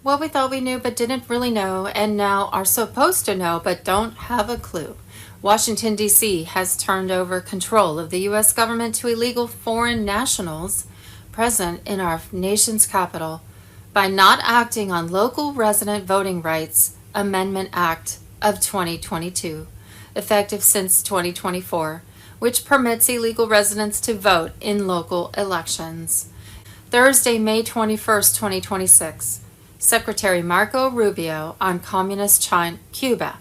What we thought we knew but didn't really know, and now are supposed to know but don't have a clue. Washington, D.C. has turned over control of the U.S. government to illegal foreign nationals present in our nation's capital by not acting on Local Resident Voting Rights Amendment Act of 2022, effective since 2024, which permits illegal residents to vote in local elections. Thursday, May 21st, 2026. Secretary Marco Rubio on Communist Cuba.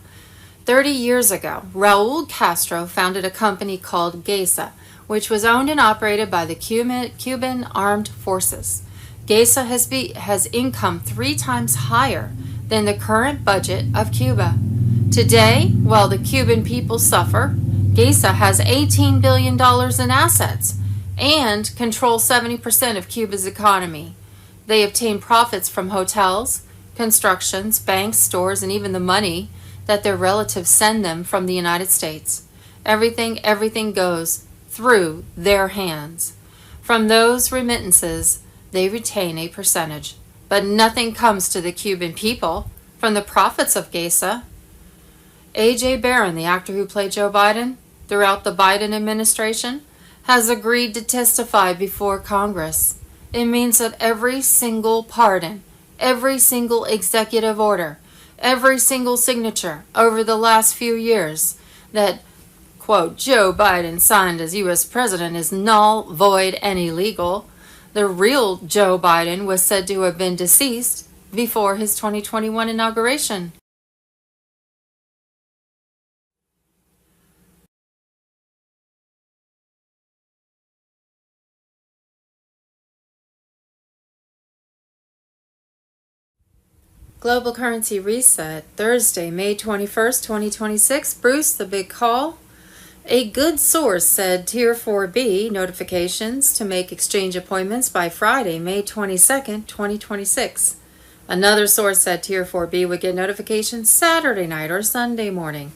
30 years ago, Raul Castro founded a company called GESA, which was owned and operated by the Cuban Armed Forces. GESA has income 3 times higher than the current budget of Cuba. Today, while the Cuban people suffer, GESA has $18 billion in assets and controls 70% of Cuba's economy. They obtain profits from hotels, constructions, banks, stores, and even the money that their relatives send them from the United States. Everything goes through their hands. From those remittances, they retain a percentage, but nothing comes to the Cuban people from the profits of GESA. A.J. Barron, the actor who played Joe Biden throughout the Biden administration, has agreed to testify before Congress. It means that every single pardon, every single executive order, every single signature over the last few years that, quote, Joe Biden signed as U.S. president is null, void, and illegal. The real Joe Biden was said to have been deceased before his 2021 inauguration. Global Currency Reset, Thursday, May 21st, 2026. Bruce, the big call. A good source said Tier 4B notifications to make exchange appointments by Friday, May 22nd, 2026. Another source said Tier 4B would get notifications Saturday night or Sunday morning,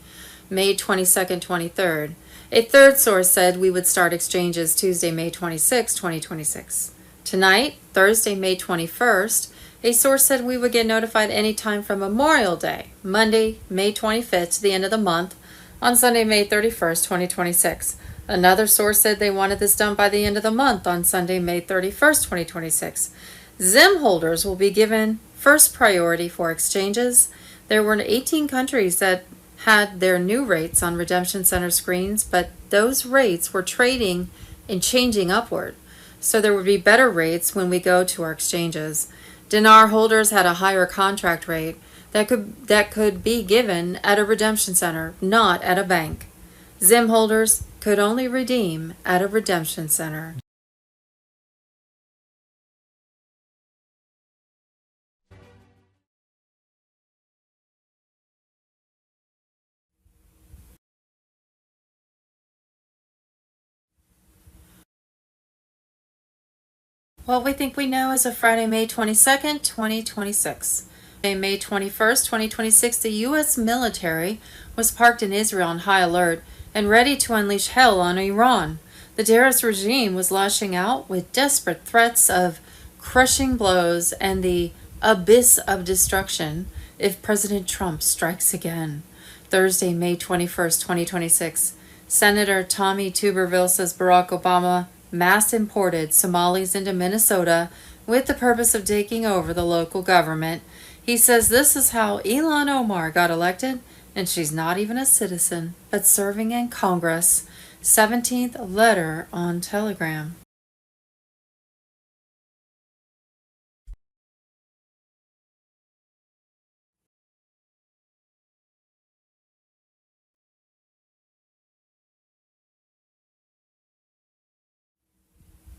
May 22nd, 23rd. A third source said we would start exchanges Tuesday, May 26, 2026. Tonight, Thursday, May 21st, a source said we would get notified anytime from Memorial Day, Monday, May 25th to the end of the month, on Sunday, May 31st, 2026. Another source said they wanted this done by the end of the month on Sunday, May 31st, 2026. ZIM holders will be given first priority for exchanges. There were 18 countries that had their new rates on redemption center screens, but those rates were trading and changing upward. So there would be better rates when we go to our exchanges. Dinar holders had a higher contract rate that could be given at a redemption center, not at a bank. ZIM holders could only redeem at a redemption center. What we think we know is a Friday, May 22nd, 2026. May 21st, 2026, the U.S. military was parked in Israel on high alert and ready to unleash hell on Iran. The terrorist regime was lashing out with desperate threats of crushing blows and the abyss of destruction if President Trump strikes again. Thursday, May 21st, 2026, Senator Tommy Tuberville says Barack Obama mass imported Somalis into Minnesota with the purpose of taking over the local government. He says this is how Ilhan Omar got elected, and she's not even a citizen, but serving in Congress. 17th letter on Telegram.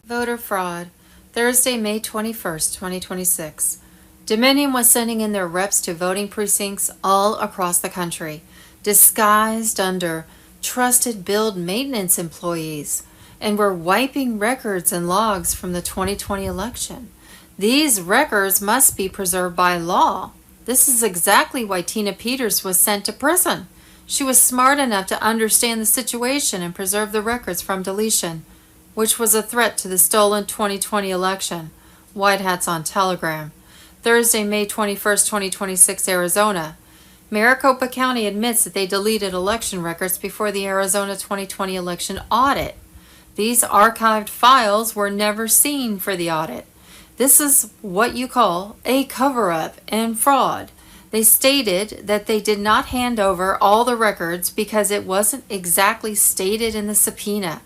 Voter fraud, Thursday, May 21st, 2026. Dominion was sending in their reps to voting precincts all across the country, disguised under trusted build maintenance employees, and were wiping records and logs from the 2020 election. These records must be preserved by law. This is exactly why Tina Peters was sent to prison. She was smart enough to understand the situation and preserve the records from deletion, which was a threat to the stolen 2020 election. White Hats on Telegram. Thursday, May 21st, 2026, Arizona. Maricopa County admits that they deleted election records before the Arizona 2020 election audit. These archived files were never seen for the audit. This is what you call a cover-up and fraud. They stated that they did not hand over all the records because it wasn't exactly stated in the subpoena,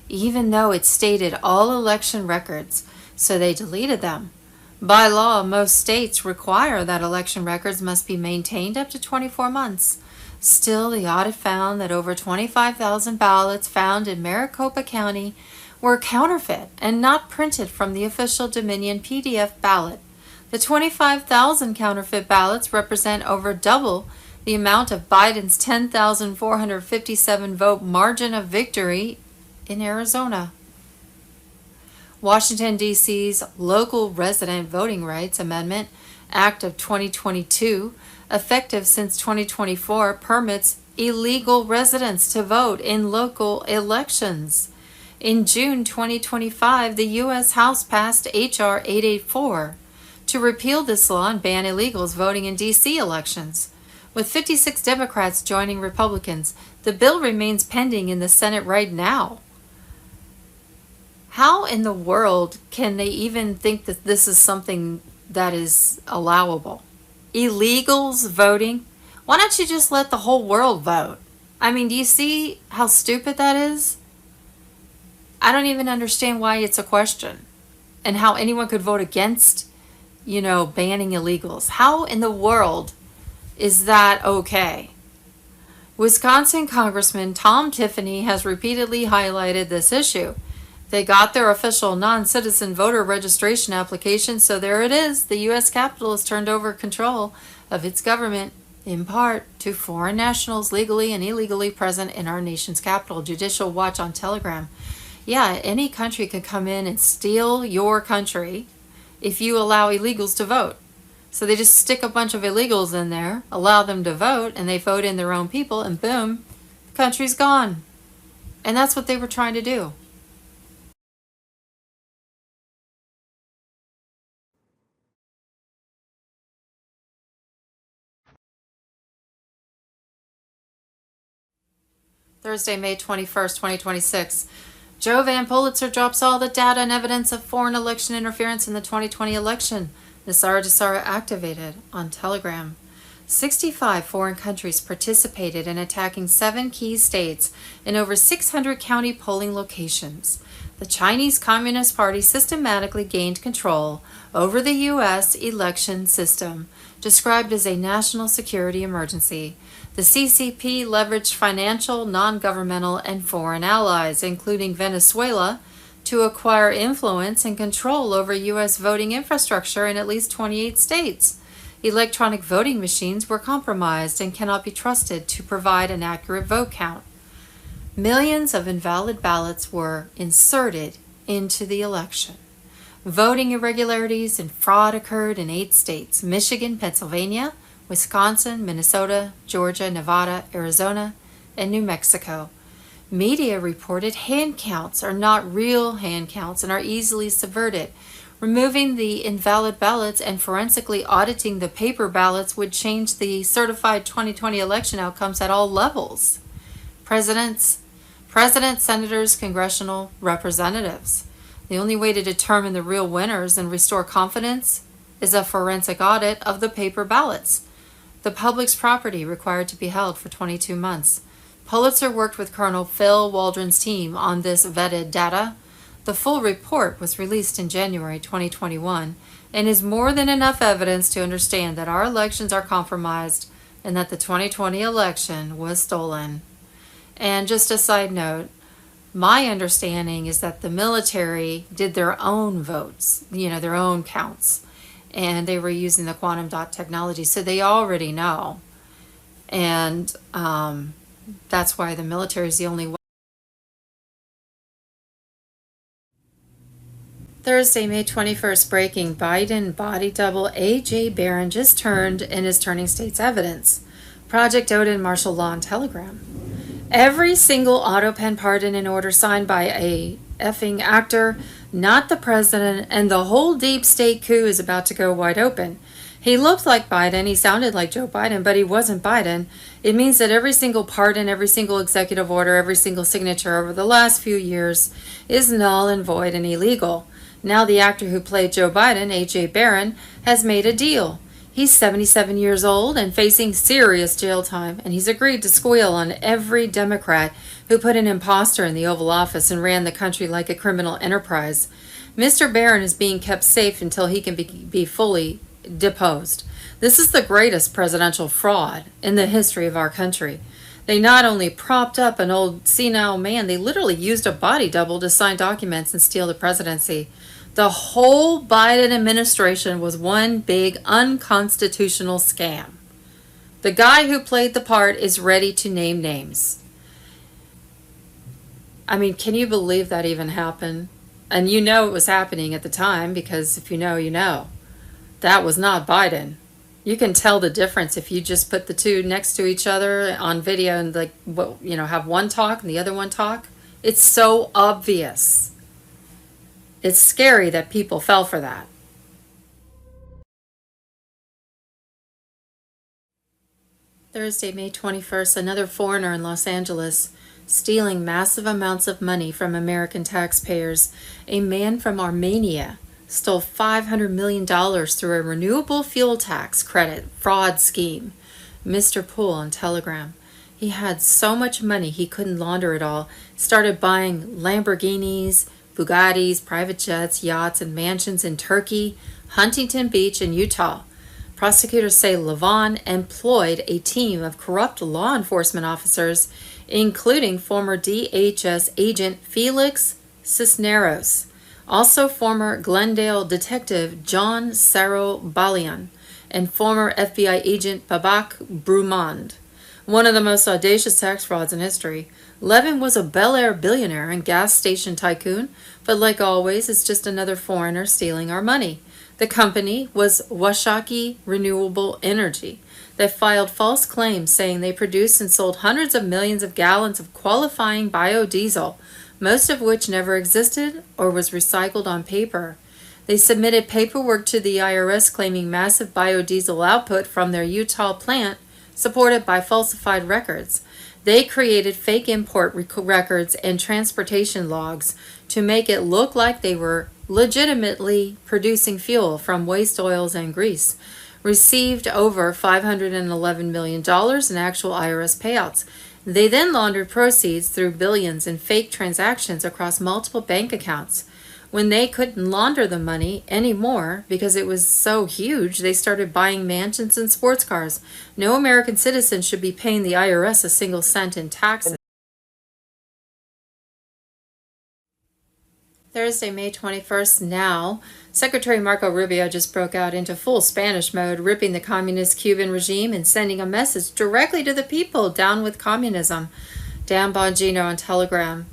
even though it stated all election records, so they deleted them. By law, most states require that election records must be maintained up to 24 months. Still, the audit found that over 25,000 ballots found in Maricopa County were counterfeit and not printed from the official Dominion PDF ballot. The 25,000 counterfeit ballots represent over double the amount of Biden's 10,457 vote margin of victory in Arizona. Washington, D.C.'s Local Resident Voting Rights Amendment Act of 2022, effective since 2024, permits illegal residents to vote in local elections. In June 2025, the U.S. House passed H.R. 884 to repeal this law and ban illegals voting in D.C. elections. With 56 Democrats joining Republicans, the bill remains pending in the Senate right now. How in the world can they even think that this is something that is allowable? Illegals voting? Why don't you just let the whole world vote? I mean, do you see how stupid that is? I don't even understand why it's a question and how anyone could vote against, banning illegals. How in the world is that okay? Wisconsin Congressman Tom Tiffany has repeatedly highlighted this issue. They got their official non-citizen voter registration application, so there it is. The U.S. Capitol has turned over control of its government, in part, to foreign nationals legally and illegally present in our nation's capital. Judicial Watch on Telegram. Yeah, any country can come in and steal your country if you allow illegals to vote. So they just stick a bunch of illegals in there, allow them to vote, and they vote in their own people, and boom, the country's gone. And that's what they were trying to do. Thursday, May 21st, 2026. Joe Van Pulitzer drops all the data and evidence of foreign election interference in the 2020 election. Nisara Jasara activated on Telegram. 65 foreign countries participated in attacking 7 key states in over 600 county polling locations. The Chinese Communist Party systematically gained control over the U.S. election system, described as a national security emergency. The CCP leveraged financial, non-governmental, and foreign allies, including Venezuela, to acquire influence and control over U.S. voting infrastructure in at least 28 states. Electronic voting machines were compromised and cannot be trusted to provide an accurate vote count. Millions of invalid ballots were inserted into the election. Voting irregularities and fraud occurred in 8 states: Michigan, Pennsylvania, Wisconsin, Minnesota, Georgia, Nevada, Arizona, and New Mexico. Media reported hand counts are not real hand counts and are easily subverted. Removing the invalid ballots and forensically auditing the paper ballots would change the certified 2020 election outcomes at all levels. Presidents, senators, congressional representatives. The only way to determine the real winners and restore confidence is a forensic audit of the paper ballots. The public's property required to be held for 22 months. Pulitzer worked with Colonel Phil Waldron's team on this vetted data. The full report was released in January 2021 and is more than enough evidence to understand that our elections are compromised and that the 2020 election was stolen. And just a side note, my understanding is that the military did their own votes, their own counts. And they were using the quantum dot technology, so they already know. And that's why the military is the only way. Thursday, May 21st, breaking: Biden body double A.J. Barron just turned and is turning state's evidence. Project Odin martial law on Telegram. Every single auto pen pardon and order signed by a effing actor, not the president, and the whole deep state coup is about to go wide open. He looked like Biden, he sounded like Joe Biden, but he wasn't Biden. It means that every single pardon, every single executive order, every single signature over the last few years is null and void and illegal. Now the actor who played Joe Biden, A.J. Barron, has made a deal. He's 77 years old and facing serious jail time, and he's agreed to squeal on every Democrat who put an imposter in the Oval Office and ran the country like a criminal enterprise. Mr. Barron is being kept safe until he can be fully deposed. This is the greatest presidential fraud in the history of our country. They not only propped up an old senile man, they literally used a body double to sign documents and steal the presidency. The whole Biden administration was one big unconstitutional scam. The guy who played the part is ready to name names. I mean, can you believe that even happened? And you know it was happening at the time, because if you know, you know. That was not Biden. You can tell the difference if you just put the two next to each other on video and have one talk and the other one talk. It's so obvious. It's scary that people fell for that. Thursday, May 21st, another foreigner in Los Angeles stealing massive amounts of money from American taxpayers. A man from Armenia stole $500 million through a renewable fuel tax credit fraud scheme. Mr. Poole on Telegram. He had so much money he couldn't launder it all. Started buying Lamborghinis, Bugattis, private jets, yachts, and mansions in Turkey, Huntington Beach, and Utah. Prosecutors say Levon employed a team of corrupt law enforcement officers, including former DHS agent Felix Cisneros, also former Glendale detective John Balian, and former FBI agent Babak Brumand. One of the most audacious tax frauds in history. Levin was a Bel Air billionaire and gas station tycoon, but like always, it's just another foreigner stealing our money. The company was Washakie Renewable Energy. They filed false claims saying they produced and sold hundreds of millions of gallons of qualifying biodiesel, most of which never existed or was recycled on paper. They submitted paperwork to the IRS claiming massive biodiesel output from their Utah plant, supported by falsified records. They created fake import records and transportation logs to make it look like they were legitimately producing fuel from waste oils and grease. Received over $511 million in actual IRS payouts. They then laundered proceeds through billions in fake transactions across multiple bank accounts. When they couldn't launder the money anymore because it was so huge, they started buying mansions and sports cars. No American citizen should be paying the IRS a single cent in taxes. Thursday, May 21st, now, Secretary Marco Rubio just broke out into full Spanish mode, ripping the communist Cuban regime and sending a message directly to the people, down with communism. Dan Bongino on Telegram.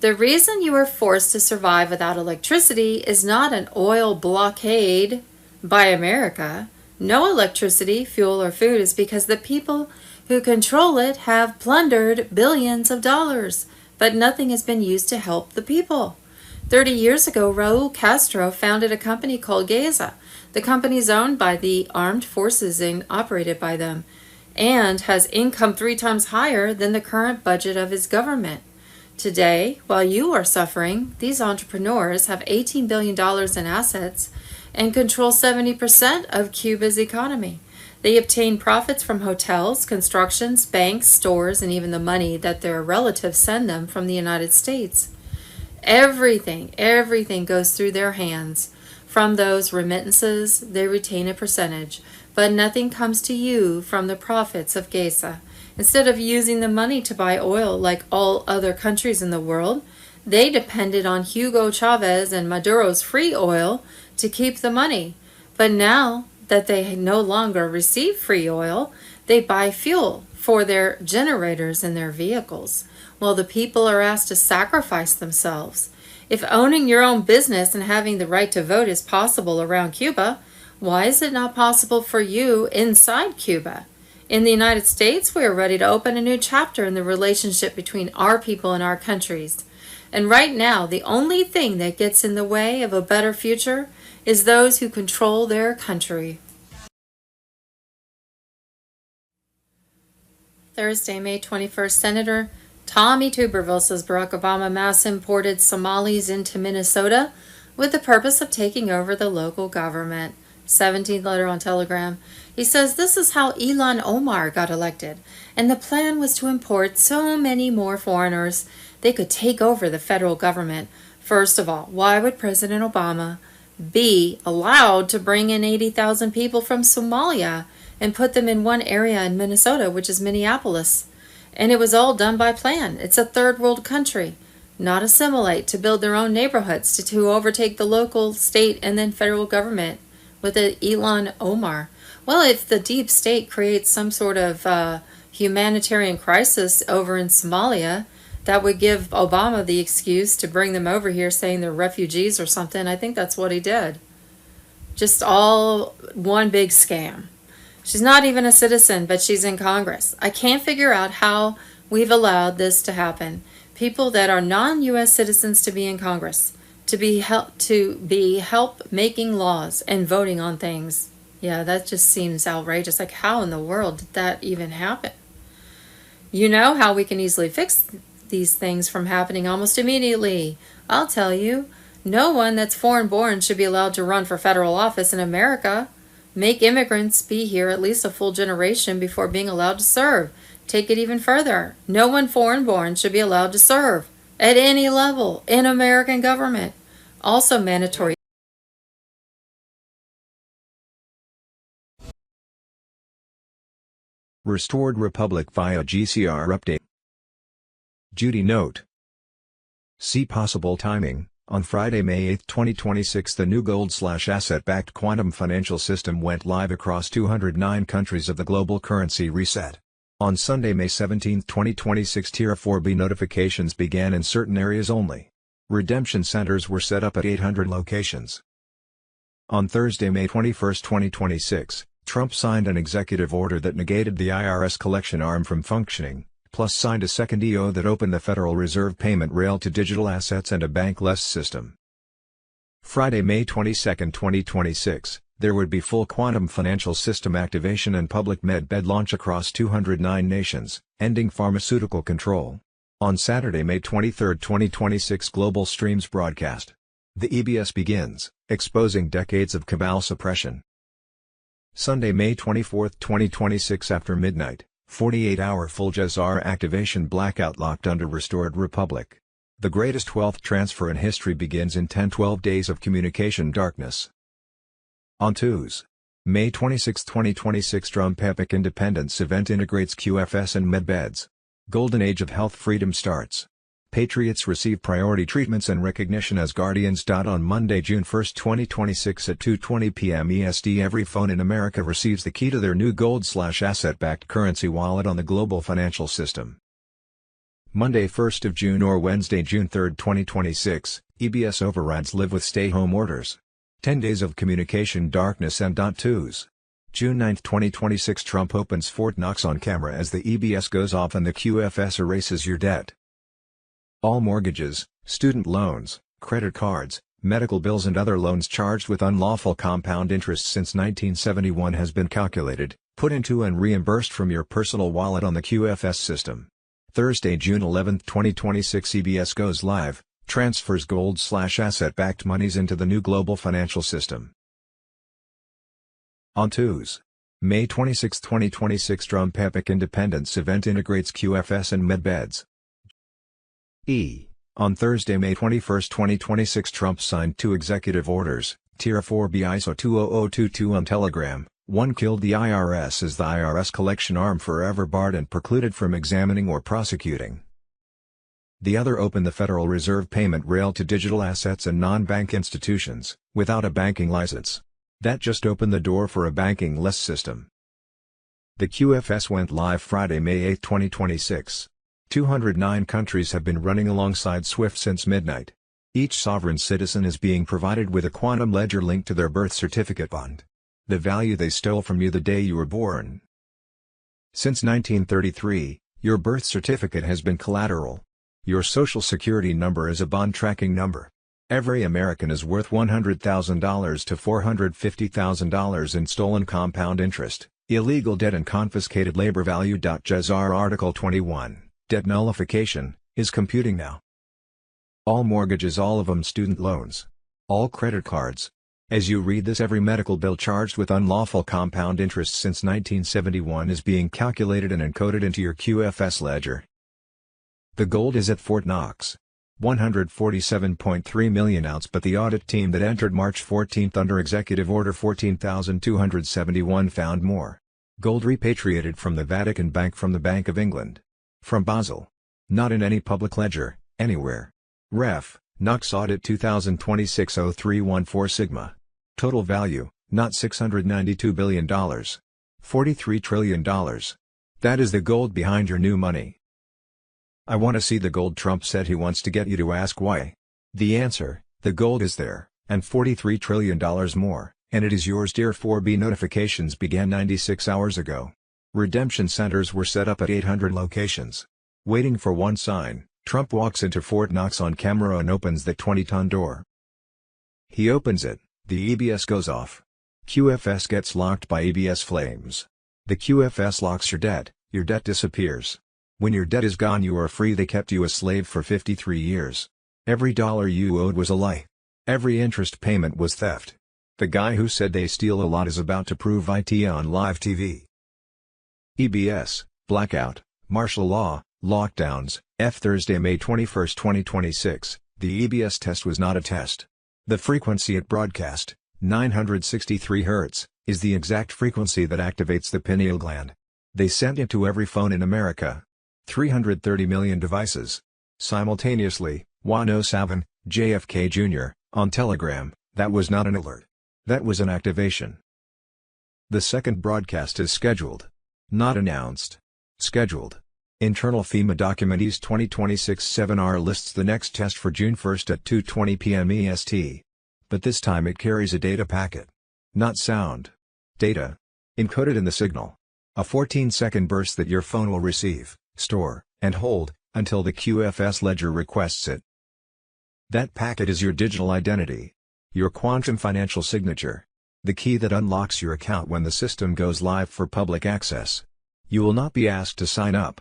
The reason you are forced to survive without electricity is not an oil blockade by America. No electricity, fuel, or food is because the people who control it have plundered billions of dollars, but nothing has been used to help the people. 30 years ago, Raul Castro founded a company called Gaza. The company is owned by the armed forces and operated by them, and has income 3 times higher than the current budget of his government. Today, while you are suffering, these entrepreneurs have $18 billion in assets and control 70% of Cuba's economy. They obtain profits from hotels, constructions, banks, stores, and even the money that their relatives send them from the United States. Everything goes through their hands. From those remittances, they retain a percentage, but nothing comes to you from the profits of Gaza. Instead of using the money to buy oil like all other countries in the world, they depended on Hugo Chavez and Maduro's free oil to keep the money. But now that they no longer receive free oil, they buy fuel for their generators and their vehicles, while the people are asked to sacrifice themselves. If owning your own business and having the right to vote is possible around Cuba, why is it not possible for you inside Cuba? In the United States, we are ready to open a new chapter in the relationship between our people and our countries. And right now, the only thing that gets in the way of a better future is those who control their country. Thursday, May 21st, Senator Tommy Tuberville says Barack Obama mass imported Somalis into Minnesota with the purpose of taking over the local government. 17th letter on Telegram. He says this is how Ilhan Omar got elected, and the plan was to import so many more foreigners they could take over the federal government. First of all, why would President Obama be allowed to bring in 80,000 people from Somalia and put them in one area in Minnesota, which is Minneapolis? And it was all done by plan. It's a third world country. Not assimilate, to build their own neighborhoods, to overtake the local, state, and then federal government with the Ilhan Omar. Well, if the deep state creates some sort of humanitarian crisis over in Somalia, that would give Obama the excuse to bring them over here saying they're refugees or something. I think that's what he did. Just all one big scam. She's not even a citizen, but she's in Congress. I can't figure out how we've allowed this to happen. People that are non-U.S. citizens to be in Congress, to be help making laws and voting on things. Yeah, that just seems outrageous. Like, how in the world did that even happen? You know how we can easily fix these things from happening almost immediately. I'll tell you, no one that's foreign born should be allowed to run for federal office in America. Make immigrants be here at least a full generation before being allowed to serve. Take it even further. No one foreign born should be allowed to serve at any level in American government. Also mandatory. Restored Republic via GCR update. Judy note. See possible timing. On Friday, May 8, 2026, the new gold/asset-backed quantum financial system went live across 209 countries of the global currency reset. On Sunday, May 17, 2026, Tier 4B notifications began in certain areas only. Redemption centers were set up at 800 locations. On Thursday, May 21, 2026, Trump signed an executive order that negated the IRS collection arm from functioning, plus signed a second EO that opened the Federal Reserve payment rail to digital assets and a bankless system. Friday, May 22, 2026, there would be full quantum financial system activation and public MedBed launch across 209 nations, ending pharmaceutical control. On Saturday, May 23, 2026, global streams broadcast. The EBS begins, exposing decades of cabal suppression. Sunday, May 24, 2026, after midnight, 48-hour full Jazar activation blackout locked under Restored Republic. The greatest wealth transfer in history begins in 10-12 days of communication darkness. On Tuesday, May 26, 2026, Trump Epic Independence event integrates QFS and MedBeds. Golden Age of Health Freedom starts. Patriots receive priority treatments and recognition as guardians. On Monday, June 1, 2026 at 2:20 p.m. EST, every phone in America receives the key to their new gold/asset-backed currency wallet on the global financial system. Monday, 1st of June or Wednesday, June 3, 2026, EBS overrides live with stay-home orders. 10 days of communication darkness and Tuesday, June 9, 2026, Trump opens Fort Knox on camera as the EBS goes off and the QFS erases your debt. All mortgages, student loans, credit cards, medical bills and other loans charged with unlawful compound interest since 1971 has been calculated, put into and reimbursed from your personal wallet on the QFS system. Thursday, June 11, 2026, EBS goes live, transfers gold/asset-backed monies into the new global financial system. On Tuesday, May 26, 2026, Trump Epic Independence event integrates QFS and MedBeds. On Thursday, May 21, 2026, Trump signed 2 executive orders, Tier 4B ISO 20022 on Telegram. 1 killed the IRS as the IRS collection arm forever barred and precluded from examining or prosecuting. The other opened the Federal Reserve payment rail to digital assets and non-bank institutions, without a banking license. That just opened the door for a banking-less system. The QFS went live Friday, May 8, 2026. 209 countries have been running alongside SWIFT since midnight. Each sovereign citizen is being provided with a quantum ledger linked to their birth certificate bond. The value they stole from you the day you were born. Since 1933, your birth certificate has been collateral. Your social security number is a bond tracking number. Every American is worth $100,000 to $450,000 in stolen compound interest, illegal debt and confiscated labor value. Jezar Article 21, Debt Nullification, is computing now. All mortgages, all of them student loans. All credit cards. As you read this, every medical bill charged with unlawful compound interest since 1971 is being calculated and encoded into your QFS ledger. The gold is at Fort Knox. 147.3 million ounce, but the audit team that entered March 14 under Executive Order 14,271 found more. Gold repatriated from the Vatican Bank, from the Bank of England. From Basel. Not in any public ledger, anywhere. Ref, Knox Audit 2026-0314 Sigma. Total value, not $692 billion. $43 trillion. That is the gold behind your new money. I want to see the gold. Trump said he wants to get you to ask why. The answer, the gold is there, and $43 trillion more, and it is yours. Dear 4B notifications began 96 hours ago. Redemption centers were set up at 800 locations. Waiting for one sign, Trump walks into Fort Knox on camera and opens that 20-ton door. He opens it, the EBS goes off. QFS gets locked by EBS flames. The QFS locks your debt disappears. When your debt is gone, you are free. They kept you a slave for 53 years. Every dollar you owed was a lie. Every interest payment was theft. The guy who said they steal a lot is about to prove it on live TV. EBS, blackout, martial law, lockdowns, Thursday, May 21, 2026, the EBS test was not a test. The frequency it broadcast, 963 Hz, is the exact frequency that activates the pineal gland. They sent it to every phone in America. 330 million devices. Simultaneously, 107, JFK Jr., on Telegram. That was not an alert. That was an activation. The second broadcast is scheduled. Not announced. Scheduled. Internal FEMA document East 2026 7R lists the next test for June 1 at 2:20 p.m. EST. But this time it carries a data packet. Not sound. Data. Encoded in the signal. A 14-second burst that your phone will receive, store, and hold, until the QFS ledger requests it. That packet is your digital identity. Your quantum financial signature. The key that unlocks your account when the system goes live for public access. You will not be asked to sign up.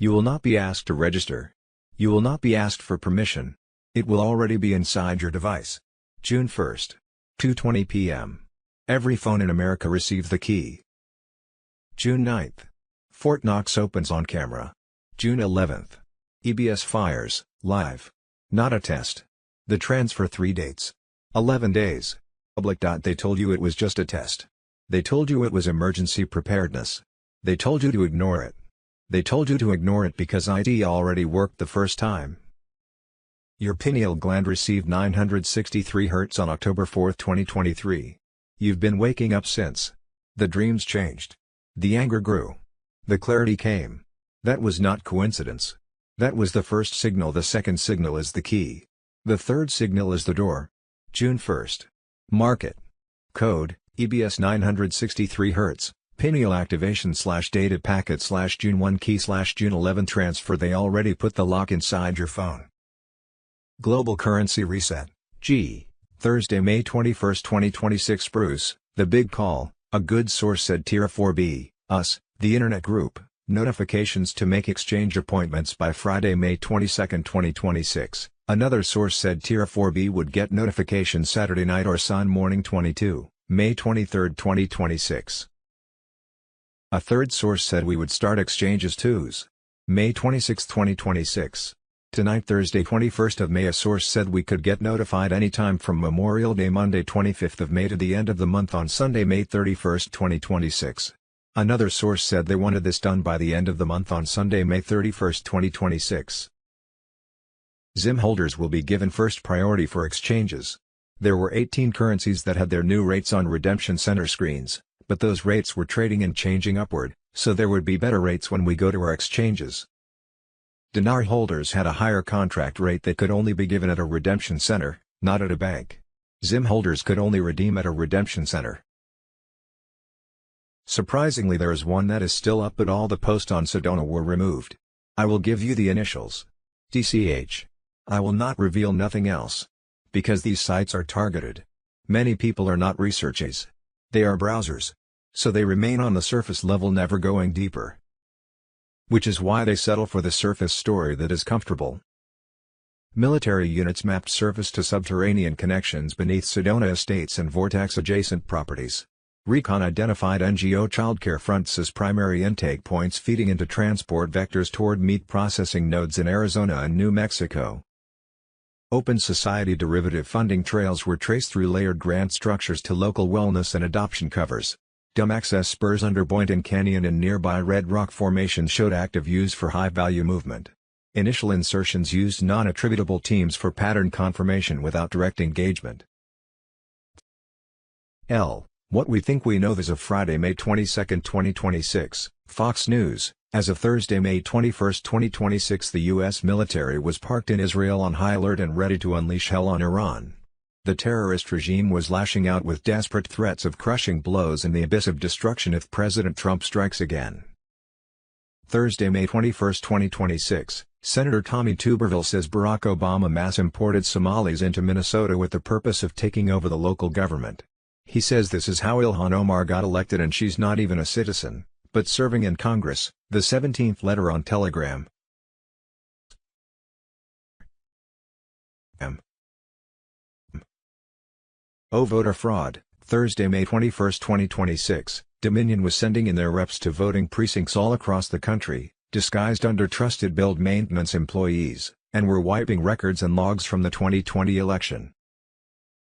You will not be asked to register. You will not be asked for permission. It will already be inside your device. June 1st. 2:20 p.m. Every phone in America receives the key. June 9th. Fort Knox opens on camera. June 11th. EBS fires, live. Not a test. The transfer 3 dates. 11 days. Public. They told you it was just a test. They told you it was emergency preparedness. They told you to ignore it. They told you to ignore it because it already worked the first time. Your pineal gland received 963 Hz on October 4, 2023. You've been waking up since. The dreams changed. The anger grew. The clarity came. That was not coincidence. That was the first signal. The second signal is the key. The third signal is the door. June 1st. Market. Code, EBS 963 Hz, pineal activation / data packet / June 1 key / June 11 transfer. They already put the lock inside your phone. Global currency reset, G. Thursday, May 21, 2026. Bruce, the big call, a good source said. Tier 4B, us, the Internet Group, notifications to make exchange appointments by Friday, May 22, 2026. Another source said Tier 4B would get notification Saturday night or Sun morning 22, May 23, 2026. A third source said we would start exchanges Tuesday, May 26, 2026. Tonight, Thursday 21st of May, a source said we could get notified anytime from Memorial Day Monday 25th of May to the end of the month on Sunday, May 31st, 2026. Another source said they wanted this done by the end of the month on Sunday, May 31st, 2026. ZIM holders will be given first priority for exchanges. There were 18 currencies that had their new rates on redemption center screens, but those rates were trading and changing upward, so there would be better rates when we go to our exchanges. Dinar holders had a higher contract rate that could only be given at a redemption center, not at a bank. ZIM holders could only redeem at a redemption center. Surprisingly, there is one that is still up, but all the posts on Sedona were removed. I will give you the initials. DCH. I will not reveal nothing else. Because these sites are targeted. Many people are not researchers. They are browsers. So they remain on the surface level, never going deeper. Which is why they settle for the surface story that is comfortable. Military units mapped surface to subterranean connections beneath Sedona estates and vortex-adjacent properties. Recon identified NGO childcare fronts as primary intake points feeding into transport vectors toward meat processing nodes in Arizona and New Mexico. Open society derivative funding trails were traced through layered grant structures to local wellness and adoption covers. Dumb access spurs under Boynton Canyon and nearby Red Rock formations showed active use for high-value movement. Initial insertions used non-attributable teams for pattern confirmation without direct engagement. What we think we know. As of Friday, May 22, 2026, Fox News. As of Thursday, May 21, 2026, the U.S. military was parked in Israel on high alert and ready to unleash hell on Iran. The terrorist regime was lashing out with desperate threats of crushing blows in the abyss of destruction if President Trump strikes again. Thursday, May 21, 2026, Senator Tommy Tuberville says Barack Obama mass-imported Somalis into Minnesota with the purpose of taking over the local government. He says this is how Ilhan Omar got elected, and she's not even a citizen, but serving in Congress. The 17th letter on Telegram. Voter fraud. Thursday, May 21, 2026, Dominion was sending in their reps to voting precincts all across the country, disguised under trusted build maintenance employees, and were wiping records and logs from the 2020 election.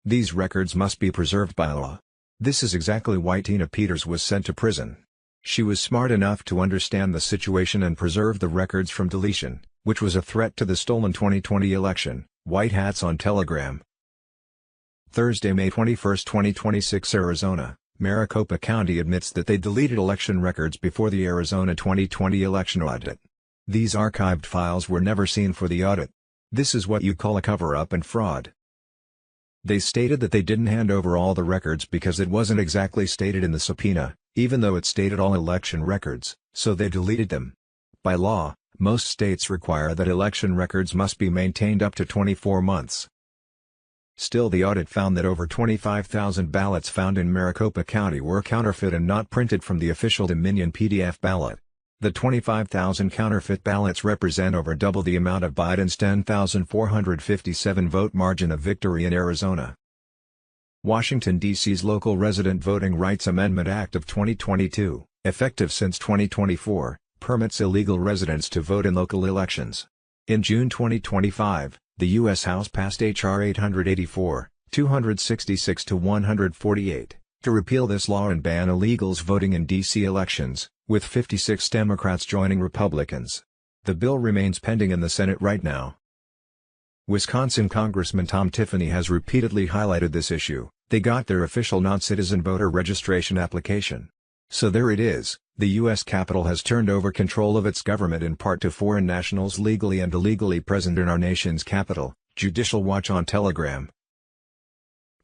These records must be preserved by law. This is exactly why Tina Peters was sent to prison. She was smart enough to understand the situation and preserve the records from deletion, which was a threat to the stolen 2020 election. White hats on Telegram. Thursday, May 21, 2026, Arizona. Maricopa County admits that they deleted election records before the Arizona 2020 election audit. These archived files were never seen for the audit. This is what you call a cover-up and fraud. They stated that they didn't hand over all the records because it wasn't exactly stated in the subpoena, even though it stated all election records, so they deleted them. By law, most states require that election records must be maintained up to 24 months. Still, the audit found that over 25,000 ballots found in Maricopa County were counterfeit and not printed from the official Dominion PDF ballot. The 25,000 counterfeit ballots represent over double the amount of Biden's 10,457 vote margin of victory in Arizona. Washington, D.C.'s Local Resident Voting Rights Amendment Act of 2022, effective since 2024, permits illegal residents to vote in local elections. In June 2025, the U.S. House passed H.R. 884, 266-148, to repeal this law and ban illegals voting in D.C. elections, with 56 Democrats joining Republicans. The bill remains pending in the Senate right now. Wisconsin Congressman Tom Tiffany has repeatedly highlighted this issue. They got their official non-citizen voter registration application. So there it is, the U.S. Capitol has turned over control of its government in part to foreign nationals legally and illegally present in our nation's capital. Judicial Watch on Telegram.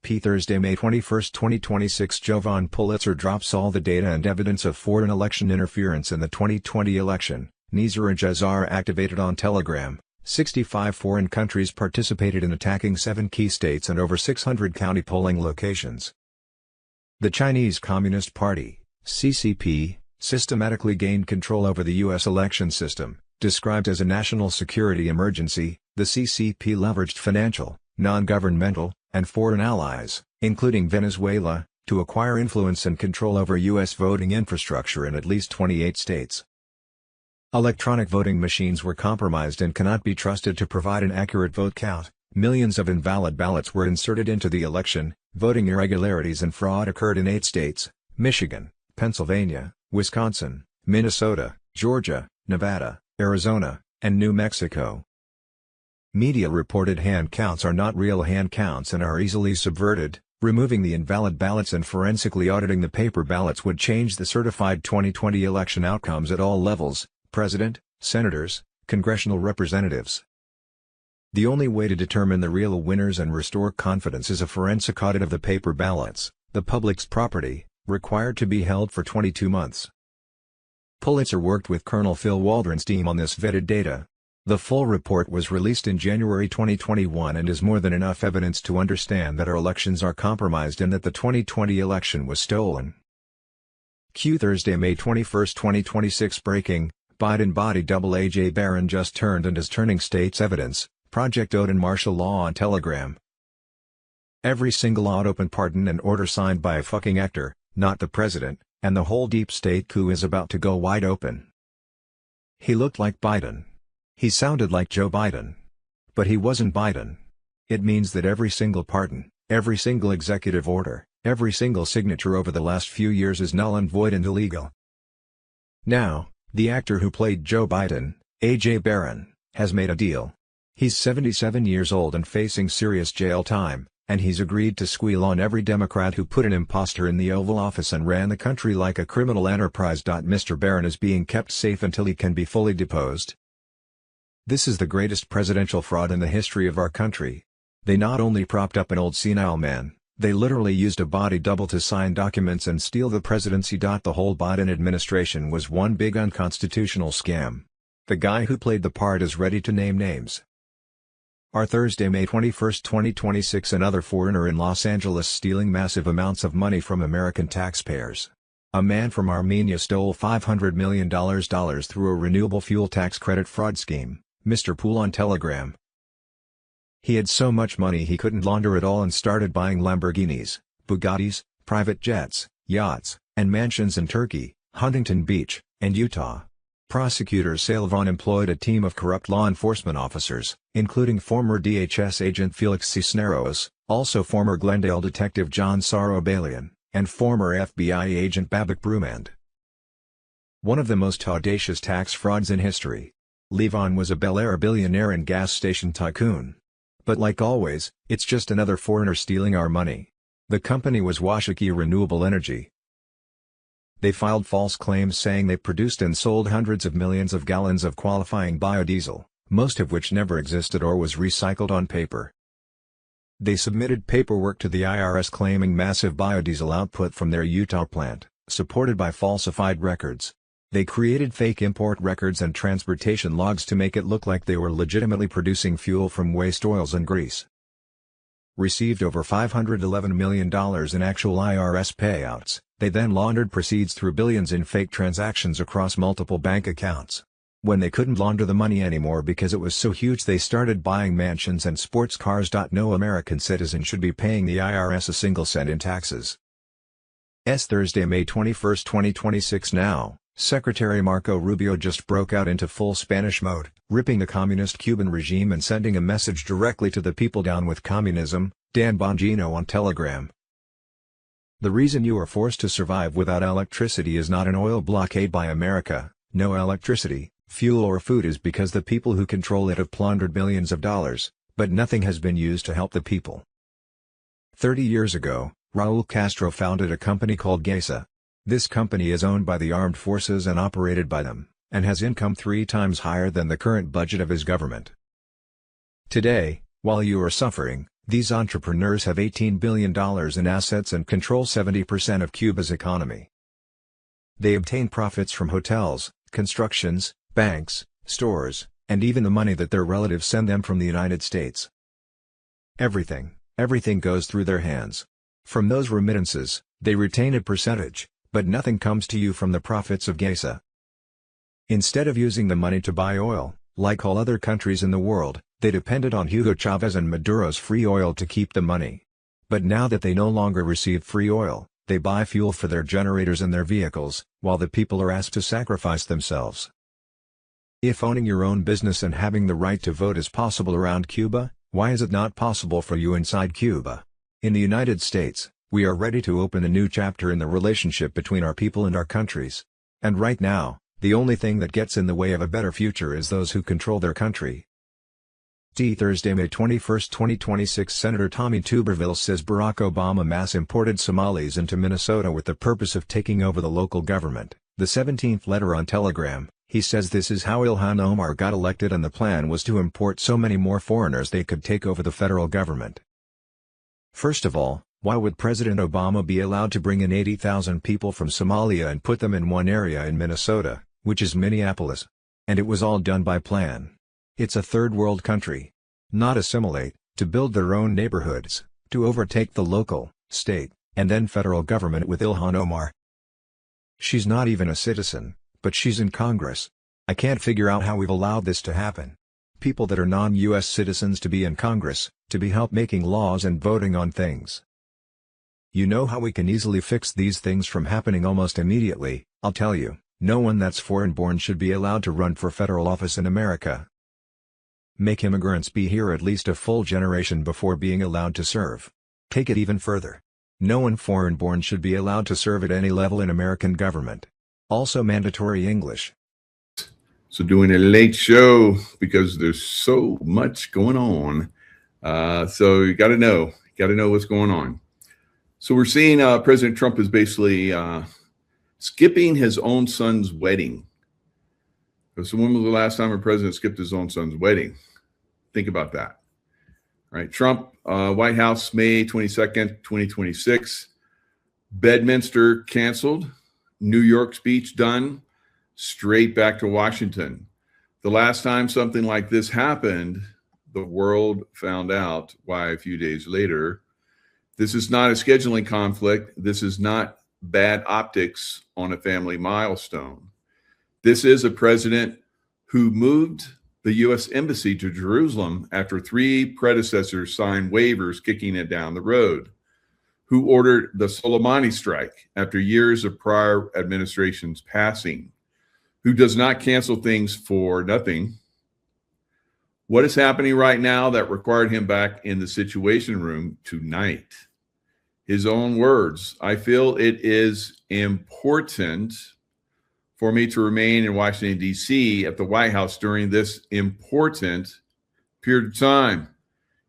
Thursday, May 21, 2026, Jovan Pulitzer drops all the data and evidence of foreign election interference in the 2020 election. Nizar Jazar activated on Telegram. 65 foreign countries participated in attacking 7 key states and over 600 county polling locations. The Chinese Communist Party, CCP, systematically gained control over the U.S. election system. Described as a national security emergency, the CCP leveraged financial, non-governmental, and foreign allies, including Venezuela, to acquire influence and control over U.S. voting infrastructure in at least 28 states. Electronic voting machines were compromised and cannot be trusted to provide an accurate vote count. Millions of invalid ballots were inserted into the election. Voting irregularities and fraud occurred in 8 states: Michigan, Pennsylvania, Wisconsin, Minnesota, Georgia, Nevada, Arizona, and New Mexico. Media reported hand counts are not real hand counts and are easily subverted. Removing the invalid ballots and forensically auditing the paper ballots would change the certified 2020 election outcomes at all levels: president, senators, congressional representatives. The only way to determine the real winners and restore confidence is a forensic audit of the paper ballots, the public's property, Required to be held for 22 months. Pulitzer worked with Colonel Phil Waldron's team on this vetted data. The full report was released in January 2021 and is more than enough evidence to understand that our elections are compromised and that the 2020 election was stolen. Q Thursday, May 21, 2026 breaking, Biden body double A.J. Barron just turned and is turning state's evidence, Project Odin martial law on Telegram. Every single odd open pardon and order signed by a fucking actor, not the president, and the whole deep state coup is about to go wide open. He looked like Biden. He sounded like Joe Biden. But he wasn't Biden. It means that every single pardon, every single executive order, every single signature over the last few years is null and void and illegal. Now, the actor who played Joe Biden, A.J. Barron, has made a deal. He's 77 years old and facing serious jail time, and he's agreed to squeal on every Democrat who put an imposter in the Oval Office and ran the country like a criminal enterprise. Mr. Barron is being kept safe until he can be fully deposed. This is the greatest presidential fraud in the history of our country. They not only propped up an old senile man, they literally used a body double to sign documents and steal the presidency. The whole Biden administration was one big unconstitutional scam. The guy who played the part is ready to name names. Our Thursday, May 21, 2026 another foreigner in Los Angeles stealing massive amounts of money from American taxpayers. A man from Armenia stole $500 million through a renewable fuel tax credit fraud scheme, Mr. Pool on Telegram. He had so much money he couldn't launder it all and started buying Lamborghinis, Bugattis, private jets, yachts, and mansions in Turkey, Huntington Beach, and Utah. Prosecutors say Levon employed a team of corrupt law enforcement officers, including former DHS agent Felix Cisneros, also former Glendale detective John Sarobalian, and former FBI agent Babak Brumand. One of the most audacious tax frauds in history. Levon was a Bel Air billionaire and gas station tycoon. But like always, it's just another foreigner stealing our money. The company was Washakie Renewable Energy. They filed false claims saying they produced and sold hundreds of millions of gallons of qualifying biodiesel, most of which never existed or was recycled on paper. They submitted paperwork to the IRS claiming massive biodiesel output from their Utah plant, supported by falsified records. They created fake import records and transportation logs to make it look like they were legitimately producing fuel from waste oils and grease. Received over $511 million in actual IRS payouts, they then laundered proceeds through billions in fake transactions across multiple bank accounts. When they couldn't launder the money anymore because it was so huge, they started buying mansions and sports cars. No American citizen should be paying the IRS a single cent in taxes. Thursday, May 21, 2026 now. Secretary Marco Rubio just broke out into full Spanish mode, ripping the communist Cuban regime and sending a message directly to the people. Down with communism, Dan Bongino on Telegram. The reason you are forced to survive without electricity is not an oil blockade by America. No electricity, fuel or food is because the people who control it have plundered billions of dollars, but nothing has been used to help the people. 30 years ago, Raul Castro founded a company called GESA. This company is owned by the armed forces and operated by them, and has income 3 times higher than the current budget of his government. Today, while you are suffering, these entrepreneurs have $18 billion in assets and control 70% of Cuba's economy. They obtain profits from hotels, constructions, banks, stores, and even the money that their relatives send them from the United States. Everything goes through their hands. From those remittances, they retain a percentage, but nothing comes to you from the profits of GESA. Instead of using the money to buy oil, like all other countries in the world, they depended on Hugo Chavez and Maduro's free oil to keep the money. But now that they no longer receive free oil, they buy fuel for their generators and their vehicles, while the people are asked to sacrifice themselves. If owning your own business and having the right to vote is possible around Cuba, why is it not possible for you inside Cuba? In the United States, we are ready to open a new chapter in the relationship between our people and our countries. And right now, the only thing that gets in the way of a better future is those who control their country. Thursday, May 21, 2026 Senator Tommy Tuberville says Barack Obama mass-imported Somalis into Minnesota with the purpose of taking over the local government. The 17th letter on Telegram, he says this is how Ilhan Omar got elected and the plan was to import so many more foreigners they could take over the federal government. First of all, Why would President Obama be allowed to bring in 80,000 people from Somalia and put them in one area in Minnesota, which is Minneapolis? And it was all done by plan. It's a third world country. Not assimilate, to build their own neighborhoods, to overtake the local, state, and then federal government with Ilhan Omar. She's not even a citizen, but she's in Congress. I can't figure out how we've allowed this to happen. People that are non-US citizens to be in Congress, to be help making laws and voting on things. You know how we can easily fix these things from happening almost immediately. I'll tell you, no one that's foreign-born should be allowed to run for federal office in America. Make immigrants be here at least a full generation before being allowed to serve. Take it even further. No one foreign-born should be allowed to serve at any level in American government. Also mandatory English. So doing a late show because there's so much going on. So you got to know what's going on. So we're seeing President Trump is basically skipping his own son's wedding. So when was the last time a president skipped his own son's wedding? Think about that. All right, Trump, White House, May 22nd, 2026. Bedminster canceled. New York speech done. Straight back to Washington. The last time something like this happened, the world found out why a few days later. This is not a scheduling conflict. This is not bad optics on a family milestone. This is a president who moved the U.S. Embassy to Jerusalem after 3 predecessors signed waivers kicking it down the road, who ordered the Soleimani strike after years of prior administrations passing, who does not cancel things for nothing. What is happening right now that required him back in the Situation Room tonight? His own words, I feel it is important for me to remain in Washington, D.C. at the White House during this important period of time.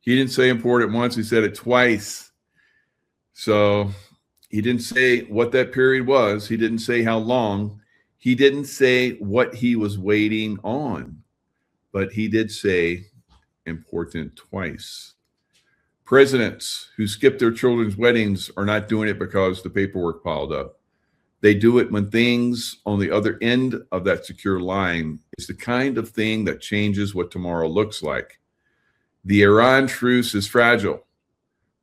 He didn't say important once, he said it twice. So he didn't say what that period was. He didn't say how long. He didn't say what he was waiting on, but he did say important twice. Presidents who skip their children's weddings are not doing it because the paperwork piled up. They do it when things on the other end of that secure line is the kind of thing that changes what tomorrow looks like. The Iran truce is fragile.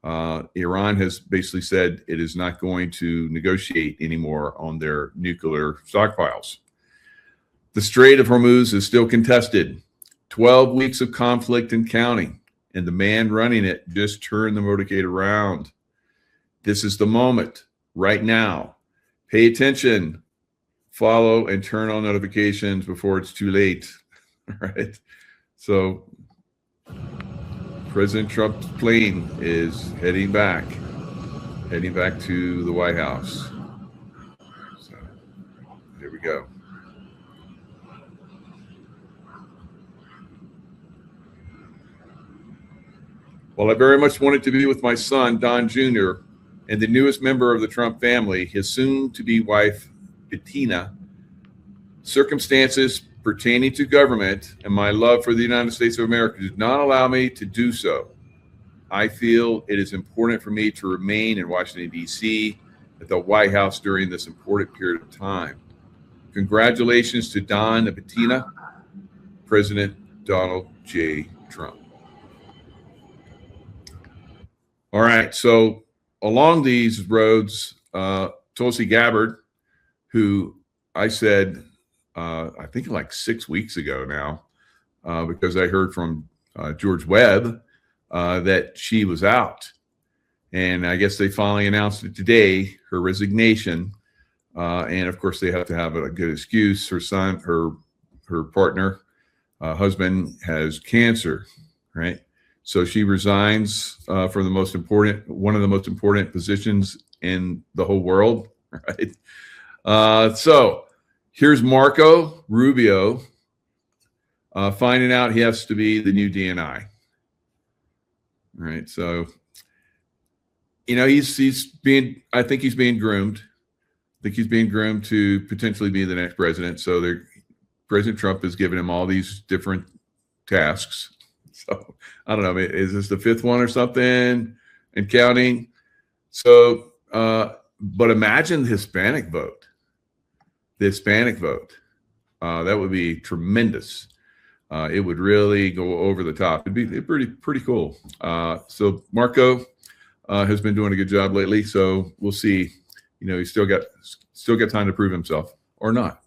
Iran has basically said it is not going to negotiate anymore on their nuclear stockpiles. The Strait of Hormuz is still contested. 12 weeks of conflict and counting, and the man running it just turned the motorcade around. This is the moment right now. Pay attention, follow, and turn on notifications before it's too late. All right. So President Trump's plane is heading back to the White House. So here we go. While I very much wanted to be with my son, Don Jr., and the newest member of the Trump family, his soon-to-be wife, Bettina, circumstances pertaining to government and my love for the United States of America did not allow me to do so. I feel it is important for me to remain in Washington, D.C. at the White House during this important period of time. Congratulations to Don and Bettina, President Donald J. Trump. All right, so along these roads, Tulsi Gabbard, who I said, I think like 6 weeks ago now, because I heard from George Webb that she was out. And I guess they finally announced it today, her resignation. And of course, they have to have a good excuse. Her son, her partner, husband has cancer, right? So she resigns from one of the most important positions in the whole world, right? So here's Marco Rubio finding out he has to be the new DNI. All right, so he's being groomed. I think he's being groomed to potentially be the next president. So President Trump has given him all these different tasks. So I don't know. Is this the 5th one or something and counting? So, but imagine the Hispanic vote. The Hispanic vote. That would be tremendous. It would really go over the top. It'd be pretty cool. So Marco has been doing a good job lately. So we'll see. He's still got time to prove himself or not.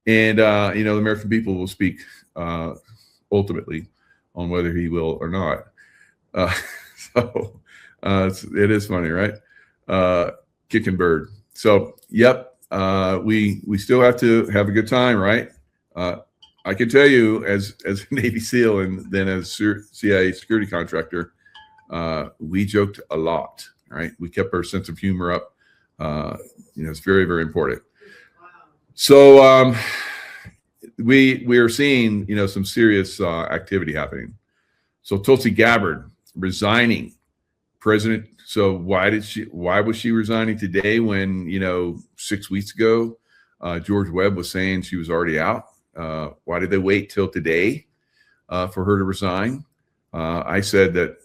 And the American people will speak ultimately on whether he will or not. So it is funny, right? Kicking bird. So yep, we still have to have a good time, right? I can tell you, as a Navy SEAL and then as CIA security contractor, we joked a lot. Right? We kept our sense of humor up. It's very, very important. So we are seeing some serious activity happening. So Tulsi Gabbard resigning, president. So why was she resigning today when 6 weeks ago George Webb was saying she was already out? Why did they wait till today for her to resign? I said that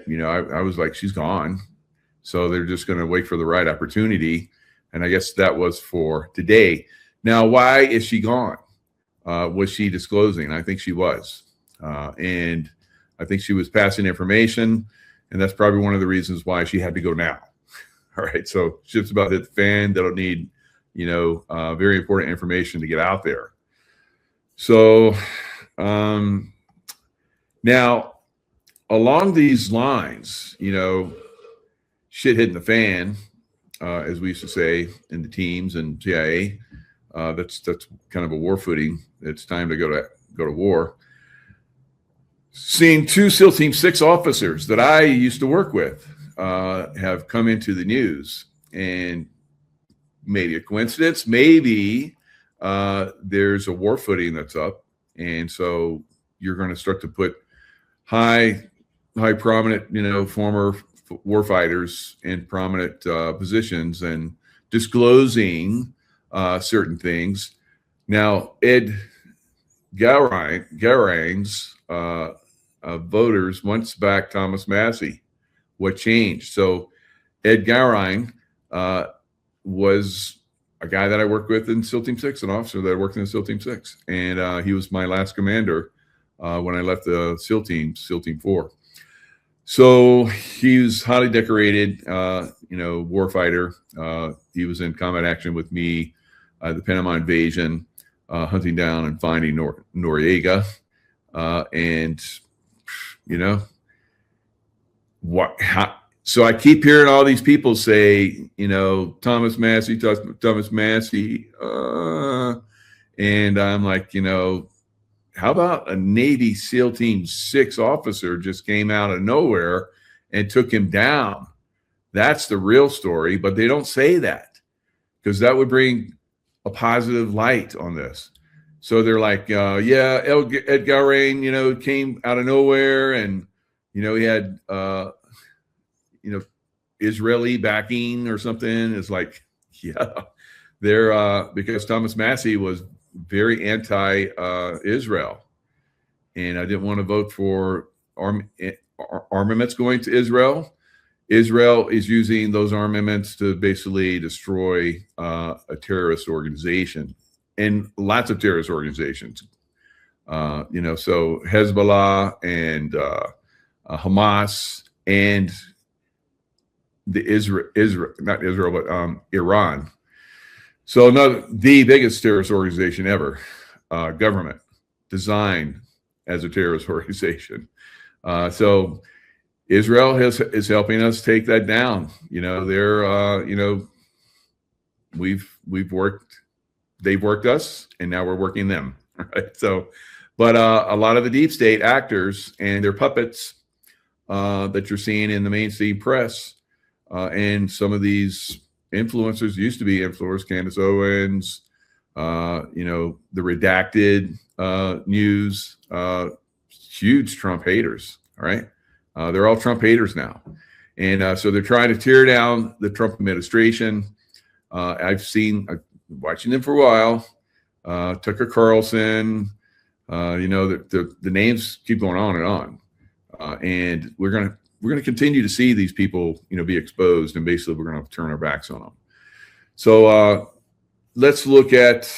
I was like, she's gone. So they're just going to wait for the right opportunity. And I guess that was for today. Now, why is she gone? Was she disclosing? I think she was. And I think she was passing information. And that's probably one of the reasons why she had to go now. All right. So shit's about to hit the fan. That'll need, very important information to get out there. So now, along these lines, shit hitting the fan, as we used to say in the teams and CIA. That's kind of a war footing. It's time to go to war. Seeing 2 SEAL Team 6 officers that I used to work with have come into the news, and maybe a coincidence, maybe there's a war footing that's up, and so you're going to start to put high prominent, former war fighters in prominent positions and disclosing certain things. Now, Ed Garang's voters wants back Thomas Massey. What changed? So Ed Garang was a guy that I worked with in SEAL Team 6, an officer that worked in SEAL Team 6. And he was my last commander when I left the SEAL Team 4. So he was highly decorated, war fighter. He was in combat action with me, the Panama invasion, hunting down and finding Noriega. So I keep hearing all these people say, Thomas Massey, and I'm like, how about a Navy SEAL Team 6 officer just came out of nowhere and took him down? That's the real story, but they don't say that because that would bring a positive light on this. So they're like, Ed Garang, came out of nowhere, and he had Israeli backing or something. It's like, they're because Thomas Massey was very anti-Israel, and I didn't want to vote for armaments going to Israel. Israel is using those armaments to basically destroy a terrorist organization, and lots of terrorist organizations. So Hezbollah and Hamas and Iran. So the biggest terrorist organization ever, government designed as a terrorist organization. So Israel is helping us take that down. They've worked us, and now we're working them. Right? So, but a lot of the deep state actors and their puppets that you're seeing in the mainstream press, and some of these influencers used to be influencers, Candace Owens, the redacted news, huge Trump haters. All right. They're all Trump haters now. And so they're trying to tear down the Trump administration. I've watching them for a while. Tucker Carlson, the names keep going on and on. And we're going going to continue to see these people, be exposed, and basically we're going to turn our backs on them. So let's look at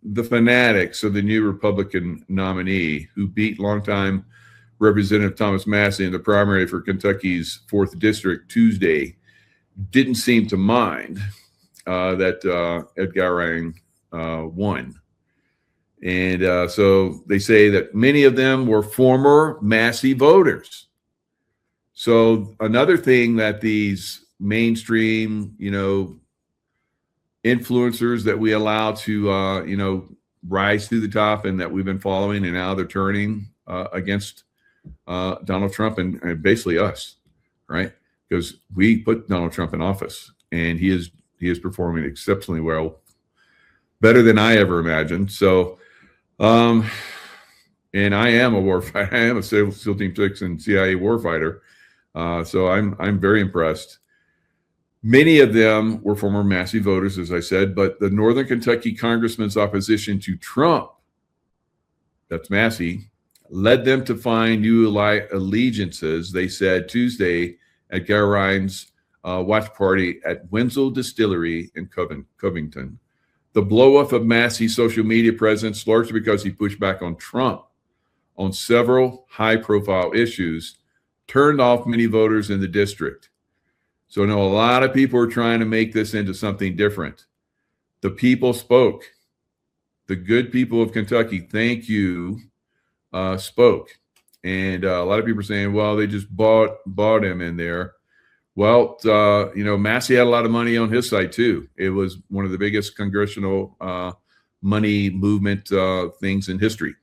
the fanatics of the new Republican nominee who beat longtime Representative Thomas Massey in the primary for Kentucky's 4th District Tuesday. Didn't seem to mind that Ed Garang won. And so they say that many of them were former Massey voters. So another thing that these mainstream, influencers that we allow to, rise to the top and that we've been following, and now they're turning against Donald Trump and basically us, right? Because we put Donald Trump in office, and he is performing exceptionally well, better than I ever imagined. So, and I am a warfighter. I am a SEAL Team 6 and CIA warfighter. So I'm very impressed. Many of them were former Massey voters, as I said, but the Northern Kentucky congressman's opposition to Trump, that's Massey, led them to find new allegiances, they said Tuesday at Garang's watch party at Wenzel Distillery in Covington. The blow-up of Massey's social media presence, largely because he pushed back on Trump on several high-profile issues, turned off many voters in the district. So I know a lot of people are trying to make this into something different. The people spoke. The good people of Kentucky, thank you, spoke. And a lot of people are saying, well, they just bought him in there. Well, Massey had a lot of money on his side too. It was one of the biggest congressional money movement things in history.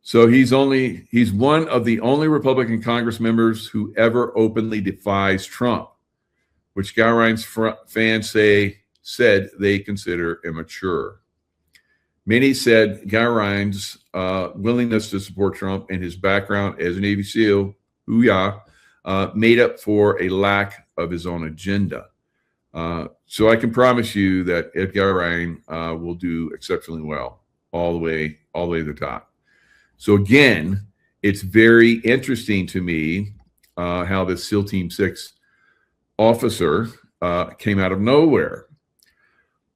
So he's one of the only Republican Congress members who ever openly defies Trump, which Garang's fans said they consider immature. Many said Garang's willingness to support Trump and his background as a Navy SEAL, made up for a lack of his own agenda. So I can promise you that Ed Garang will do exceptionally well all the way to the top. So again, it's very interesting to me how this SEAL Team 6 officer came out of nowhere.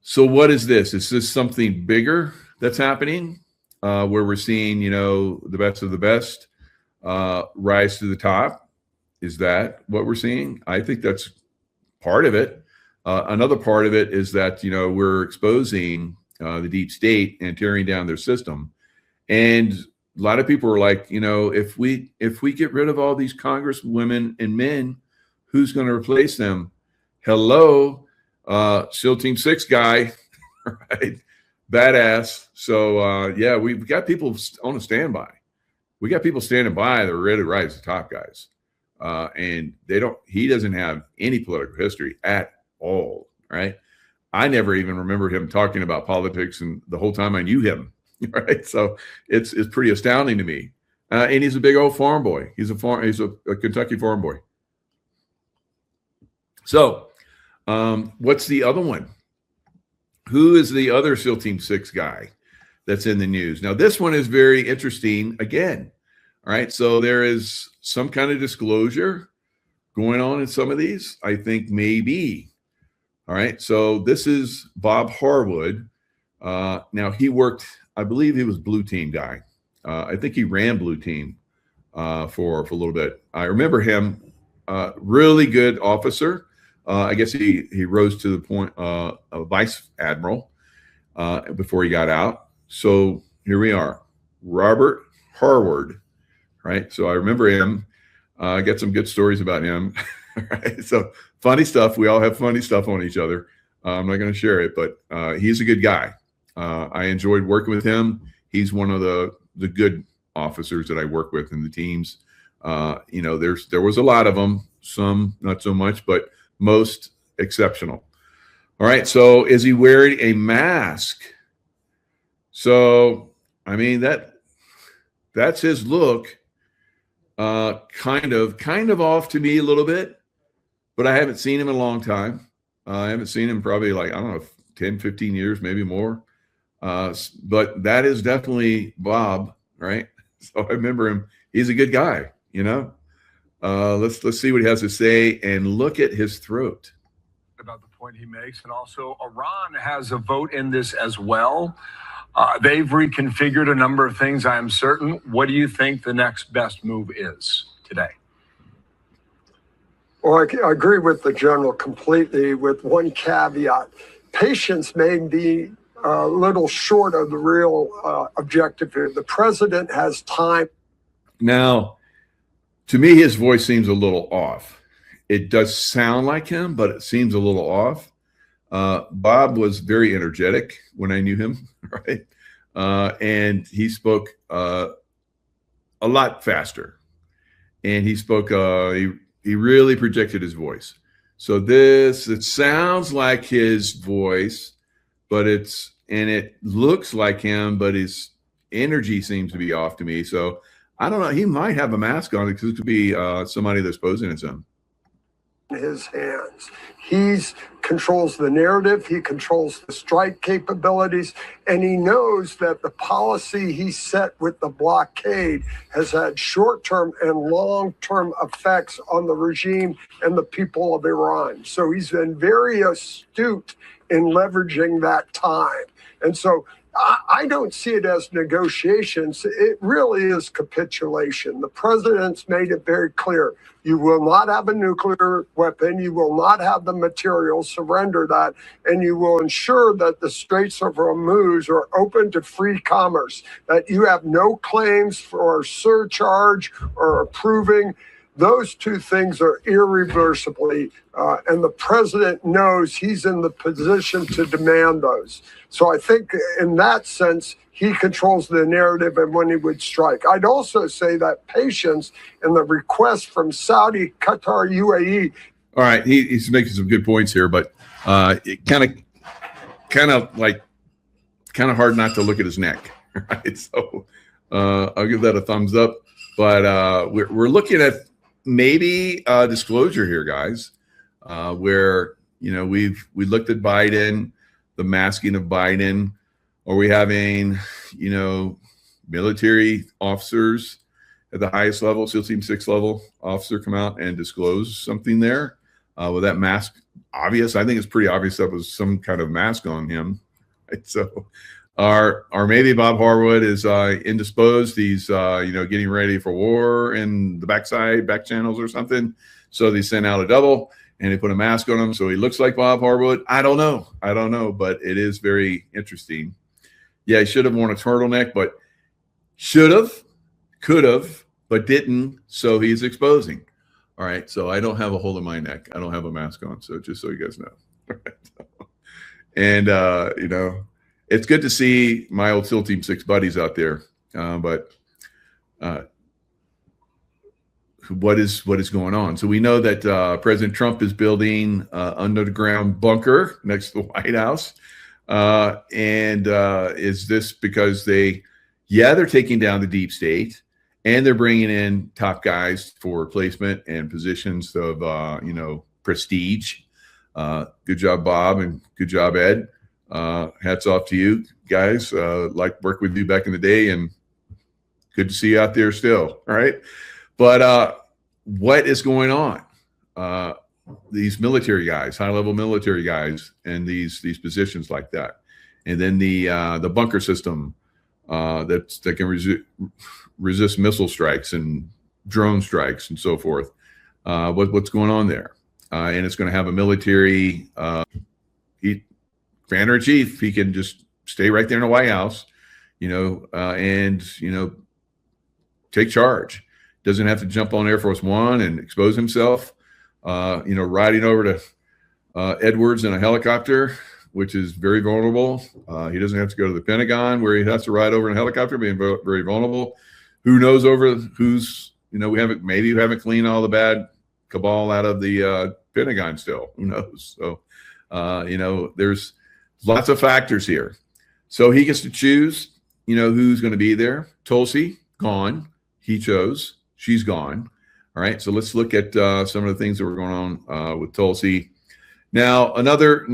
So what is this? Is this something bigger that's happening where we're seeing, the best of the best rise to the top? Is that what we're seeing? I think that's part of it. Another part of it is that, we're exposing the deep state and tearing down their system. And a lot of people are like, if we get rid of all these congresswomen and men, who's going to replace them? Hello, SEAL Team 6 guy, right? Badass. So we've got people on a standby. We got people standing by that are ready to rise to the top, guys. And he doesn't have any political history at all, right? I never even remember him talking about politics, and the whole time I knew him, right? So it's pretty astounding to me. And he's a big old farm boy. He's a Kentucky farm boy. So what's the other one? Who is the other SEAL Team 6 guy that's in the news? Now, this one is very interesting again. All right, so there is some kind of disclosure going on in some of these, I think maybe. All right, so this is Bob Harwood. Now, he worked, I believe he was Blue Team guy. I think he ran Blue Team for a little bit. I remember him, really good officer. I guess he rose to the point of vice admiral before he got out. So here we are, Robert Harwood. Right. So I remember him. I got some good stories about him. Right. So funny stuff. We all have funny stuff on each other. I'm not going to share it, but he's a good guy. I enjoyed working with him. He's one of the good officers that I work with in the teams. There was a lot of them, some not so much, but most exceptional. All right. So is he wearing a mask? So, I mean, that's his look. Kind of off to me a little bit, but I haven't seen him in a long time. I haven't seen him probably 10, 15 years, maybe more. But that is definitely Bob, right? So I remember him. He's a good guy, Let's see what he has to say and look at his throat. About the point he makes, and also Iran has a vote in this as well. They've reconfigured a number of things, I am certain. What do you think the next best move is today? Well, I agree with the general completely, with one caveat. Patience may be a little short of the real objective here. The president has time. Now, to me, his voice seems a little off. It does sound like him, but it seems a little off. Bob was very energetic when I knew him, right? And he spoke a lot faster. And he spoke, he really projected his voice. So it sounds like his voice, but it looks like him, but his energy seems to be off to me. So I don't know. He might have a mask on because it could be somebody that's posing as him. His hands. He controls the narrative, he controls the strike capabilities, and he knows that the policy he set with the blockade has had short-term and long-term effects on the regime and the people of Iran. So he's been very astute in leveraging that time. And so I don't see it as negotiations. It really is capitulation. The president's made it very clear. You will not have a nuclear weapon. You will not have the materials, surrender that, and you will ensure that the Straits of Hormuz are open to free commerce, that you have no claims for surcharge or approving. Those two things are irreversibly, and the president knows he's in the position to demand those. So I think in that sense, he controls the narrative and when he would strike. I'd also say that patience and the request from Saudi, Qatar, UAE. All right, he's making some good points here, but it kind of hard not to look at his neck. Right, so I'll give that a thumbs up. But we're looking at maybe disclosure here, guys, where we looked at Biden, the masking of Biden. Are we having military officers at the highest level, SEAL Team 6 level officer come out and disclose something there? With that mask obvious? I think it's pretty obvious that was some kind of mask on him. Right? So, or maybe Bob Harwood is indisposed. He's getting ready for war in the back channels or something. So they sent out a double and they put a mask on him so he looks like Bob Harwood. I don't know, but it is very interesting. Yeah, he should have worn a turtleneck, but should have, could have, but didn't. So he's exposing. All right. So I don't have a hole in my neck. I don't have a mask on. So just so you guys know. And, it's good to see my old SEAL Team 6 buddies out there. But what is going on? So we know that President Trump is building an underground bunker next to the White House. And is this because they're taking down the deep state and they're bringing in top guys for replacement and positions of, prestige. Good job, Bob, and good job, Ed. Hats off to you guys. Like work with you back in the day, and good to see you out there still. All right. But what is going on? These military guys, high-level military guys, and these positions like that, and then the bunker system that can resist missile strikes and drone strikes and so forth. What's going on there? And it's going to have a military commander-in-chief. He can just stay right there in the White House, and take charge. Doesn't have to jump on Air Force One and expose himself. Riding over to Edwards in a helicopter, which is very vulnerable. He doesn't have to go to the Pentagon where he has to ride over in a helicopter, being very vulnerable. Who knows we haven't cleaned all the bad cabal out of the Pentagon still. Who knows? So, there's lots of factors here. So he gets to choose, who's going to be there. Tulsi, gone. He chose. She's gone. All right, so let's look at some of the things that were going on with Tulsi. Now, another,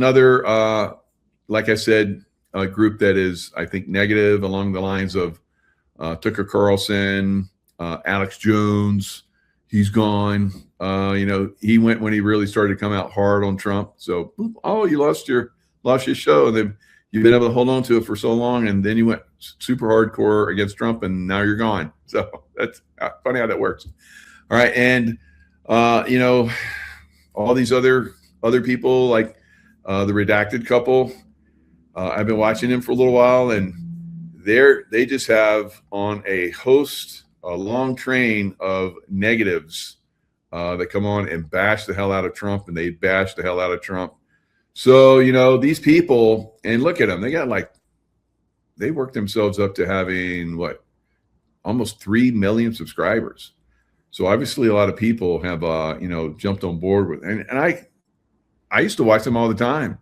like I said, a group that is, I think, negative along the lines of Tucker Carlson, Alex Jones, he's gone. He went when he really started to come out hard on Trump. So, you lost your show, and then you've been able to hold on to it for so long, and then you went super hardcore against Trump, and now you're gone. So that's funny how that works. All right, and all these other people like the redacted couple. I've been watching them for a little while, and they just have on a long train of negatives that come on and bash the hell out of Trump, and they bash the hell out of Trump. So, these people, and look at them, they worked themselves up to having almost 3 million subscribers. So obviously a lot of people have, jumped on board with, and I used to watch them all the time,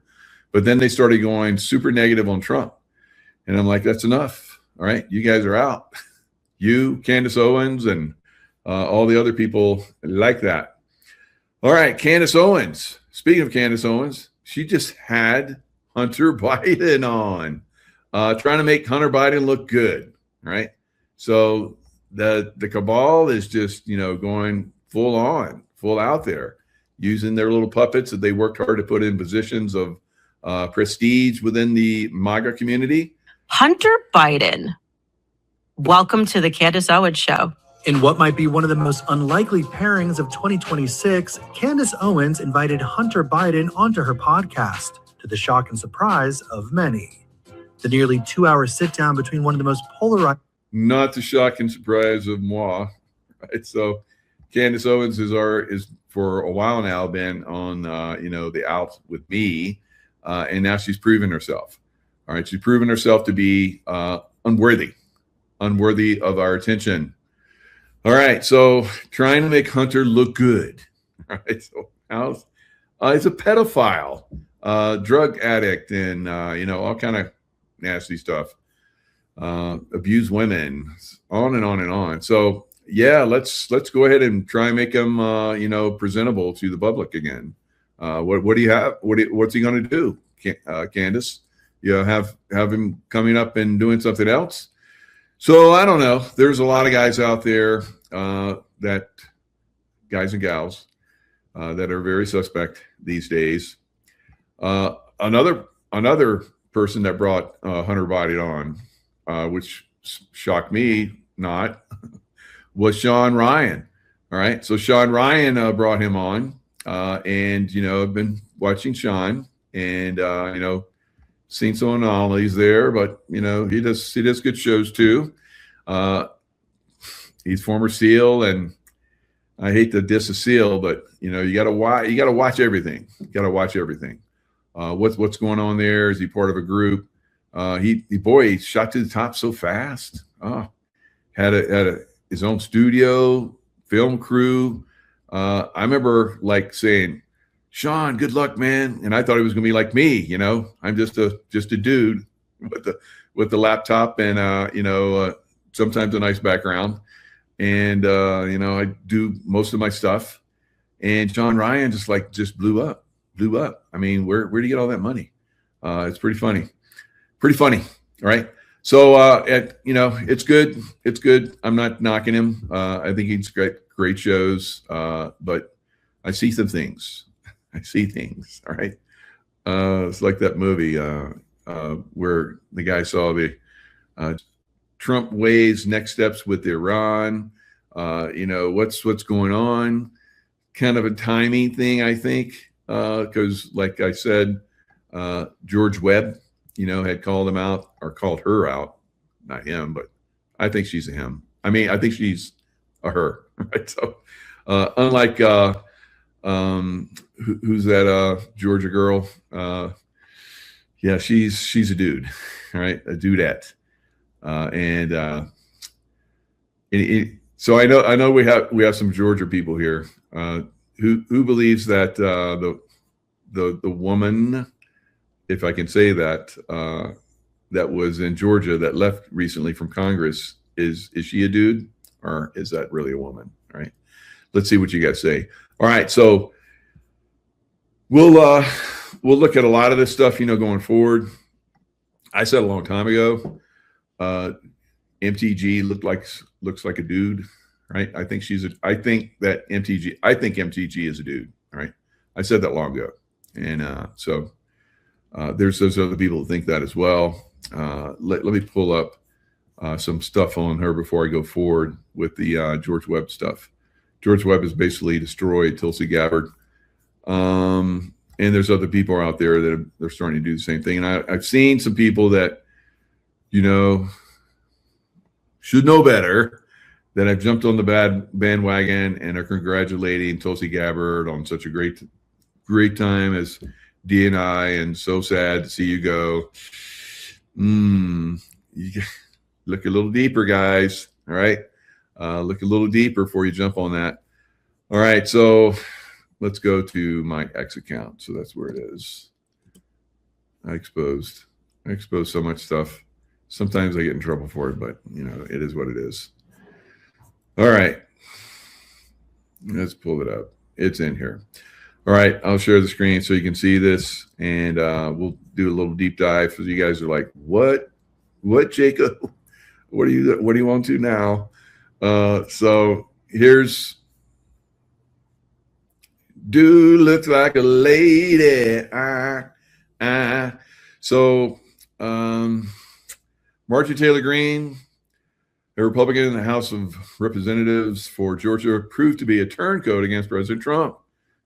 but then they started going super negative on Trump. And I'm like, that's enough. All right. You guys are out. You, Candace Owens, and all the other people like that. All right. Candace Owens. Speaking of Candace Owens, she just had Hunter Biden on, trying to make Hunter Biden look good. Right. So the cabal is just, going full out there, using their little puppets that they worked hard to put in positions of prestige within the MAGA community. Hunter Biden. Welcome to the Candace Owens Show. In what might be one of the most unlikely pairings of 2026, Candace Owens invited Hunter Biden onto her podcast, to the shock and surprise of many. The nearly 2-hour sit-down between one of the most polarized... Not the shock and surprise of moi. Right? So Candace Owens is for a while now been on, the out with me, and now she's proven herself. All right, she's proven herself to be unworthy of our attention. All right, so trying to make Hunter look good. All right, so he's a pedophile, drug addict, and all kind of nasty stuff. Abuse women, on and on and on. So yeah, let's go ahead and try and make him presentable to the public again. What do you have? What's he going to do, Candace? Have him coming up and doing something else? So I don't know. There's a lot of guys out there, guys and gals, that are very suspect these days. Another person that brought Hunter Biden on, which shocked me not, was Sean Ryan. All right, so Sean Ryan brought him on, and I've been watching Sean, and seen some anomalies there, but he does good shows too. He's former SEAL, and I hate to diss a SEAL, but you got to watch everything. You got to watch everything. What's going on there? Is he part of a group? He shot to the top so fast. Had his own studio, film crew. I remember saying, Sean, good luck, man. And I thought he was going to be like me. I'm just a dude with the laptop and sometimes a nice background, and I do most of my stuff. And Sean Ryan just blew up. I mean, where do you get all that money? It's pretty funny. All right. So it's good. It's good. I'm not knocking him. I think he's great shows. But I see some things. All right. It's like that movie where the guy saw the Trump weighs next steps with Iran. What's going on? Kind of a timing thing, I think, because like I said, George Webb, had called him out or called her out, not him, but I think she's a him. I mean, I think she's a her. Right. So unlike who's that Georgia girl? Yeah, she's a dude, right? A dudette. So I know we have some Georgia people here who believes that the woman, if I can say that, that was in Georgia that left recently from Congress, is she a dude, or is that really a woman? All right, let's see what you guys say. All right, so we'll look at a lot of this stuff, going forward. I said a long time ago, MTG looks like a dude, right? I think MTG is a dude, right? I said that long ago. And so there's those other people that think that as well. Let me pull up some stuff on her before I go forward with the George Webb stuff. George Webb has basically destroyed Tulsi Gabbard. And there's other people out there that they're starting to do the same thing. And I've seen some people that, you know, should know better, that have jumped on the bandwagon and are congratulating Tulsi Gabbard on such a great time as DNI, and so sad to see you go. You look a little deeper, guys. All right. Look a little deeper before you jump on that. All right. So let's go to my X account. So that's where it is. I exposed so much stuff. Sometimes I get in trouble for it, but you know, it is what it is. All right. Let's pull it up. It's in here. All right. I'll share the screen so you can see this, and we'll do a little deep dive. So you guys are like, what, Jacob? What do you want to now? So here's, dude looks like a lady. So Marjorie Taylor Greene, a Republican in the House of Representatives for Georgia, proved to be a turncoat against President Trump.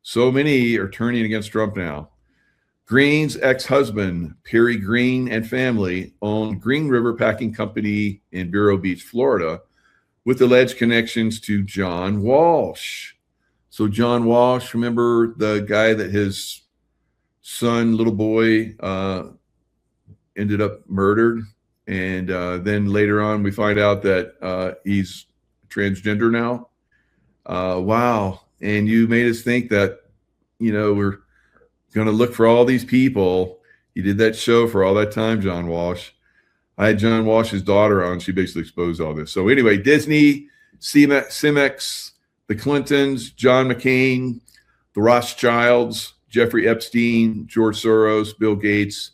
So many are turning against Trump now. Greene's ex-husband, Perry Greene, and family own Green River Packing Company in Vero Beach, Florida, with alleged connections to John Walsh. So John Walsh, remember the guy that his son, little boy, ended up murdered? And then later on, we find out that he's transgender now. Wow. And you made us think that, you know, we're going to look for all these people. You did that show for all that time, John Walsh. I had John Walsh's daughter on. She basically exposed all this. So anyway, Disney, Cimex, the Clintons, John McCain, the Rothschilds, Jeffrey Epstein, George Soros, Bill Gates,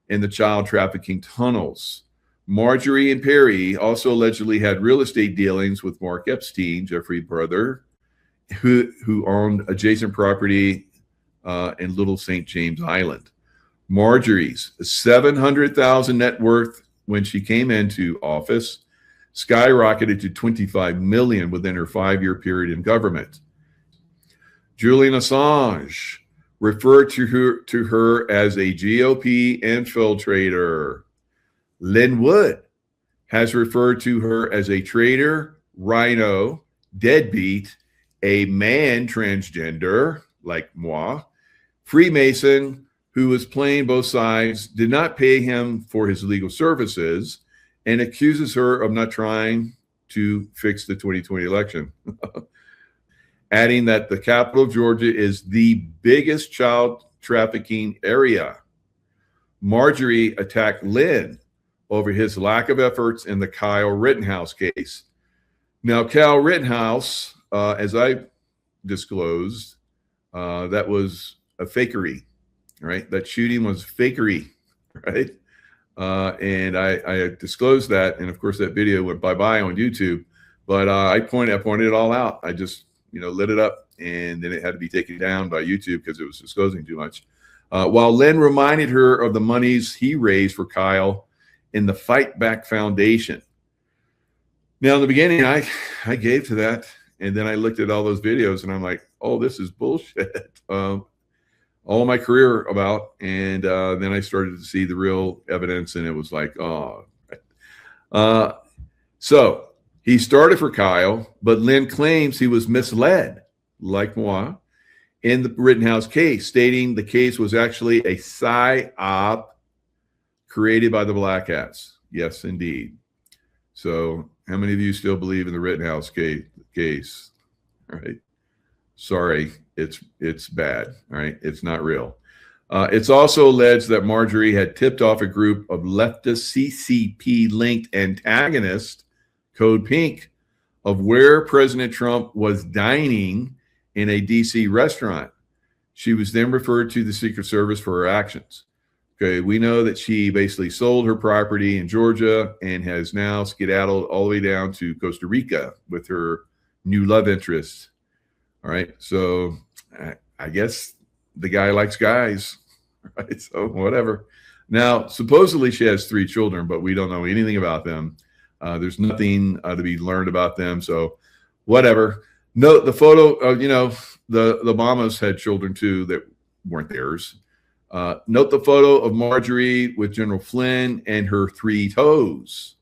and the child trafficking tunnels. Marjorie and Perry also allegedly had real estate dealings with Mark Epstein, Jeffrey's brother, who owned adjacent property in Little St. James Island. Marjorie's $700,000 net worth when she came into office skyrocketed to $25 million within her 5-year period in government. Julian Assange referred to her as a GOP infiltrator. Lynn Wood has referred to her as a traitor, rhino, deadbeat, a man transgender, like moi, Freemason, who was playing both sides, did not pay him for his legal services, and accuses her of not trying to fix the 2020 election. Adding that the capital of Georgia is the biggest child trafficking area. Marjorie attacked Lynn over his lack of efforts in the Kyle Rittenhouse case. Now, Kyle Rittenhouse, as I disclosed, that was a fakery, right? That shooting was fakery, right? And I disclosed that, and of course that video went bye-bye on YouTube. But I pointed it all out. I just, lit it up, and then it had to be taken down by YouTube because it was disclosing too much. While Lynn reminded her of the monies he raised for Kyle in the Fight Back Foundation. Now, in the beginning, I gave to that, and then I looked at all those videos, and I'm like, oh, this is bullshit. All my career about, and then I started to see the real evidence, and it was like, oh. So he started for Kyle, but Lynn claims he was misled, like moi, in the Rittenhouse case, stating the case was actually a psyop created by the Black Hats. Yes, indeed. So how many of you still believe in the Rittenhouse case? All right. Sorry, it's bad. All right. It's not real. It's also alleged that Marjorie had tipped off a group of leftist CCP-linked antagonists, Code Pink, of where President Trump was dining in a D.C. restaurant. She was then referred to the Secret Service for her actions. Okay, we know that she basically sold her property in Georgia and has now skedaddled all the way down to Costa Rica with her new love interest. All right. So I guess the guy likes guys, right? So whatever. Now, supposedly she has 3 children, but we don't know anything about them. There's nothing to be learned about them. So whatever. Note the photo of, the Obamas had children too that weren't theirs. Note the photo of Marjorie with General Flynn and her 3 toes.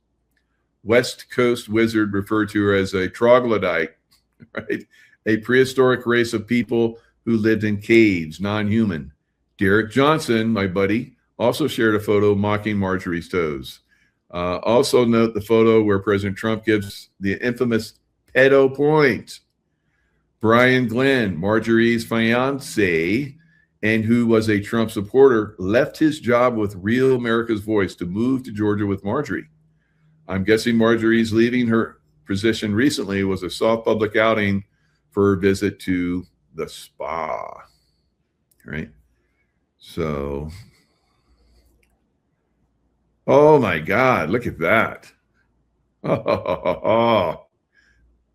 West Coast wizard referred to her as a troglodyte, right? A prehistoric race of people who lived in caves, non-human. Derek Johnson, my buddy, also shared a photo mocking Marjorie's toes. Also note the photo where President Trump gives the infamous pedo point. Brian Glenn, Marjorie's fiance, and who was a Trump supporter, left his job with Real America's Voice to move to Georgia with Marjorie. I'm guessing Marjorie's leaving her position recently was a soft public outing for her visit to the spa, right? So, oh my God, look at that. Oh,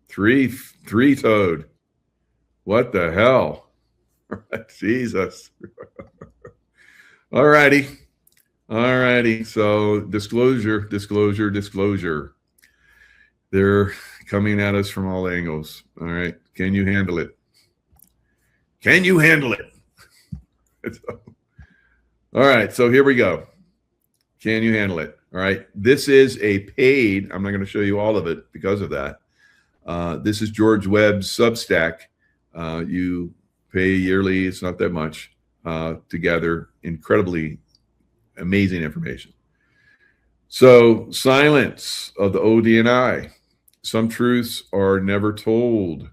three-toed. What the hell? Jesus. All righty. So disclosure. They're coming at us from all angles. All right. Can you handle it? All right. So here we go. Can you handle it? All right. This is a paid, I'm not going to show you all of it because of that. This is George Webb's Substack. You pay yearly. It's not that much to gather incredibly amazing information. So, silence of the ODNI. Some truths are never told,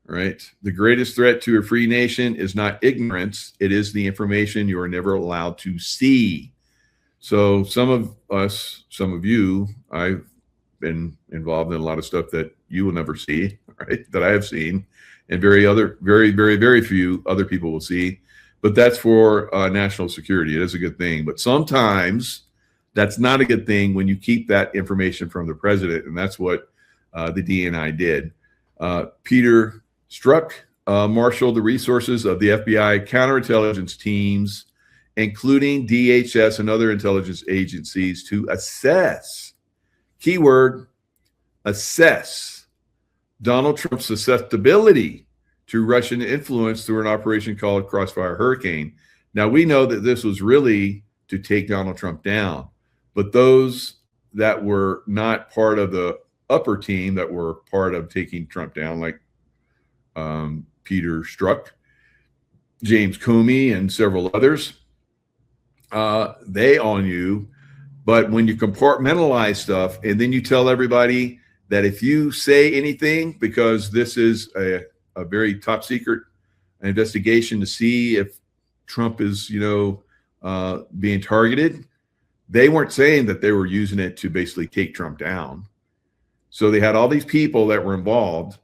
right? The greatest threat to a free nation is not ignorance. It is the information you are never allowed to see. So some of us, some of you, I've been involved in a lot of stuff that you will never see, right? That I have seen, and very few other people will see. But that's for national security. It is a good thing. But sometimes that's not a good thing when you keep that information from the president. And that's what the DNI did. Peter Strzok marshaled the resources of the FBI counterintelligence teams, including DHS and other intelligence agencies, to assess, keyword, assess Donald Trump's susceptibility to Russian influence through an operation called Crossfire Hurricane. Now, we know that this was really to take Donald Trump down, but those that were not part of the upper team that were part of taking Trump down, like Peter Strzok, James Comey, and several others, they all knew. But when you compartmentalize stuff and then you tell everybody that if you say anything, because this is a very top secret investigation to see if Trump is, being targeted, they weren't saying that they were using it to basically take Trump down. So they had all these people that were involved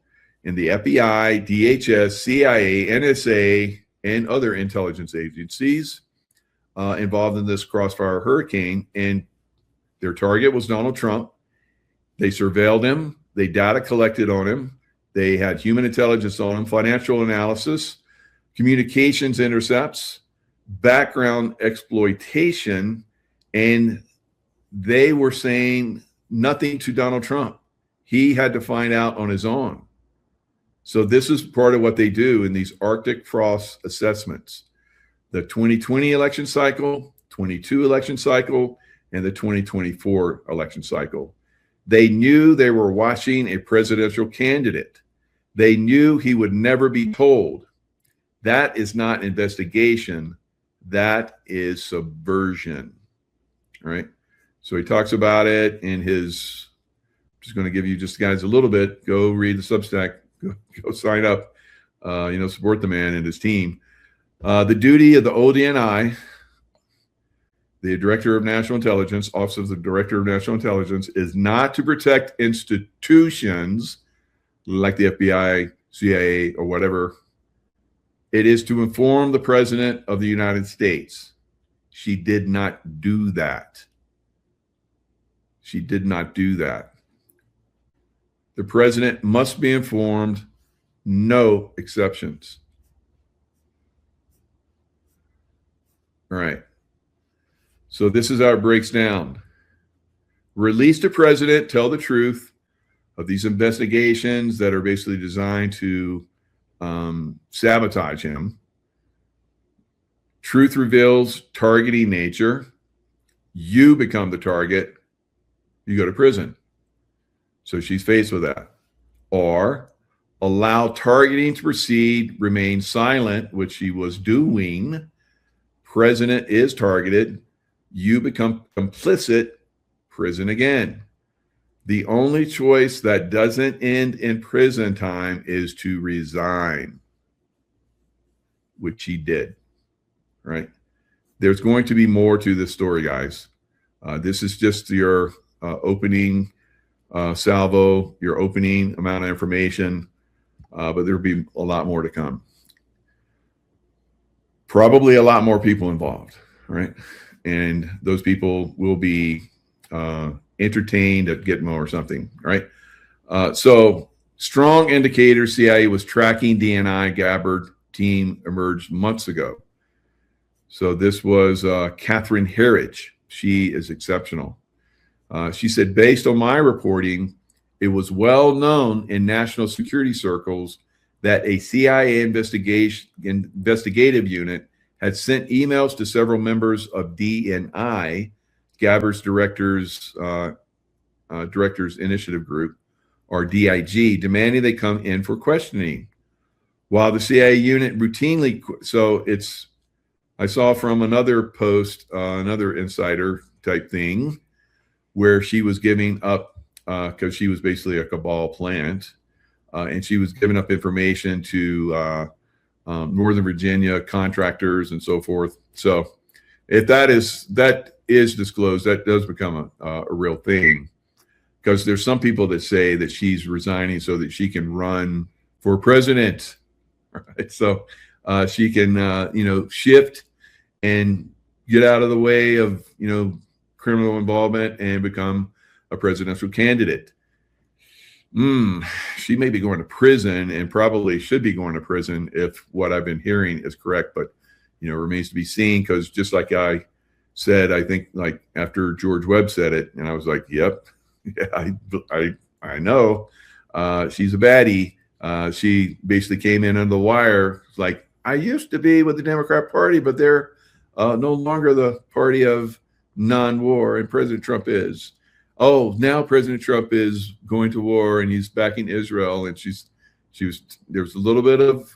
in the FBI, DHS, CIA, NSA, and other intelligence agencies involved in this Crossfire Hurricane. And their target was Donald Trump. They surveilled him. They data collected on him. They had human intelligence on him, financial analysis, communications intercepts, background exploitation, and they were saying nothing to Donald Trump. He had to find out on his own. So this is part of what they do in these Arctic frost assessments. The 2020 election cycle, 22 election cycle, and the 2024 election cycle. They knew they were watching a presidential candidate. They knew he would never be told. That is not investigation. That is subversion, right? So he talks about it in his, I'm just going to give you just guys a little bit. Go read the Substack. Go sign up. Support the man and his team. The duty of the ODNI, the Director of National Intelligence, Office of the Director of National Intelligence, is not to protect institutions like the FBI, CIA, or whatever. It is to inform the President of the United States. She did not do that. The The president must be informed, no exceptions. All right. So this is how it breaks down. Release the president, tell the truth of these investigations that are basically designed to sabotage him. Truth reveals targeting nature. You become the target. You go to prison. So she's faced with that. Or allow targeting to proceed, remain silent, which she was doing. President is targeted. You become complicit, prison again. The only choice that doesn't end in prison time is to resign, which he did, right? There's going to be more to this story, guys. This is just your opening salvo, your opening amount of information, but there'll be a lot more to come. Probably a lot more people involved, right? And those people will be entertained at Gitmo or something, right? So strong indicators CIA was tracking DNI Gabbard team emerged months ago. So this was Catherine Herridge. She is exceptional. She said, based on my reporting, it was well known in national security circles that a CIA investigative unit had sent emails to several members of DNI, Gabbard's Directors Initiative Group, or DIG, demanding they come in for questioning. While the CIA unit routinely, I saw from another post, another insider type thing, where she was giving up, because she was basically a cabal plant, and she was giving up information to Northern Virginia contractors and so forth. So if that is disclosed, that does become a real thing, because there's some people that say that she's resigning so that she can run for president, right? So she can shift and get out of the way of criminal involvement and become a presidential candidate. She may be going to prison, and probably should be going to prison if what I've been hearing is correct, but remains to be seen, because just like I said, I think like after George Webb said it, and I was like, yep, yeah, I know. She's a baddie. She basically came in under the wire. It's like, I used to be with the Democrat Party, but they're no longer the party of non-war, and President Trump is. Oh, now President Trump is going to war and he's backing Israel, and there was a little bit of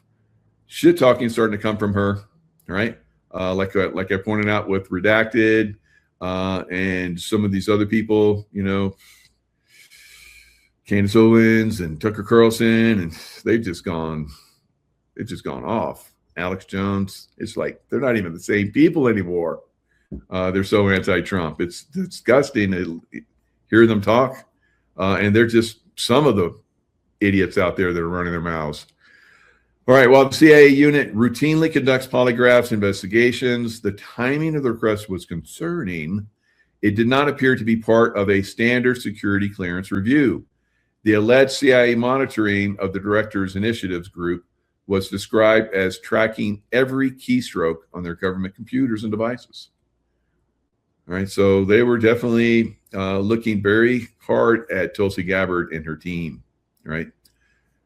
shit talking starting to come from her, right? Like I pointed out with Redacted and some of these other people, Candace Owens and Tucker Carlson, and they've just gone off. Alex Jones, it's like they're not even the same people anymore. They're so anti-Trump. It's disgusting to hear them talk. And they're just some of the idiots out there that are running their mouths. All right, while the CIA unit routinely conducts polygraphs investigations, the timing of the request was concerning. It did not appear to be part of a standard security clearance review. The alleged CIA monitoring of the Directors Initiatives Group was described as tracking every keystroke on their government computers and devices. All right, so they were definitely looking very hard at Tulsi Gabbard and her team, right?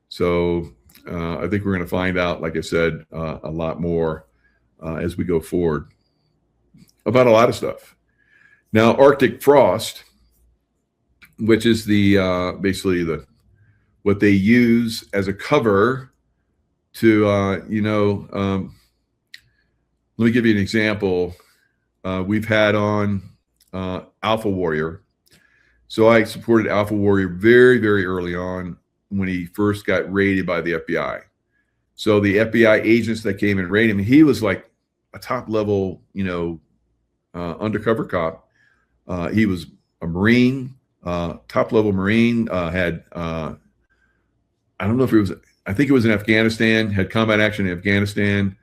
So I think we're going to find out, like I said, a lot more as we go forward about a lot of stuff. Now, Arctic frost, which is the basically what they use as a cover to let me give you an example. We've had on Alpha Warrior. So I supported Alpha Warrior very, very early on when he first got raided by the FBI. So the FBI agents that came and raided him, he was like a top level, undercover cop. He was a Marine, top level Marine, had, I don't know if it was, I think it was in Afghanistan, had combat action in Afghanistan,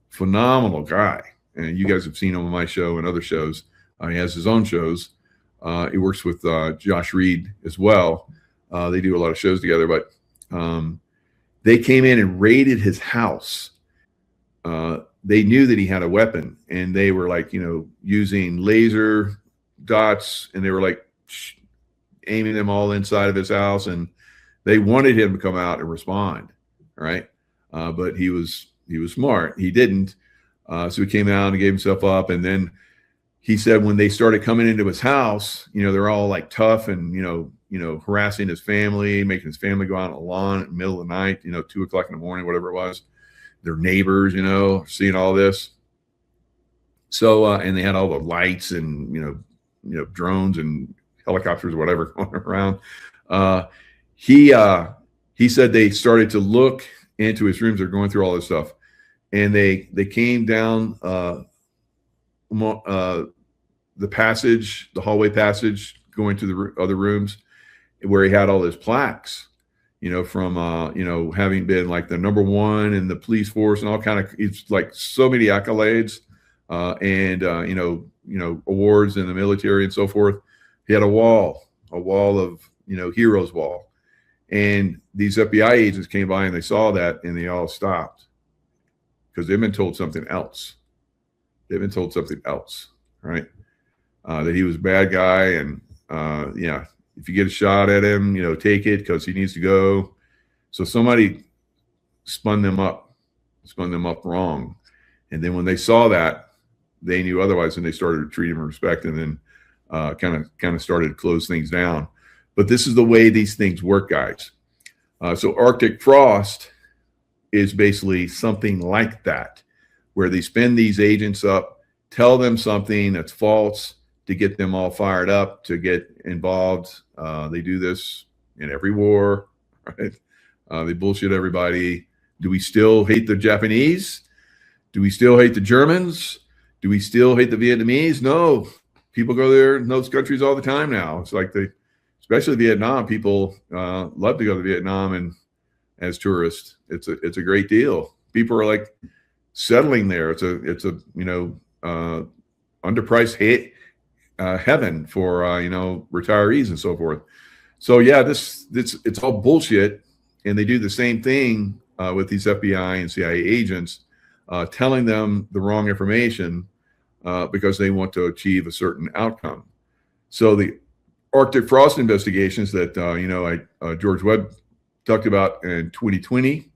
phenomenal guy. And you guys have seen him on my show and other shows. He has his own shows. He works with Josh Reed as well. They do a lot of shows together, but they came in and raided his house. They knew that he had a weapon, and they were like, using laser dots, and they were like aiming them all inside of his house, and they wanted him to come out and respond. Right. But he was smart. He didn't. So he came out and gave himself up. And then he said when they started coming into his house, they're all like tough and, harassing his family, making his family go out on the lawn in the middle of the night, 2:00 in the morning, whatever it was. Their neighbors, seeing all this. So, and they had all the lights and, drones and helicopters, or whatever, going around. He said they started to look into his rooms. They're going through all this stuff. And they came down the passage, the hallway passage, going to the other rooms where he had all his plaques, from, having been like the number one in the police force and all kind of, it's like so many accolades and, awards in the military and so forth. He had a wall of, heroes wall. And these FBI agents came by and they saw that and they all stopped. Because they've been told something else. Right? That he was a bad guy, and if you get a shot at him, take it because he needs to go. So somebody spun them up wrong, and then when they saw that, they knew otherwise, and they started to treat him with respect, and then kind of started to close things down. But this is the way these things work, guys. So Arctic frost is basically something like that, where they spin these agents up, tell them something that's false to get them all fired up, to get involved. They do this in every war, right? They bullshit everybody. Do we still hate the Japanese? Do we still hate the Germans? Do we still hate the Vietnamese? No. People go there in those countries all the time now. It's like especially Vietnam, people love to go to Vietnam and as tourists. It's a great deal. People are like settling there. It's a underpriced heaven for retirees and so forth. So yeah, it's all bullshit, and they do the same thing with these FBI and CIA agents, telling them the wrong information because they want to achieve a certain outcome. So the Arctic frost investigations that George Webb talked about in 2020,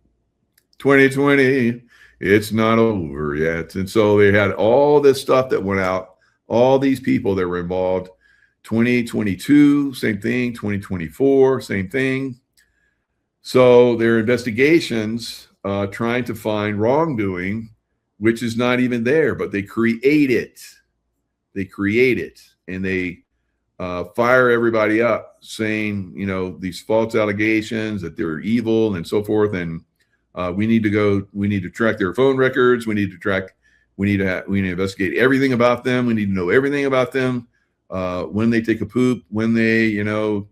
it's not over yet. And so they had all this stuff that went out, all these people that were involved. 2022, same thing. 2024, same thing. So their investigations trying to find wrongdoing, which is not even there, but they create it. And they fire everybody up, saying, these false allegations that they're evil and so forth. And we need to track their phone records. We need to investigate everything about them. We need to know everything about them. When they take a poop, when they,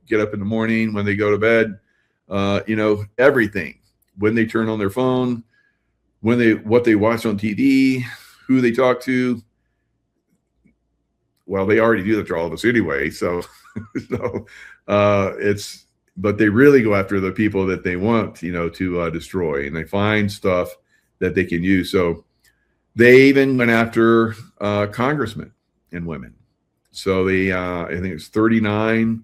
get up in the morning, when they go to bed, everything, when they turn on their phone, what they watch on TV, who they talk to. Well, they already do that to all of us anyway. So, but they really go after the people that they want, to destroy, and they find stuff that they can use. So they even went after congressmen and women. So I think it's 39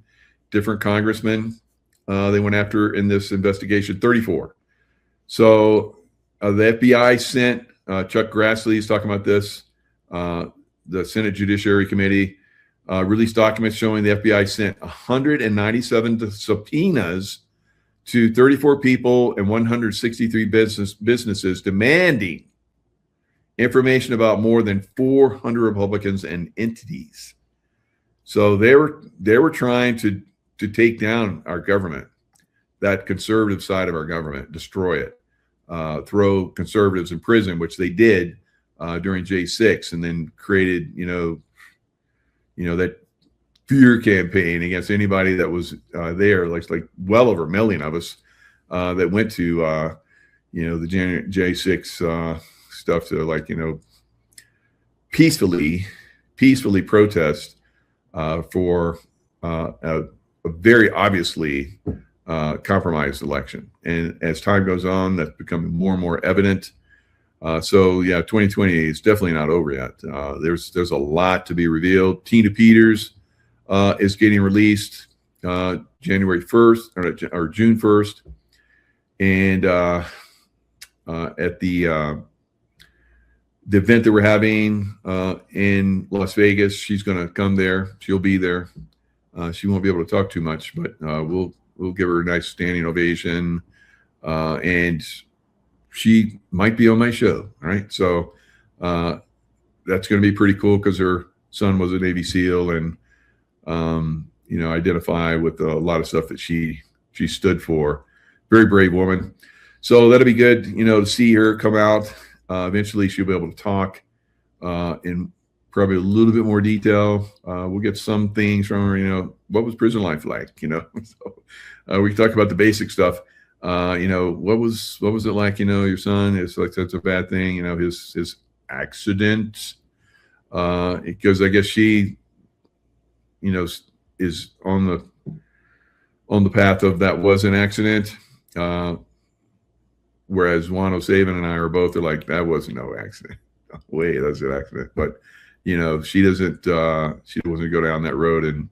different congressmen they went after in this investigation, 34. So the FBI sent, Chuck Grassley is talking about this, the Senate Judiciary Committee released documents showing the FBI sent 197 subpoenas to 34 people and 163 businesses demanding information about more than 400 Republicans and entities. So they were trying to take down our government, that conservative side of our government, destroy it, throw conservatives in prison, which they did during J6, and then created, that fear campaign against anybody that was there, like well over a million of us that went to, the J6 stuff to peacefully protest for a very obviously compromised election. And as time goes on, that's becoming more and more evident. So yeah, 2020 is definitely not over yet. There's a lot to be revealed. Tina Peters is getting released January 1st or June 1st. And at the event that we're having in Las Vegas, she's going to come there. She'll be there. She won't be able to talk too much, but we'll give her a nice standing ovation. And she might be on my show. All right. So that's going to be pretty cool because her son was a Navy SEAL and, identify with a lot of stuff that she stood for. Very brave woman. So that'll be good, to see her come out. Eventually she'll be able to talk in probably a little bit more detail. We'll get some things from her, what was prison life like, So, we can talk about the basic stuff. What was it like, your son is like, that's a bad thing, his accident, because I guess she, is on the path of that was an accident. Whereas Juan O'Savin and I are like, that wasn't no accident. Wait, that's an accident. But, she doesn't go down that road and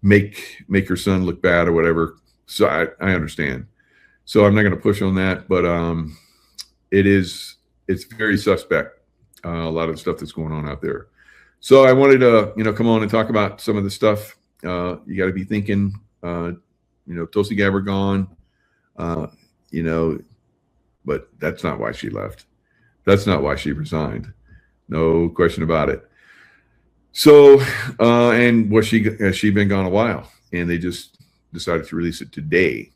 make her son look bad or whatever. So I understand. So I'm not going to push on that, but it's very suspect. A lot of the stuff that's going on out there. So I wanted to, come on and talk about some of the stuff. You got to be thinking, Tulsi Gabbard gone, but that's not why she left. That's not why she resigned. No question about it. So, and has she been gone a while? And they just decided to release it today.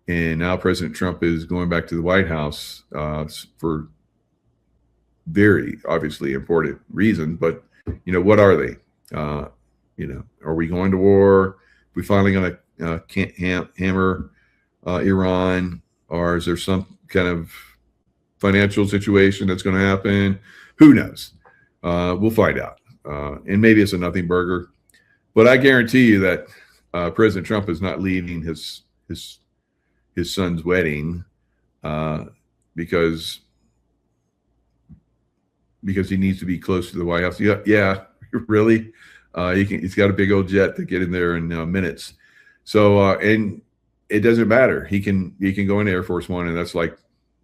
And now President Trump is going back to the White House for very obviously important reason. But, what are they? Are we going to war? Are we finally going to hammer Iran? Or is there some kind of financial situation that's going to happen? Who knows? We'll find out. And maybe it's a nothing burger. But I guarantee you that President Trump is not leaving his son's wedding because he needs to be close to the White House. Yeah, really? He's got a big old jet to get in there in minutes. So and it doesn't matter. He can go in Air Force One, and that's like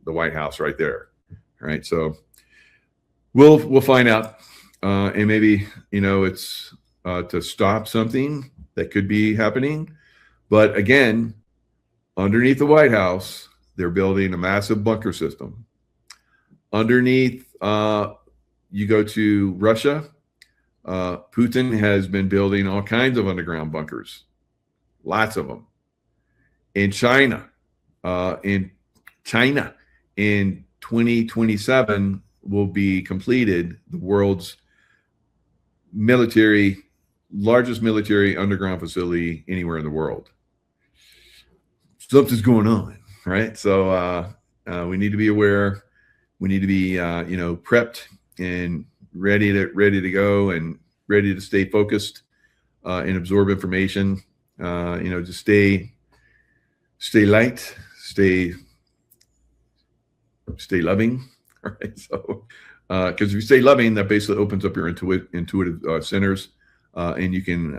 the White House right there. All right. So we'll find out, and maybe it's to stop something that could be happening. But again, underneath the White House, they're building a massive bunker system. Underneath, you go to Russia. Putin has been building all kinds of underground bunkers, lots of them. In China, in 2027 will be completed the world's largest military underground facility anywhere in the world. Something's going on, right? So we need to be aware. We need to be, prepped and ready to go and ready to stay focused and absorb information. Just stay light, stay loving. All right. So, because if you stay loving, that basically opens up your intuitive centers, and you can,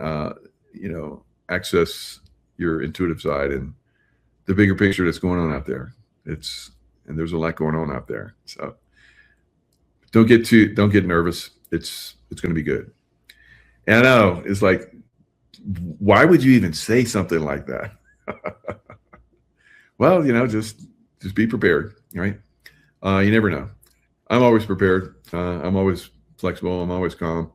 access your intuitive side and the bigger picture that's going on out there. And there's a lot going on out there. So don't get nervous. It's going to be good. And I know it's like, why would you even say something like that? Well, just be prepared, right? You never know. I'm always prepared. I'm always flexible. I'm always calm.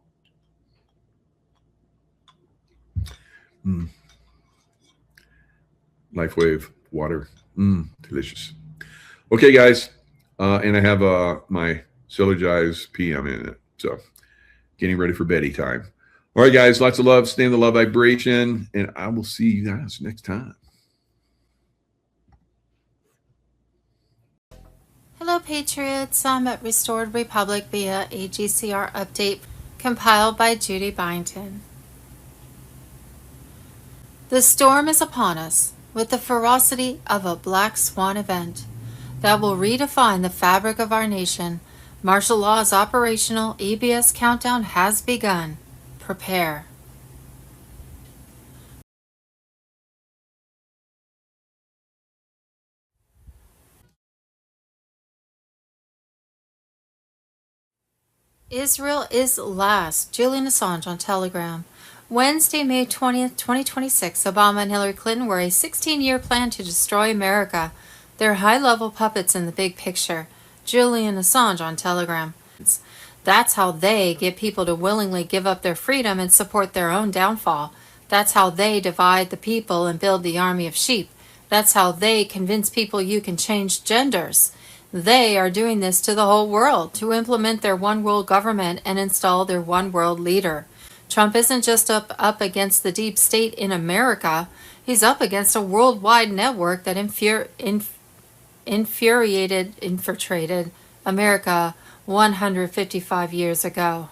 Life Wave water, delicious. Okay, guys, and I have my Syllogize PM in it, so getting ready for beddy time. All right, guys, lots of love. Stay in the love vibration, and I will see you guys next time. Hello, Patriots. I'm at Restored Republic via a GCR update compiled by Judy Byington. The storm is upon us. with the ferocity of a black swan event that will redefine the fabric of our nation. Martial law is operational. EBS countdown has begun. Prepare. Israel is last. Julian Assange on Telegram. Wednesday, May 20th, 2026, Obama and Hillary Clinton were a 16-year plan to destroy America. They're high-level puppets in the big picture. Julian Assange on Telegram. That's how they get people to willingly give up their freedom and support their own downfall. That's how they divide the people and build the army of sheep. That's how they convince people you can change genders. They are doing this to the whole world to implement their one world government and install their one world leader. Trump isn't just up against the deep state in America. He's up against a worldwide network that infiltrated America 155 years ago.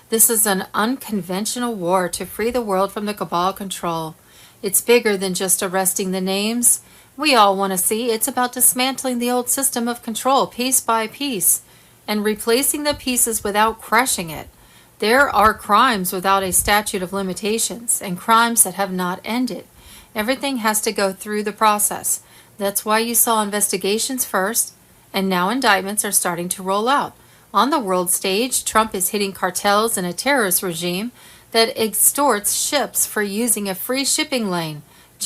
This is an unconventional war to free the world from the cabal control. It's bigger than just arresting the names we all want to see. It's about dismantling the old system of control piece by piece and replacing the pieces without crushing it. There are crimes without a statute of limitations and crimes that have not ended. Everything has to go through the process. That's why you saw investigations first, and now indictments are starting to roll out. On the world stage, Trump is hitting cartels and a terrorist regime that extorts ships for using a free shipping lane,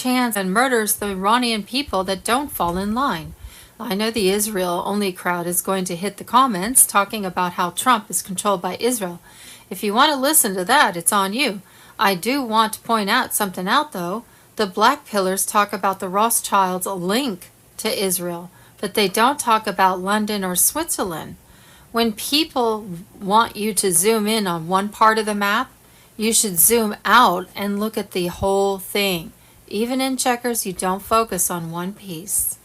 and murders the Iranian people that don't fall in line. I know the Israel-only crowd is going to hit the comments talking about how Trump is controlled by Israel. If you want to listen to that, it's on you. I do want to point out something though. The Black Pillars talk about the Rothschilds' link to Israel, but they don't talk about London or Switzerland. When people want you to zoom in on one part of the map, you should zoom out and look at the whole thing. Even in checkers, you don't focus on one piece.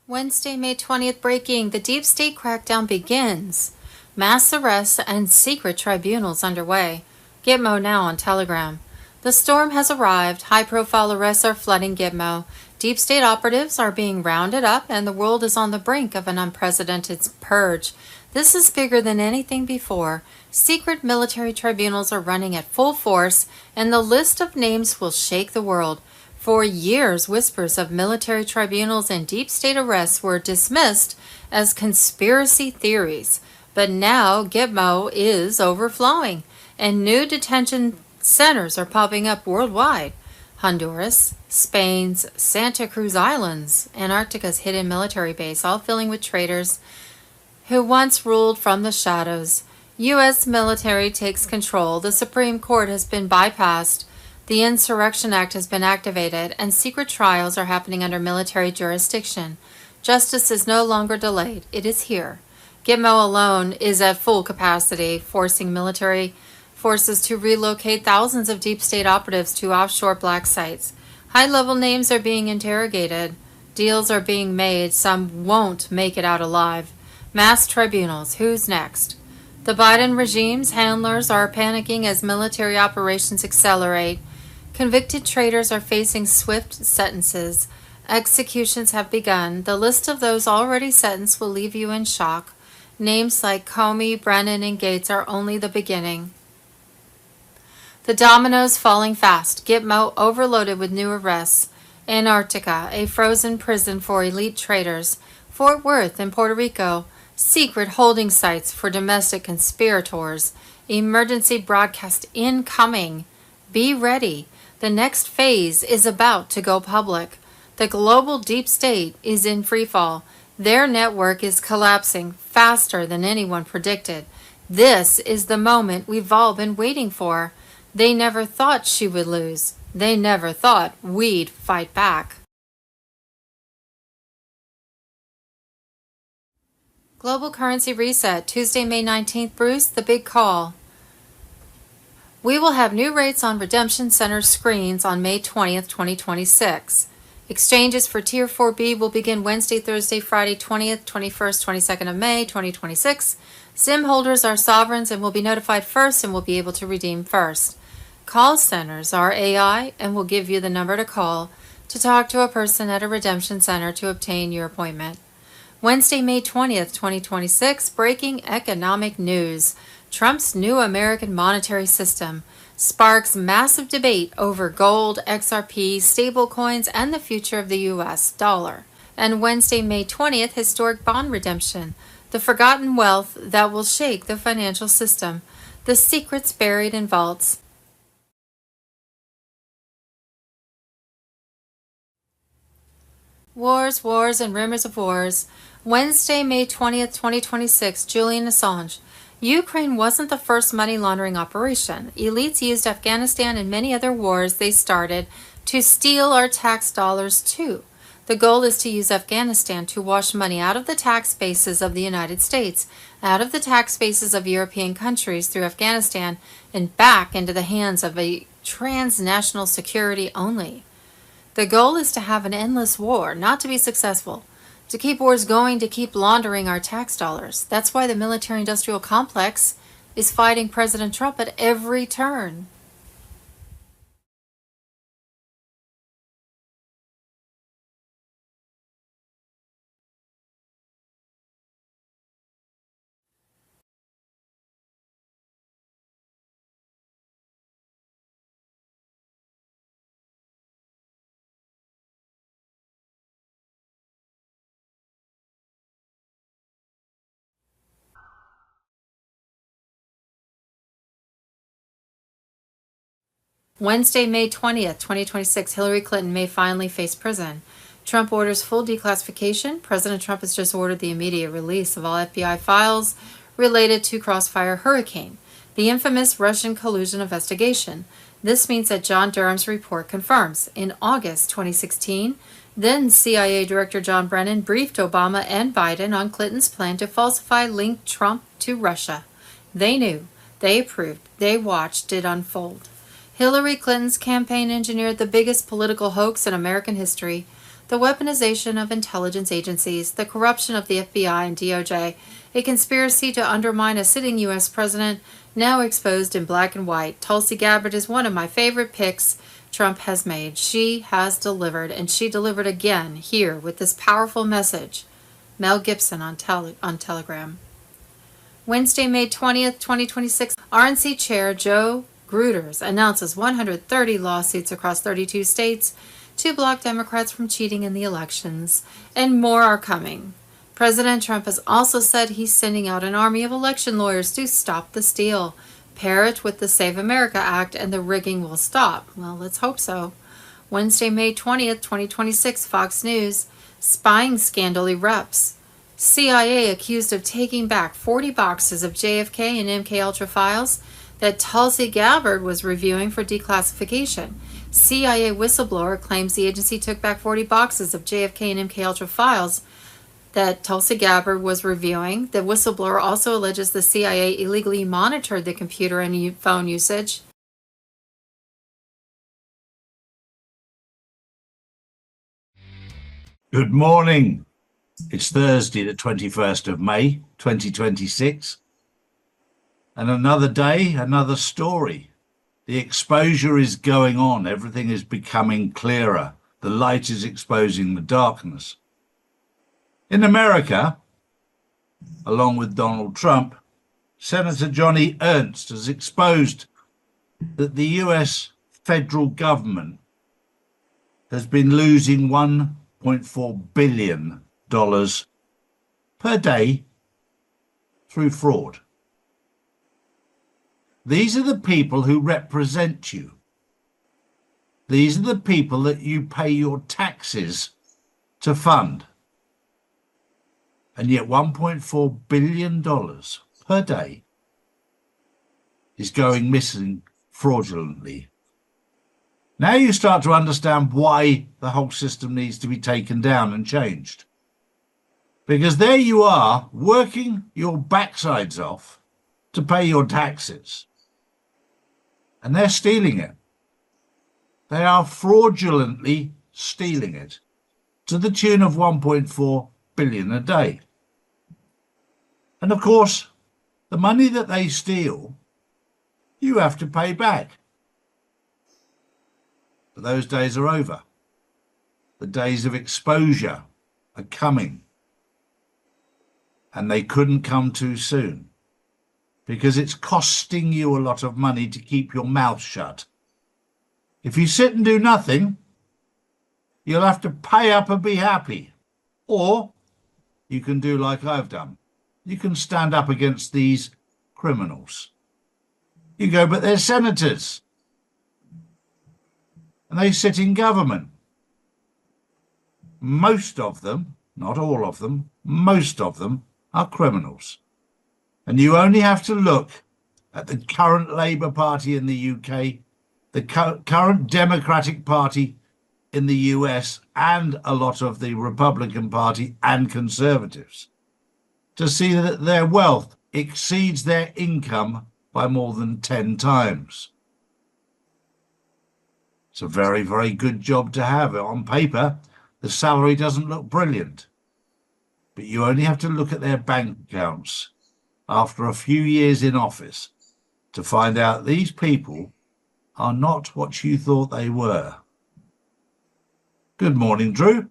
Wednesday, May 20th, breaking. The deep state crackdown begins. Mass arrests and secret tribunals underway. Gitmo now on Telegram. The storm has arrived. High-profile arrests are flooding Gitmo. Deep state operatives are being rounded up, and the world is on the brink of an unprecedented purge. This is bigger than anything before. Secret military tribunals are running at full force, and the list of names will shake the world. For years, whispers of military tribunals and deep state arrests were dismissed as conspiracy theories. But now Gitmo is overflowing, and new detention centers are popping up worldwide. Honduras, Spain's Santa Cruz Islands, Antarctica's hidden military base, all filling with traitors who once ruled from the shadows. U.S. military takes control. The Supreme Court has been bypassed. The Insurrection Act has been activated, and secret trials are happening under military jurisdiction. Justice is no longer delayed. It is here. Gitmo alone is at full capacity, forcing military forces to relocate thousands of deep state operatives to offshore black sites. High-level names are being interrogated. Deals are being made. Some won't make it out alive. Mass tribunals. Who's next? The Biden regime's handlers are panicking as military operations accelerate. Convicted traitors are facing swift sentences. Executions have begun. The list of those already sentenced will leave you in shock. Names like Comey, Brennan, and Gates are only the beginning. The dominoes falling fast. Gitmo overloaded with new arrests. Antarctica, a frozen prison for elite traitors. Fort Worth in Puerto Rico, secret holding sites for domestic conspirators. Emergency broadcast incoming. Be ready. The next phase is about to go public. The global deep state is in freefall. Their network is collapsing faster than anyone predicted. This is the moment we've all been waiting for. They never thought she would lose. They never thought we'd fight back. Global currency reset, Tuesday, May 19th. Bruce, the big call. We will have new rates on redemption center screens on May 20th, 2026. Exchanges for Tier 4B will begin Wednesday, Thursday, Friday, 20th, 21st, 22nd of May, 2026. SIM holders are sovereigns and will be notified first and will be able to redeem first. Call centers are AI and will give you the number to call to talk to a person at a redemption center to obtain your appointment. Wednesday, May 20th, 2026, breaking economic news. Trump's new American monetary system sparks massive debate over gold, XRP, stablecoins, and the future of the U.S. dollar. And Wednesday, May 20th, historic bond redemption. The forgotten wealth that will shake the financial system. The secrets buried in vaults. Wars, wars, and rumors of wars. Wednesday, May 20th, 2026, Julian Assange. Ukraine wasn't the first money laundering operation. Elites used Afghanistan and many other wars they started to steal our tax dollars too. The goal is to use Afghanistan to wash money out of the tax bases of the United States, out of the tax bases of European countries through Afghanistan, and back into the hands of a transnational security only. The goal is to have an endless war, not to be successful. To keep wars going, to keep laundering our tax dollars. That's why the military-industrial complex is fighting President Trump at every turn. Wednesday, May 20th, 2026, Hillary Clinton may finally face prison. Trump orders full declassification. President Trump has just ordered the immediate release of all FBI files related to Crossfire Hurricane, the infamous Russian collusion investigation. This means that John Durham's report confirms. In August 2016, then CIA Director John Brennan briefed Obama and Biden on Clinton's plan to falsify link Trump to Russia. They knew, they approved, they watched it unfold. Hillary Clinton's campaign engineered the biggest political hoax in American history, the weaponization of intelligence agencies, the corruption of the FBI and DOJ, a conspiracy to undermine a sitting U.S. president, now exposed in black and white. Tulsi Gabbard is one of my favorite picks Trump has made. She has delivered, and she delivered again here with this powerful message. Mel Gibson on Telegram. Wednesday, May 20th, 2026, RNC Chair Joe Gruters announces 130 lawsuits across 32 states to block Democrats from cheating in the elections, and more are coming. President Trump has also said he's sending out an army of election lawyers to stop the steal. Pair it with the Save America Act and the rigging will stop. Well, let's hope so. Wednesday, May 20th, 2026, Fox News. Spying scandal erupts. CIA accused of taking back 40 boxes of JFK and MKUltra files that Tulsi Gabbard was reviewing for declassification. CIA whistleblower claims the agency took back 40 boxes of JFK and MKUltra files that Tulsi Gabbard was reviewing. The whistleblower also alleges the CIA illegally monitored the computer and phone usage. Good morning. It's Thursday, the 21st of May, 2026. And another day, another story. The exposure is going on. Everything is becoming clearer. The light is exposing the darkness. In America, along with Donald Trump, Senator Johnny Ernst has exposed that the US federal government has been losing $1.4 billion per day through fraud. These are the people who represent you. These are the people that you pay your taxes to fund. And yet $1.4 billion per day is going missing fraudulently. Now you start to understand why the whole system needs to be taken down and changed. Because there you are, working your backsides off to pay your taxes. And they're stealing it. They are fraudulently stealing it to the tune of 1.4 billion a day. And of course, the money that they steal, you have to pay back. But those days are over. The days of exposure are coming. And they couldn't come too soon, because it's costing you a lot of money to keep your mouth shut. If you sit and do nothing, you'll have to pay up and be happy. Or you can do like I've done. You can stand up against these criminals. You go, but they're senators. And they sit in government. Most of them, not all of them, most of them are criminals. And you only have to look at the current Labour Party in the UK, the current Democratic Party in the US, and a lot of the Republican Party and Conservatives, to see that their wealth exceeds their income by more than 10 times. It's a very, very good job to have. On paper, the salary doesn't look brilliant, but you only have to look at their bank accounts after a few years in office to find out these people are not what you thought they were. Good morning, Drew.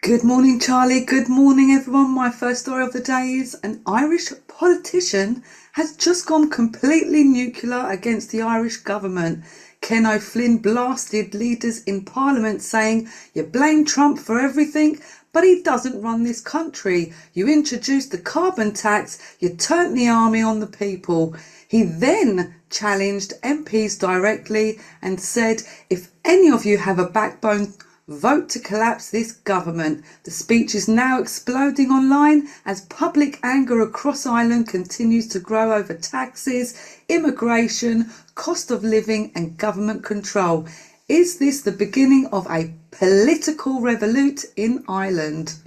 Good morning, Charlie. Good morning, everyone. My first story of the day is an Irish politician has just gone completely nuclear against the Irish government. Ken O'Flynn blasted leaders in Parliament saying, "You blame Trump for everything, but he doesn't run this country. You introduced the carbon tax, you turned the army on the people." He then challenged MPs directly and said, "If any of you have a backbone, vote to collapse this government." The speech is now exploding online as public anger across Ireland continues to grow over taxes, immigration, cost of living and government control. Is this the beginning of a political revolt in Ireland?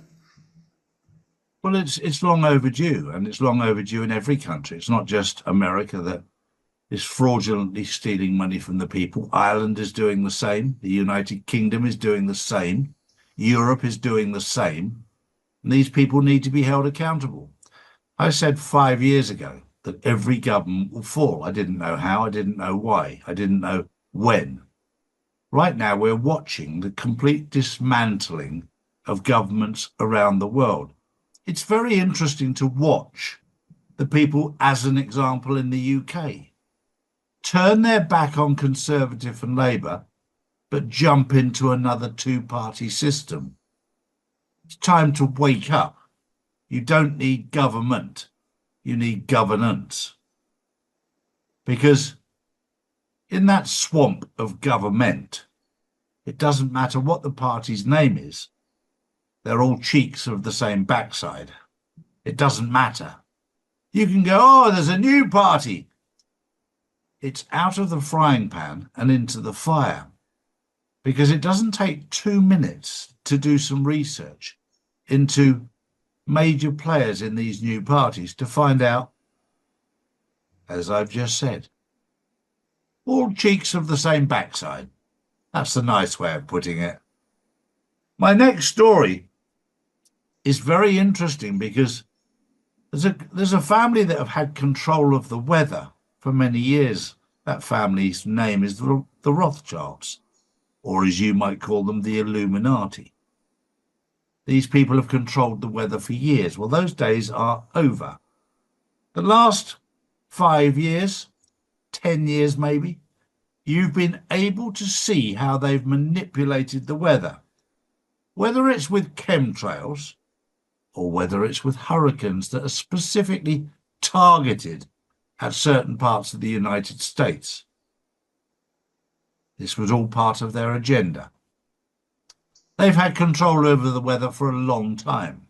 Well, it's long overdue, and it's long overdue in every country. It's not just America that is fraudulently stealing money from the people. Ireland is doing the same. The United Kingdom is doing the same. Europe is doing the same. And these people need to be held accountable. I said 5 years ago that every government will fall. I didn't know how, I didn't know why, I didn't know when. Right now, we're watching the complete dismantling of governments around the world. It's very interesting to watch the people, as an example, in the UK, turn their back on Conservative and Labour, but jump into another two-party system. It's time to wake up. You don't need government, you need governance. Because in that swamp of government, it doesn't matter what the party's name is. They're all cheeks of the same backside. It doesn't matter. You can go, "Oh, there's a new party." It's out of the frying pan and into the fire, because it doesn't take 2 minutes to do some research into major players in these new parties to find out, as I've just said, all cheeks of the same backside. That's a nice way of putting it. My next story is very interesting because there's a family that have had control of the weather for many years. That family's name is the Rothschilds, or as you might call them, the Illuminati. These people have controlled the weather for years. Well, those days are over. The last 5 years, 10 years maybe, you've been able to see how they've manipulated the weather, whether it's with chemtrails or whether it's with hurricanes that are specifically targeted at certain parts of the United States. This was all part of their agenda. They've had control over the weather for a long time.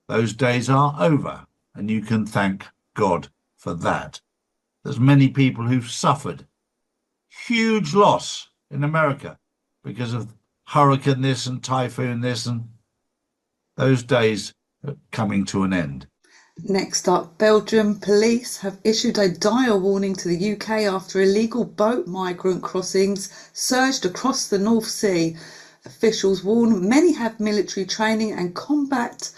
Those days are over, and you can thank God for that. There's many people who've suffered huge loss in America because of hurricane this and typhoon this, and those days are coming to an end. Next up, Belgium police have issued a dire warning to the UK after illegal boat migrant crossings surged across the North Sea. Officials warn many have military training and combat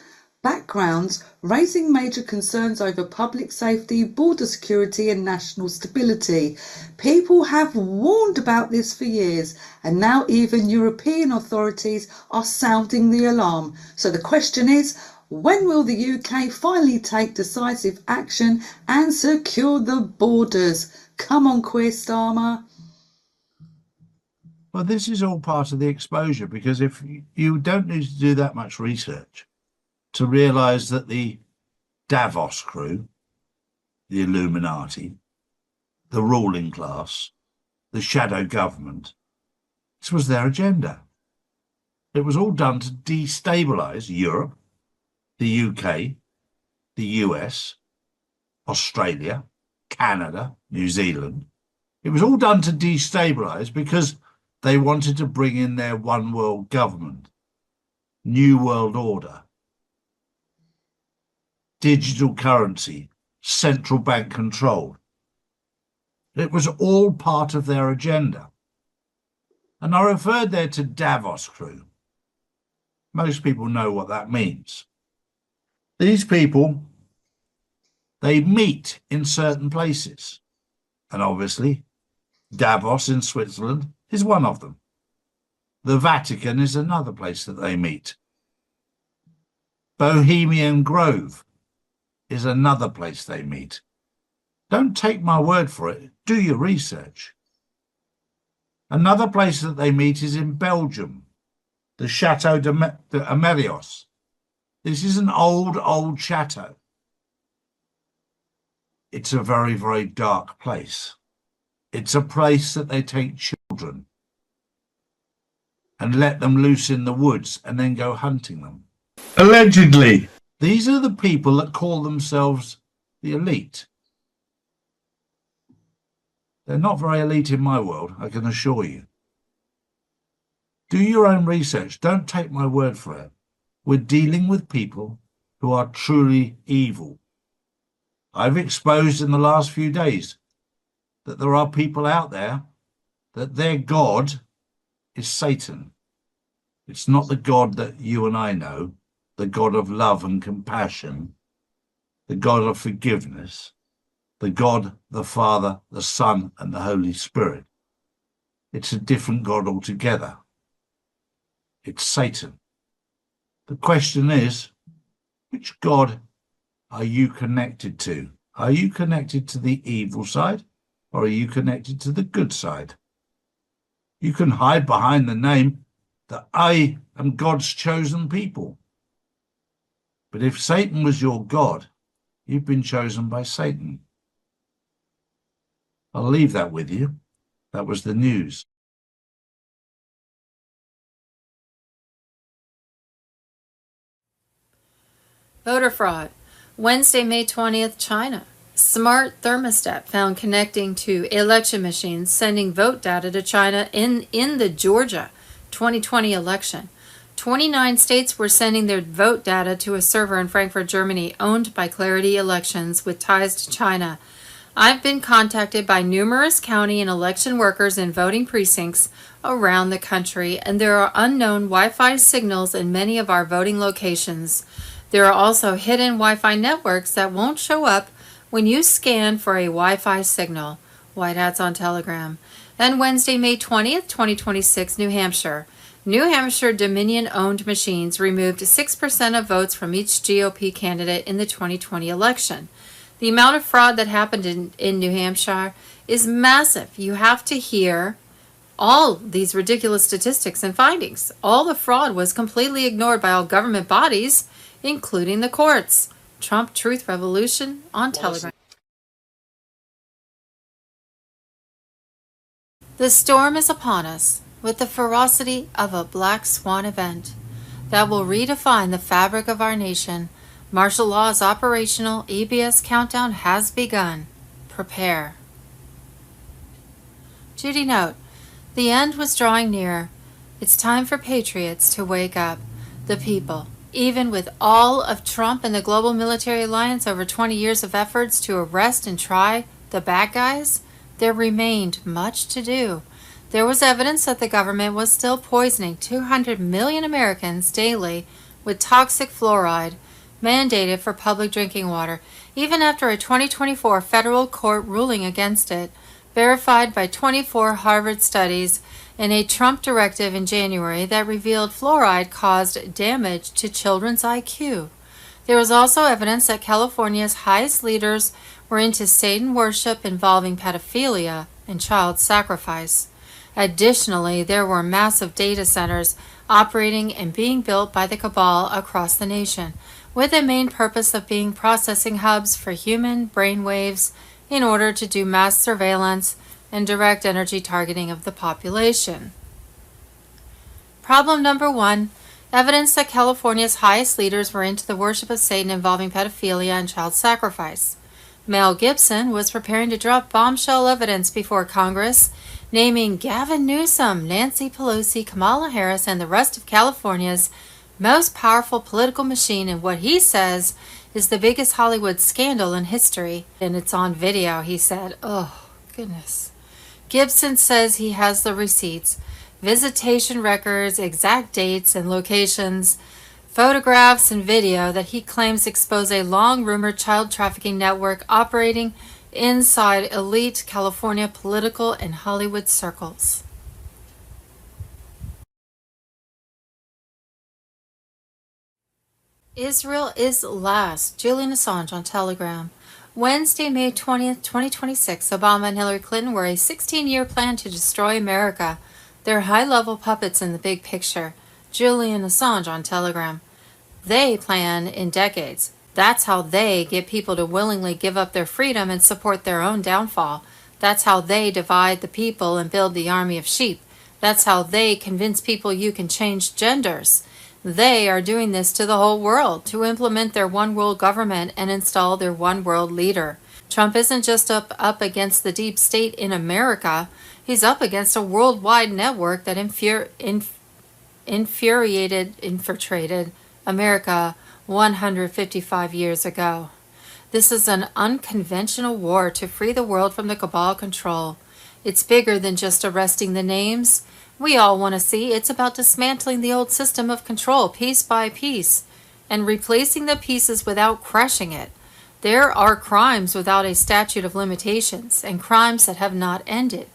backgrounds, raising major concerns over public safety, border security and national stability. People have warned about this for years, and now even European authorities are sounding the alarm. So the question is, when will the UK finally take decisive action and secure the borders? Come on, Queer Starmer. Well, this is all part of the exposure, because if you don't need to do that much research to realise that the Davos crew, the Illuminati, the ruling class, the shadow government, this was their agenda. It was all done to destabilise Europe, the UK, the US, Australia, Canada, New Zealand. It was all done to destabilise because they wanted to bring in their one world government, new world order, digital currency, central bank control. It was all part of their agenda. And I referred there to Davos crew. Most people know what that means. These people, they meet in certain places. And obviously, Davos in Switzerland is one of them. The Vatican is another place that they meet. Bohemian Grove is another place they meet. Don't take my word for it. Do your research. Another place that they meet is in Belgium, the Chateau de Amelios. This is an old chateau. It's a very, very dark place. It's a place that they take children and let them loose in the woods and then go hunting them. Allegedly. These are the people that call themselves the elite. They're not very elite in my world, I can assure you. Do your own research. Don't take my word for it. We're dealing with people who are truly evil. I've exposed in the last few days that there are people out there that their God is Satan. It's not the God that you and I know, the God of love and compassion, the God of forgiveness, the God, the Father, the Son, and the Holy Spirit. It's a different God altogether. It's Satan. The question is, which God are you connected to? Are you connected to the evil side, or are you connected to the good side? You can hide behind the name that I am God's chosen people. But if Satan was your God, you've been chosen by Satan. I'll leave that with you. That was the news. Voter fraud. Wednesday, May 20th, China. Smart thermostat found connecting to election machines sending vote data to China in the Georgia 2020 election. 29 states were sending their vote data to a server in Frankfurt, Germany, owned by Clarity Elections with ties to China. I've been contacted by numerous county and election workers in voting precincts around the country, and there are unknown Wi-Fi signals in many of our voting locations. There are also hidden Wi-Fi networks that won't show up when you scan for a Wi-Fi signal. White Hats on Telegram. And Wednesday, May 20th, 2026, New Hampshire. New Hampshire Dominion-owned machines removed 6% of votes from each GOP candidate in the 2020 election. The amount of fraud that happened in New Hampshire is massive. You have to hear all these ridiculous statistics and findings. All the fraud was completely ignored by all government bodies, including the courts. Trump Truth Revolution on Telegram. The storm is upon us with the ferocity of a black swan event that will redefine the fabric of our nation. Martial law is operational. EBS countdown has begun. Prepare. Judy note, the end was drawing near. It's time for patriots to wake up. The people. Even with all of Trump and the global military alliance over 20 years of efforts to arrest and try the bad guys, there remained much to do. There was evidence that the government was still poisoning 200 million Americans daily with toxic fluoride. mandated for public drinking water, even after a 2024 federal court ruling against it, verified by 24 Harvard studies in a Trump directive in January that revealed fluoride caused damage to children's IQ. There was also evidence that California's highest leaders were into Satan worship involving pedophilia and child sacrifice. Additionally, there were massive data centers operating and being built by the cabal across the nation, with the main purpose of being processing hubs for human brainwaves in order to do mass surveillance and direct energy targeting of the population. Problem number 1, evidence that California's highest leaders were into the worship of Satan involving pedophilia and child sacrifice. Mel Gibson was preparing to drop bombshell evidence before Congress, naming Gavin Newsom, Nancy Pelosi, Kamala Harris, and the rest of California's most powerful political machine in what he says is the biggest Hollywood scandal in history. And it's on video, he said. Oh, goodness. Gibson says he has the receipts, visitation records, exact dates and locations, photographs and video that he claims expose a long-rumored child trafficking network operating inside elite California political and Hollywood circles. Israel is last. Julian Assange on Telegram. Wednesday, May 20th, 2026, Obama and Hillary Clinton were a 16-year plan to destroy America. They're high-level puppets in the big picture. Julian Assange on Telegram. They plan in decades. That's how they get people to willingly give up their freedom and support their own downfall. That's how they divide the people and build the army of sheep. That's how they convince people you can change genders. They are doing this to the whole world to implement their one world government and install their one world leader. Trump isn't just up against the deep state in America. He's up against a worldwide network that infiltrated America 155 years ago. This is an unconventional war to free the world from the cabal control. It's bigger than just arresting the names we all want to see. It's about dismantling the old system of control piece by piece and replacing the pieces without crushing it. There are crimes without a statute of limitations and crimes that have not ended.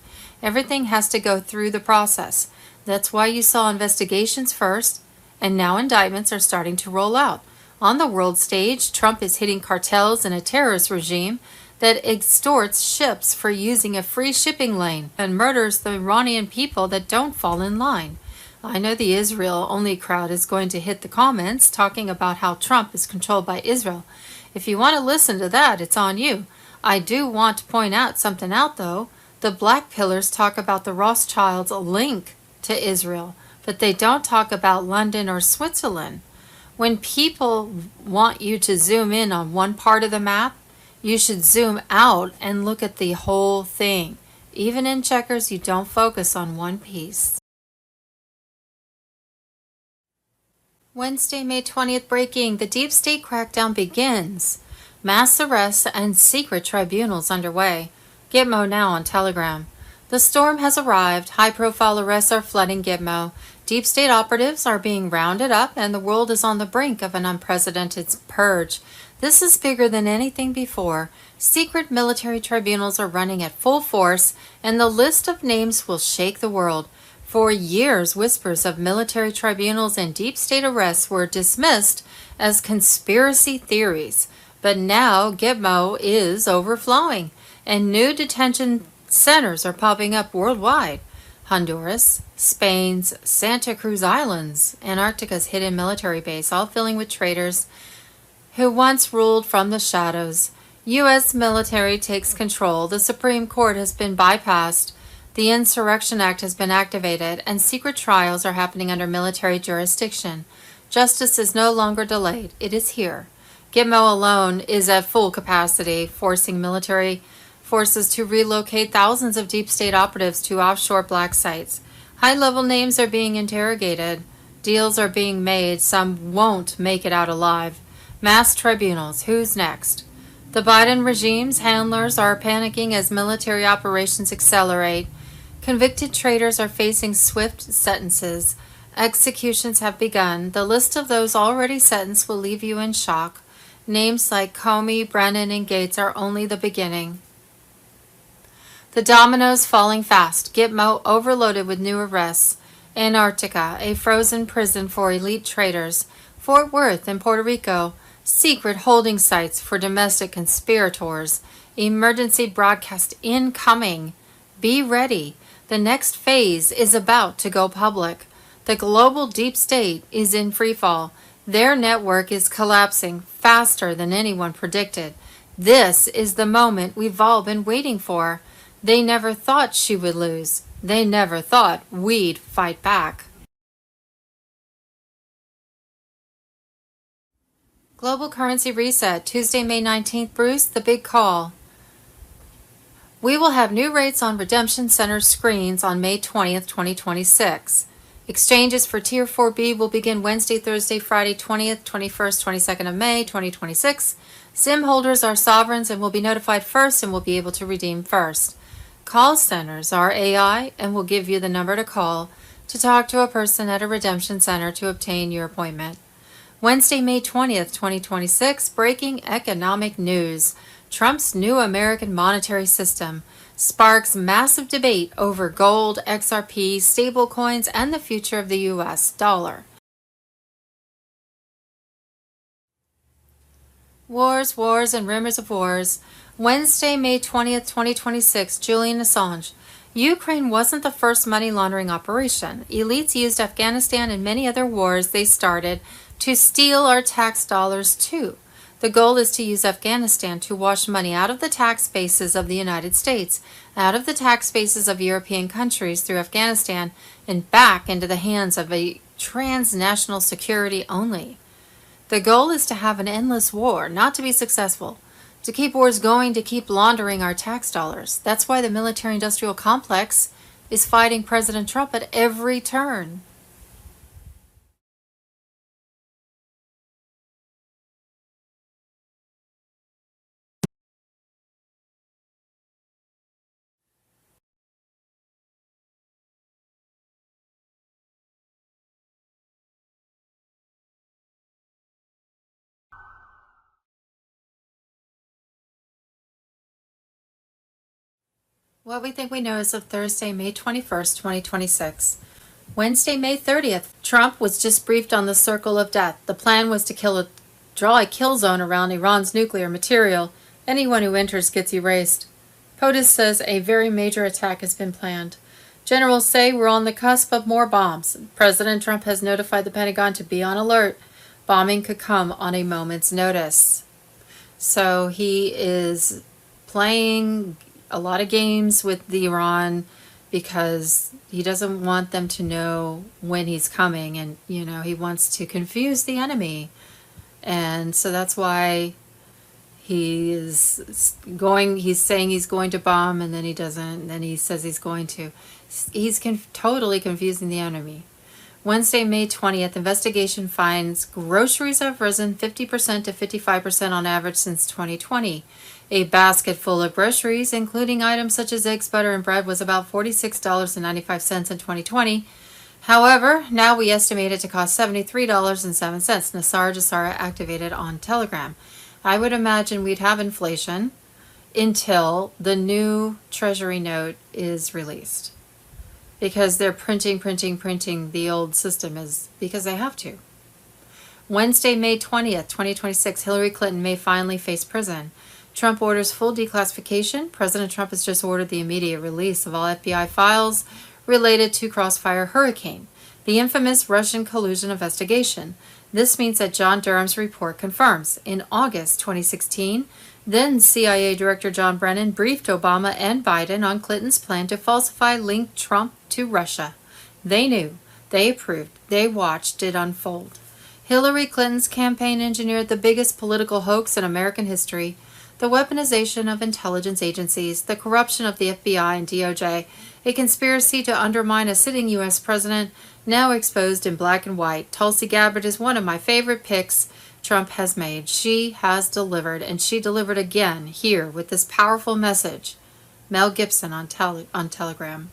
Everything has to go through the process. That's why you saw investigations first, and now indictments are starting to roll out. On the world stage, Trump is hitting cartels and a terrorist regime that extorts ships for using a free shipping lane and murders the Iranian people that don't fall in line. I know the Israel-only crowd is going to hit the comments talking about how Trump is controlled by Israel. If you want to listen to that, it's on you. I do want to point out something out, though. The Black Pillars talk about the Rothschilds' link to Israel, but they don't talk about London or Switzerland. When people want you to zoom in on one part of the map, you should zoom out and look at the whole thing. Even in checkers, you don't focus on one piece. Wednesday, May 20th, breaking. The deep state crackdown begins. Mass arrests and secret tribunals underway. Gitmo now on Telegram. The storm has arrived. High-profile arrests are flooding Gitmo. Deep state operatives are being rounded up, and the world is on the brink of an unprecedented purge. This is bigger than anything before. Secret military tribunals are running at full force, and the list of names will shake the world. For years, whispers of military tribunals and deep state arrests were dismissed as conspiracy theories. But now Gitmo is overflowing, and new detention centers are popping up worldwide. Honduras, Spain's Santa Cruz Islands, Antarctica's hidden military base, all filling with traitors who once ruled from the shadows. U.S. military takes control. The Supreme Court has been bypassed. The Insurrection Act has been activated, and secret trials are happening under military jurisdiction. Justice is no longer delayed. It is here. Gitmo alone is at full capacity, forcing military forces to relocate thousands of deep state operatives to offshore black sites. High-level names are being interrogated. Deals are being made. Some won't make it out alive. Mass tribunals. Who's next? The Biden regime's handlers are panicking as military operations accelerate. Convicted traitors are facing swift sentences. Executions have begun. The list of those already sentenced will leave you in shock. Names like Comey, Brennan, and Gates are only the beginning. The dominoes falling fast. Gitmo overloaded with new arrests. Antarctica, a frozen prison for elite traders. Fort Worth in Puerto Rico, secret holding sites for domestic conspirators. Emergency broadcast incoming. Be ready. The next phase is about to go public. The global deep state is in freefall. Their network is collapsing faster than anyone predicted. This is the moment we've all been waiting for. They never thought she would lose. They never thought we'd fight back. Global currency reset, Tuesday, May 19th. Bruce, the big call. We will have new rates on redemption center screens on May 20th, 2026. Exchanges for Tier 4B will begin Wednesday, Thursday, Friday, 20th, 21st, 22nd of May, 2026. SIM holders are sovereigns and will be notified first and will be able to redeem first. Call centers are AI and will give you the number to call to talk to a person at a redemption center to obtain your appointment. Wednesday, May 20th, 2026, breaking economic news. Trump's new American monetary system sparks massive debate over gold, XRP, stablecoins, and the future of the U.S. dollar. Wars, and rumors of wars. Wednesday, May 20th, 2026, Julian Assange. Ukraine wasn't the first money laundering operation. Elites used Afghanistan and many other wars they started to steal our tax dollars too. The goal is to use Afghanistan to wash money out of the tax bases of the United States, out of the tax bases of European countries through Afghanistan, and back into the hands of a transnational security only. The goal is to have an endless war, not to be successful. To keep wars going, to keep laundering our tax dollars. That's why the military-industrial complex is fighting President Trump at every turn. What we think we know is of Thursday, May 21st, 2026. Wednesday, May 30th, Trump was just briefed on the circle of death. The plan was to draw a kill zone around Iran's nuclear material. Anyone who enters gets erased. POTUS says a very major attack has been planned. Generals say we're on the cusp of more bombs. President Trump has notified the Pentagon to be on alert. Bombing could come on a moment's notice. So he is playing a lot of games with the Iran because he doesn't want them to know when he's coming, and he wants to confuse the enemy, and so that's why he's saying he's going to bomb, and then he doesn't, and then he says he's going to. He's totally confusing the enemy. Wednesday, May 20th, investigation finds groceries have risen 50% to 55% on average since 2020. A basket full of groceries, including items such as eggs, butter, and bread, was about $46.95 in 2020. However, now we estimate it to cost $73.07. Nassar Jassara activated on Telegram. I would imagine we'd have inflation until the new Treasury note is released. Because they're printing the old system is because they have to. Wednesday, May 20th, 2026, Hillary Clinton may finally face prison. Trump orders full declassification. President Trump has just ordered the immediate release of all FBI files related to Crossfire Hurricane, the infamous Russian collusion investigation. This means that John Durham's report confirms. In August 2016, then CIA Director John Brennan briefed Obama and Biden on Clinton's plan to falsify linked Trump to Russia. They knew, they approved, they watched it unfold. Hillary Clinton's campaign engineered the biggest political hoax in American history. The weaponization of intelligence agencies, the corruption of the FBI and DOJ, a conspiracy to undermine a sitting U.S. president, now exposed in black and white. Tulsi Gabbard is one of my favorite picks Trump has made. She has delivered, and she delivered again here with this powerful message. Mel Gibson on Telegram.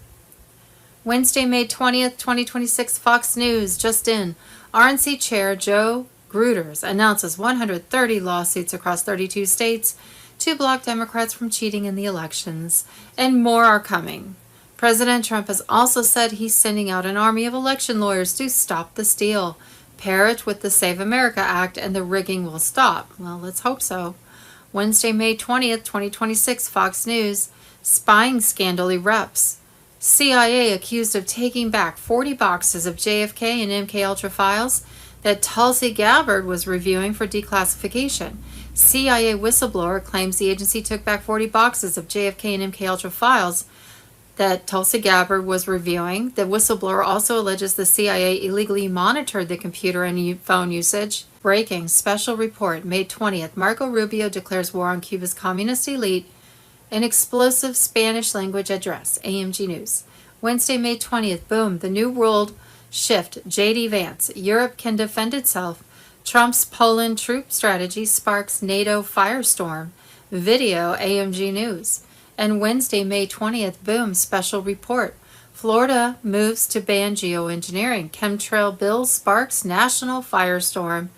Wednesday, May 20th, 2026, Fox News, just in. RNC Chair Joe Gruters announces 130 lawsuits across 32 states to block Democrats from cheating in the elections, and more are coming. President Trump has also said he's sending out an army of election lawyers to stop the steal. Pair it with the Save America Act and the rigging will stop. Well, let's hope so. Wednesday, May 20th, 2026, Fox News, spying scandal erupts. CIA accused of taking back 40 boxes of JFK and MK Ultra files that Tulsi Gabbard was reviewing for declassification. CIA whistleblower claims the agency took back 40 boxes of JFK and MK Ultra files that Tulsi Gabbard was reviewing. The whistleblower also alleges the CIA illegally monitored the computer and phone usage. Breaking special report, May 20th. Marco Rubio declares war on Cuba's communist elite. An explosive Spanish language address, AMG News. Wednesday, May 20th, boom, the new world shift, J.D. Vance. Europe can defend itself. Trump's Poland troop strategy sparks NATO firestorm. Video, AMG News. And Wednesday, May 20th, boom, special report. Florida moves to ban geoengineering. Chemtrail bill sparks national firestorm.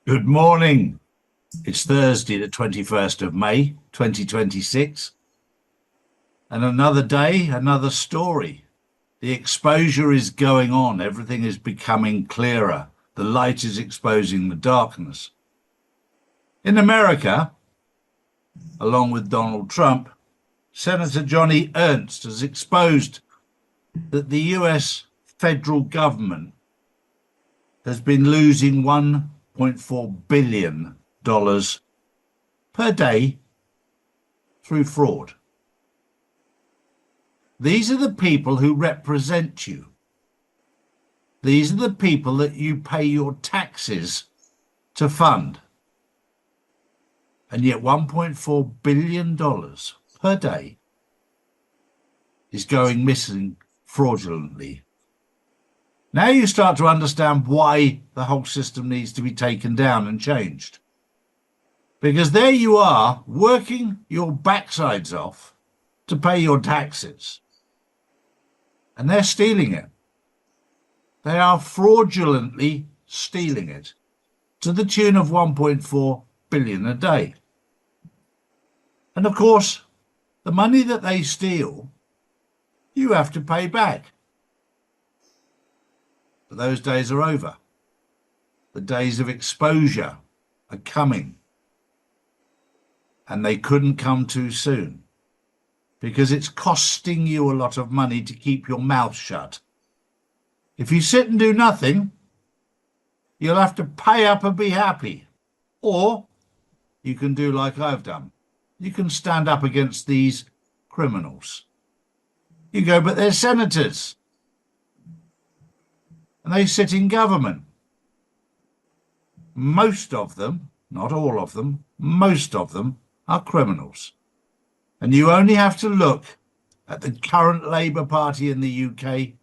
Good morning. It's Thursday, the 21st of May, 2026. And another day, another story. The exposure is going on. Everything is becoming clearer. The light is exposing the darkness. In America, along with Donald Trump, Senator Johnny Ernst has exposed that the US federal government has been losing $1.4 billion per day through fraud. These are the people who represent you. These are the people that you pay your taxes to fund. And yet $1.4 billion per day is going missing fraudulently. Now you start to understand why the whole system needs to be taken down and changed. Because there you are, working your backsides off to pay your taxes. And they're stealing it. They are fraudulently stealing it to the tune of 1.4 billion a day. And of course, the money that they steal, you have to pay back. But those days are over. The days of exposure are coming. And they couldn't come too soon, because it's costing you a lot of money to keep your mouth shut. If you sit and do nothing, you'll have to pay up and be happy. Or you can do like I've done. You can stand up against these criminals. You go, but they're senators. And they sit in government. Most of them, not all of them, most of them are criminals. And you only have to look at the current Labour Party in the UK,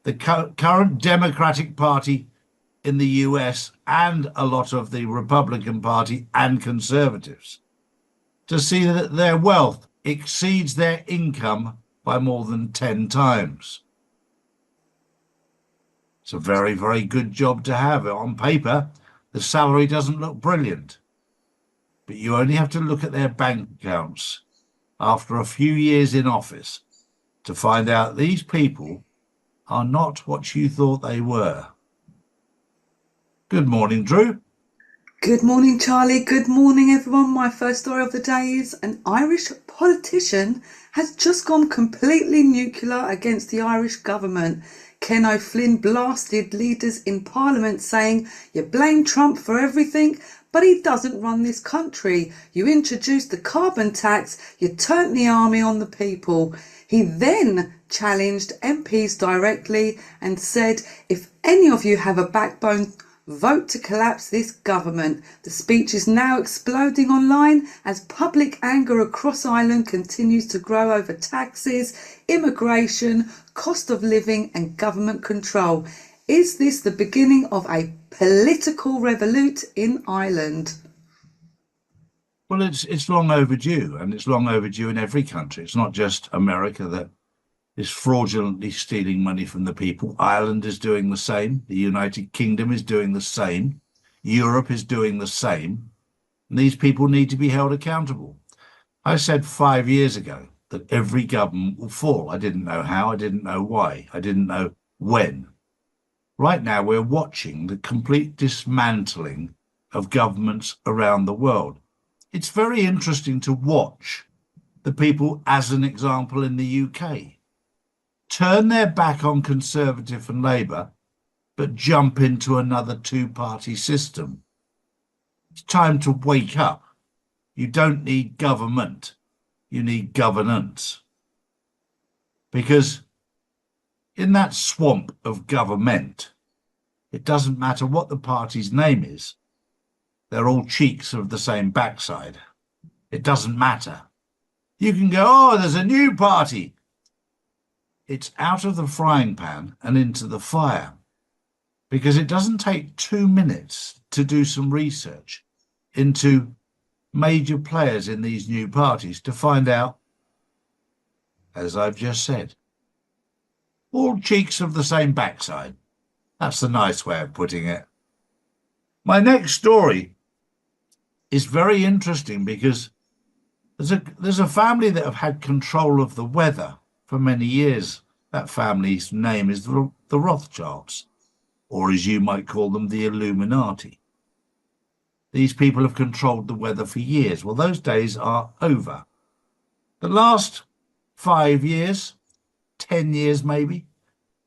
the current Democratic Party in the US, and a lot of the Republican Party and Conservatives, to see that their wealth exceeds their income by more than 10 times. It's a very, very good job to have. On paper, the salary doesn't look brilliant. But you only have to look at their bank accounts after a few years in office to find out these people are not what you thought they were. Good morning, Drew. Good morning, Charlie. Good morning, everyone. My first story of the day is an Irish politician has just gone completely nuclear against the Irish government. Ken O'Flynn blasted leaders in Parliament saying, "You blame Trump for everything, but he doesn't run this country. You introduced the carbon tax, you turned the army on the people." He then challenged MPs directly and said, "If any of you have a backbone, vote to collapse this government." The speech is now exploding online as public anger across Ireland continues to grow over taxes, immigration, cost of living and government control. Is this the beginning of a political revolt in Ireland? Well, it's long overdue, and it's long overdue in every country. It's not just America that is fraudulently stealing money from the people. Ireland is doing the same. The United Kingdom is doing the same. Europe is doing the same. And these people need to be held accountable. I said 5 years ago that every government will fall. I didn't know how. I didn't know why. I didn't know when. Right now, we're watching the complete dismantling of governments around the world. It's very interesting to watch the people, as an example, in the UK, turn their back on Conservative and Labour, but jump into another two-party system. It's time to wake up. You don't need government. You need governance. Because in that swamp of government, it doesn't matter what the party's name is. They're all cheeks of the same backside. It doesn't matter. You can go, oh, there's a new party. It's out of the frying pan and into the fire, because it doesn't take 2 minutes to do some research into major players in these new parties to find out, as I've just said, all cheeks of the same backside. That's the nice way of putting it. My next story is very interesting because there's a family that have had control of the weather for many years. That family's name is the Rothschilds, or as you might call them, the Illuminati. These people have controlled the weather for years. Well, those days are over. The last 5 years, 10 years maybe,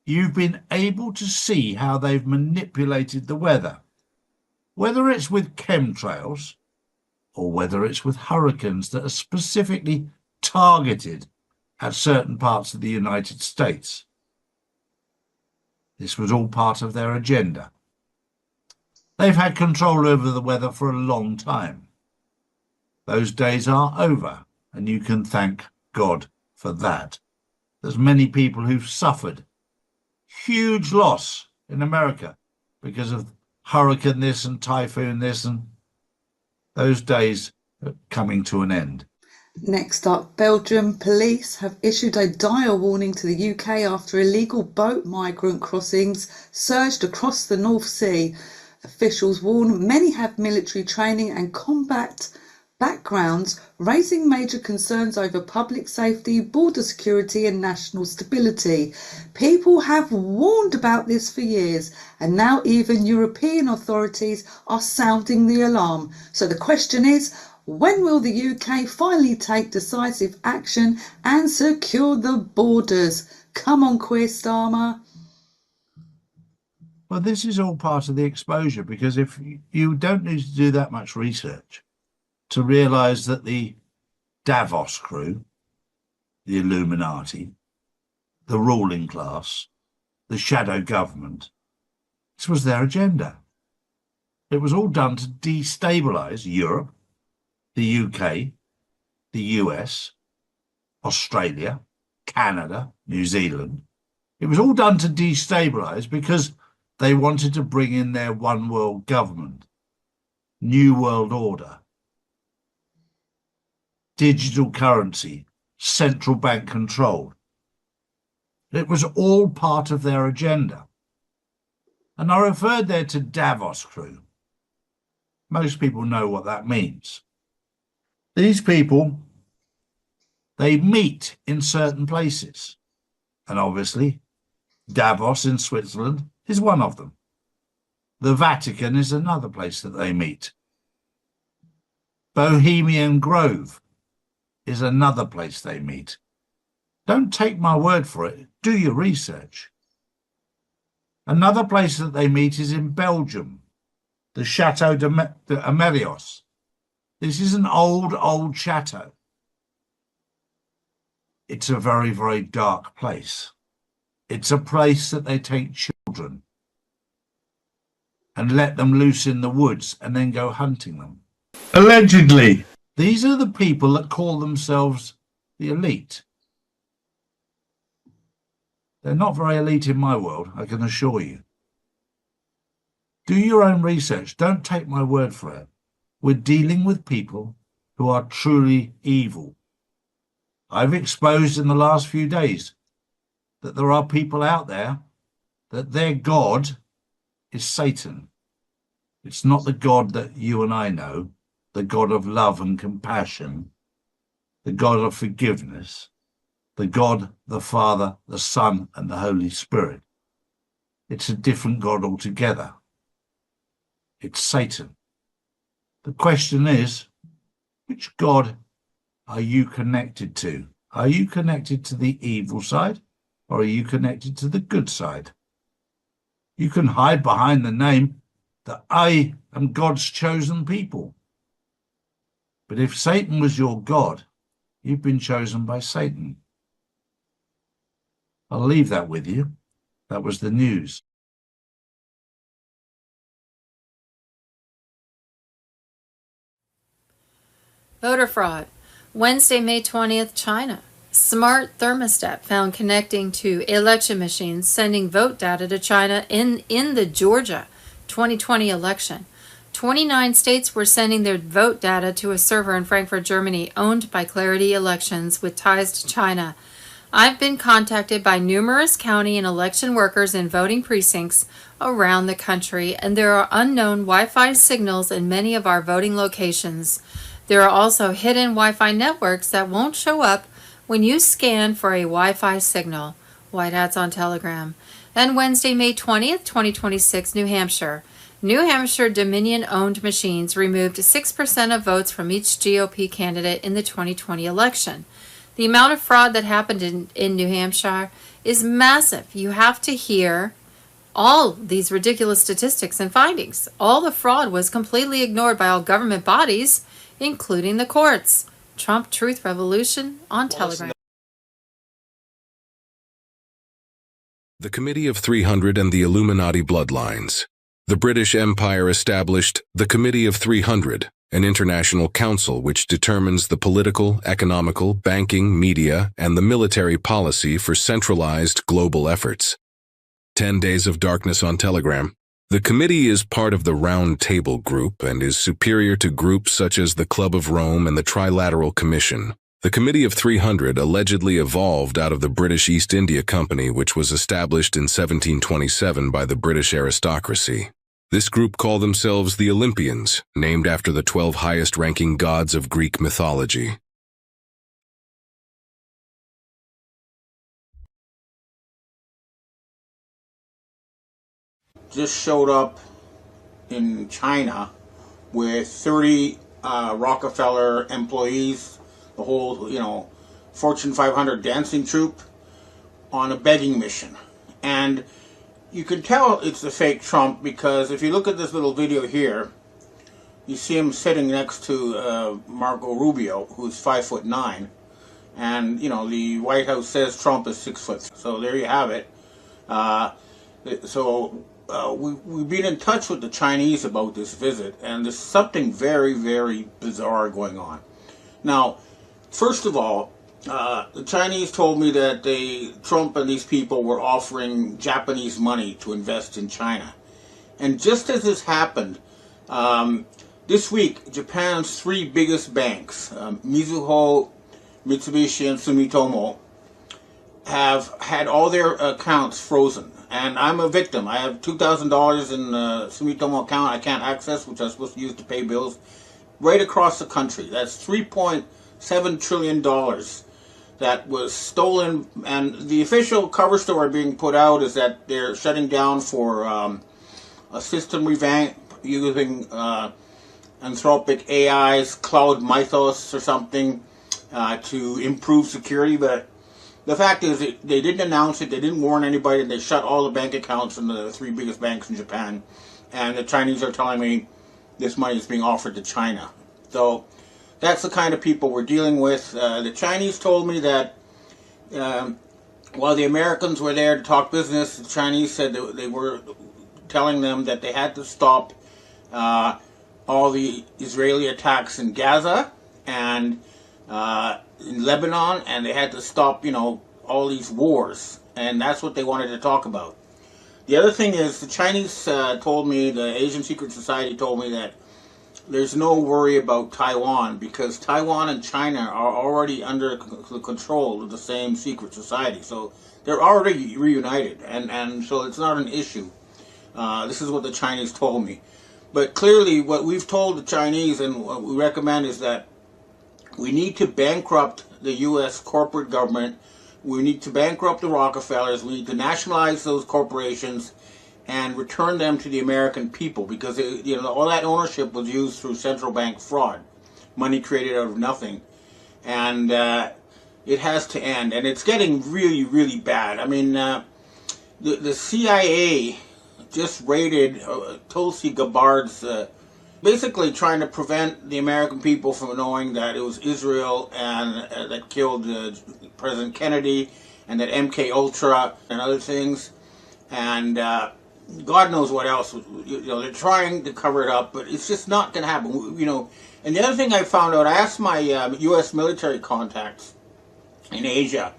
you've been able to see how they've manipulated the weather, whether it's with chemtrails or whether it's with hurricanes that are specifically targeted at certain parts of the United States. This was all part of their agenda. They've had control over the weather for a long time. Those days are over, and you can thank God for that. There's many people who've suffered huge loss in America because of hurricane this and typhoon this, and those days are coming to an end. Next up, Belgium police have issued a dire warning to the UK after illegal boat migrant crossings surged across the North Sea. Officials warn many have military training and combat backgrounds, raising major concerns over public safety, border security and national stability. People have warned about this for years, and now even European authorities are sounding the alarm. So the question is, when will the UK finally take decisive action and secure the borders? Come on, Queer Starmer. Well, this is all part of the exposure, because if you don't need to do that much research to realise that the Davos crew, the Illuminati, the ruling class, the shadow government, this was their agenda. It was all done to destabilise Europe, the UK, the US, Australia, Canada, New Zealand. It was all done to destabilise because they wanted to bring in their one world government, new world order, digital currency, central bank control. It was all part of their agenda. And I referred there to Davos crew. Most people know what that means. These people, they meet in certain places. And obviously, Davos in Switzerland is one of them. The Vatican is another place that they meet. Bohemian Grove is another place they meet. Don't take my word for it. Do your research. Another place that they meet is in Belgium, the Chateau de Amelios. This is an old chateau. It's a very, very dark place. It's a place that they take children and let them loose in the woods and then go hunting them. Allegedly. These are the people that call themselves the elite. They're not very elite in my world, I can assure you. Do your own research. Don't take my word for it. We're dealing with people who are truly evil. I've exposed in the last few days that there are people out there that their God is Satan. It's not the God that you and I know, the God of love and compassion, the God of forgiveness, the God, the Father, the Son, and the Holy Spirit. It's a different God altogether. It's Satan. The question is, which God are you connected to? Are you connected to the evil side, or are you connected to the good side? You can hide behind the name that I am God's chosen people. But if Satan was your God, you've been chosen by Satan. I'll leave that with you. That was the news. Voter fraud. Wednesday, May 20th, China. Smart thermostat found connecting to election machines sending vote data to China in the Georgia 2020 election. 29 states were sending their vote data to a server in Frankfurt, Germany, owned by Clarity Elections with ties to China. I've been contacted by numerous county and election workers in voting precincts around the country, and there are unknown Wi-Fi signals in many of our voting locations. There are also hidden Wi-Fi networks that won't show up when you scan for a Wi-Fi signal. White Hats on Telegram. And Wednesday, May 20th, 2026, New Hampshire. New Hampshire Dominion-owned machines removed 6% of votes from each GOP candidate in the 2020 election. The amount of fraud that happened in New Hampshire is massive. You have to hear all these ridiculous statistics and findings. All the fraud was completely ignored by all government bodies, including the courts. Trump Truth Revolution on Telegram. The Committee of 300 and the Illuminati Bloodlines. The British Empire established the Committee of 300, an international council which determines the political, economical, banking, media, and the military policy for centralized global efforts. 10 Days of Darkness on Telegram. The committee is part of the Round Table Group and is superior to groups such as the Club of Rome and the Trilateral Commission. The Committee of 300 allegedly evolved out of the British East India Company, which was established in 1727 by the British aristocracy. This group call themselves the Olympians, named after the 12 highest-ranking gods of Greek mythology. Just showed up in China with 30 Rockefeller employees, the whole, Fortune 500 dancing troupe on a begging mission. And you can tell it's a fake Trump because if you look at this little video here, you see him sitting next to Marco Rubio, who's 5'9", and the White House says Trump is 6 foot. So there you have it. We've been in touch with the Chinese about this visit, and there's something very, very bizarre going on. Now, first of all, the Chinese told me that Trump and these people were offering Japanese money to invest in China. And just as this happened, this week, Japan's 3 biggest banks, Mizuho, Mitsubishi, and Sumitomo, have had all their accounts frozen. And I'm a victim. I have $2,000 in a Sumitomo account I can't access, which I'm supposed to use to pay bills, right across the country. That's $3.7 trillion that was stolen. And the official cover story being put out is that they're shutting down for a system revamp using Anthropic AI's Cloud Mythos or something to improve security. But the fact is they didn't announce it, they didn't warn anybody, and they shut all the bank accounts in the 3 biggest banks in Japan. And the Chinese are telling me this money is being offered to China. So that's the kind of people we're dealing with. The Chinese told me that while the Americans were there to talk business, the Chinese said that they were telling them that they had to stop all the Israeli attacks in Gaza and in Lebanon, and they had to stop, all these wars, and that's what they wanted to talk about. The other thing is, the Chinese told me, the Asian Secret Society told me that there's no worry about Taiwan, because Taiwan and China are already under the control of the same secret society. So they're already reunited, and so it's not an issue. This is what the Chinese told me. But clearly what we've told the Chinese and what we recommend is that we need to bankrupt the U.S. corporate government. We need to bankrupt the Rockefellers. We need to nationalize those corporations and return them to the American people, because all that ownership was used through central bank fraud, money created out of nothing, and it has to end. And it's getting really, really bad. I mean, the CIA just raided Tulsi Gabbard's, basically trying to prevent the American people from knowing that it was Israel and that killed President Kennedy, and that MK Ultra and other things, and God knows what else. They're trying to cover it up, but it's just not going to happen. And the other thing I found out, I asked my U.S. military contacts in Asia,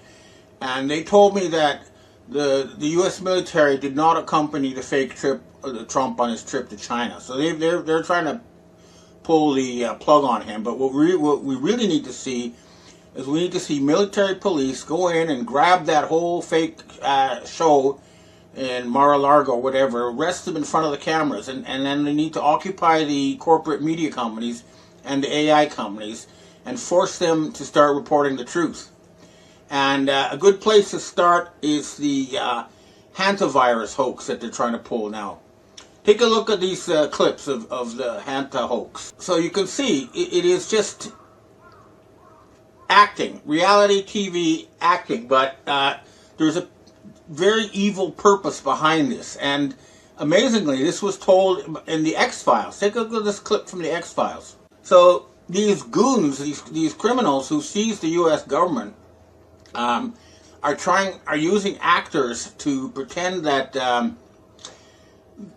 and they told me that the U.S. military did not accompany the fake trip of Trump on his trip to China. So they're trying to pull the plug on him. But what we really need to see is we need to see military police go in and grab that whole fake show in Mar-a-Lago, whatever, arrest them in front of the cameras, and then they need to occupy the corporate media companies and the AI companies and force them to start reporting the truth. And a good place to start is the hantavirus hoax that they're trying to pull now. Take a look at these clips of the Hanta hoax. So you can see it is just acting, reality TV acting, but there's a very evil purpose behind this. And amazingly, this was told in the X-Files. Take a look at this clip from the X-Files. So these goons, these criminals who seized the U.S. government, are using actors to pretend that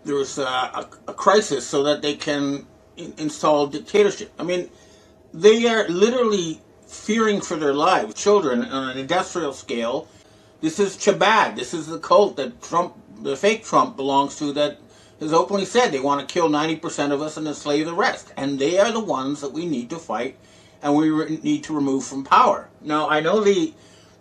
there's a crisis so that they can install dictatorship. I mean, they are literally fearing for their lives. Children on an industrial scale. This is Chabad. This is the cult that Trump, the fake Trump, belongs to, that has openly said they want to kill 90% of us and enslave the rest. And they are the ones that we need to fight and we need to remove from power. Now, I know the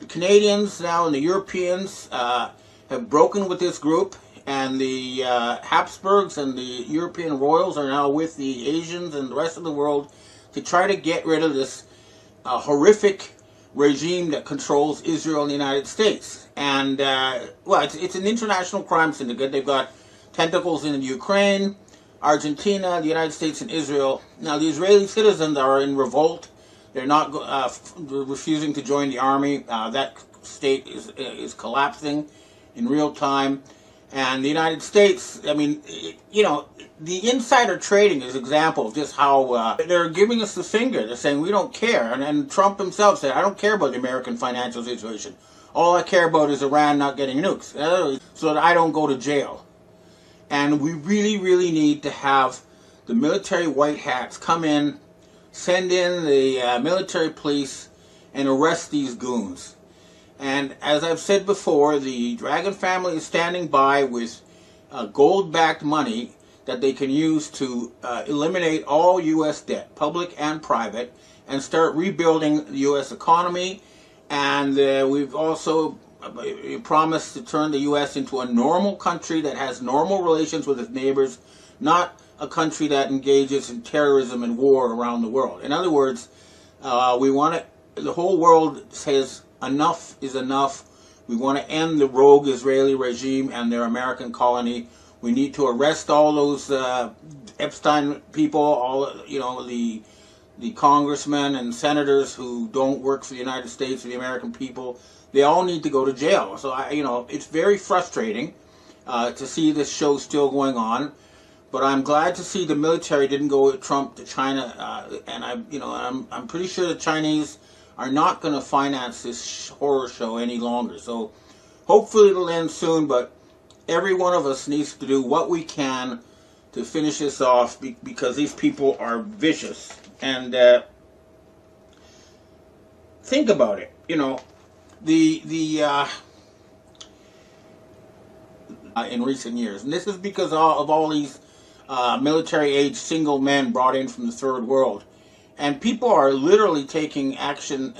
Canadians now and the Europeans have broken with this group, and the Habsburgs and the European royals are now with the Asians and the rest of the world to try to get rid of this horrific regime that controls Israel and the United States. And, it's an international crime syndicate. They've got tentacles in Ukraine, Argentina, the United States, and Israel. Now, the Israeli citizens are in revolt. They're not refusing to join the army. That state is collapsing in real time. And the United States, I mean, the insider trading is an example of just how they're giving us the finger. They're saying, we don't care. And Trump himself said, I don't care about the American financial situation. All I care about is Iran not getting nukes, so that I don't go to jail. And we really, really need to have the military white hats come in, send in the military police, and arrest these goons. And as I've said before, the Dragon family is standing by with gold-backed money that they can use to eliminate all U.S. debt, public and private, and start rebuilding the U.S. economy. And we've also promised to turn the U.S. into a normal country that has normal relations with its neighbors, not a country that engages in terrorism and war around the world. In other words, the whole world says enough is enough. We want to end the rogue Israeli regime and their American colony. We need to arrest all those Epstein people, all the congressmen and senators who don't work for the United States or the American people. They all need to go to jail. So it's very frustrating to see this show still going on. But I'm glad to see the military didn't go with Trump to China, and I'm pretty sure the Chinese are not going to finance this horror show any longer. So hopefully it'll end soon, but every one of us needs to do what we can to finish this off, because these people are vicious. And think about it, in recent years, and this is because of all these military-age single men brought in from the third world. And people are literally taking action,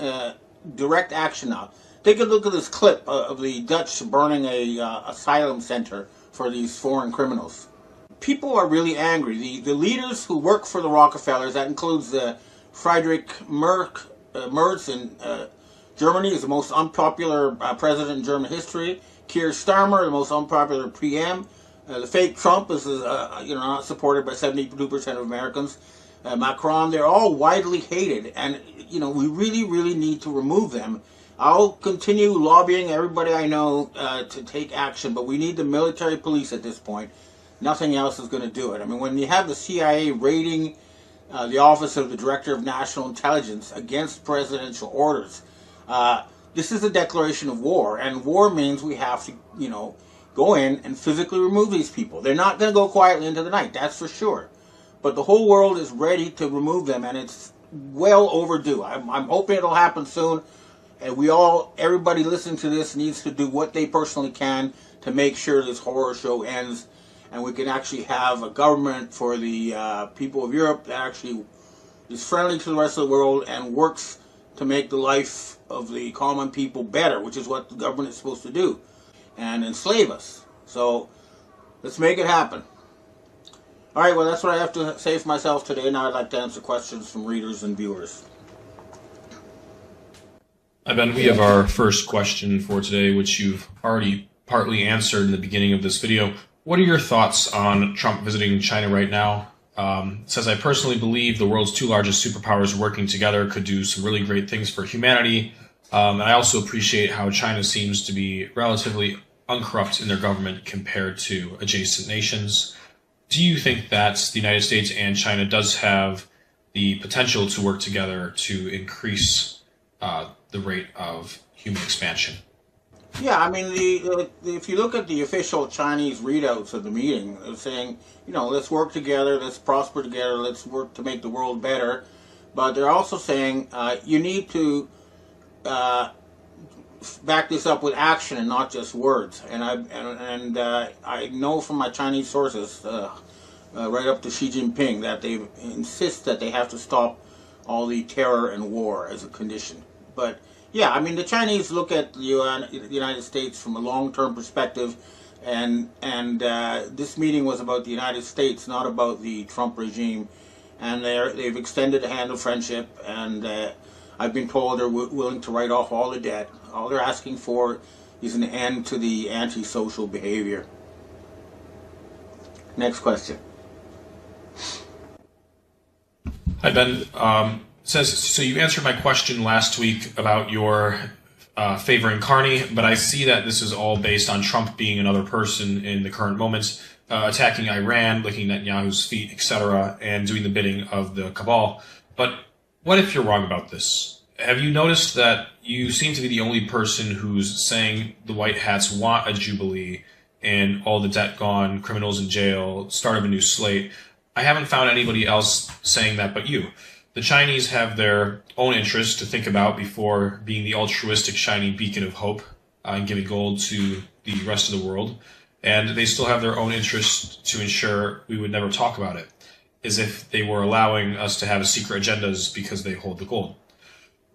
direct action now. Take a look at this clip of the Dutch burning a asylum center for these foreign criminals. People are really angry. The leaders who work for the Rockefellers, that includes Friedrich Merz in Germany, is the most unpopular president in German history. Keir Starmer, the most unpopular PM. The fake Trump is not supported by 72% of Americans. Macron, they're all widely hated, and we really, really need to remove them. I'll continue lobbying everybody I know to take action, but we need the military police at this point. Nothing else is going to do it. I mean, when you have the CIA raiding the Office of the Director of National Intelligence against presidential orders, this is a declaration of war, and war means we have to, go in and physically remove these people. They're not going to go quietly into the night, that's for sure. But the whole world is ready to remove them, and it's well overdue. I'm hoping it'll happen soon, and everybody listening to this needs to do what they personally can to make sure this horror show ends, and we can actually have a government for the people of Europe that actually is friendly to the rest of the world and works to make the life of the common people better, which is what the government is supposed to do, and enslave us. So let's make it happen. All right, well, that's what I have to say for myself today. Now I'd like to answer questions from readers and viewers. Hi, Ben. We have our first question for today, which you've already partly answered in the beginning of this video. What are your thoughts on Trump visiting China right now? It says, I personally believe the world's two largest superpowers working together could do some really great things for humanity. And I also appreciate how China seems to be relatively uncorrupt in their government compared to adjacent nations. Do you think that the United States and China does have the potential to work together to increase the rate of human expansion? Yeah, I mean, if you look at the official Chinese readouts of the meeting, they're saying, let's work together, let's prosper together, let's work to make the world better. But they're also saying you need to back this up with action and not just words. And I know from my Chinese sources, right up to Xi Jinping, that they insist that they have to stop all the terror and war as a condition. But yeah, I mean, the Chinese look at the United States from a long-term perspective, and this meeting was about the United States, not about the Trump regime. And they've extended a hand of friendship, and I've been told they're willing to write off all the debt. All they're asking for is an end to the antisocial behavior. Next question. Hi, Ben. So you answered my question last week about your favoring Carney, but I see that this is all based on Trump being another person in the current moment, attacking Iran, licking Netanyahu's feet, etc., and doing the bidding of the cabal. But what if you're wrong about this? Have you noticed that you seem to be the only person who's saying the white hats want a jubilee and all the debt gone, criminals in jail, start of a new slate? I haven't found anybody else saying that but you. The Chinese have their own interests to think about before being the altruistic shining beacon of hope and giving gold to the rest of the world. And they still have their own interests to ensure we would never talk about it, as if they were allowing us to have secret agendas because they hold the gold.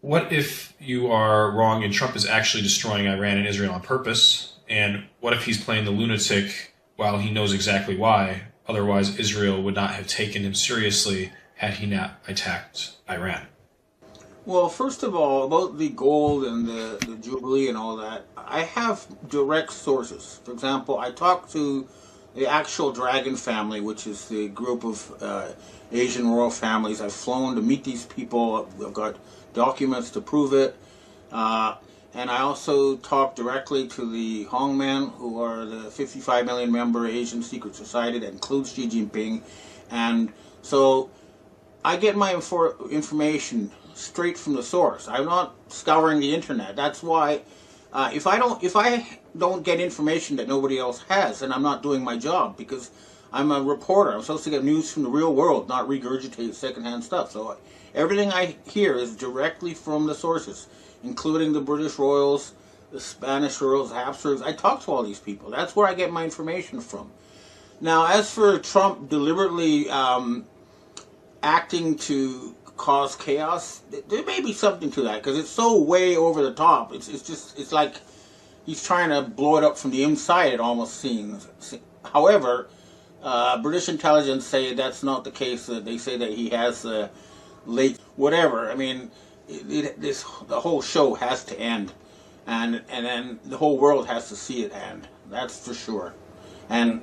What if you are wrong and Trump is actually destroying Iran and Israel on purpose? And what if he's playing the lunatic while he knows exactly why? Otherwise, Israel would not have taken him seriously had he not attacked Iran. Well, first of all, about the gold and the Jubilee and all that, I have direct sources. For example, I talked to the actual Dragon family, which is the group of Asian royal families. I've flown to meet these people. I've got documents to prove it. And I also talked directly to the Hongmen, who are the 55 million member Asian secret society that includes Xi Jinping. And so I get my information straight from the source. I'm not scouring the internet. That's why if I don't get information that nobody else has, then I'm not doing my job, because I'm a reporter. I'm supposed to get news from the real world, not regurgitate secondhand stuff. So everything I hear is directly from the sources, including the British royals, the Spanish royals, Habsburgs. I talk to all these people. That's where I get my information from. Now, as for Trump deliberately acting to cause chaos, there may be something to that, because it's so way over the top. It's like he's trying to blow it up from the inside, it almost seems. However, British intelligence say that's not the case. They say that he has late whatever. I mean, the whole show has to end, and then the whole world has to see it end. That's for sure. And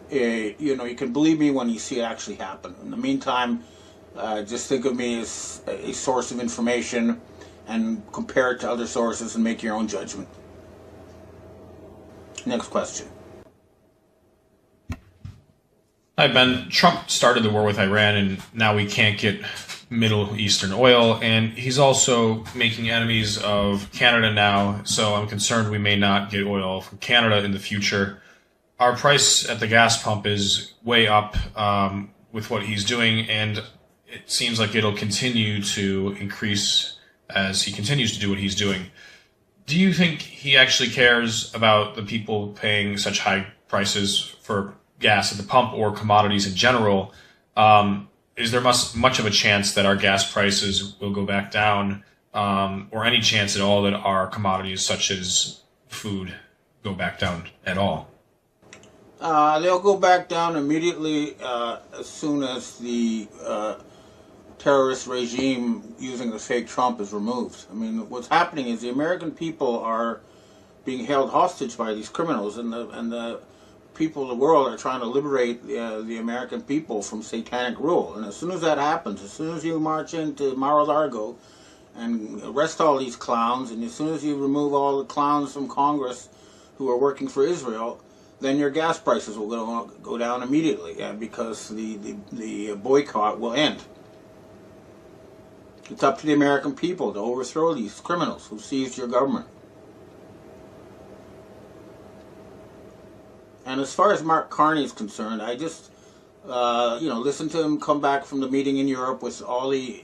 you can believe me when you see it actually happen. In the meantime, just think of me as a source of information and compare it to other sources and make your own judgment. Next question. Hi, Ben. Trump started the war with Iran, and now we can't get Middle Eastern oil, and he's also making enemies of Canada now, so I'm concerned we may not get oil from Canada in the future. Our price at the gas pump is way up with what he's doing, and it seems like it'll continue to increase as he continues to do what he's doing. Do you think he actually cares about the people paying such high prices for gas at the pump or commodities in general? Is there much of a chance that our gas prices will go back down, or any chance at all that our commodities such as food go back down at all? They'll go back down immediately as soon as the terrorist regime using the fake Trump is removed. I mean, what's happening is the American people are being held hostage by these criminals, and the people of the world are trying to liberate the American people from satanic rule. And as soon as that happens, as soon as you march into Mar-a-Lago and arrest all these clowns, and as soon as you remove all the clowns from Congress who are working for Israel, then your gas prices will go down immediately, because the boycott will end. It's up to the American people to overthrow these criminals who seized your government. And as far as Mark Carney is concerned, I just, listened to him come back from the meeting in Europe with all the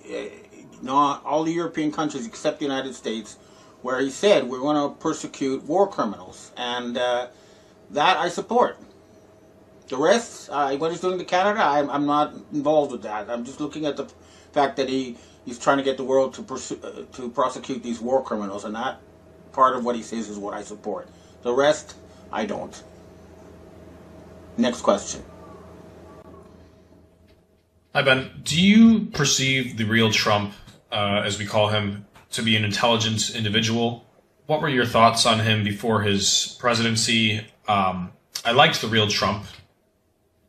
European countries except the United States, where he said we're going to persecute war criminals, and that I support. The rest, what he's doing to Canada, I'm not involved with that. I'm just looking at the fact that he's trying to get the world to prosecute these war criminals, and that part of what he says is what I support. The rest, I don't. Next question. Hi, Ben. Do you perceive the real Trump, as we call him, to be an intelligent individual? What were your thoughts on him before his presidency? I liked the real Trump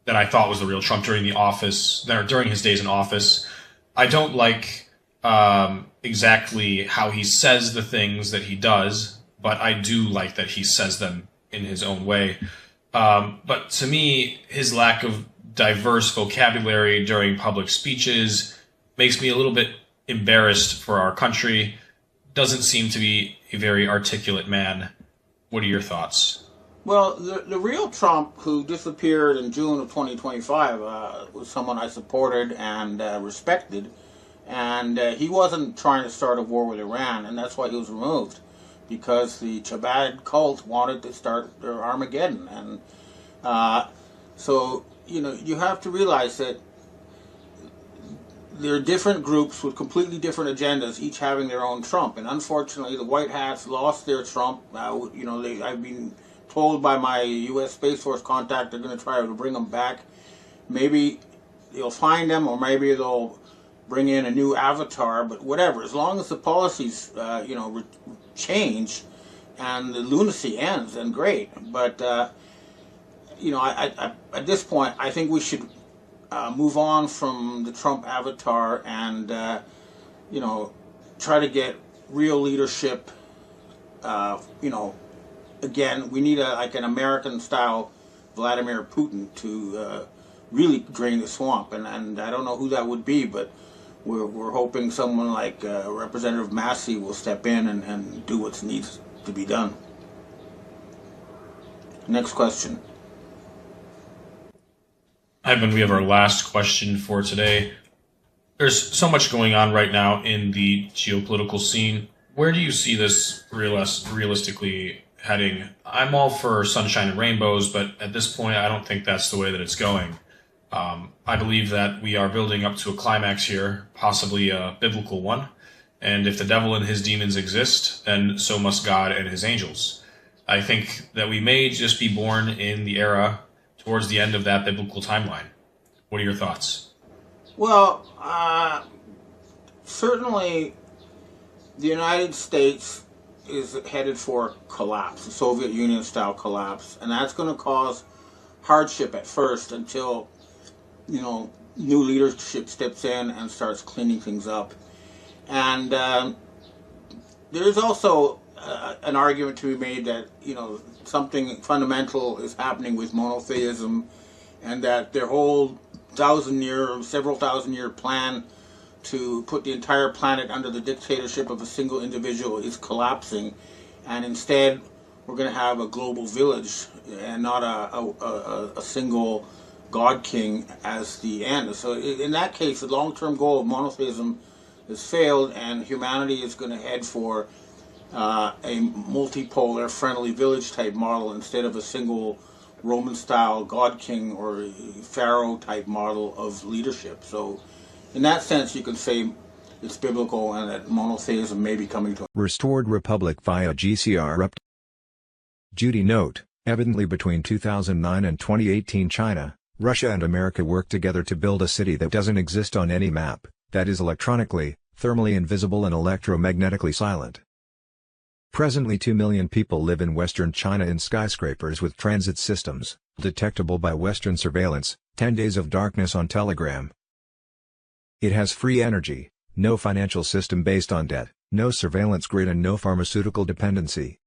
that I thought was the real Trump during his days in office. I don't like exactly how he says the things that he does, but I do like that he says them in his own way. But to me, his lack of diverse vocabulary during public speeches makes me a little bit embarrassed for our country. Doesn't seem to be a very articulate man. What are your thoughts? Well, the real Trump, who disappeared in June of 2025, was someone I supported and respected. And he wasn't trying to start a war with Iran, and that's why he was removed. Because the Chabad cult wanted to start their Armageddon. And so, you have to realize that there are different groups with completely different agendas, each having their own Trump. And unfortunately, the White Hats lost their Trump. I've been told by my U.S. Space Force contact they're going to try to bring them back. Maybe they'll find them, or maybe they'll bring in a new avatar, but whatever. As long as the policies, change and the lunacy ends, then great. But at this point, I think we should move on from the Trump avatar and try to get real leadership. Again, we need an American-style Vladimir Putin to really drain the swamp, and I don't know who that would be, but we're hoping someone like Representative Massey will step in and do what needs to be done. Next question. Ivan, we have our last question for today. There's so much going on right now in the geopolitical scene. Where do you see this realistically heading. I'm all for sunshine and rainbows, but at this point, I don't think that's the way that it's going. I believe that we are building up to a climax here, possibly a biblical one. And if the devil and his demons exist, then so must God and his angels. I think that we may just be born in the era towards the end of that biblical timeline. What are your thoughts? Well, certainly the United States is headed for collapse, a Soviet Union style collapse, and that's going to cause hardship at first until, new leadership steps in and starts cleaning things up. And there's also an argument to be made that, something fundamental is happening with monotheism, and that their whole several thousand year plan to put the entire planet under the dictatorship of a single individual is collapsing, and instead we're going to have a global village and not a single God King as the end. So in that case, the long-term goal of monotheism has failed, and humanity is going to head for a multipolar, friendly village type model instead of a single Roman-style God King or Pharaoh-type model of leadership. So in that sense, you can say it's biblical and that monotheism may be coming to Restored Republic via GCR update. Judy note, evidently between 2009 and 2018 China, Russia and America worked together to build a city that doesn't exist on any map, that is electronically, thermally invisible and electromagnetically silent. Presently 2 million people live in Western China in skyscrapers with transit systems, detectable by Western surveillance, 10 days of darkness on Telegram. It has free energy, no financial system based on debt, no surveillance grid and no pharmaceutical dependency.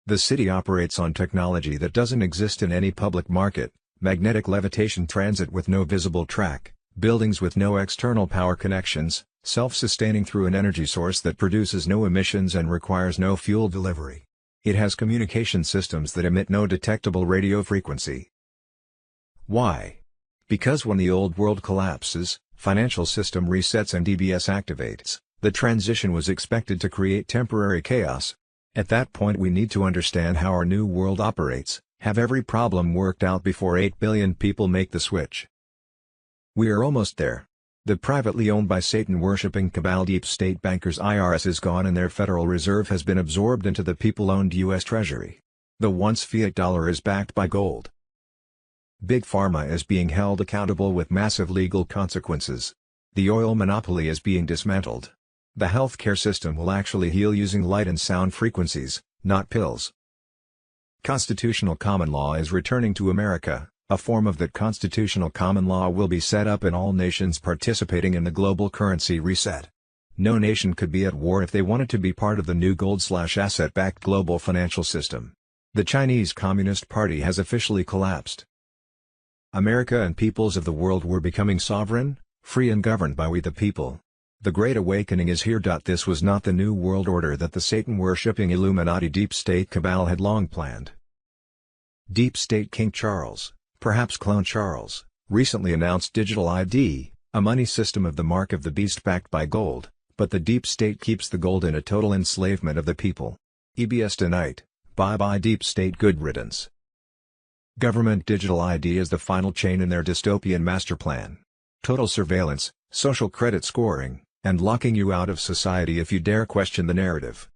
The city operates on technology that doesn't exist in any public market, magnetic levitation transit with no visible track, buildings with no external power connections, self-sustaining through an energy source that produces no emissions and requires no fuel delivery. It has communication systems that emit no detectable radio frequency. Why? Because when the old world collapses, financial system resets and EBS activates, the transition was expected to create temporary chaos. At that point we need to understand how our new world operates, have every problem worked out before 8 billion people make the switch. We are almost there. The privately owned by Satan-worshipping cabal deep state bankers IRS is gone and their Federal Reserve has been absorbed into the people-owned U.S. Treasury. The once fiat dollar is backed by gold. Big Pharma is being held accountable with massive legal consequences. The oil monopoly is being dismantled. The healthcare system will actually heal using light and sound frequencies, not pills. Constitutional common law is returning to America. A form of that constitutional common law will be set up in all nations participating in the global currency reset. No nation could be at war if they wanted to be part of the new gold/asset-backed global financial system. The Chinese Communist Party has officially collapsed. America and peoples of the world were becoming sovereign, free and governed by we the people. The Great Awakening is here. This was not the new world order that the Satan-worshipping Illuminati deep state cabal had long planned. Deep State King Charles, perhaps clone Charles, recently announced digital ID, a money system of the mark of the beast backed by gold, but the deep state keeps the gold in a total enslavement of the people. EBS tonight, bye-bye deep state, good riddance. Government digital ID is the final chain in their dystopian master plan. Total surveillance, social credit scoring, and locking you out of society if you dare question the narrative.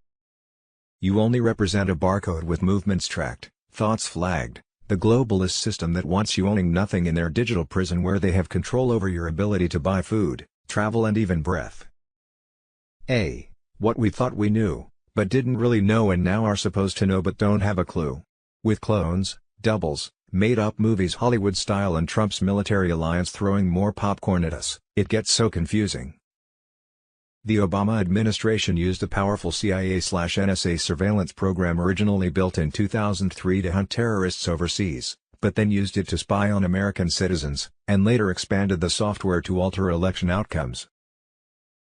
You only represent a barcode with movements tracked, thoughts flagged. The globalist system that wants you owning nothing in their digital prison where they have control over your ability to buy food, travel and even breath. What we thought we knew, but didn't really know and now are supposed to know but don't have a clue. With clones, doubles, made-up movies Hollywood style and Trump's military alliance throwing more popcorn at us, it gets so confusing. The Obama administration used a powerful CIA/NSA surveillance program originally built in 2003 to hunt terrorists overseas, but then used it to spy on American citizens, and later expanded the software to alter election outcomes.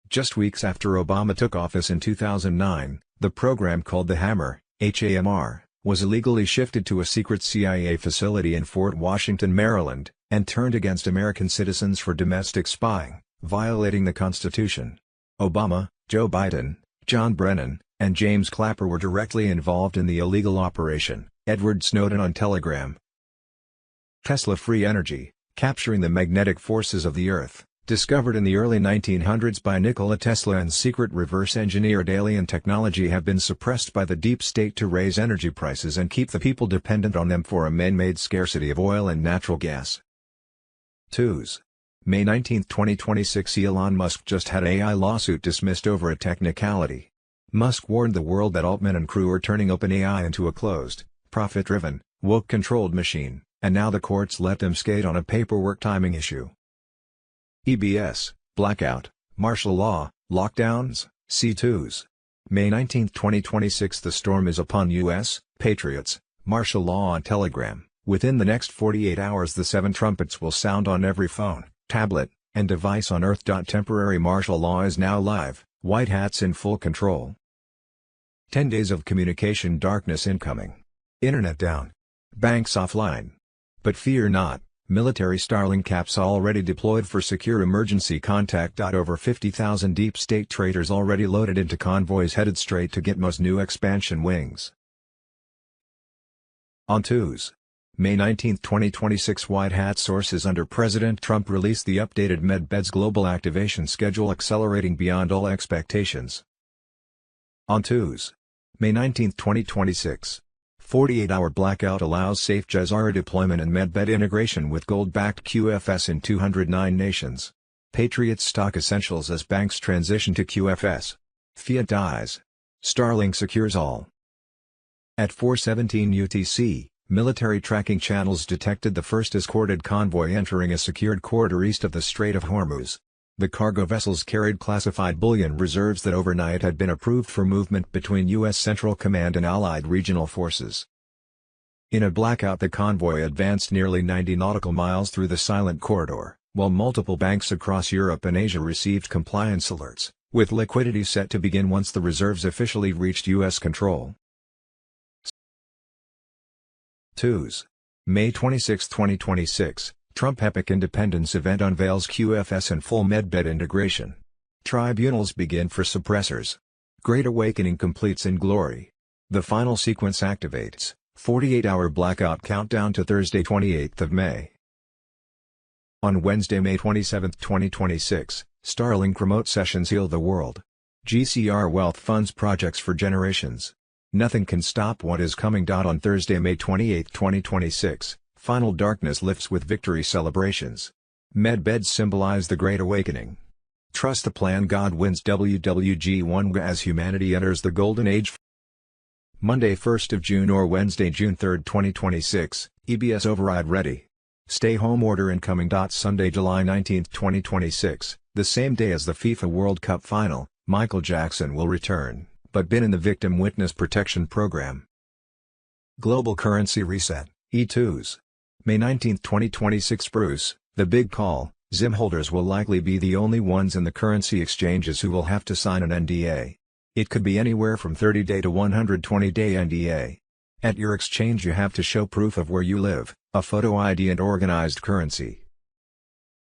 Just weeks after Obama took office in 2009, the program called the Hammer, HAMR, was illegally shifted to a secret CIA facility in Fort Washington, Maryland, and turned against American citizens for domestic spying, violating the Constitution. Obama, Joe Biden, John Brennan, and James Clapper were directly involved in the illegal operation, Edward Snowden on Telegram. Tesla Free Energy, capturing the magnetic forces of the Earth, discovered in the early 1900s by Nikola Tesla and secret reverse-engineered alien technology have been suppressed by the deep state to raise energy prices and keep the people dependent on them for a man-made scarcity of oil and natural gas. 2s. May 19, 2026. Elon Musk just had AI lawsuit dismissed over a technicality. Musk warned the world that Altman and crew are turning OpenAI into a closed, profit-driven, woke-controlled machine, and now the courts let them skate on a paperwork timing issue. EBS, blackout, martial law, lockdowns, C2s. May 19, 2026. The storm is upon U.S. patriots, martial law on Telegram. Within the next 48 hours the 7 trumpets will sound on every phone, tablet, and device on Earth. Temporary martial law is now live, white hats in full control. 10 days of communication darkness incoming. Internet down. Banks offline. But fear not, military Starlink apps already deployed for secure emergency contact. Over 50,000 deep state traitors already loaded into convoys headed straight to Gitmo's new expansion wings. On 2s. May 19, 2026. White Hat sources under President Trump released the updated MedBed's global activation schedule accelerating beyond all expectations. On 2s. May 19, 2026. 48-hour blackout allows safe Jazara deployment and MedBed integration with gold-backed QFS in 209 nations. Patriots stock essentials as banks transition to QFS. Fiat dies. Starlink secures all. At 4:17 UTC, military tracking channels detected the first escorted convoy entering a secured corridor east of the Strait of Hormuz. The cargo vessels carried classified bullion reserves that overnight had been approved for movement between U.S. Central Command and Allied regional forces. In a blackout, the convoy advanced nearly 90 nautical miles through the silent corridor, while multiple banks across Europe and Asia received compliance alerts, with liquidity set to begin once the reserves officially reached U.S. control. 2s. May 26, 2026. Trump Epic Independence event unveils QFS and full MedBed integration. Tribunals begin for suppressors. Great Awakening completes in glory. The final sequence activates. 48-hour blackout countdown to Thursday 28th of May. On Wednesday, May 27, 2026, Starlink remote sessions heal the world. GCR Wealth funds projects for generations. Nothing can stop what is coming. On Thursday, May 28, 2026. Final darkness lifts with victory celebrations. MedBeds symbolize the Great Awakening. Trust the plan. God wins. WWG1 as humanity enters the Golden Age. Monday 1st of June or Wednesday June 3, 2026, EBS override ready. Stay home order incoming. Sunday July 19, 2026, the same day as the FIFA World Cup final, Michael Jackson will return, but been in the Victim Witness Protection Program. Global Currency Reset, E2s. May 19, 2026. Bruce, the big call, ZIM holders will likely be the only ones in the currency exchanges who will have to sign an NDA. It could be anywhere from 30-day to 120-day NDA. At your exchange you have to show proof of where you live, a photo ID and organized currency.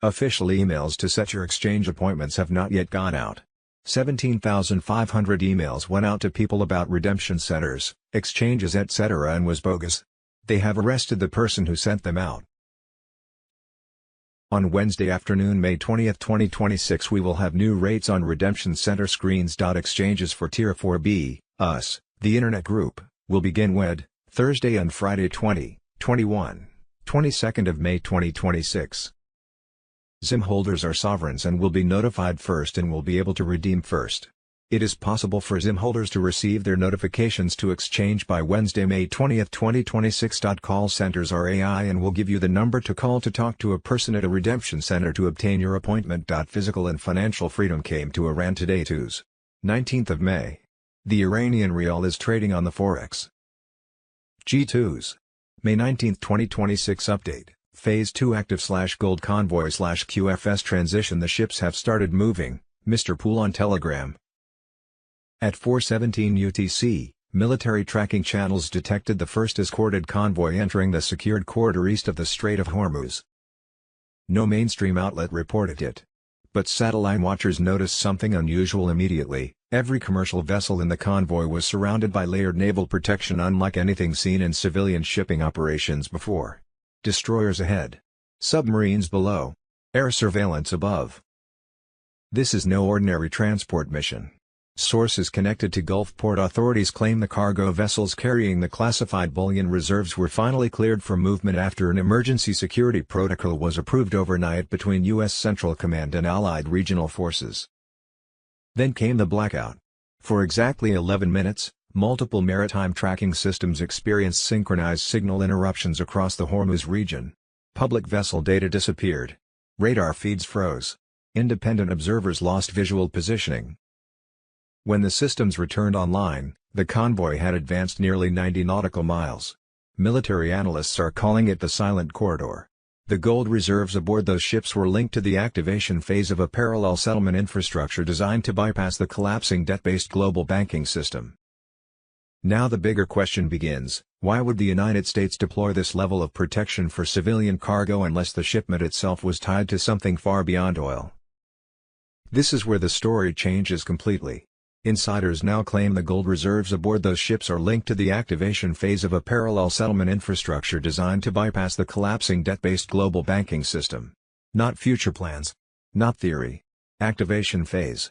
Official emails to set your exchange appointments have not yet gone out. 17,500 emails went out to people about redemption centers, exchanges etc. and was bogus. They have arrested the person who sent them out. On Wednesday afternoon, May 20, 2026, we will have new rates on redemption center screens. Exchanges for Tier 4B, us, the Internet Group, will begin Thursday and Friday 20, 21, 22nd of May 2026. ZIM holders are sovereigns and will be notified first and will be able to redeem first. It is possible for ZIM holders to receive their notifications to exchange by Wednesday, May 20, 2026. Call centers are AI and will give you the number to call to talk to a person at a redemption center to obtain your appointment. Physical and financial freedom came to Iran today. 19th of May. The Iranian rial is trading on the Forex. G2s. May 19, 2026 update. Phase 2 active/gold convoy/QFS transition. The ships have started moving, Mr. Poole on Telegram. At 4:17 UTC, military tracking channels detected the first escorted convoy entering the secured corridor east of the Strait of Hormuz. No mainstream outlet reported it. But satellite watchers noticed something unusual immediately. Every commercial vessel in the convoy was surrounded by layered naval protection unlike anything seen in civilian shipping operations before. Destroyers ahead. Submarines below. Air surveillance above. This is no ordinary transport mission. Sources connected to Gulf port authorities claim the cargo vessels carrying the classified bullion reserves were finally cleared for movement after an emergency security protocol was approved overnight between U.S. Central Command and Allied regional forces. Then came the blackout. For exactly 11 minutes, multiple maritime tracking systems experienced synchronized signal interruptions across the Hormuz region. Public vessel data disappeared. Radar feeds froze. Independent observers lost visual positioning. When the systems returned online, the convoy had advanced nearly 90 nautical miles. Military analysts are calling it the silent corridor. The gold reserves aboard those ships were linked to the activation phase of a parallel settlement infrastructure designed to bypass the collapsing debt-based global banking system. Now the bigger question begins: why would the United States deploy this level of protection for civilian cargo unless the shipment itself was tied to something far beyond oil? This is where the story changes completely. Insiders now claim the gold reserves aboard those ships are linked to the activation phase of a parallel settlement infrastructure designed to bypass the collapsing debt-based global banking system. Not future plans. Not theory. Activation phase.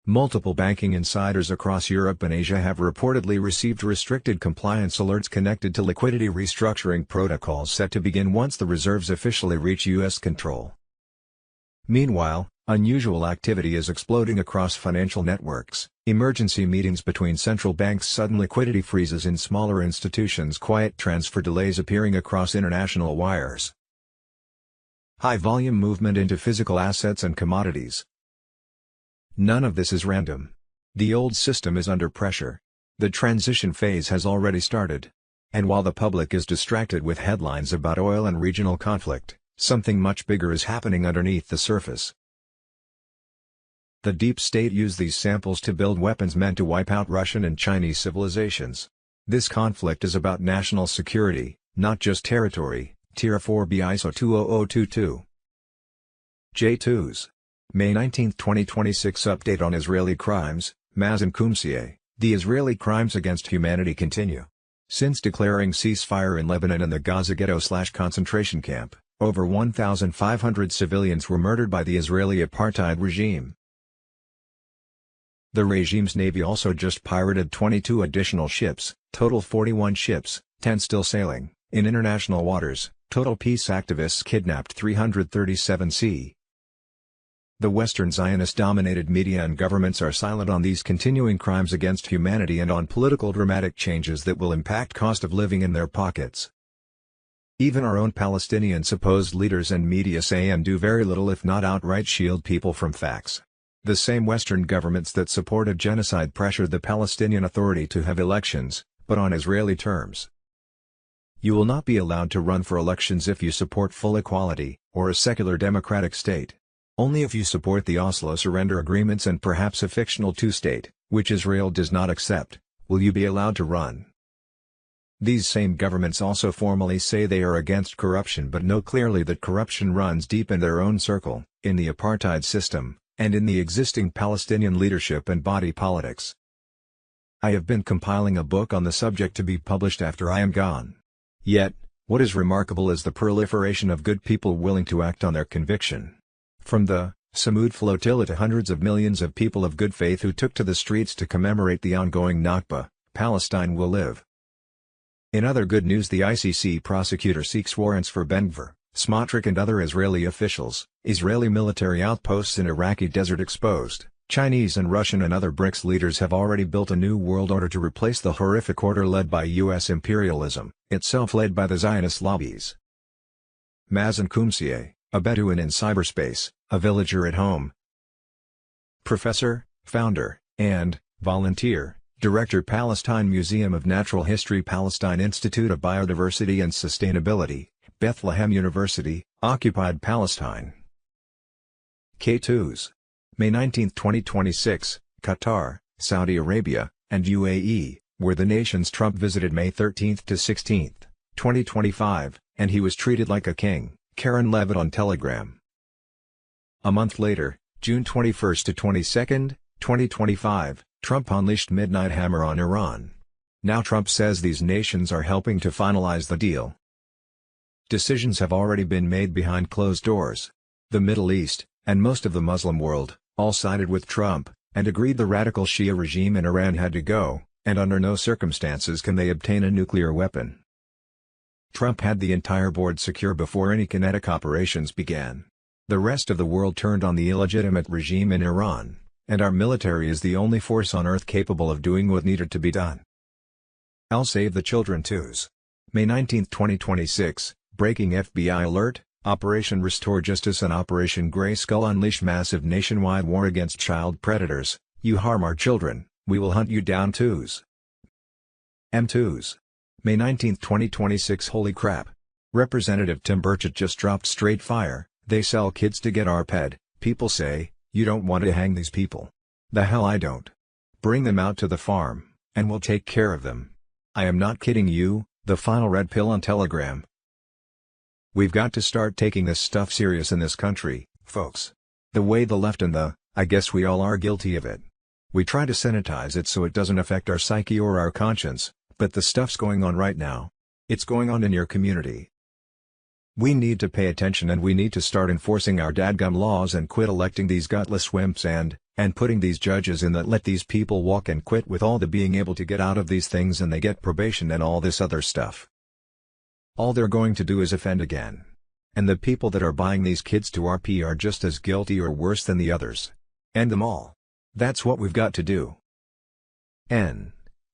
Multiple banking insiders across Europe and Asia have reportedly received restricted compliance alerts connected to liquidity restructuring protocols set to begin once the reserves officially reach U.S. control. Meanwhile, unusual activity is exploding across financial networks. Emergency meetings between central banks, sudden liquidity freezes in smaller institutions, quiet transfer delays appearing across international wires. High-volume movement into physical assets and commodities. None of this is random. The old system is under pressure. The transition phase has already started. And while the public is distracted with headlines about oil and regional conflict, something much bigger is happening underneath the surface. The deep state used these samples to build weapons meant to wipe out Russian and Chinese civilizations. This conflict is about national security, not just territory. Tier 4B ISO 20022. J2s. May 19, 2026 Update on Israeli crimes. Mazen Kumsieh. The Israeli crimes against humanity continue. Since declaring ceasefire in Lebanon and the Gaza ghetto/concentration camp, over 1,500 civilians were murdered by the Israeli apartheid regime. The regime's navy also just pirated 22 additional ships, total 41 ships, 10 still sailing, in international waters. Total peace activists kidnapped 337 c. The Western Zionist-dominated media and governments are silent on these continuing crimes against humanity and on political dramatic changes that will impact cost of living in their pockets. Even our own Palestinian supposed leaders and media say and do very little if not outright shield people from facts. The same Western governments that supported genocide pressured the Palestinian Authority to have elections, but on Israeli terms. You will not be allowed to run for elections if you support full equality, or a secular democratic state. Only if you support the Oslo surrender agreements and perhaps a fictional two-state, which Israel does not accept, will you be allowed to run. These same governments also formally say they are against corruption but know clearly that corruption runs deep in their own circle, in the apartheid system, and in the existing Palestinian leadership and body politics. I have been compiling a book on the subject to be published after I am gone. Yet, what is remarkable is the proliferation of good people willing to act on their conviction. From the Samud flotilla to hundreds of millions of people of good faith who took to the streets to commemorate the ongoing Nakba, Palestine will live. In other good news, the ICC prosecutor seeks warrants for Ben-Gvir, Smotrich and other Israeli officials. Israeli military outposts in Iraqi desert exposed. Chinese and Russian and other BRICS leaders have already built a new world order to replace the horrific order led by U.S. imperialism, itself led by the Zionist lobbies. Mazen Kumsieh, a Bedouin in cyberspace, a villager at home. Professor, founder, and volunteer, Director Palestine Museum of Natural History, Palestine Institute of Biodiversity and Sustainability, Bethlehem University, Occupied Palestine. K2s. May 19, 2026, Qatar, Saudi Arabia, and UAE, where the nations Trump visited May 13 to 16, 2025, and he was treated like a king, Karen Levitt on Telegram. A month later, June 21 to 22, 2025, Trump unleashed Midnight Hammer on Iran. Now Trump says these nations are helping to finalize the deal. Decisions have already been made behind closed doors. The Middle East, and most of the Muslim world, all sided with Trump, and agreed the radical Shia regime in Iran had to go, and under no circumstances can they obtain a nuclear weapon. Trump had the entire board secure before any kinetic operations began. The rest of the world turned on the illegitimate regime in Iran, and our military is the only force on earth capable of doing what needed to be done. I'll save the children twos. May 19, 2026, breaking FBI alert, Operation Restore Justice and Operation Grey Skull unleash massive nationwide war against child predators. You harm our children, we will hunt you down twos. M2s. May 19, 2026 holy crap. Representative Tim Burchett just dropped straight fire, they sell kids to get our ped, people say, you don't want to hang these people. The hell I don't. Bring them out to the farm, and we'll take care of them. I am not kidding you, the final red pill on Telegram. We've got to start taking this stuff serious in this country, folks. The way the left and I guess we all are guilty of it. We try to sanitize it so it doesn't affect our psyche or our conscience, but the stuff's going on right now. It's going on in your community. We need to pay attention and we need to start enforcing our dadgum laws and quit electing these gutless wimps and putting these judges in that let these people walk and quit with all the being able to get out of these things and they get probation and all this other stuff. All they're going to do is offend again. And the people that are buying these kids to RP are just as guilty or worse than the others. End them all. That's what we've got to do.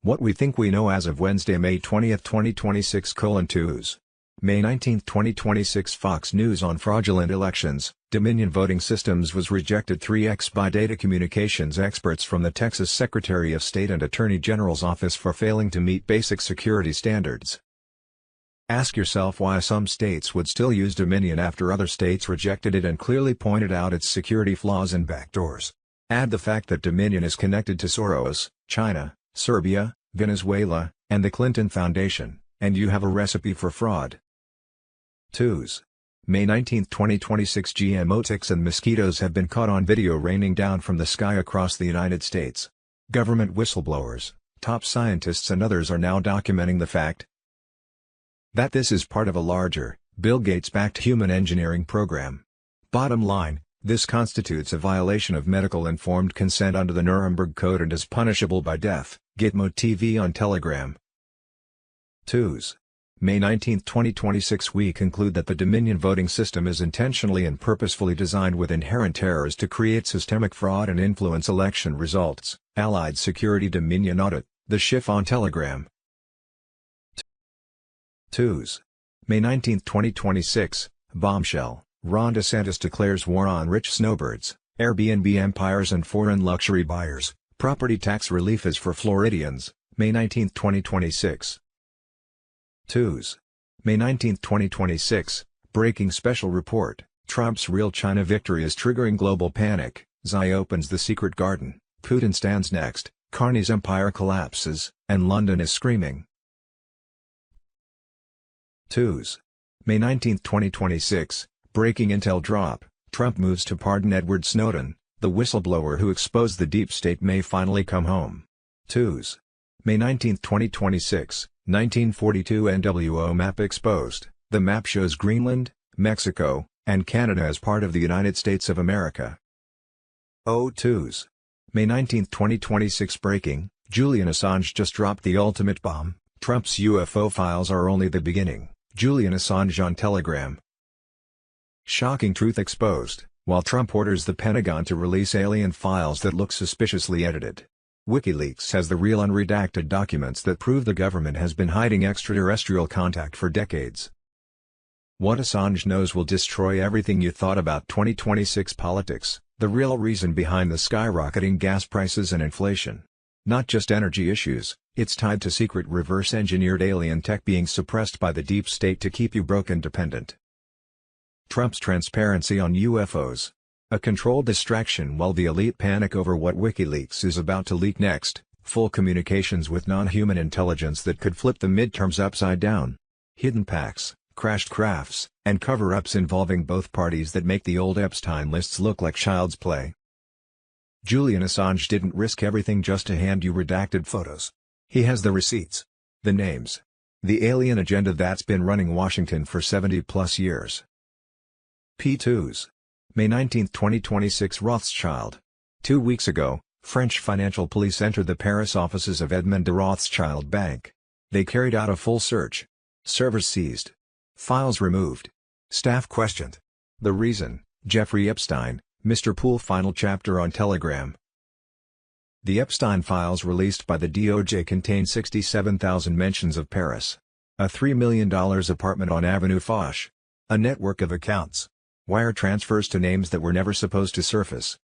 What we think we know as of Wednesday, May 20, 2026 :2s. May 19, 2026 Fox News on fraudulent elections, Dominion voting systems was rejected 3x by data communications experts from the Texas Secretary of State and Attorney General's office for failing to meet basic security standards. Ask yourself why some states would still use Dominion after other states rejected it and clearly pointed out its security flaws and backdoors. Add the fact that Dominion is connected to Soros, China, Serbia, Venezuela, and the Clinton Foundation, and you have a recipe for fraud. 2s. May 19, 2026 GMO ticks and mosquitoes have been caught on video raining down from the sky across the United States. Government whistleblowers, top scientists and others are now documenting the fact that this is part of a larger, Bill Gates-backed human engineering program. Bottom line, this constitutes a violation of medical informed consent under the Nuremberg Code and is punishable by death. Gitmo TV on Telegram. 2s. May 19, 2026 we conclude that the Dominion voting system is intentionally and purposefully designed with inherent errors to create systemic fraud and influence election results. Allied Security Dominion Audit, The Schiff on Telegram. 2s. May 19, 2026, bombshell, Ron DeSantis declares war on rich snowbirds, Airbnb empires and foreign luxury buyers. Property tax relief is for Floridians, May 19, 2026. 2s. May 19, 2026, breaking special report, Trump's real China victory is triggering global panic, Xi opens the secret garden, Putin stands next, Carney's empire collapses, and London is screaming. 2s. May 19, 2026, breaking intel drop, Trump moves to pardon Edward Snowden, the whistleblower who exposed the deep state may finally come home. 2s. May 19, 2026, 1942 NWO map exposed. The map shows Greenland, Mexico, and Canada as part of the United States of America. 2s. May 19, 2026 breaking, Julian Assange just dropped the ultimate bomb, Trump's UFO files are only the beginning. Julian Assange on Telegram. Shocking truth exposed, while Trump orders the Pentagon to release alien files that look suspiciously edited. WikiLeaks has the real unredacted documents that prove the government has been hiding extraterrestrial contact for decades. What Assange knows will destroy everything you thought about 2026 politics, the real reason behind the skyrocketing gas prices and inflation. Not just energy issues, it's tied to secret reverse-engineered alien tech being suppressed by the deep state to keep you broke and dependent. Trump's transparency on UFOs. A controlled distraction while the elite panic over what WikiLeaks is about to leak next, full communications with non-human intelligence that could flip the midterms upside down. Hidden PACs, crashed crafts, and cover-ups involving both parties that make the old Epstein lists look like child's play. Julian Assange didn't risk everything just to hand you redacted photos. He has the receipts, the names, the alien agenda that's been running Washington for 70-plus years. P2s. May 19, 2026 Rothschild. 2 weeks ago, French financial police entered the Paris offices of Edmond de Rothschild Bank. They carried out a full search. Servers seized. Files removed. Staff questioned. The reason, Jeffrey Epstein, Mr. Poole final chapter on Telegram. The Epstein files released by the DOJ contain 67,000 mentions of Paris. A $3 million apartment on Avenue Foch. A network of accounts. Wire transfers to names that were never supposed to surface.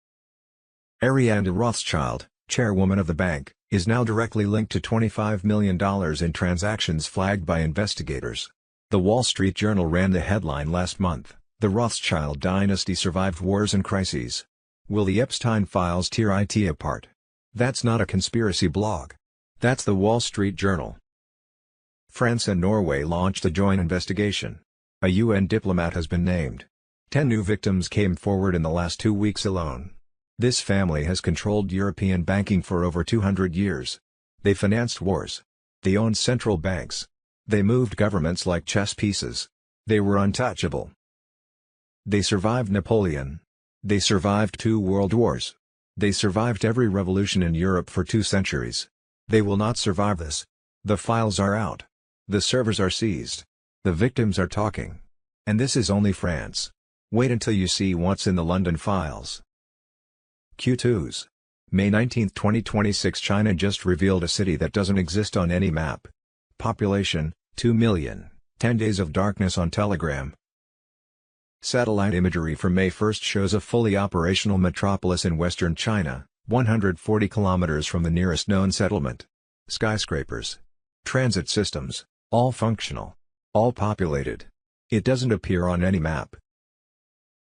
Ariane de Rothschild, chairwoman of the bank, is now directly linked to $25 million in transactions flagged by investigators. The Wall Street Journal ran the headline last month, "The Rothschild Dynasty Survived Wars and Crises. Will the Epstein Files Tear IT Apart?" That's not a conspiracy blog. That's the Wall Street Journal. France and Norway launched a joint investigation. A UN diplomat has been named. 10 new victims came forward in the last 2 weeks alone. This family has controlled European banking for over 200 years. They financed wars. They owned central banks. They moved governments like chess pieces. They were untouchable. They survived Napoleon. They survived 2 world wars. They survived every revolution in Europe for 2 centuries. They will not survive this. The files are out. The servers are seized. The victims are talking. And this is only France. Wait until you see what's in the London files. Q2s. May 19, 2026 China just revealed a city that doesn't exist on any map. Population, 2 million, 10 days of darkness on Telegram. Satellite imagery from May 1 shows a fully operational metropolis in western China, 140 kilometers from the nearest known settlement. Skyscrapers. Transit systems, all functional. All populated. It doesn't appear on any map.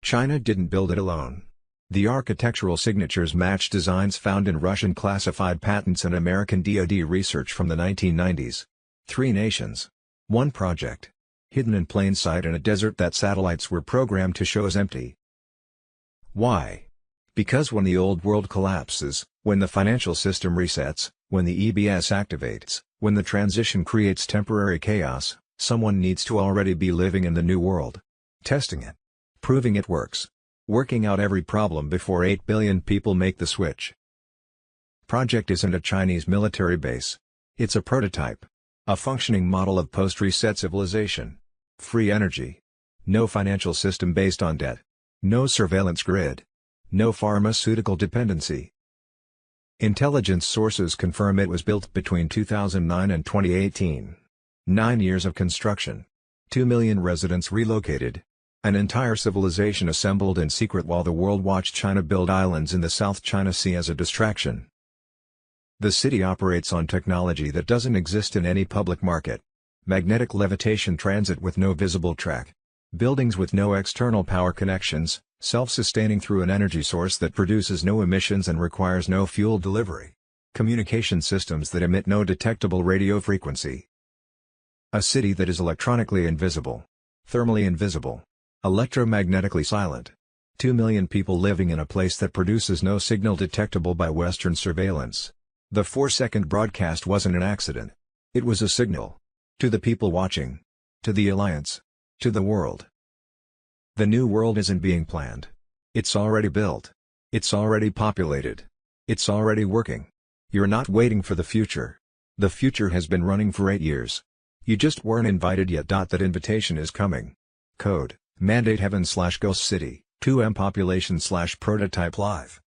China didn't build it alone. The architectural signatures match designs found in Russian classified patents and American DoD research from the 1990s. 3 nations. 1 project. Hidden in plain sight in a desert that satellites were programmed to show as empty. Why? Because when the old world collapses, when the financial system resets, when the EBS activates, when the transition creates temporary chaos, someone needs to already be living in the new world. Testing it. Proving it works. Working out every problem before 8 billion people make the switch. Project isn't a Chinese military base. It's a prototype. A functioning model of post-reset civilization. Free energy. No financial system based on debt. No surveillance grid. No pharmaceutical dependency. Intelligence sources confirm it was built between 2009 and 2018. 9 years of construction. 2 million residents relocated. An entire civilization assembled in secret while the world watched China build islands in the South China Sea as a distraction. The city operates on technology that doesn't exist in any public market. Magnetic levitation transit with no visible track. Buildings with no external power connections, self-sustaining through an energy source that produces no emissions and requires no fuel delivery. Communication systems that emit no detectable radio frequency. A city that is electronically invisible. Thermally invisible. Electromagnetically silent. 2 million people living in a place that produces no signal detectable by Western surveillance. The 4-second broadcast wasn't an accident. It was a signal. To the people watching. To the alliance. To the world. The new world isn't being planned. It's already built. It's already populated. It's already working. You're not waiting for the future. The future has been running for 8 years. You just weren't invited yet. That invitation is coming. Code. Mandate Heaven/Ghost City, 2M population/prototype live.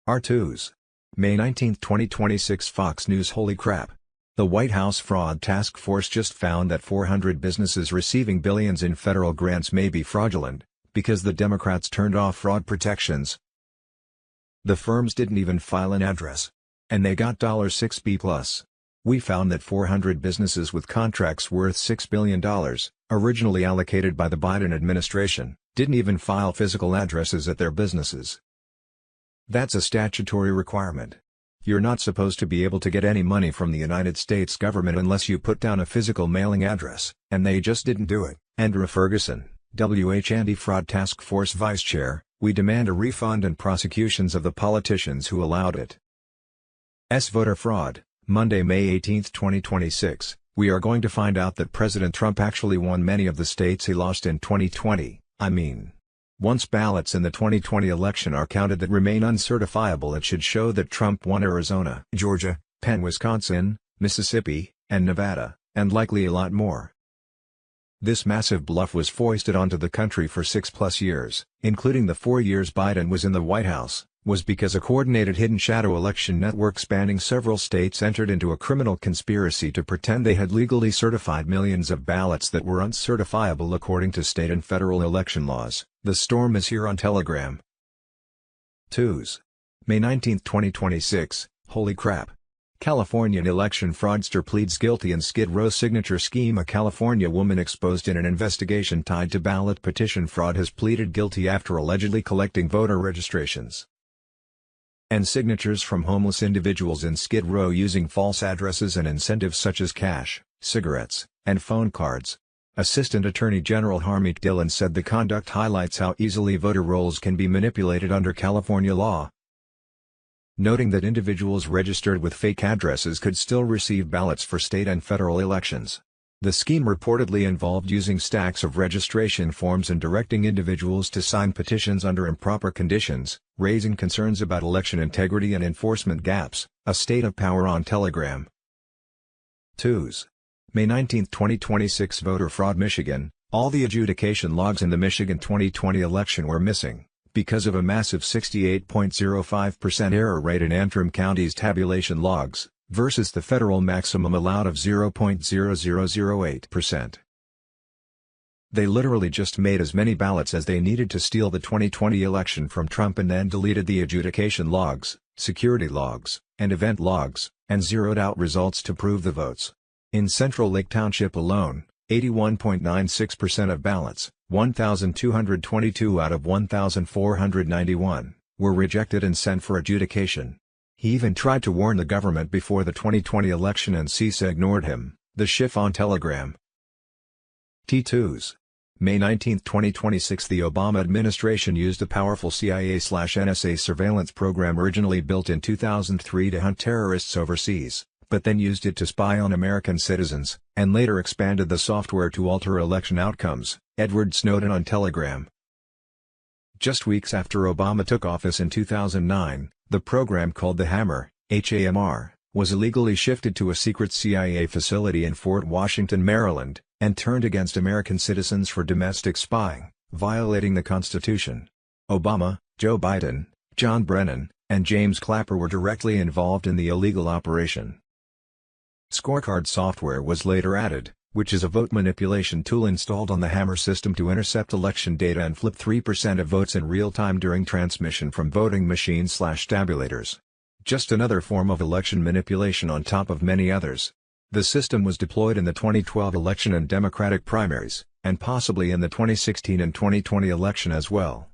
R2s. May 19, 2026 Fox News. Holy crap. The White House Fraud Task Force just found that 400 businesses receiving billions in federal grants may be fraudulent, because the Democrats turned off fraud protections. The firms didn't even file an address. And they got $6B+. We found that 400 businesses with contracts worth $6 billion, originally allocated by the Biden administration, didn't even file physical addresses at their businesses. That's a statutory requirement. You're not supposed to be able to get any money from the United States government unless you put down a physical mailing address, and they just didn't do it. Andrew Ferguson, WH Anti-Fraud Task Force Vice Chair, we demand a refund and prosecutions of the politicians who allowed it. Voter fraud, Monday, May 18, 2026. We are going to find out that President Trump actually won many of the states he lost in 2020, Once ballots in the 2020 election are counted that remain uncertifiable, it should show that Trump won Arizona, Georgia, Penn, Wisconsin, Mississippi, and Nevada, and likely a lot more. This massive bluff was foisted onto the country for 6+ years, including the 4 years Biden was in the White House, was because a coordinated hidden shadow election network spanning several states entered into a criminal conspiracy to pretend they had legally certified millions of ballots that were uncertifiable according to state and federal election laws. The storm is here on Telegram. Twos. May 19, 2026, holy crap. Californian election fraudster pleads guilty in Skid Row signature scheme. A California woman exposed in an investigation tied to ballot petition fraud has pleaded guilty after allegedly collecting voter registrations and signatures from homeless individuals in Skid Row using false addresses and incentives such as cash, cigarettes, and phone cards. Assistant Attorney General Harmeet Dillon said the conduct highlights how easily voter rolls can be manipulated under California law, noting that individuals registered with fake addresses could still receive ballots for state and federal elections. The scheme reportedly involved using stacks of registration forms and directing individuals to sign petitions under improper conditions, raising concerns about election integrity and enforcement gaps. A state of power on Telegram. Twos. May 19, 2026. Voter fraud. Michigan. All the adjudication logs in the Michigan 2020 election were missing, because of a massive 68.05% error rate in Antrim County's tabulation logs, versus the federal maximum allowed of 0.0008%. They literally just made as many ballots as they needed to steal the 2020 election from Trump and then deleted the adjudication logs, security logs, and event logs, and zeroed out results to prove the votes. In Central Lake Township alone, 81.96% of ballots, 1,222 out of 1,491, were rejected and sent for adjudication. He even tried to warn the government before the 2020 election and CISA ignored him. The Schiff on Telegram. T2s. May 19, 2026. The Obama administration used a powerful CIA/NSA surveillance program originally built in 2003 to hunt terrorists overseas, but then used it to spy on American citizens, and later expanded the software to alter election outcomes. Edward Snowden on Telegram. Just weeks after Obama took office in 2009, the program called the Hammer, HAMR, was illegally shifted to a secret CIA facility in Fort Washington, Maryland, and turned against American citizens for domestic spying, violating the Constitution. Obama, Joe Biden, John Brennan, and James Clapper were directly involved in the illegal operation. Scorecard software was later added, which is a vote manipulation tool installed on the Hammer system to intercept election data and flip 3% of votes in real time during transmission from voting machines/tabulators. Just another form of election manipulation on top of many others. The system was deployed in the 2012 election and Democratic primaries, and possibly in the 2016 and 2020 election as well.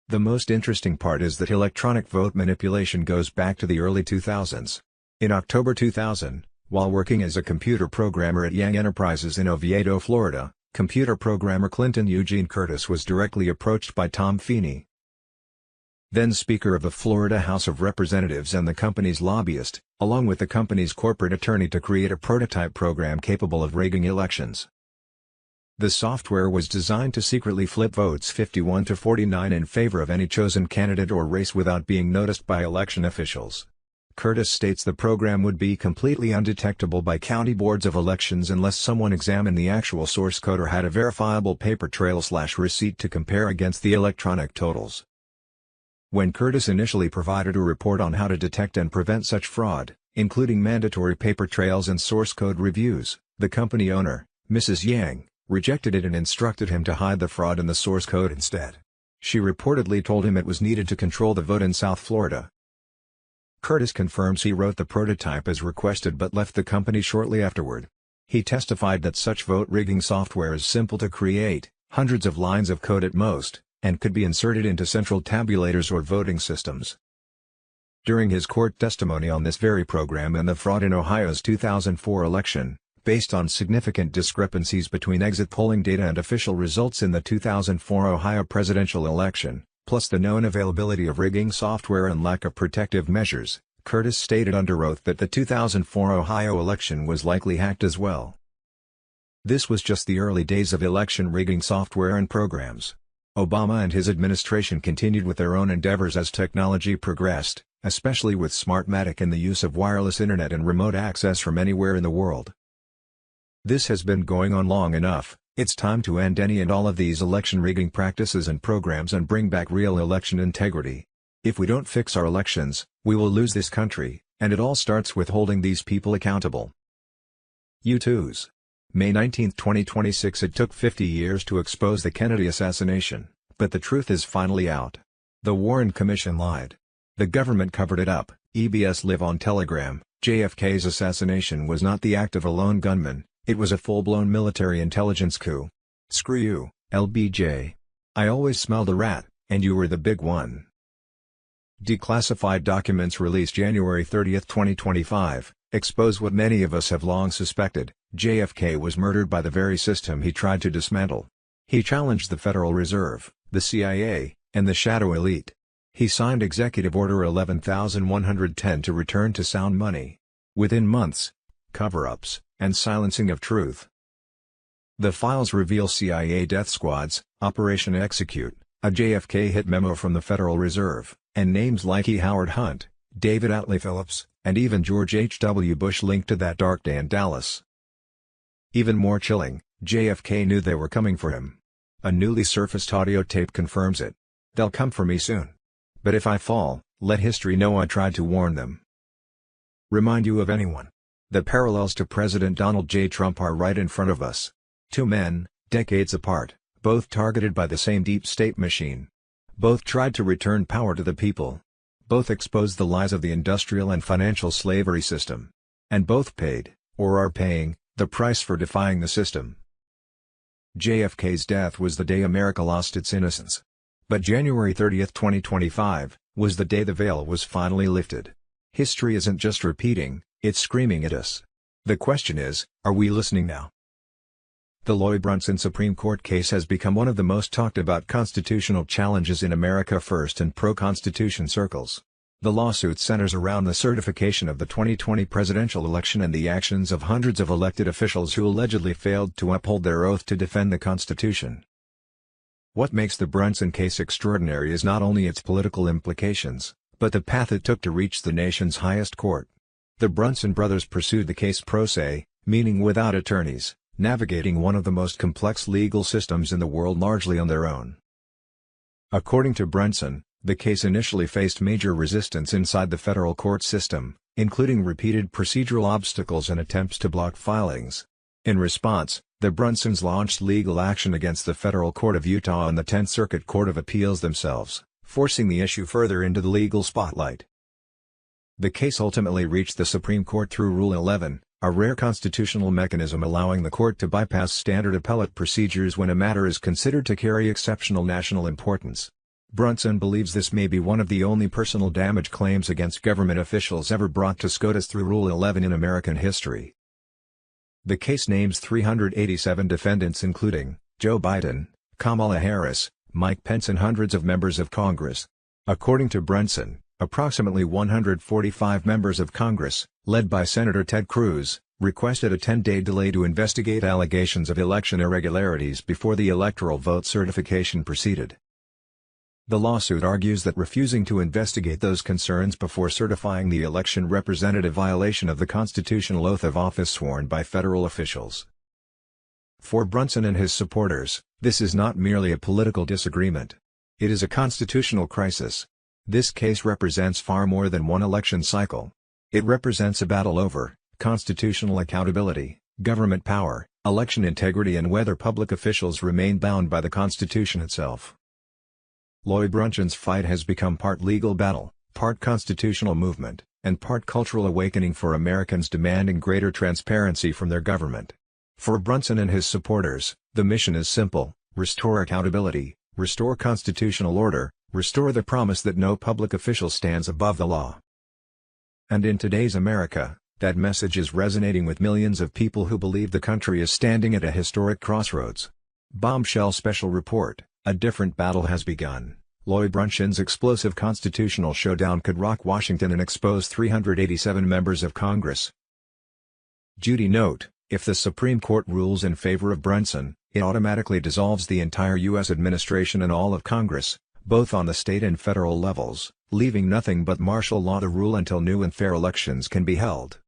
The most interesting part is that electronic vote manipulation goes back to the early 2000s. In October 2000, while working as a computer programmer at Yang Enterprises in Oviedo, Florida, computer programmer Clinton Eugene Curtis was directly approached by Tom Feeney, then Speaker of the Florida House of Representatives and the company's lobbyist, along with the company's corporate attorney, to create a prototype program capable of rigging elections. The software was designed to secretly flip votes 51-49 in favor of any chosen candidate or race without being noticed by election officials. Curtis states the program would be completely undetectable by county boards of elections unless someone examined the actual source code or had a verifiable paper trail/receipt to compare against the electronic totals. When Curtis initially provided a report on how to detect and prevent such fraud, including mandatory paper trails and source code reviews, the company owner, Mrs. Yang, rejected it and instructed him to hide the fraud in the source code instead. She reportedly told him it was needed to control the vote in South Florida. Curtis confirms he wrote the prototype as requested but left the company shortly afterward. He testified that such vote rigging software is simple to create, hundreds of lines of code at most, and could be inserted into central tabulators or voting systems. During his court testimony on this very program and the fraud in Ohio's 2004 election, based on significant discrepancies between exit polling data and official results in the 2004 Ohio presidential election, plus the known availability of rigging software and lack of protective measures, Curtis stated under oath that the 2004 Ohio election was likely hacked as well. This was just the early days of election rigging software and programs. Obama and his administration continued with their own endeavors as technology progressed, especially with Smartmatic and the use of wireless internet and remote access from anywhere in the world. This has been going on long enough. It's time to end any and all of these election rigging practices and programs and bring back real election integrity. If we don't fix our elections, we will lose this country, and it all starts with holding these people accountable. U2s. May 19, 2026. It took 50 years to expose the Kennedy assassination, but the truth is finally out. The Warren Commission lied. The government covered it up. EBS live on Telegram. JFK's assassination was not the act of a lone gunman, it was a full-blown military intelligence coup. Screw you, LBJ. I always smelled a rat, and you were the big one. Declassified documents released January 30, 2025, expose what many of us have long suspected: JFK was murdered by the very system he tried to dismantle. He challenged the Federal Reserve, the CIA, and the shadow elite. He signed Executive Order 11,110 to return to sound money. Within months, cover-ups, and silencing of truth. The files reveal CIA death squads, Operation Execute, a JFK hit memo from the Federal Reserve, and names like E. Howard Hunt, David Atlee Phillips, and even George H.W. Bush linked to that dark day in Dallas. Even more chilling, JFK knew they were coming for him. A newly surfaced audio tape confirms it. They'll come for me soon. But if I fall, let history know I tried to warn them. Remind you of anyone. The parallels to President Donald J. Trump are right in front of us. Two men, decades apart, both targeted by the same deep state machine. Both tried to return power to the people. Both exposed the lies of the industrial and financial slavery system. And both paid, or are paying, the price for defying the system. JFK's death was the day America lost its innocence. But January 30, 2025, was the day the veil was finally lifted. History isn't just repeating, it's screaming at us. The question is, are we listening now? The Lloyd Brunson Supreme Court case has become one of the most talked about constitutional challenges in America First and pro-Constitution circles. The lawsuit centers around the certification of the 2020 presidential election and the actions of hundreds of elected officials who allegedly failed to uphold their oath to defend the Constitution. What makes the Brunson case extraordinary is not only its political implications, but the path it took to reach the nation's highest court. The Brunson brothers pursued the case pro se, meaning without attorneys, navigating one of the most complex legal systems in the world largely on their own. According to Brunson, the case initially faced major resistance inside the federal court system, including repeated procedural obstacles and attempts to block filings. In response, the Brunsons launched legal action against the Federal Court of Utah and the 10th Circuit Court of Appeals themselves, forcing the issue further into the legal spotlight. The case ultimately reached the Supreme Court through Rule 11, a rare constitutional mechanism allowing the court to bypass standard appellate procedures when a matter is considered to carry exceptional national importance. Brunson believes this may be one of the only personal damage claims against government officials ever brought to SCOTUS through Rule 11 in American history. The case names 387 defendants including Joe Biden, Kamala Harris, Mike Pence and hundreds of members of Congress. According to Brunson, approximately 145 members of Congress, led by Senator Ted Cruz, requested a 10-day delay to investigate allegations of election irregularities before the electoral vote certification proceeded. The lawsuit argues that refusing to investigate those concerns before certifying the election represented a violation of the constitutional oath of office sworn by federal officials. For Brunson and his supporters, this is not merely a political disagreement. It is a constitutional crisis. This case represents far more than one election cycle. It represents a battle over constitutional accountability, government power, election integrity and whether public officials remain bound by the Constitution itself. Lloyd Brunson's fight has become part legal battle, part constitutional movement, and part cultural awakening for Americans demanding greater transparency from their government. For Brunson and his supporters, the mission is simple: restore accountability, restore constitutional order, restore the promise that no public official stands above the law. And in today's America, that message is resonating with millions of people who believe the country is standing at a historic crossroads. Bombshell special report, a different battle has begun. Lloyd Brunson's explosive constitutional showdown could rock Washington and expose 387 members of Congress. Judy note, if the Supreme Court rules in favor of Brunson, it automatically dissolves the entire U.S. administration and all of Congress, both on the state and federal levels, leaving nothing but martial law to rule until new and fair elections can be held.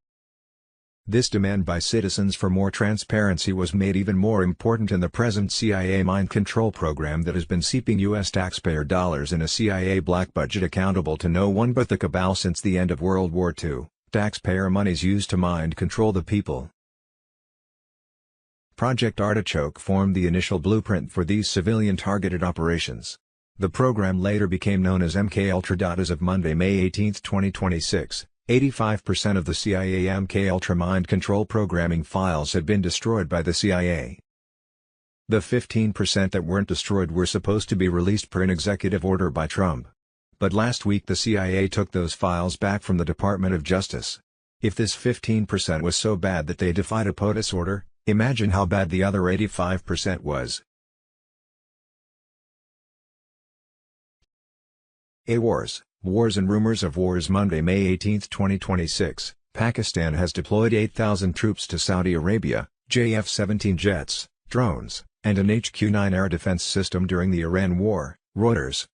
This demand by citizens for more transparency was made even more important in the present CIA mind control program that has been seeping U.S. taxpayer dollars in a CIA black budget accountable to no one but the cabal since the end of World War II, taxpayer monies used to mind control the people. Project Artichoke formed the initial blueprint for these civilian-targeted operations. The program later became known as MKUltra. As of Monday, May 18, 2026, 85% of the CIA MKUltra mind control programming files had been destroyed by the CIA. The 15% that weren't destroyed were supposed to be released per an executive order by Trump. But last week the CIA took those files back from the Department of Justice. If this 15% was so bad that they defied a POTUS order, imagine how bad the other 85% was. Wars and rumors of wars. Monday, May 18, 2026, Pakistan has deployed 8,000 troops to Saudi Arabia, JF-17 jets, drones, and an HQ-9 air defense system during the Iran war, Reuters.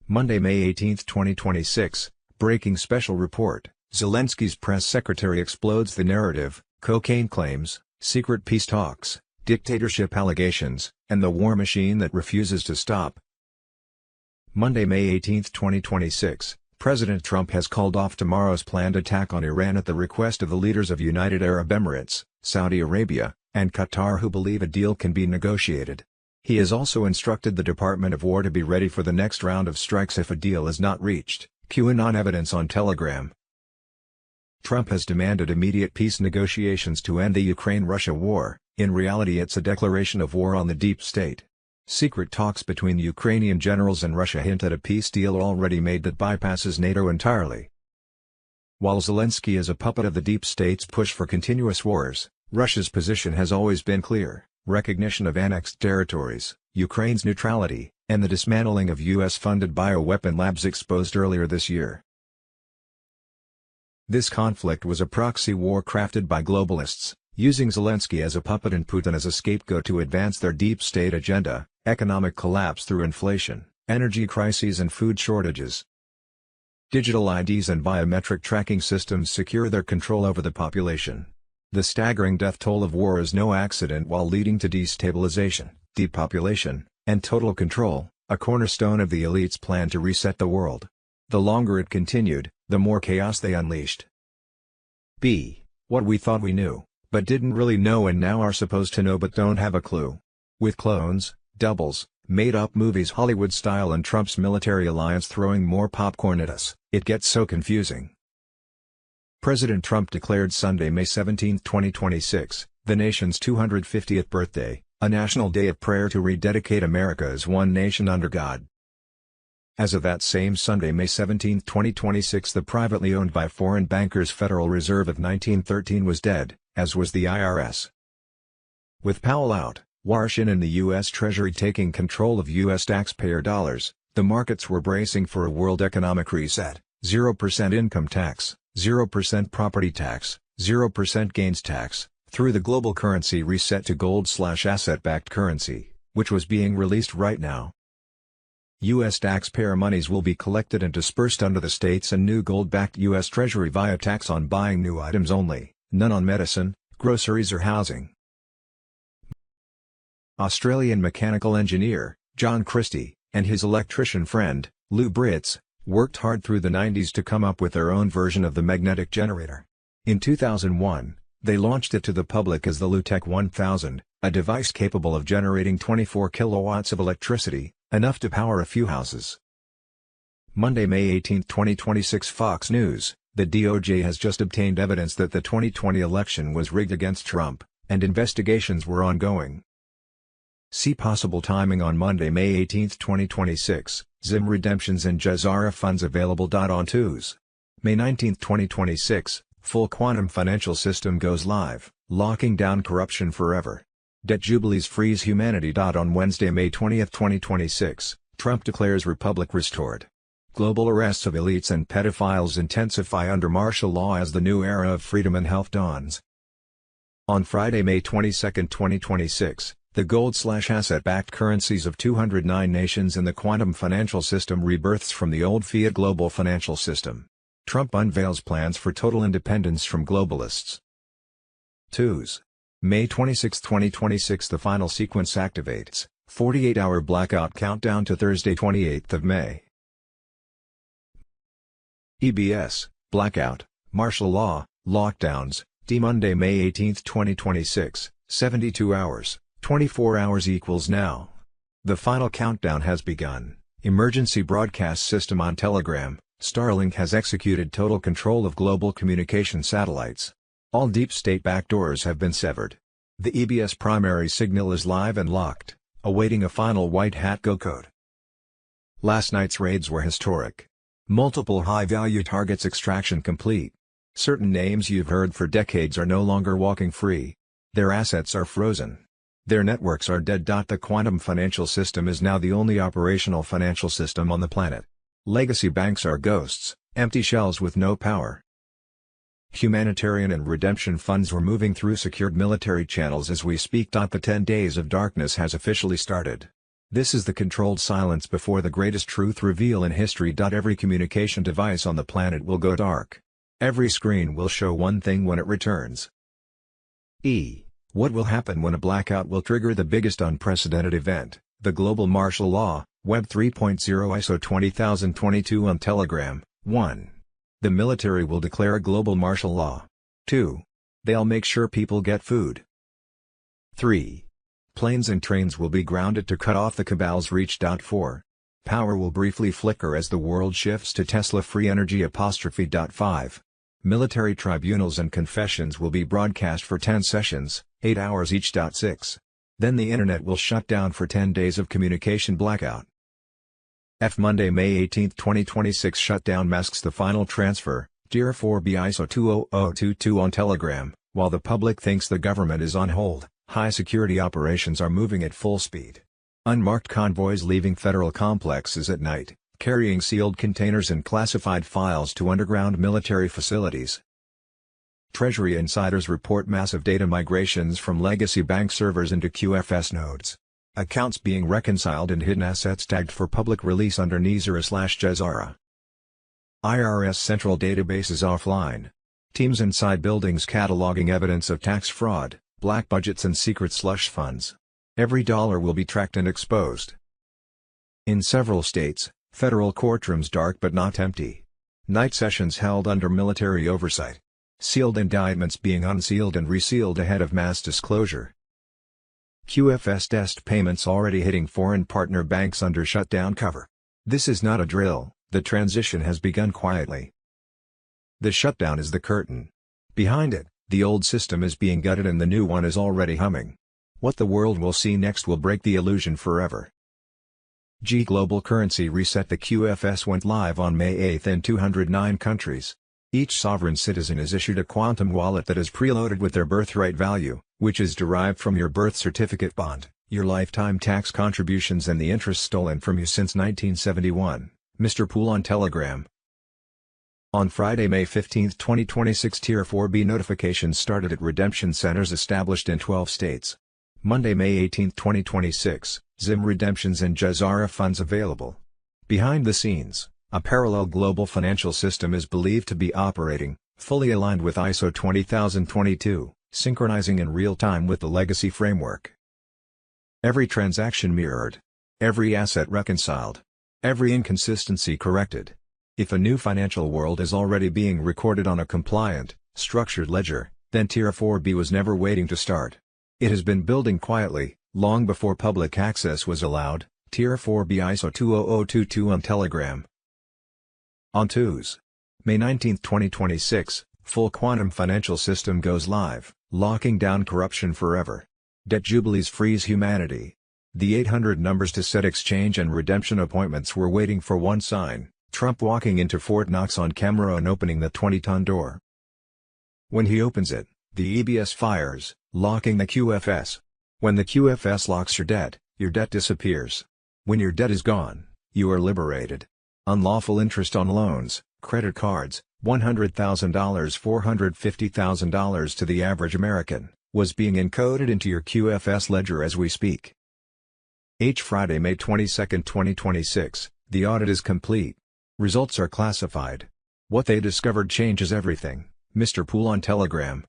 Monday, May 18, 2026, breaking special report, Zelensky's press secretary explodes the narrative, cocaine claims, secret peace talks, dictatorship allegations, and the war machine that refuses to stop. Monday, May 18, 2026, President Trump has called off tomorrow's planned attack on Iran at the request of the leaders of United Arab Emirates, Saudi Arabia, and Qatar, who believe a deal can be negotiated. He has also instructed the Department of War to be ready for the next round of strikes if a deal is not reached. QAnon evidence on Telegram. Trump has demanded immediate peace negotiations to end the Ukraine-Russia war. In reality, it's a declaration of war on the deep state. Secret talks between Ukrainian generals and Russia hint at a peace deal already made that bypasses NATO entirely. While Zelensky is a puppet of the deep state's push for continuous wars, Russia's position has always been clear: recognition of annexed territories, Ukraine's neutrality, and the dismantling of U.S.-funded bioweapon labs exposed earlier this year. This conflict was a proxy war crafted by globalists, using Zelensky as a puppet and Putin as a scapegoat to advance their deep state agenda: economic collapse through inflation, energy crises and food shortages. Digital IDs and biometric tracking systems secure their control over the population. The staggering death toll of war is no accident, while leading to destabilization, depopulation, and total control, a cornerstone of the elite's plan to reset the world. The longer it continued, the more chaos they unleashed. What we thought we knew, but didn't really know and now are supposed to know but don't have a clue. With clones, doubles, made-up movies Hollywood style and Trump's military alliance throwing more popcorn at us, it gets so confusing. President Trump declared Sunday, May 17, 2026, the nation's 250th birthday, a national day of prayer to rededicate America as one nation under God. As of that same Sunday, May 17, 2026, the privately owned by foreign bankers Federal Reserve of 1913 was dead, as was the IRS. With Powell out, Washington and the U.S. Treasury taking control of U.S. taxpayer dollars, the markets were bracing for a world economic reset: 0% income tax, 0% property tax, 0% gains tax, through the global currency reset to gold/asset-backed currency, which was being released right now. U.S. taxpayer monies will be collected and dispersed under the states and new gold-backed U.S. Treasury via tax on buying new items only, none on medicine, groceries or housing. Australian mechanical engineer, John Christie, and his electrician friend, Lou Britz, worked hard through the 90s to come up with their own version of the magnetic generator. In 2001, they launched it to the public as the Lutech 1000, a device capable of generating 24 kilowatts of electricity, enough to power a few houses. Monday, May 18, 2026, Fox News. The DOJ has just obtained evidence that the 2020 election was rigged against Trump, and investigations were ongoing. See possible timing on Monday, May 18, 2026, Zim redemptions and Jazara funds available. On twos. May 19, 2026, full quantum financial system goes live, locking down corruption forever. Debt jubilees frees humanity. On Wednesday, May 20, 2026, Trump declares republic restored. Global arrests of elites and pedophiles intensify under martial law as the new era of freedom and health dawns. On Friday, May 22, 2026, the gold/asset-backed currencies of 209 nations in the quantum financial system rebirths from the old fiat global financial system. Trump unveils plans for total independence from globalists. 2s. May 26, 2026, the final sequence activates, 48-hour blackout countdown to Thursday 28th of May. EBS, blackout, martial law, lockdowns, Monday, May 18, 2026, 72 hours, 24 hours equals now. The final countdown has begun. Emergency broadcast system on Telegram, Starlink has executed total control of global communication satellites. All deep state backdoors have been severed. The EBS primary signal is live and locked, awaiting a final white hat go code. Last night's raids were historic. Multiple high-value targets extraction complete. Certain names you've heard for decades are no longer walking free. Their assets are frozen. Their networks are dead. The quantum financial system is now the only operational financial system on the planet. Legacy banks are ghosts, empty shells with no power. Humanitarian and redemption funds were moving through secured military channels as we speak. The 10 days of darkness has officially started. This is the controlled silence before the greatest truth reveal in history. Every communication device on the planet will go dark. Every screen will show one thing when it returns. What will happen when a blackout will trigger the biggest unprecedented event, the global martial law, Web 3.0 ISO 20022 on Telegram. 1. The military will declare a global martial law. 2. They'll make sure people get food. 3. Planes and trains will be grounded to cut off the cabal's reach. 4. Power will briefly flicker as the world shifts to Tesla-free energy. 5. Military tribunals and confessions will be broadcast for 10 sessions, 8 hours each. 6. Then the internet will shut down for 10 days of communication blackout. Monday, May 18, 2026, shutdown masks the final transfer, Tier 4B ISO 20022 on Telegram. While the public thinks the government is on hold, high-security operations are moving at full speed. Unmarked convoys leaving federal complexes at night, carrying sealed containers and classified files to underground military facilities. Treasury insiders report massive data migrations from legacy bank servers into QFS nodes. Accounts being reconciled and hidden assets tagged for public release under Nizara/Jazara. IRS central databases offline. Teams inside buildings cataloging evidence of tax fraud, black budgets and secret slush funds. Every dollar will be tracked and exposed. In several states, federal courtrooms dark but not empty. Night sessions held under military oversight. Sealed indictments being unsealed and resealed ahead of mass disclosure. QFS test payments already hitting foreign partner banks under shutdown cover. This is not a drill, the transition has begun quietly. The shutdown is the curtain. Behind it, the old system is being gutted and the new one is already humming. What the world will see next will break the illusion forever. Global currency reset. The QFS went live on May 8 in 209 countries. Each sovereign citizen is issued a quantum wallet that is preloaded with their birthright value, which is derived from your birth certificate bond, your lifetime tax contributions and the interest stolen from you since 1971. Mr. Pool on Telegram. On Friday, May 15, 2026, Tier 4B notifications started at redemption centers established in 12 states. Monday, May 18, 2026, Zim redemptions and Jazara funds available. Behind the scenes, a parallel global financial system is believed to be operating, fully aligned with ISO 20022, synchronizing in real time with the legacy framework. Every transaction mirrored. Every asset reconciled. Every inconsistency corrected. If a new financial world is already being recorded on a compliant, structured ledger, then Tier 4B was never waiting to start. It has been building quietly, long before public access was allowed. Tier 4B ISO 20022 on Telegram. On May 19, 2026, full quantum financial system goes live, locking down corruption forever. Debt jubilees frees humanity. The 800 numbers to set exchange and redemption appointments were waiting for one sign, Trump walking into Fort Knox on camera and opening the 20-ton door. When he opens it, the EBS fires, locking the QFS. When the QFS locks your debt disappears. When your debt is gone, you are liberated. Unlawful interest on loans, credit cards, $100,000 $450,000 to the average American, was being encoded into your QFS ledger as we speak. Friday, May 22, 2026, the audit is complete. Results are classified. What they discovered changes everything, Mr. Poole on Telegram.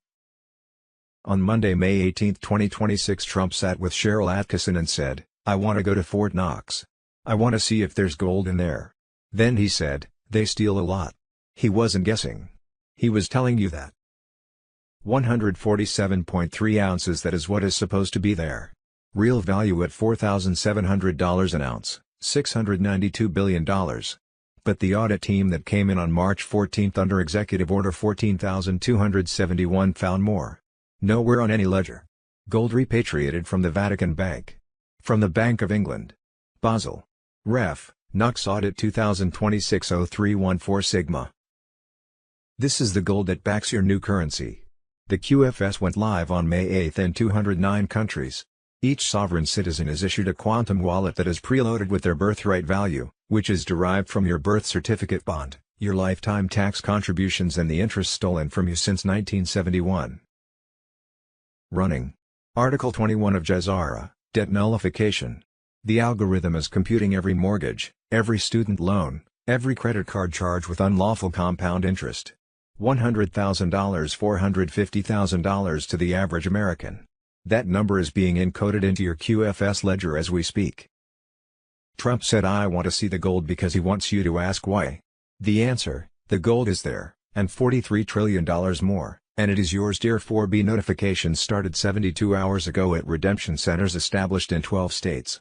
On Monday, May 18, 2026, Trump sat with Cheryl Atkinson and said, "I want to go to Fort Knox. I want to see if there's gold in there." Then he said, "They steal a lot." He wasn't guessing. He was telling you that. 147.3 ounces, that is what is supposed to be there. Real value at $4,700 an ounce, $692 billion. But the audit team that came in on March 14 under Executive Order 14,271 found more. Nowhere on any ledger. Gold repatriated from the Vatican Bank. From the Bank of England. Basel. Ref. Knox Audit 2026-0314 Sigma. This is the gold that backs your new currency. The QFS went live on May 8 in 209 countries. Each sovereign citizen is issued a quantum wallet that is preloaded with their birthright value, which is derived from your birth certificate bond, your lifetime tax contributions and the interest stolen from you since 1971. Running. Article 21 of Jazara, Debt Nullification. The algorithm is computing every mortgage, every student loan, every credit card charge with unlawful compound interest. $100,000 $450,000 to the average American. That number is being encoded into your QFS ledger as we speak. Trump said, "I want to see the gold," because he wants you to ask why. The answer: the gold is there, and $43 trillion more, and it is yours. Dear 4B notifications started 72 hours ago at redemption centers established in 12 states.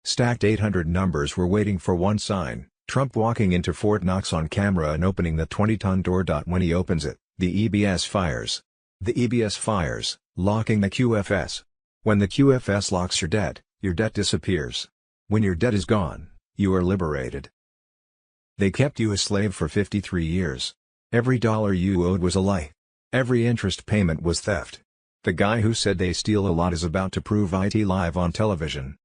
Stacked 800 numbers were waiting for one sign: Trump walking into Fort Knox on camera and opening the 20-ton door. When he opens it, the EBS fires. The EBS fires, locking the QFS. When the QFS locks your debt disappears. When your debt is gone, you are liberated. They kept you a slave for 53 years. Every dollar you owed was a lie. Every interest payment was theft. The guy who said they steal a lot is about to prove it live on television.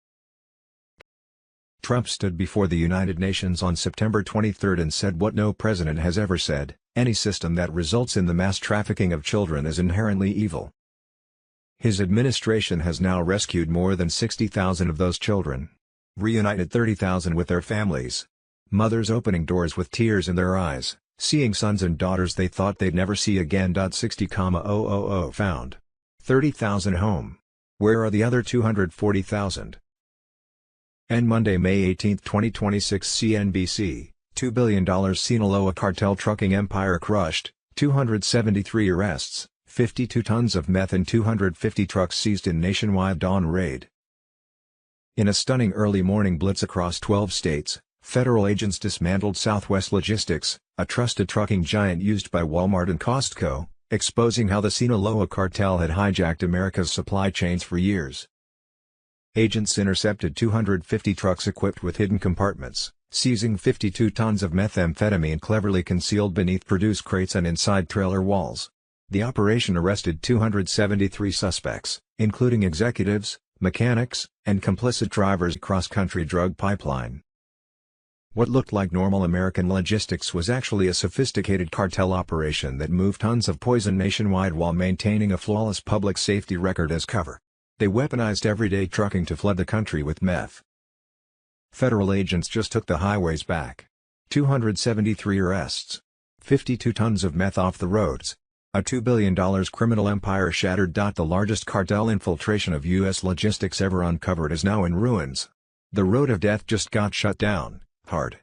Trump stood before the United Nations on September 23 and said what no president has ever said: any system that results in the mass trafficking of children is inherently evil. His administration has now rescued more than 60,000 of those children. Reunited 30,000 with their families. Mothers opening doors with tears in their eyes, seeing sons and daughters they thought they'd never see again. 60,000 found. 30,000 home. Where are the other 240,000? And Monday, May 18, 2026, CNBC, $2 billion Sinaloa cartel trucking empire crushed, 273 arrests, 52 tons of meth and 250 trucks seized in nationwide dawn raid. In a stunning early morning blitz across 12 states, federal agents dismantled Southwest Logistics, a trusted trucking giant used by Walmart and Costco, exposing how the Sinaloa cartel had hijacked America's supply chains for years. Agents intercepted 250 trucks equipped with hidden compartments, seizing 52 tons of methamphetamine cleverly concealed beneath produce crates and inside trailer walls. The operation arrested 273 suspects, including executives, mechanics, and complicit drivers. Cross-country drug pipeline. What looked like normal American logistics was actually a sophisticated cartel operation that moved tons of poison nationwide while maintaining a flawless public safety record as cover. They weaponized everyday trucking to flood the country with meth. Federal agents just took the highways back. 273 arrests. 52 tons of meth off the roads. A $2 billion criminal empire shattered. The largest cartel infiltration of U.S. logistics ever uncovered is now in ruins. The road of death just got shut down, hard.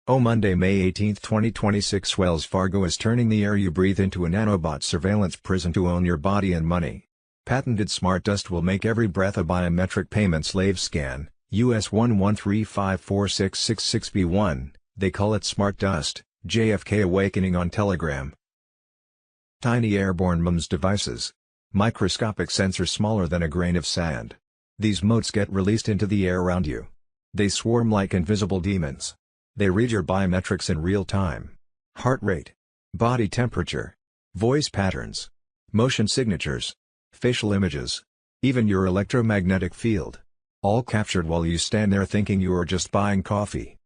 Oh, Monday, May 18, 2026, Wells Fargo is turning the air you breathe into a nanobot surveillance prison to own your body and money. Patented smart dust will make every breath a biometric payment slave scan. US 113546666B1, they call it smart dust. JFK awakening on Telegram. Tiny airborne MEMS devices. Microscopic sensors smaller than a grain of sand. These motes get released into the air around you. They swarm like invisible demons. They read your biometrics in real time. Heart rate, body temperature, voice patterns, motion signatures, facial images, even your electromagnetic field. All captured while you stand there thinking you are just buying coffee.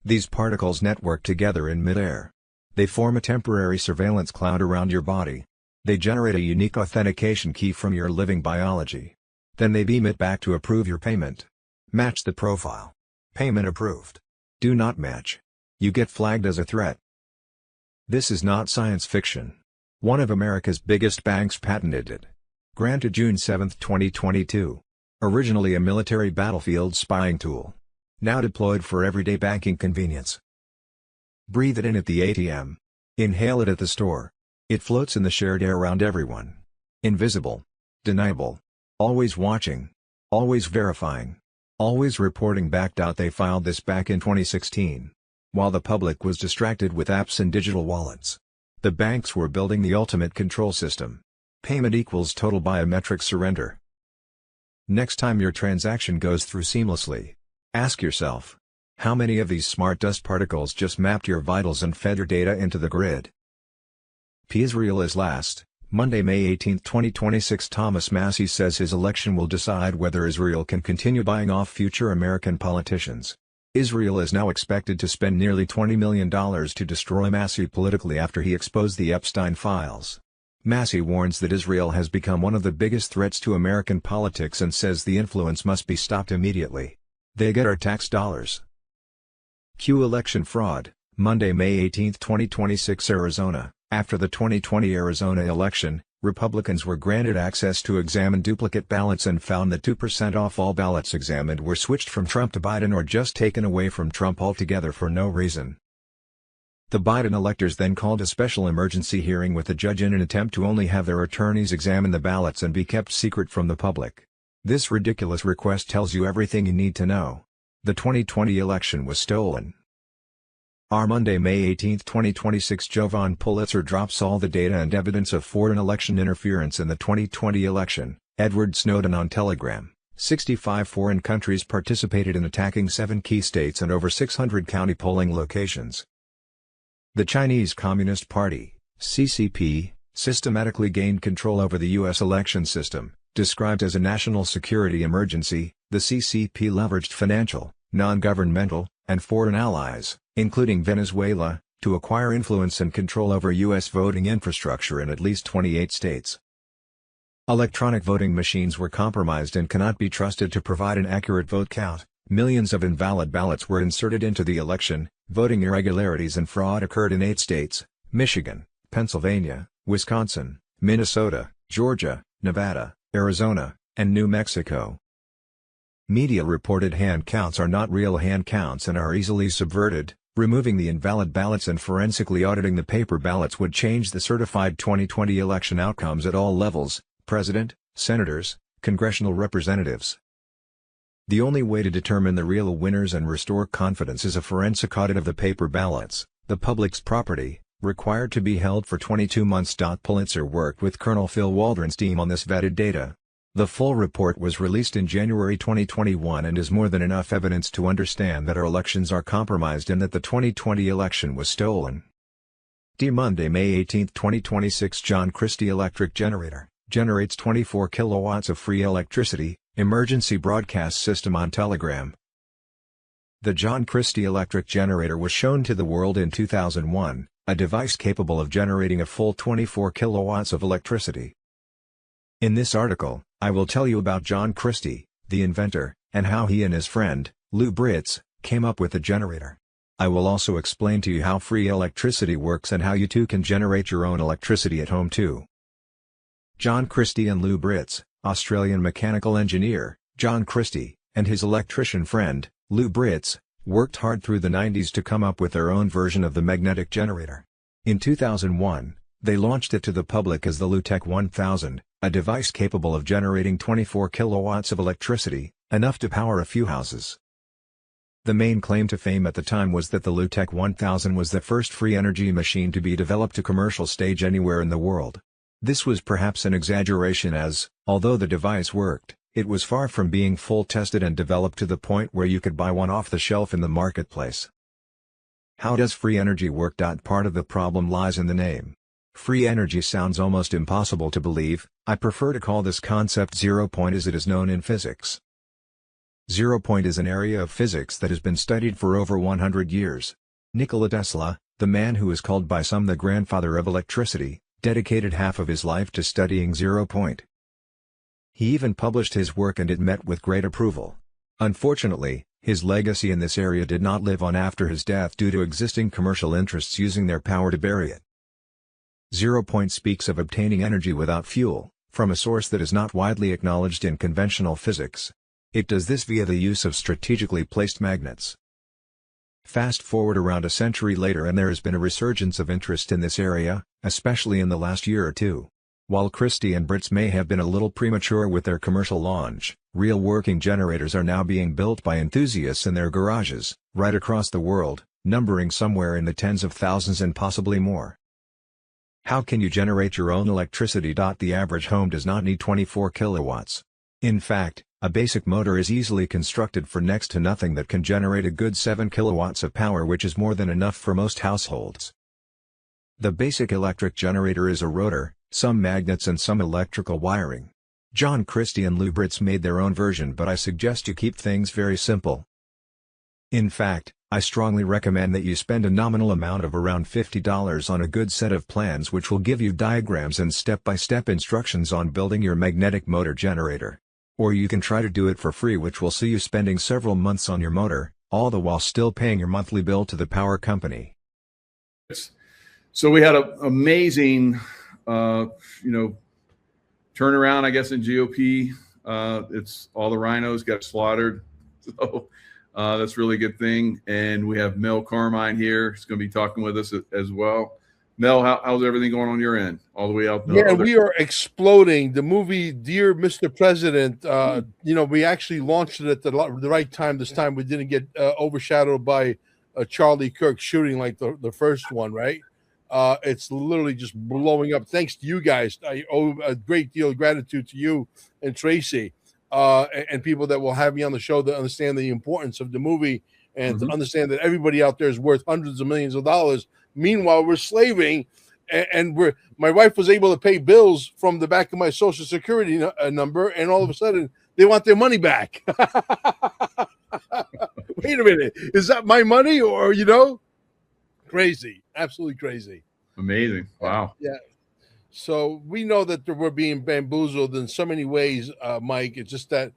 These particles network together in midair. They form a temporary surveillance cloud around your body. They generate a unique authentication key from your living biology. Then they beam it back to approve your payment. Match the profile. Payment approved. Do not match. You get flagged as a threat. This is not science fiction. One of America's biggest banks patented it. Granted June 7, 2022. Originally a military battlefield spying tool. Now deployed for everyday banking convenience. Breathe it in at the ATM. Inhale it at the store. It floats in the shared air around everyone. Invisible. Deniable. Always watching. Always verifying. Always reporting back. They filed this back in 2016. While the public was distracted with apps and digital wallets. The banks were building the ultimate control system. Payment equals total biometric surrender. Next time your transaction goes through seamlessly, ask yourself, how many of these smart dust particles just mapped your vitals and fed your data into the grid? Israel is last. Monday, May 18, 2026. Thomas Massie says his election will decide whether Israel can continue buying off future American politicians. Israel is now expected to spend nearly $20 million to destroy Massie politically after he exposed the Epstein files. Massie warns that Israel has become one of the biggest threats to American politics and says the influence must be stopped immediately. They get our tax dollars. Q election fraud. Monday, May 18, 2026. Arizona. After the 2020 Arizona election, Republicans were granted access to examine duplicate ballots and found that 2% off all ballots examined were switched from Trump to Biden or just taken away from Trump altogether for no reason. The Biden electors then called a special emergency hearing with the judge in an attempt to only have their attorneys examine the ballots and be kept secret from the public. This ridiculous request tells you everything you need to know. The 2020 election was stolen. Our Monday, May 18, 2026. Jovan Pulitzer drops all the data and evidence of foreign election interference in the 2020 election. Edward Snowden on Telegram. 65 foreign countries participated in attacking 7 key states and over 600 county polling locations. The Chinese Communist Party, CCP, systematically gained control over the U.S. election system. Described as a national security emergency, the CCP leveraged financial, non-governmental, and foreign allies, including Venezuela, to acquire influence and control over U.S. voting infrastructure in at least 28 states. Electronic voting machines were compromised and cannot be trusted to provide an accurate vote count. Millions of invalid ballots were inserted into the election. Voting irregularities and fraud occurred in 8 states: Michigan, Pennsylvania, Wisconsin, Minnesota, Georgia, Nevada, Arizona, and New Mexico. Media reported hand counts are not real hand counts and are easily subverted. Removing the invalid ballots and forensically auditing the paper ballots would change the certified 2020 election outcomes at all levels: president, senators, congressional representatives. The only way to determine the real winners and restore confidence is a forensic audit of the paper ballots, the public's property, required to be held for 22 months. Pulitzer worked with Colonel Phil Waldron's team on this vetted data. The full report was released in January 2021 and is more than enough evidence to understand that our elections are compromised and that the 2020 election was stolen. Monday, May 18, 2026. John Christie Electric Generator generates 24 kilowatts of free electricity. Emergency broadcast system on Telegram. The John Christie electric generator was shown to the world in 2001, a device capable of generating a full 24 kilowatts of electricity. In this article, I will tell you about John Christie, the inventor, and how he and his friend, Lou Britz, came up with the generator. I will also explain to you how free electricity works and how you too can generate your own electricity at home too. John Christie and Lou Britz, Australian mechanical engineer, John Christie, and his electrician friend, Lou Britz, worked hard through the 90s to come up with their own version of the magnetic generator. In 2001, they launched it to the public as the LouTech 1000, a device capable of generating 24 kilowatts of electricity, enough to power a few houses. The main claim to fame at the time was that the LouTech 1000 was the first free energy machine to be developed to commercial stage anywhere in the world. This was perhaps an exaggeration as, although the device worked, it was far from being full tested and developed to the point where you could buy one off the shelf in the marketplace. How does free energy work? Part of the problem lies in the name. Free energy sounds almost impossible to believe. I prefer to call this concept zero point as it is known in physics. Zero point is an area of physics that has been studied for over 100 years. Nikola Tesla, the man who is called by some the grandfather of electricity, dedicated half of his life to studying zero point. He even published his work and it met with great approval. Unfortunately, his legacy in this area did not live on after his death due to existing commercial interests using their power to bury it. Zero point speaks of obtaining energy without fuel, from a source that is not widely acknowledged in conventional physics. It does this via the use of strategically placed magnets. Fast forward around a century later and there has been a resurgence of interest in this area, especially in the last year or two. While Christie and Brits may have been a little premature with their commercial launch, real working generators are now being built by enthusiasts in their garages, right across the world, numbering somewhere in the tens of thousands and possibly more. How can you generate your own electricity? The average home does not need 24 kilowatts. In fact, a basic motor is easily constructed for next to nothing that can generate a good 7 kilowatts of power, which is more than enough for most households. The basic electric generator is a rotor, some magnets and some electrical wiring. John Christie and Lou Brits made their own version, but I suggest you keep things very simple. In fact, I strongly recommend that you spend a nominal amount of around $50 on a good set of plans which will give you diagrams and step-by-step instructions on building your magnetic motor generator. Or you can try to do it for free, which will see you spending several months on your motor, all the while still paying your monthly bill to the power company. So we had an amazing, turnaround, I guess, in GOP. It's all the rhinos got slaughtered. So that's a really good thing. And we have Mel Carmine here. He's going to be talking with us as well. Mel, how's everything going on your end? All the way out there? Yeah, we are exploding. The movie Dear Mr. President, we actually launched it at the right time. This time we didn't get overshadowed by Charlie Kirk shooting like the first one, right? It's literally just blowing up. Thanks to you guys. I owe a great deal of gratitude to you and Tracy and people that will have me on the show to understand the importance of the movie and to understand that everybody out there is worth hundreds of millions of dollars. Meanwhile, we're slaving, and my wife was able to pay bills from the back of my Social Security number, and all of a sudden they want their money back. Wait a minute, is that my money or crazy? Absolutely crazy. Amazing. Wow. Yeah. So we know that we're being bamboozled in so many ways, Mike. It's just that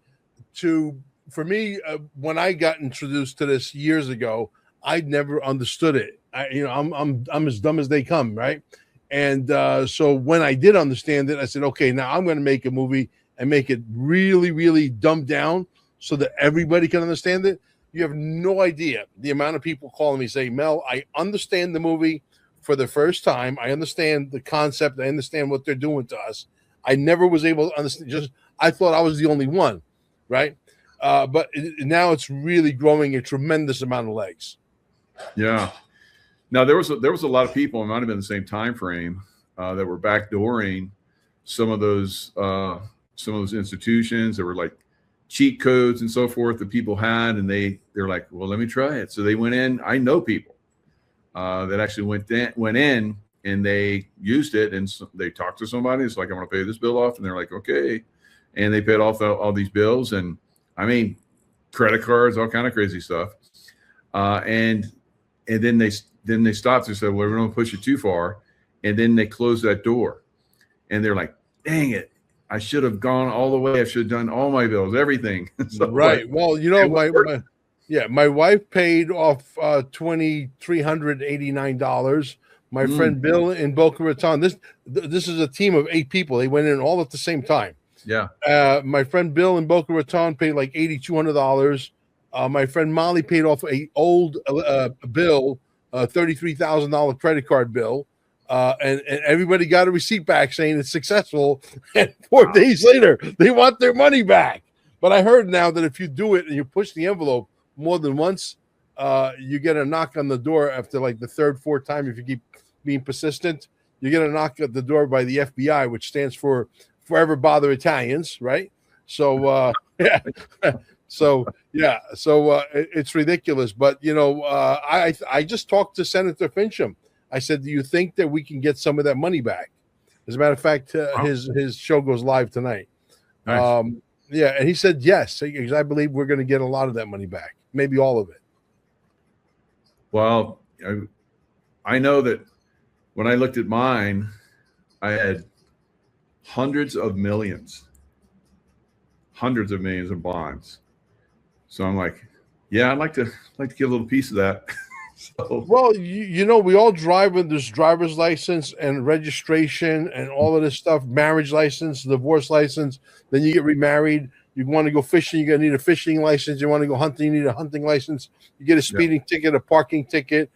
for me, when I got introduced to this years ago, I never understood it. I'm as dumb as they come, right? And so when I did understand it, I said, okay, now I'm going to make a movie and make it really, really dumbed down so that everybody can understand it. You have no idea the amount of people calling me saying, Mel, I understand the movie for the first time. I understand the concept. I understand what they're doing to us. I never was able to understand. I thought I was the only one, right? But now it's really growing a tremendous amount of legs. Yeah. Now there was a lot of people. It might have been the same time frame that were backdooring some of those institutions. There were like cheat codes and so forth that people had, and they're like, well, let me try it. So they went in. I know people that actually went in and they used it, and they talked to somebody. It's like, I want to pay this bill off, and they're like, okay, and they paid off all these bills, and I mean, credit cards, all kind of crazy stuff, and then they stopped and said, well, we don't push it too far. And then they closed that door. And they're like, dang it, I should have gone all the way. I should have done all my bills, everything. So right. Well, my wife paid off $2,389. My friend Bill in Boca Raton. This is a team of 8 people. They went in all at the same time. Yeah. My friend Bill in Boca Raton paid like $8,200. My friend Molly paid off a old bill, $33,000 credit card bill, and everybody got a receipt back saying it's successful. And 4 days later, they want their money back. But I heard now that if you do it and you push the envelope more than once, you get a knock on the door after like the third, fourth time. If you keep being persistent, you get a knock at the door by the FBI, which stands for Forever Bother Italians, right? So, yeah. So yeah, so it's ridiculous. But I just talked to Senator Fincham. I said, do you think that we can get some of that money back? As a matter of fact, his show goes live tonight. Nice. Yeah, and he said yes, because I believe we're going to get a lot of that money back, maybe all of it. Well, I know that when I looked at mine, I had hundreds of millions of bonds. So I'm like, yeah, I'd like to get a little piece of that. So, well, we all drive with this driver's license and registration and all of this stuff, marriage license, divorce license. Then you get remarried. You want to go fishing, you're going to need a fishing license. You want to go hunting, you need a hunting license. You get a speeding ticket, a parking ticket.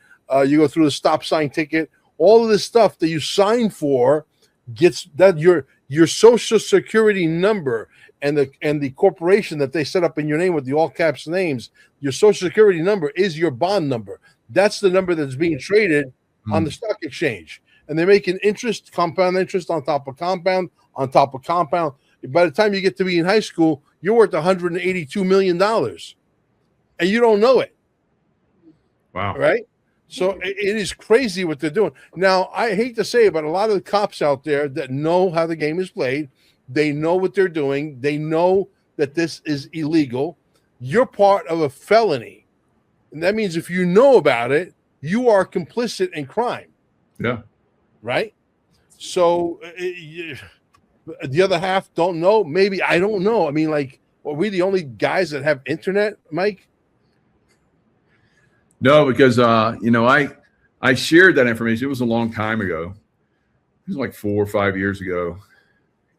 You go through the stop sign ticket. All of this stuff that you sign for gets that your social security number and the corporation that they set up in your name with the all caps names. Your social security number is your bond number. That's the number that's being traded on the stock exchange. And they're making interest, compound interest on top of compound, on top of compound. By the time you get to be in high school, you're worth $182 million. And you don't know it. Wow. Right? So it is crazy what they're doing. Now, I hate to say it, but a lot of the cops out there that know how the game is played, they know what they're doing. They know that this is illegal. You're part of a felony. And that means if you know about it, you are complicit in crime. Yeah. Right? So the other half don't know. Maybe, I don't know. I mean, like, are we the only guys that have internet, Mike? No, because I shared that information. It was a long time ago. It was like 4 or 5 years ago.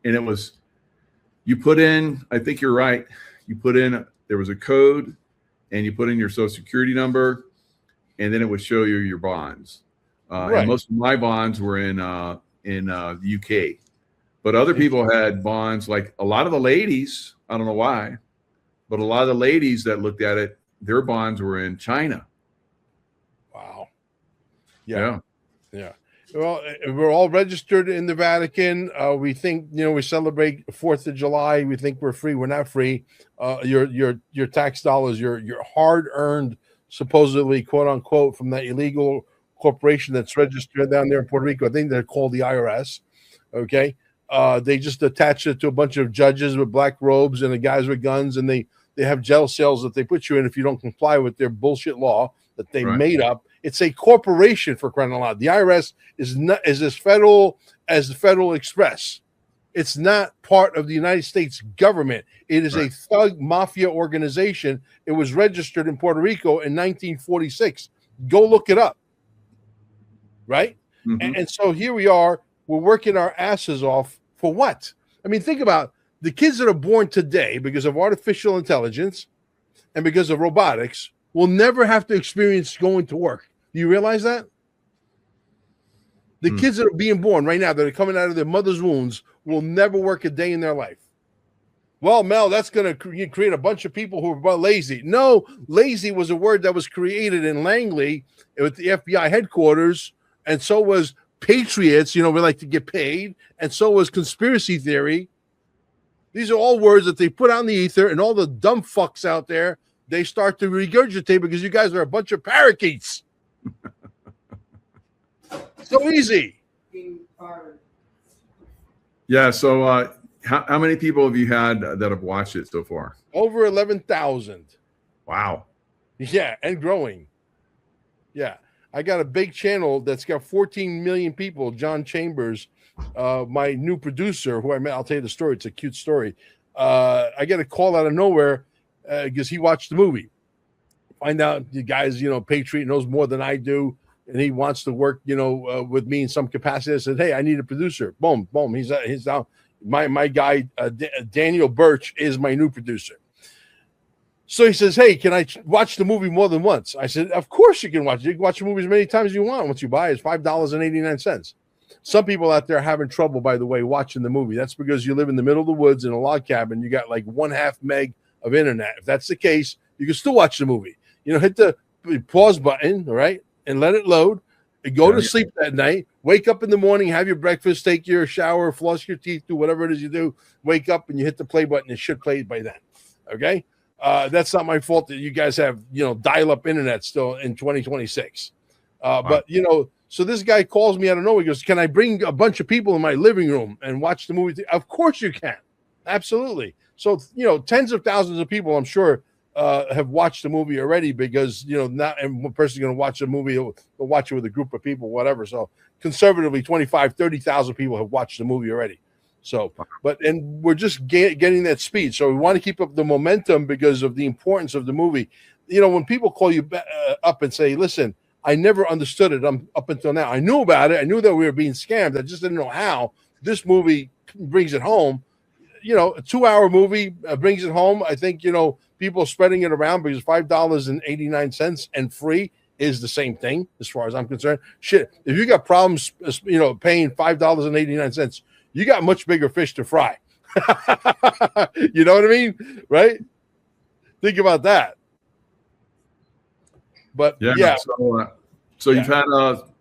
And it was, you put in, I think you're right. You put in, there was a code and you put in your social security number and then it would show you your bonds. Right. And most of my bonds were in the UK, but other people had bonds. Like a lot of the ladies, I don't know why, but a lot of the ladies that looked at it, their bonds were in China. Wow. Yeah. Well, we're all registered in the Vatican. We think, we celebrate 4th of July. We think we're free. We're not free. Your tax dollars, your hard-earned, supposedly, quote unquote, from that illegal corporation that's registered down there in Puerto Rico. I think they're called the IRS. Okay. They just attach it to a bunch of judges with black robes and the guys with guns, and they have jail cells that they put you in if you don't comply with their bullshit law that they made up. It's a corporation, for crying out loud. The IRS is as federal as the Federal Express. It's not part of the United States government. It is a thug mafia organization. It was registered in Puerto Rico in 1946. Go look it up. Right? Mm-hmm. And so here we are. We're working our asses off for what? I mean, think about the kids that are born today because of artificial intelligence and because of robotics will never have to experience going to work. Do you realize that? The kids that are being born right now, that are coming out of their mother's wombs, will never work a day in their life. Well, Mel, that's going to create a bunch of people who are lazy. No, lazy was a word that was created in Langley with the FBI headquarters, and so was patriots, we like to get paid, and so was conspiracy theory. These are all words that they put out in the ether, and all the dumb fucks out there, they start to regurgitate because you guys are a bunch of parakeets. So easy. Yeah. So how many people have you had that have watched it so far? Over 11,000. Wow. Yeah, and growing. Yeah. I got a big channel that's got 14 million people. John Chambers, my new producer, who I met, I'll tell you the story. It's a cute story. I get a call out of nowhere because he watched the movie. Find out the guy's, patriot, knows more than I do, and he wants to work, with me in some capacity. I said, hey, I need a producer. Boom, boom. He's down. My guy, Daniel Birch, is my new producer. So he says, hey, can I watch the movie more than once? I said, of course you can watch it. You can watch the movie as many times as you want. Once you buy it, it's $5.89. Some people out there are having trouble, by the way, watching the movie. That's because you live in the middle of the woods in a log cabin. You got like 1/2 meg of internet. If that's the case, you can still watch the movie. Hit the pause button, all right, and let it load. And go to sleep that night. Wake up in the morning, have your breakfast, take your shower, floss your teeth, do whatever it is you do. Wake up and you hit the play button. It should play by then, okay? That's not my fault that you guys have, dial-up internet still in 2026. But, so this guy calls me out of nowhere. He goes, can I bring a bunch of people in my living room and watch the movie? Of course you can. Absolutely. So, tens of thousands of people, I'm sure, have watched the movie already because, not and one person's going to watch the movie, they'll watch it with a group of people, whatever. So conservatively, 25, 30,000 people have watched the movie already. So, and we're just getting that speed. So we want to keep up the momentum because of the importance of the movie. When people call you up and say, listen, I never understood it up until now. I knew about it. I knew that we were being scammed. I just didn't know how. This movie brings it home. A 2-hour movie brings it home. I think, people spreading it around because $5.89 and free is the same thing as far as I'm concerned. Shit, if you got problems, paying $5.89, you got much bigger fish to fry. You know what I mean? Right? Think about that. But yeah. So you've had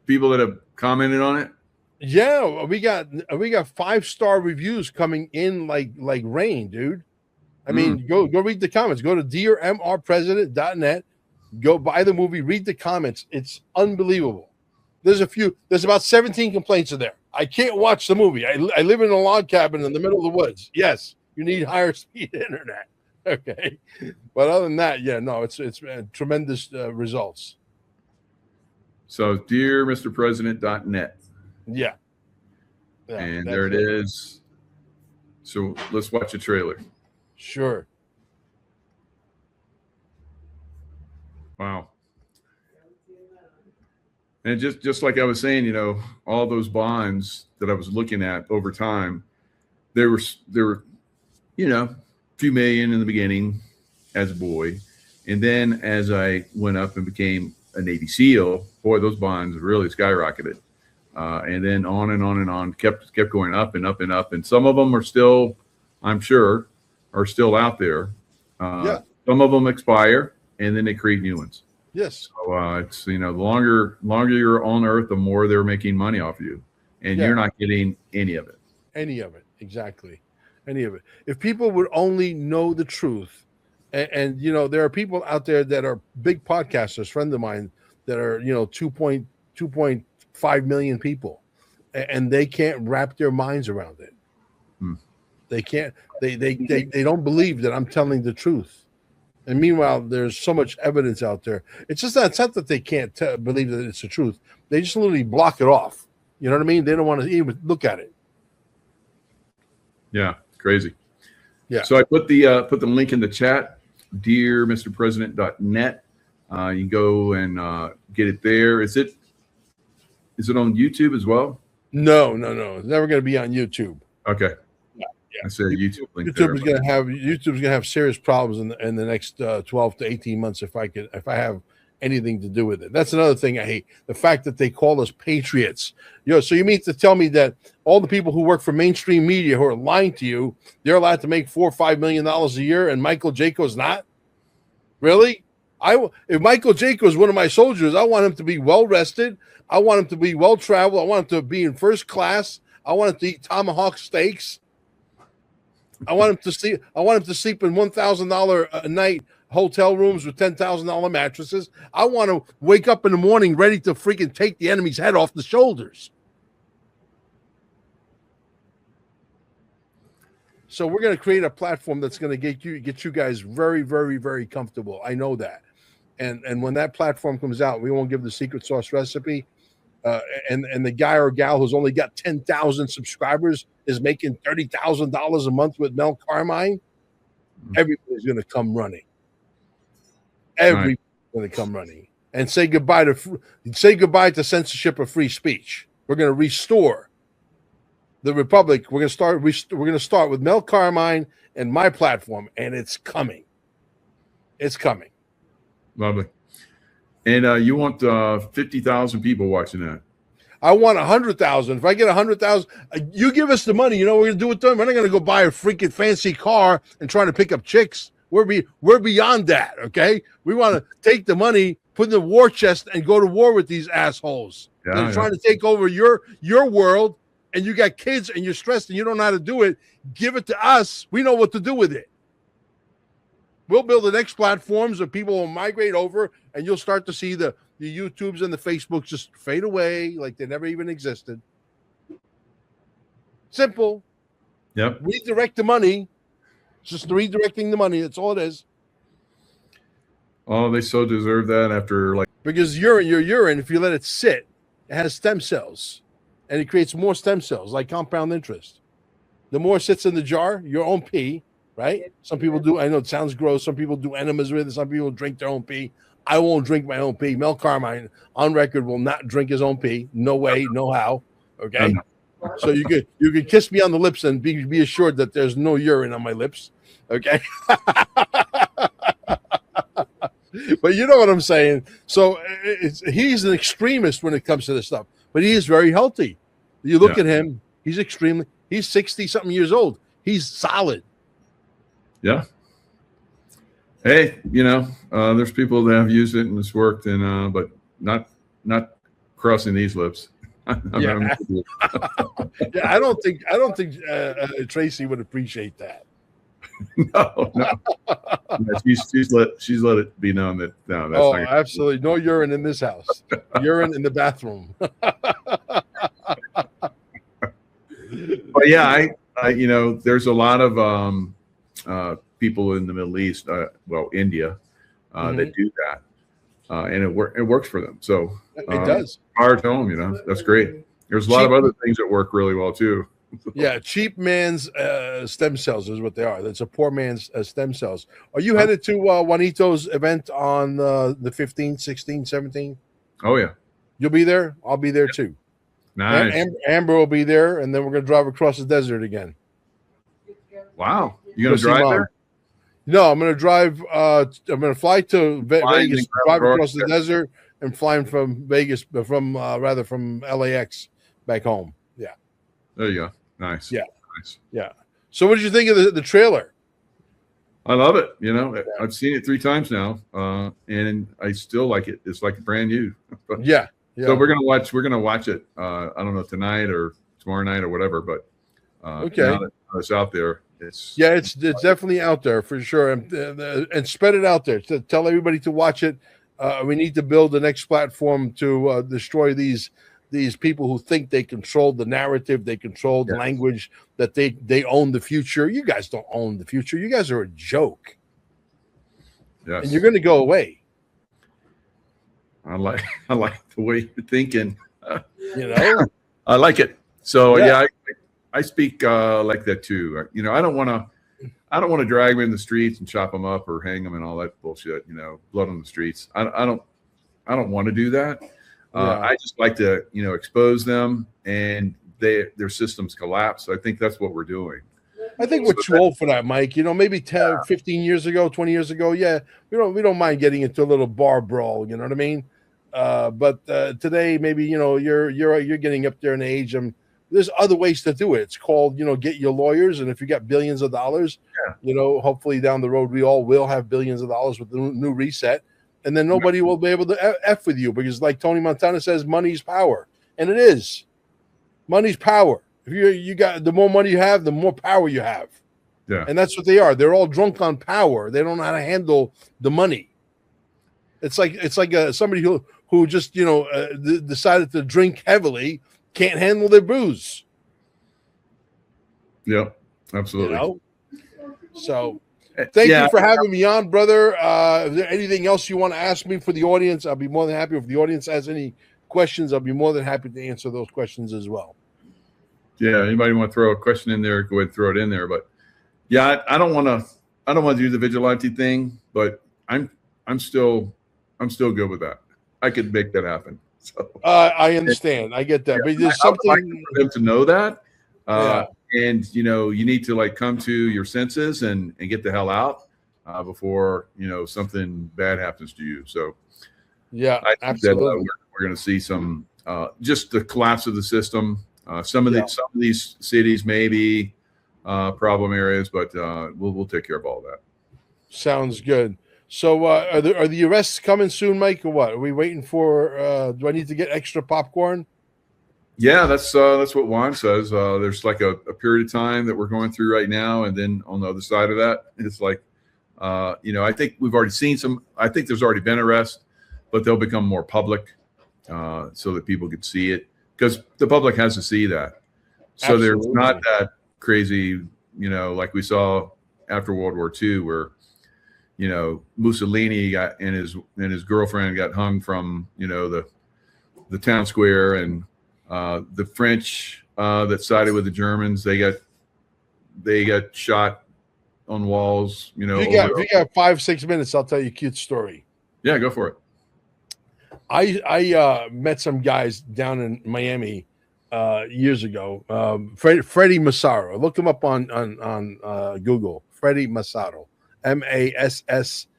people that have commented on it? Yeah, we got 5-star reviews coming in like rain, dude. I mean, go read the comments. Go to dearmrpresident.net. Go buy the movie, read the comments. It's unbelievable. There's about 17 complaints in there. I can't watch the movie. I live in a log cabin in the middle of the woods. Yes, you need higher speed internet. Okay. But other than that, it's tremendous results. So dearmrpresident.net. Yeah. And there it is. So let's watch a trailer. Sure. Wow. And just like I was saying, all those bonds that I was looking at over time, there were a few million in the beginning as a boy. And then as I went up and became a Navy SEAL, boy, those bonds really skyrocketed. And then on and on and on, kept going up and up and up. And some of them are still, I'm sure, are still out there. Some of them expire and then they create new ones. Yes. So it's, the longer you're on Earth, the more they're making money off you. And you're not getting any of it. Any of it. Exactly. Any of it. If people would only know the truth, and there are people out there that are big podcasters, friends of mine, that are, 2.5 million people, and they can't wrap their minds around it. They can't, they don't believe that I'm telling the truth. And meanwhile, there's so much evidence out there. It's just not that they can't believe that it's the truth. They just literally block it off. You know what I mean? They don't want to even look at it. Yeah, crazy. Yeah. So I put the link in the chat, dearmrpresident.net. You can go and get it there. Is it on YouTube as well? No. It's never going to be on YouTube. Okay. I said YouTube link. YouTube's gonna have serious problems in the next 12 to 18 months if I have anything to do with it. That's another thing I hate. The fact that they call us patriots. So you mean to tell me that all the people who work for mainstream media who are lying to you, they're allowed to make $4 or $5 million a year and Michael Jaco's not? Really? If Michael Jaco is one of my soldiers, I want him to be well rested. I want him to be well traveled. I want him to be in first class. I want him to eat tomahawk steaks. I want him to sleep in $1,000 a night hotel rooms with $10,000 mattresses. I want to wake up in the morning ready to freaking take the enemy's head off the shoulders. So we're going to create a platform that's going to get you guys very, very, very comfortable. I know that. And when that platform comes out, we won't give the secret sauce recipe. And the guy or gal who's only got 10,000 subscribers is making $30,000 a month with Mel Carmine. Everybody's going to come running. Everybody's going to come running and say goodbye to censorship of free speech. We're going to restore the republic. We're going to start with Mel Carmine and my platform, and it's coming. It's coming. Lovely. And you want 50,000 people watching that? I want 100,000. If I get 100,000, you give us the money. You know what we're going to do with them? We're not going to go buy a freaking fancy car and try to pick up chicks. We're beyond that, okay? We want to take the money, put in the war chest, and go to war with these assholes. They're trying to take over your world, and you got kids, and you're stressed, and you don't know how to do it. Give it to us. We know what to do with it. We'll build the next platforms where people will migrate over, and you'll start to see the YouTubes and the Facebooks just fade away like they never even existed. Simple. Yep. Redirect the money. Just redirecting the money. That's all it is. Oh, they so deserve that after like. Because your urine, if you let it sit, it has stem cells, and it creates more stem cells, like compound interest. The more sits in the jar, your own pee, right? Some people do. I know it sounds gross. Some people do enemas with it. Some people drink their own pee. I won't drink my own pee. Mel Carmine, on record, will not drink his own pee. No way, no how. Okay. So you can kiss me on the lips and be assured that there's no urine on my lips. Okay. But you know what I'm saying. So he's an extremist when it comes to this stuff, but he is very healthy. You look at him; he's 60-something years old. He's solid. Yeah. Hey, there's people that have used it and it's worked, and but not crossing these lips. Yeah. Yeah, I don't think Tracy would appreciate that. No. She's let it be known that no, that's not absolutely no urine in this house. Urine in the bathroom. But yeah, I there's a lot of people in the Middle East, India, that do that, and it works for them. So it does. Power to them, that's great. There's a lot of other things that work really well too. Yeah, cheap man's stem cells is what they are. That's a poor man's stem cells. Are you headed to Juanito's event on the 15th, 16th, 17th? Oh, yeah. You'll be there? I'll be there too. Nice. Amber will be there, and then we're going to drive across the desert again. Wow. You going to drive there? No, I'm going to drive. I'm going to fly to Vegas, drive across the desert, and flying from Vegas, from LAX back home. Yeah. There you go. Nice. Yeah. Nice. Yeah. So what did you think of the trailer? I love it. I've seen it 3 times now, and I still like it. It's like brand new. Yeah. So we're gonna watch it. I don't know, tonight or tomorrow night or whatever. But okay, now that it's out there. It's definitely out there for sure, and spread it out there. To tell everybody to watch it. We need to build the next platform to destroy these people who think they control the narrative, they control the language, that they own the future. You guys don't own the future. You guys are a joke. Yes. And you're going to go away. I like the way you're thinking. I like it. So I speak like that too. I don't want to drag them in the streets and chop them up or hang them and all that bullshit. Blood on the streets. I don't want to do that. I just like to, expose them and their systems collapse. I think that's what we're doing. I think we're too old for that, Mike. Maybe 10, 15 years ago, 20 years ago. Yeah, we don't mind getting into a little bar brawl. You know what I mean? But today, maybe you're getting up there in age, and there's other ways to do it. It's called get your lawyers, and if you got billions of dollars, hopefully down the road we all will have billions of dollars with the new reset. And then nobody will be able to F with you, because like Tony Montana says, money's power. And it is. Money's power. If you got, the more money you have, the more power you have. Yeah. And that's what they are. They're all drunk on power. They don't know how to handle the money. It's like somebody who just, decided to drink heavily, can't handle their booze. Yeah, absolutely. So thank you for having me on, brother. Is there anything else you want to ask me for the audience? I'll be more than happy. If the audience has any questions, I'll be more than happy to answer those questions as well. Yeah, anybody want to throw a question in there, go ahead and throw it in there. But yeah, I don't want to do the vigilante thing, but I'm still good with that. I could make that happen. So I understand. I get that. But there's something like for them to know that. And you need to come to your senses and get the hell out before something bad happens to you. So yeah, I think absolutely. That, we're going to see some just the collapse of the system. Some of these cities may be problem areas, but we'll take care of all that. Sounds good. So are the arrests coming soon, Mike, or what? Are we waiting for? Do I need to get extra popcorn? Yeah, that's what Juan says. There's like a period of time that we're going through right now, and then on the other side of that, it's like I think we've already seen some. I think there's already been arrests, but they'll become more public so that people can see it, because the public has to see that. So There's not that crazy, like we saw after World War II, where Mussolini got and his girlfriend got hung from the town square, and the French that sided with the Germans, they got shot on walls. If you got 5-6 minutes, I'll tell you a cute story. Yeah, go for it. I met some guys down in Miami years ago. Freddie Massaro. Look him up on Google. Freddie Massaro. Massaro.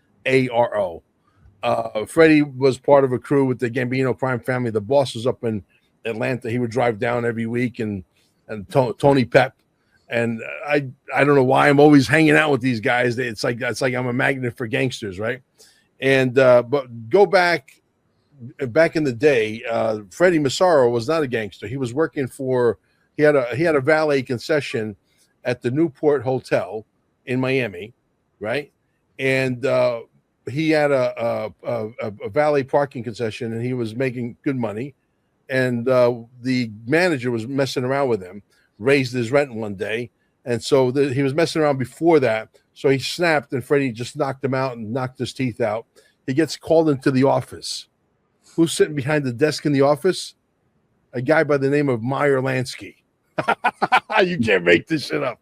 Freddie was part of a crew with the Gambino crime family. The boss was up in Atlanta. He would drive down every week, and Tony Pep. And I don't know why I'm always hanging out with these guys. It's like I'm a magnet for gangsters, right? And but go back in the day, Freddie Massaro was not a gangster. He was working for he had a valet concession at the Newport Hotel in Miami, right? And he had a valet parking concession, and he was making good money. And the manager was messing around with him, raised his rent one day, and so he was messing around before that. So he snapped, and Freddie just knocked him out and knocked his teeth out. He gets called into the office. Who's sitting behind the desk in the office? A guy by the name of Meyer Lansky. You can't make this shit up,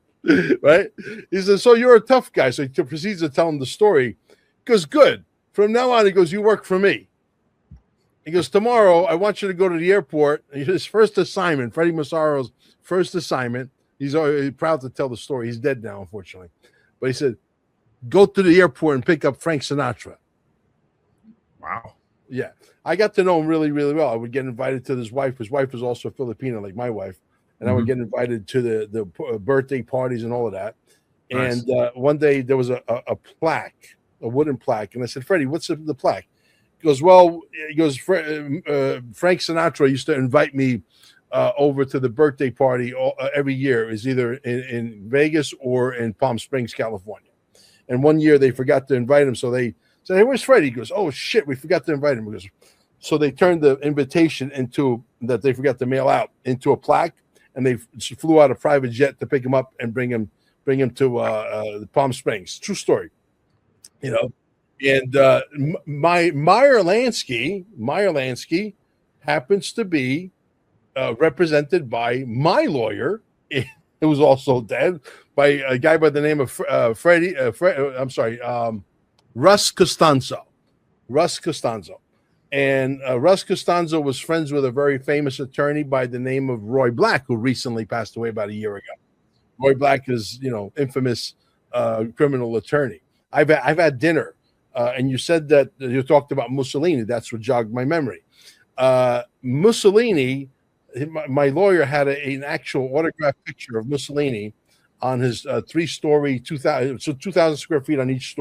right? He says, "So you're a tough guy." So he proceeds to tell him the story. He goes, "Good. From now on," he goes, "you work for me." He goes, "Tomorrow, I want you to go to the airport." His first assignment, Freddie Massaro's first assignment. He's proud to tell the story. He's dead now, unfortunately. But he said, "Go to the airport and pick up Frank Sinatra." Wow. Yeah. I got to know him really, really well. I would get invited to his wife. His wife was also Filipino, like my wife. And I would get invited to the birthday parties and all of that. Nice. And one day there was a plaque, a wooden plaque. And I said, "Freddie, what's the plaque?" He goes, "Well," Frank Sinatra used to invite me over to the birthday party every year. It was either in Vegas or in Palm Springs, California. And one year they forgot to invite him. So they said, "Hey, where's Freddie?" He goes, "Oh, shit, we forgot to invite him." He goes, so they turned the invitation that they forgot to mail out into a plaque, and they flew out a private jet to pick him up and bring him to Palm Springs. True story, And Meyer Lansky happens to be represented by my lawyer, who was also dead, by a guy by the name of Russ Costanzo. And Russ Costanzo was friends with a very famous attorney by the name of Roy Black, who recently passed away about a year ago. Roy Black is, infamous criminal attorney. I've had dinner, and you said that you talked about Mussolini. That's what jogged my memory. Mussolini, my lawyer had an actual autographed picture of Mussolini on his 3-story, 2,000 square feet on each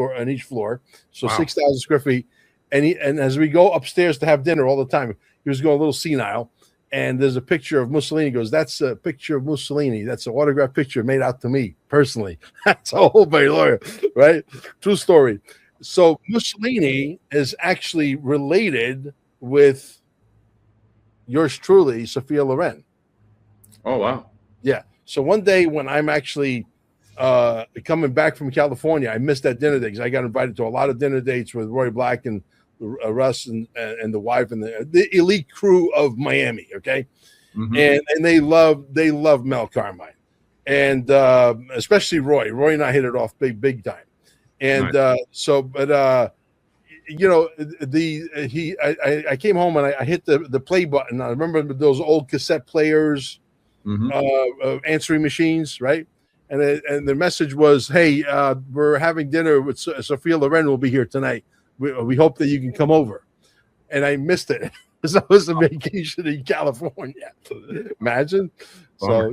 floor, so wow. 6,000 square feet. And as we go upstairs to have dinner all the time, he was going a little senile. And there's a picture of Mussolini. He goes, "That's a picture of Mussolini. That's an autographed picture made out to me personally." That's all by lawyer, right? True story. So Mussolini is actually related with yours truly, Sophia Loren. Oh, wow. Yeah. So one day when I'm actually coming back from California, I missed that dinner date because I got invited to a lot of dinner dates with Roy Black and Russ and the wife and the elite crew of Miami. Okay. And they love Mel Carmine, and especially Roy. Roy and I hit it off big time. And nice. I came home and I hit the play button. I remember those old cassette players, answering machines, right? And the message was, "Hey, we're having dinner with Sophia Loren. Will be here tonight. We hope that you can come over." And I missed it because I was on vacation in California. Imagine. So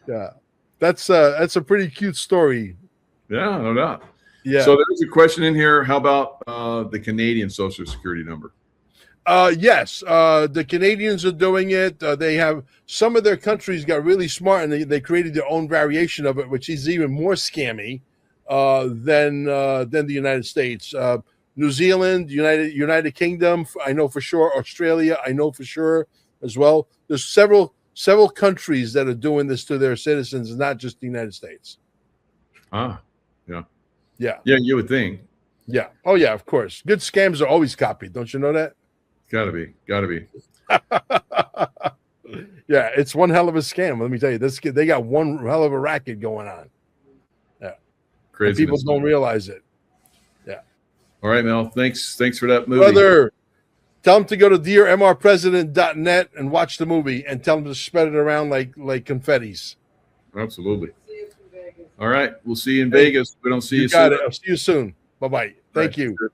yeah, that's a pretty cute story. Yeah, no doubt. Yeah. So there's a question in here. How about the Canadian Social Security number? Yes, the Canadians are doing it. They have some of their countries got really smart, and they created their own variation of it, which is even more scammy. than the United States. New Zealand, United Kingdom, I know for sure. Australia, I know for sure as well. There's several countries that are doing this to their citizens, not just the United States. Ah, yeah. Yeah. Yeah, you would think. Yeah. Oh, yeah, of course. Good scams are always copied. Don't you know that? Gotta be. Yeah, it's one hell of a scam. Let me tell you, they got one hell of a racket going on. Yeah. Crazy. People don't realize it. Yeah. All right, Mel. Thanks for that movie. Brother, tell them to go to dearmrpresident.net and watch the movie, and tell them to spread it around like confettis. Absolutely. All right. We'll see you in Vegas. We don't see you soon. Got it. I'll see you soon. Bye-bye. Thank you. Sure.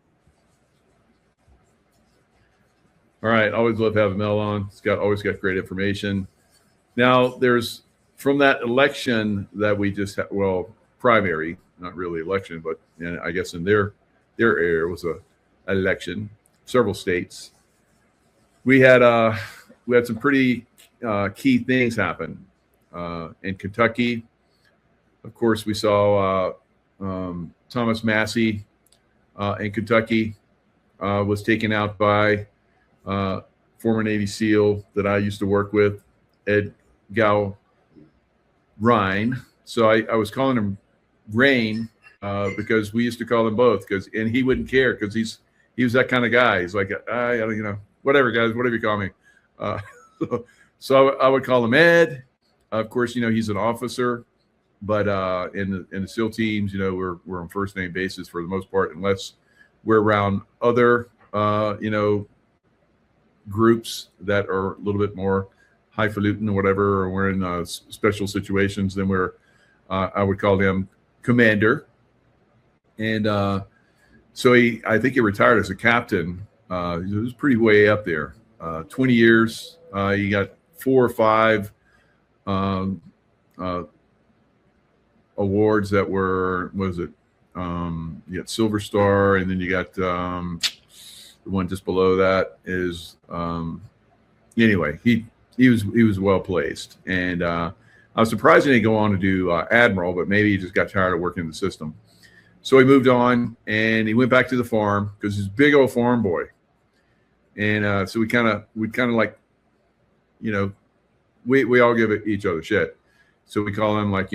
All right. Always love having Mel on. It's always got great information. Now, there's from that election that we just had, well, primary, not really election, but I guess in their area was a election, several states. We had some pretty key things happen in Kentucky. Of course, we saw Thomas Massey in Kentucky was taken out by former Navy SEAL that I used to work with, Ed Gow Ryan. So I was calling him Rain because we used to call him both, and he wouldn't care because he was that kind of guy. He's like, whatever, guys, whatever you call me. So I would call him Ed. Of course, he's an officer, but in the SEAL teams, we're on first name basis for the most part, unless we're around other groups that are a little bit more highfalutin or whatever, or we're in special situations. Then I would call him Commander. And so I think he retired as a captain. He was pretty way up there. 20 years. He got 4 or 5 awards that were, what is it? You got Silver Star, and then you got the one just below that is anyway, he was well placed. And I was surprised he didn't go on to do Admiral, but maybe he just got tired of working in the system. So he moved on and he went back to the farm because he's a big old farm boy. And so we kind of like, we all give each other shit. So we call him like,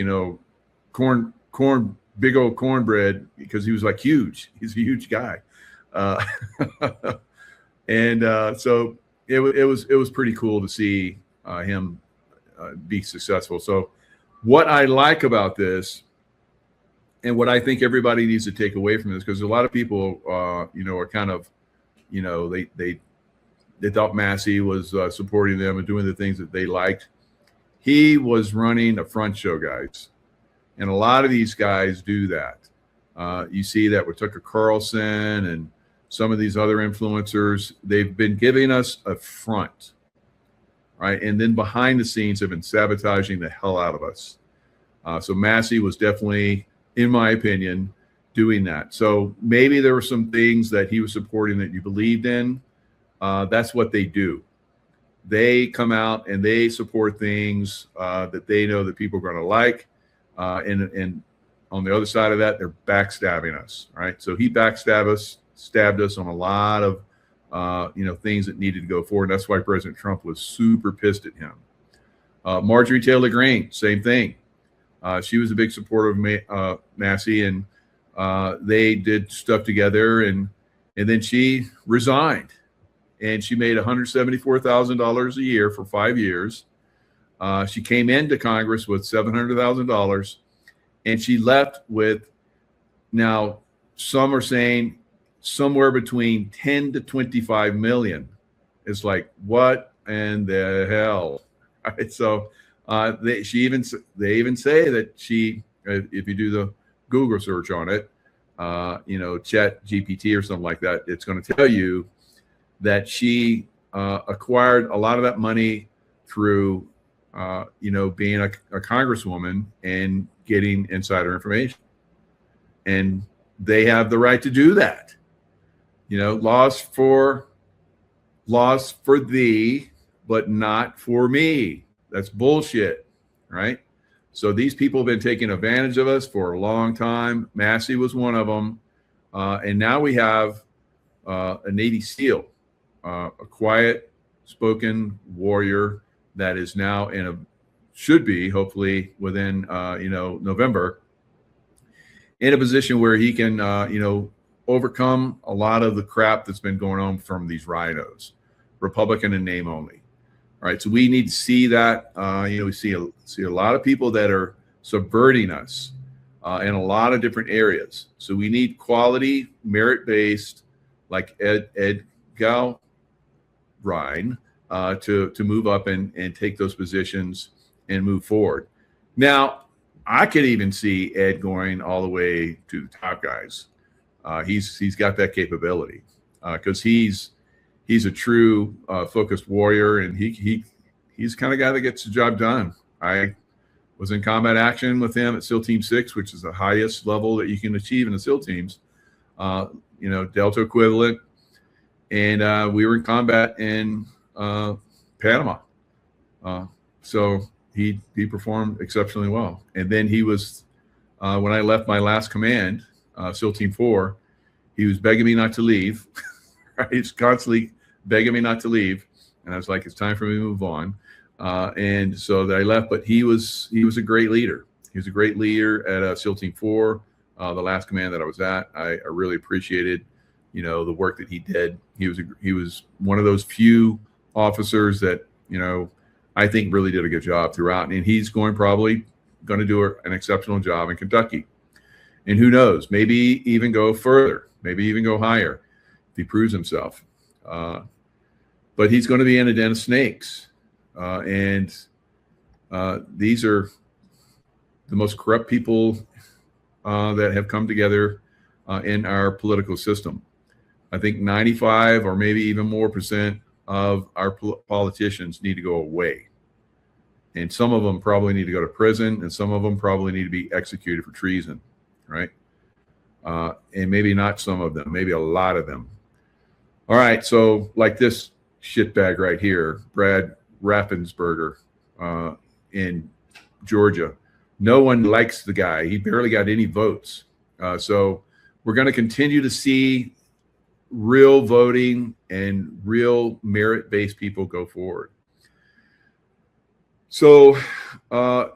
corn, big old cornbread, because he was like huge. He's a huge guy. And so it was pretty cool to see him be successful. So what I like about this, and what I think everybody needs to take away from this, because a lot of people, are kind of, they thought Massey was supporting them and doing the things that they liked. He was running a front show, guys. And a lot of these guys do that. You see that with Tucker Carlson and some of these other influencers. They've been giving us a front, right? And then behind the scenes have been sabotaging the hell out of us. So Massey was definitely, in my opinion, doing that. So maybe there were some things that he was supporting that you believed in. That's what they do. They come out and they support things that they know that people are going to like. And on the other side of that, they're backstabbing us, right? So he stabbed us on a lot of, things that needed to go forward. And that's why President Trump was super pissed at him. Marjorie Taylor Greene, same thing. She was a big supporter of Massey, and they did stuff together, and then she resigned, and she made $174,000 a year for 5 years. She came into Congress with $700,000, and she left with, now some are saying somewhere between 10 to 25 million. It's like, what in the hell? All right, so they even say that she, if you do the Google search on it, Chat GPT or something like that, it's going to tell you that she acquired a lot of that money through being a congresswoman and getting insider information. And they have the right to do that. Laws for thee, but not for me. That's bullshit, right? So these people have been taking advantage of us for a long time. Massey was one of them. And now we have a Navy SEAL, a quiet spoken warrior that is now should be hopefully within, November, in a position where he can, overcome a lot of the crap that's been going on from these rhinos, Republican in name only. All right, so we need to see that. We see a lot of people that are subverting us in a lot of different areas. So we need quality, merit-based, like Ed Galrine, to move up and take those positions and move forward. Now, I could even see Ed going all the way to the top guys. He's got that capability because he's a true focused warrior, and he's the kind of guy that gets the job done. I was in combat action with him at SEAL Team 6, which is the highest level that you can achieve in the SEAL teams, Delta equivalent. And we were in combat in Panama. So he performed exceptionally well. And then he was, when I left my last command, SEAL Team 4, he was begging me not to leave. Right? He's constantly begging me not to leave. And I was like, it's time for me to move on. And so I left, but he was a great leader. He was a great leader at SEAL Team 4, the last command that I was at. I really appreciated, the work that he did. He was one of those few officers that, I think really did a good job throughout. And he's probably going to do an exceptional job in Kentucky. And who knows, maybe even go further, maybe even go higher if he proves himself. But he's going to be in a den of snakes. And these are the most corrupt people that have come together in our political system. I think 95 or maybe even more % of our politicians need to go away. And some of them probably need to go to prison, and some of them probably need to be executed for treason, right? And maybe not some of them, maybe a lot of them. All right, so like this shitbag right here, Brad Raffensperger in Georgia. No one likes the guy. He barely got any votes. So we're going to continue to see real voting and real merit-based people go forward. So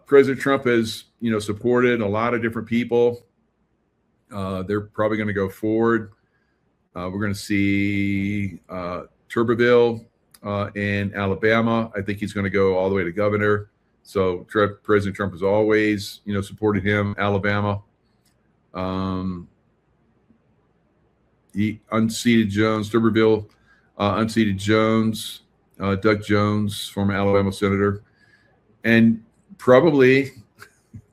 President Trump has, supported a lot of different people. They're probably going to go forward. We're going to see Tuberville in Alabama. I think he's going to go all the way to governor. So President Trump has always, supported him. Alabama. He unseated Jones. Tuberville unseated Jones. Doug Jones, former Alabama senator. And probably,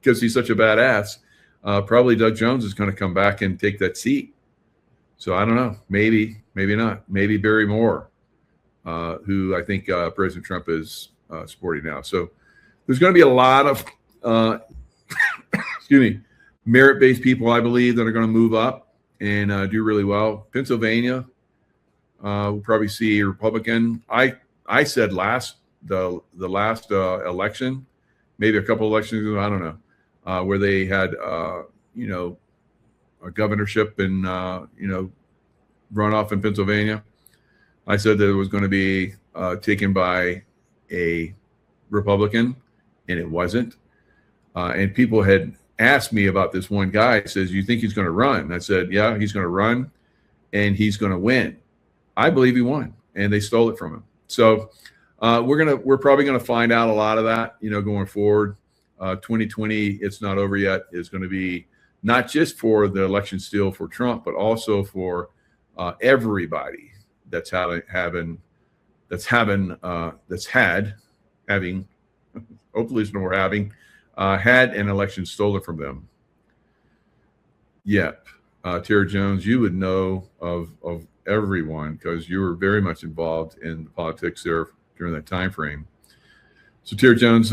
because he's such a badass, probably Doug Jones is going to come back and take that seat. So I don't know. Maybe, maybe not. Maybe Barry Moore, who I think President Trump is supporting now. So there's going to be a lot of, merit-based people, I believe, that are going to move up and do really well. Pennsylvania, we'll probably see a Republican. I said the last election, maybe a couple elections ago, I don't know, where they had, a governorship and, runoff in Pennsylvania. I said that it was going to be taken by a Republican, and it wasn't. And people had asked me about this one guy. He says, you think he's going to run? And I said, yeah, he's going to run and he's going to win. I believe he won, and they stole it from him. So we're probably going to find out a lot of that, going forward. 2020, it's not over yet, is going to be not just for the election steal for Trump, but also for everybody that's having hopefully it's no more having had an election stolen from them. Yep. Tara Jones, you would know of everyone because you were very much involved in the politics there during that time frame. So Tara Jones,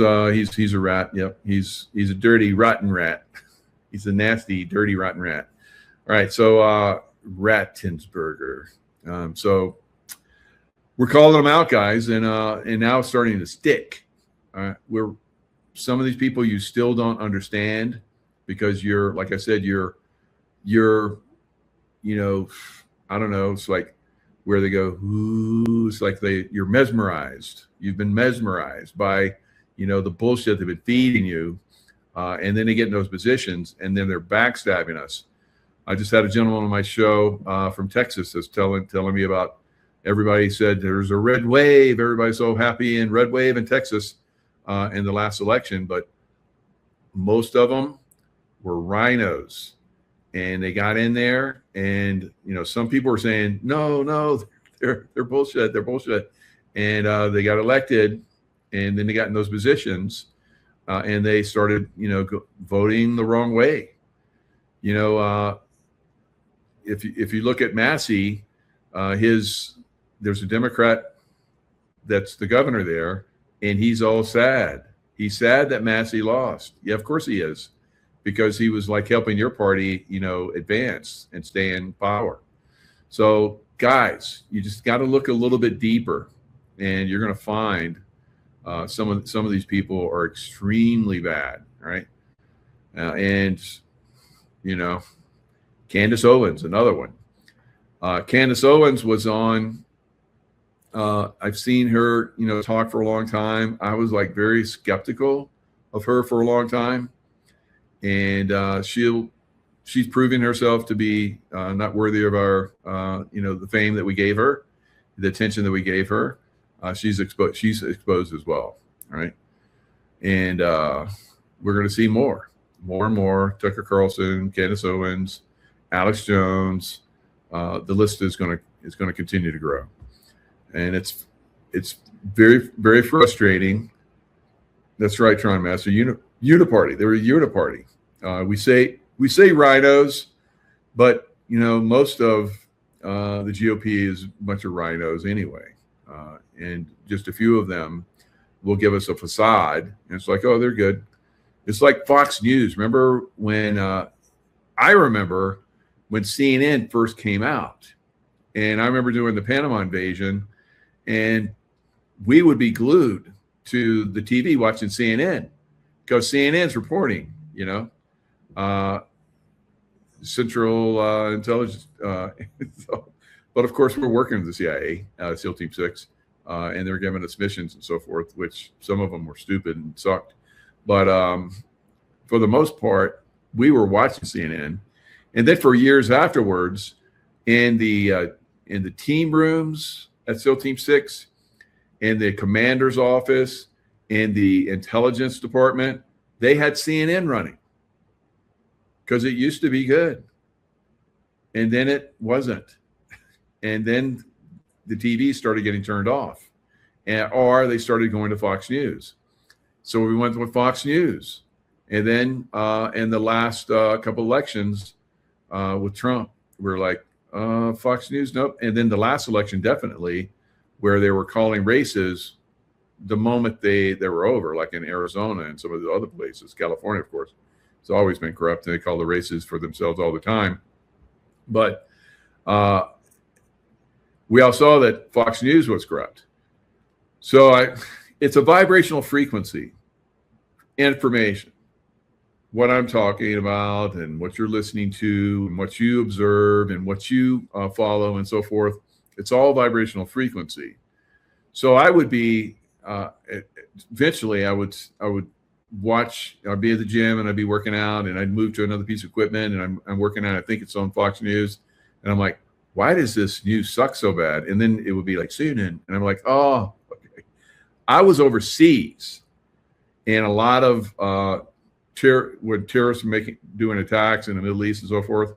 he's a rat. Yep. He's a dirty, rotten rat. He's a nasty, dirty, rotten rat. All right. So Rattensberger. So we're calling them out, guys, and now it's starting to stick. We're some of these people you still don't understand because you're, like I said, you're, you know, I don't know. It's like where they go, ooh, it's like you're mesmerized. You've been mesmerized by, you know, the bullshit they've been feeding you. And then they get in those positions and then they're backstabbing us. I just had a gentleman on my show from Texas that's telling me about everybody said there's a red wave. Everybody's so happy in red wave in Texas in the last election, but most of them were rhinos. And they got in there, and you know, some people were saying, no, they're bullshit, they're bullshit, and they got elected, and then they got in those positions, and they started, you know, voting the wrong way. You know, if you look at Massey, there's a Democrat that's the governor there, and he's all sad. He's sad that Massey lost. Yeah, of course he is. Because he was like helping your party, you know, advance and stay in power. So guys, you just got to look a little bit deeper, and you're going to find some of these people are extremely bad, right? And you know, Candace Owens, another one. Candace Owens was on. I've seen her, you know, talk for a long time. I was like very skeptical of her for a long time. And she's proving herself to be not worthy of our, you know, the fame that we gave her, the attention that we gave her. She's exposed as well, right? And we're going to see more and more. Tucker Carlson, Candace Owens, Alex Jones. The list is going to continue to grow, and it's very, very frustrating. That's right, Tron Master. Uniparty. They were a uniparty. We say rhinos, but you know, most of the GOP is a bunch of rhinos anyway, and just a few of them will give us a facade. And it's like, oh, they're good. It's like Fox News. Remember when I remember when CNN first came out, and I remember doing the Panama invasion, and we would be glued to the TV watching CNN. Because CNN's reporting, you know, Central Intelligence. But of course, we're working with the CIA, SEAL Team 6, and they're giving us missions and so forth, which some of them were stupid and sucked. But for the most part, we were watching CNN. And then for years afterwards, in the team rooms at SEAL Team 6, in the commander's office, in the intelligence department, they had CNN running because it used to be good. And then it wasn't. And then the TV started getting turned off, or they started going to Fox News. So we went with Fox News. And then in the last couple elections with Trump, we were like, Fox News, nope. And then the last election, definitely, where they were calling races the moment they were over, like in Arizona and some of the other places. California, of course, it's always been corrupt, and they call the races for themselves all the time. But we all saw that Fox News was corrupt. So it's a vibrational frequency information. What I'm talking about and what you're listening to and what you observe and what you follow and so forth, it's all vibrational frequency. So I would be eventually I would watch. I'd be at the gym and I'd be working out, and I'd move to another piece of equipment, and I'm working out. I think it's on Fox News, and I'm like, why does this news suck so bad? And then it would be like CNN, and I'm like, oh, okay. I was overseas, and a lot of when terrorists were doing attacks in the Middle East and so forth,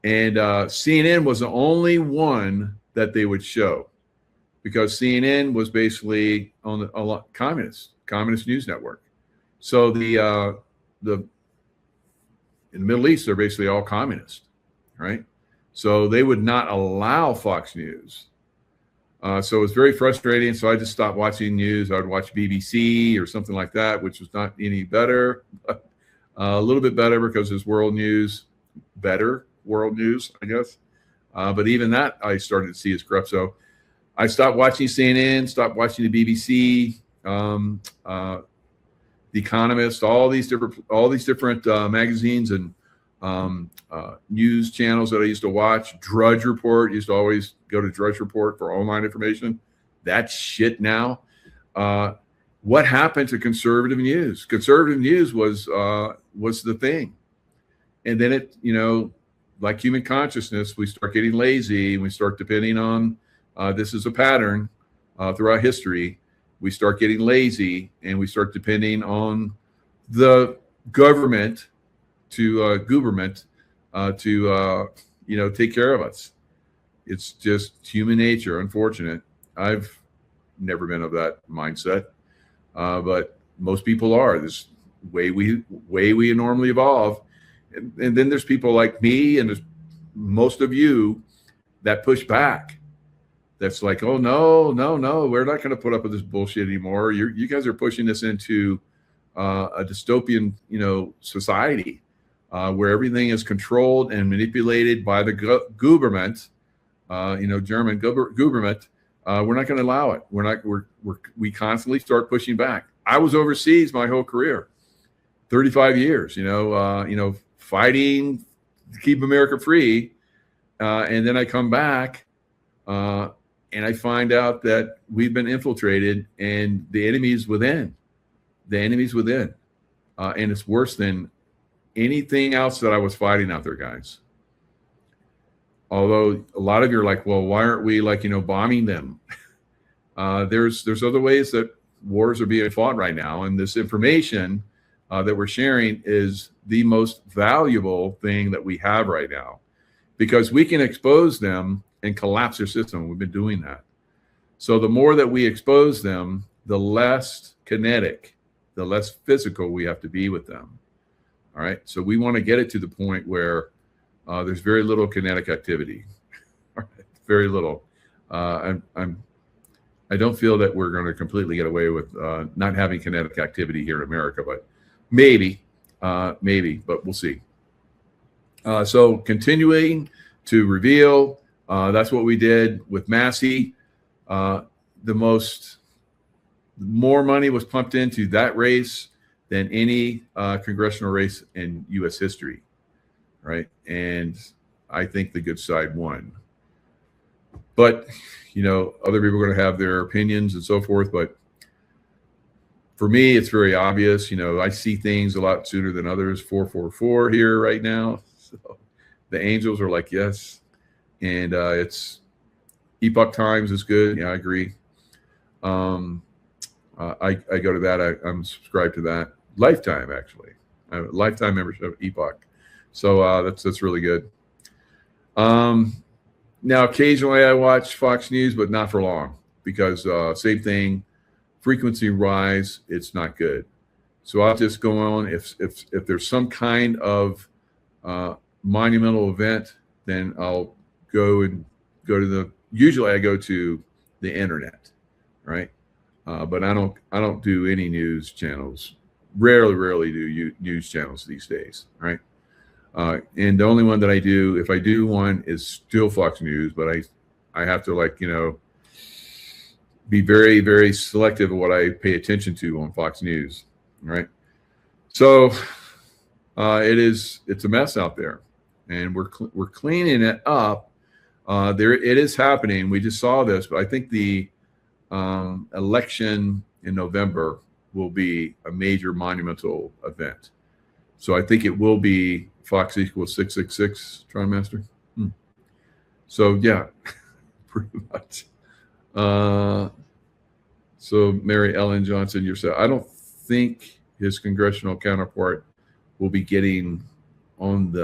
and CNN was the only one that they would show, because CNN was basically on a communist news network. So in the Middle East, they're basically all communist, right? So they would not allow Fox News. So it was very frustrating. So I just stopped watching news. I would watch BBC or something like that, which was not any better, but a little bit better because it's world news, I guess. But even that I started to see as corrupt. So I stopped watching CNN, stopped watching the BBC. The Economist, all these different magazines and news channels that I used to watch. Drudge Report, used to always go to Drudge Report for online information. That's shit now. What happened to conservative news? Conservative news was the thing, and then it, like human consciousness, we start getting lazy. We start depending on this is a pattern throughout history. We start getting lazy, and we start depending on the government to take care of us. It's just human nature. Unfortunate. I've never been of that mindset, but most people are. This way we normally evolve, and then there's people like me and there's most of you that push back. That's like, oh no, we're not going to put up with this bullshit anymore. You guys are pushing us into a dystopian, society where everything is controlled and manipulated by the government, German government. We're not going to allow it. We constantly start pushing back. I was overseas my whole career, 35 years, fighting to keep America free. And then I come back and I find out that we've been infiltrated and the enemy's within. And it's worse than anything else that I was fighting out there, guys. Although a lot of you are like, well, why aren't we bombing them? There's other ways that wars are being fought right now. And this information that we're sharing is the most valuable thing that we have right now, because we can expose them and collapse their system. We've been doing that. So the more that we expose them, the less kinetic, the less physical we have to be with them. All right. So we want to get it to the point where there's very little kinetic activity. Very little. I don't feel that we're going to completely get away with not having kinetic activity here in America, but maybe, but we'll see. So continuing to reveal, that's what we did with Massey. More money was pumped into that race than any congressional race in U.S. history, right? And I think the good side won. But, other people are going to have their opinions and so forth. But for me, it's very obvious. I see things a lot sooner than others. 444 here right now. So the angels are like, yes. And it's Epoch Times is good. Yeah, I agree. I go to that. I'm subscribed to that. Lifetime, actually. I have a lifetime membership of Epoch. So that's really good. Now, occasionally I watch Fox News, but not for long, because same thing, frequency rise, it's not good. So I'll just go on. If there's some kind of monumental event, then I'll usually I go to the internet, right? But I don't do any news channels. Rarely do news channels these days, right? And the only one that I do, if I do one, is still Fox News, but I have to be very, very selective of what I pay attention to on Fox News, right? So it's a mess out there, and we're cleaning it up. It is happening. We just saw this, but I think the election in November will be a major monumental event. So I think it will be Fox equals 666, Trimester. So yeah, pretty much. So Mary Ellen Johnson, yourself, I don't think his congressional counterpart will be getting on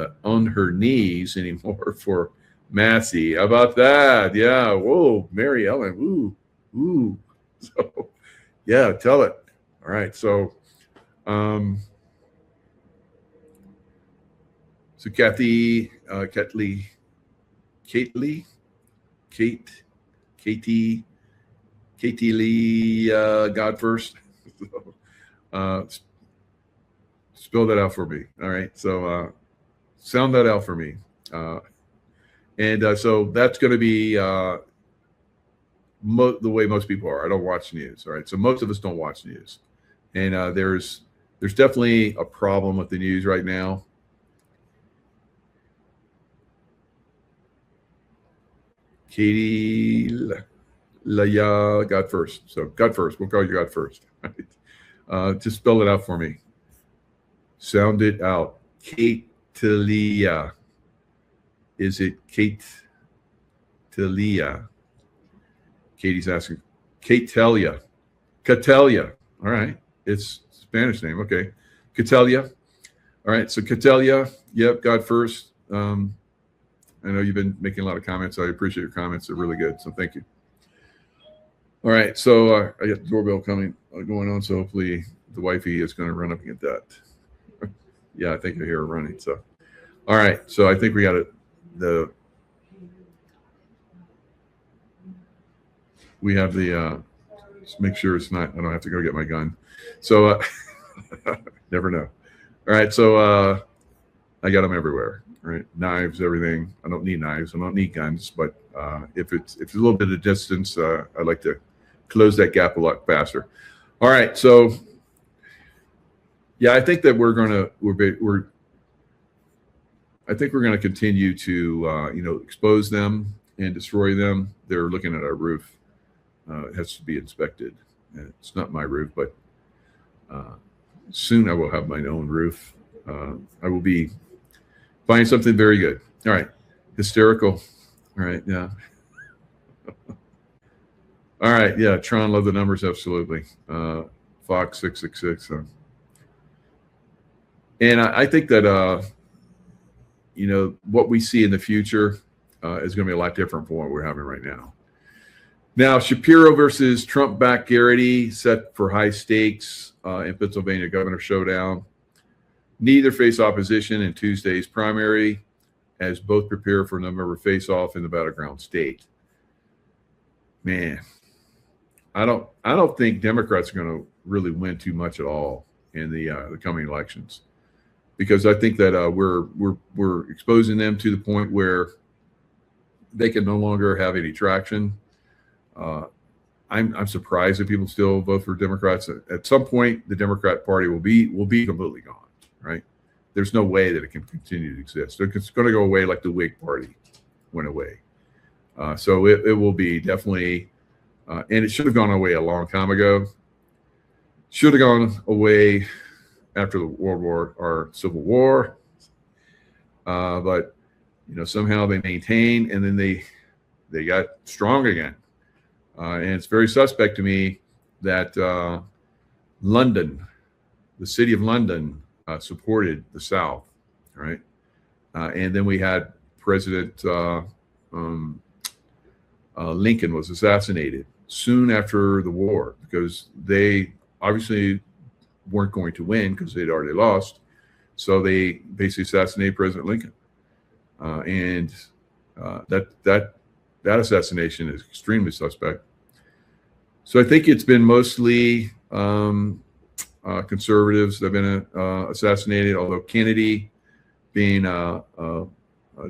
her knees anymore for Massey. How about that? Yeah. Whoa, Mary Ellen. Ooh. So yeah, tell it. All right. So so Katie Lee, God first. Spell that out for me. All right. So sound that out for me. And so that's going to be the way most people are. I don't watch news. All right. So most of us don't watch news. And there's there's definitely a problem with the news right now. Katie Laya got first. So got first. We'll call you got first. Just spell it out for me. Sound it out. Kate Talia. Is it Kate Talia? Katie's asking. Kate Talia. Catelia. All right. It's Spanish name. Okay. Catelia. All right. So Catelia. Yep. Got first. I know you've been making a lot of comments. I appreciate your comments. They're really good. So thank you. All right. So I got the doorbell going on. So hopefully the wifey is going to run up and get that. Yeah, I think I hear her running. So, all right. So I think we got it. We have the, just make sure it's not, I don't have to go get my gun. So never know. All right. So I got them everywhere. Right, knives, everything. I don't need knives. I don't need guns. But if it's a little bit of distance, I'd like to close that gap a lot faster. All right, so yeah, I think that I think we're gonna continue to expose them and destroy them. They're looking at our roof. It has to be inspected. It's not my roof, but soon I will have my own roof. I will be buying something very good. All right. Hysterical. All right. Yeah. All right. Yeah. Tron, love the numbers. Absolutely. Fox 666. And I think that, what we see in the future is going to be a lot different from what we're having right now. Now, Shapiro versus Trump-backed Garrity set for high stakes in Pennsylvania governor showdown. Neither face opposition in Tuesday's primary, as both prepare for November face-off in the battleground state. Man, I don't think Democrats are going to really win too much at all in the coming elections, because I think that we're exposing them to the point where they can no longer have any traction. I'm surprised that people still vote for Democrats. At some point, the Democrat Party will be completely gone. Right? There's no way that it can continue to exist. It's going to go away like the Whig Party went away. So it will be definitely, and it should have gone away a long time ago. Should have gone away after the World War or Civil War. But somehow they maintained, and then they got strong again. And it's very suspect to me that London, the city of London, supported the South, right? And then we had President Lincoln was assassinated soon after the war, because they obviously weren't going to win because they'd already lost. So they basically assassinated President Lincoln. And that assassination is extremely suspect. So I think it's been mostly conservatives that have been assassinated, although Kennedy, being a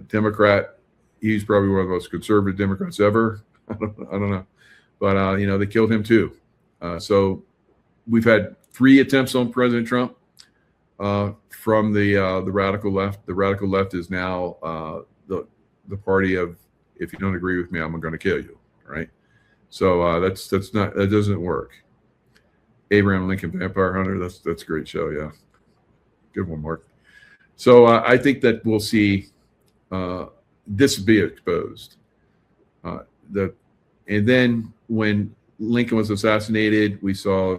Democrat, he's probably one of the most conservative Democrats ever. I don't know. But, they killed him too. So we've had 3 attempts on President Trump from the radical left. The radical left is now the party of, if you don't agree with me, I'm going to kill you, right? So that doesn't work. Abraham Lincoln Vampire Hunter, that's a great show, yeah. Good one, Mark. So I think that we'll see this be exposed. And then when Lincoln was assassinated, we saw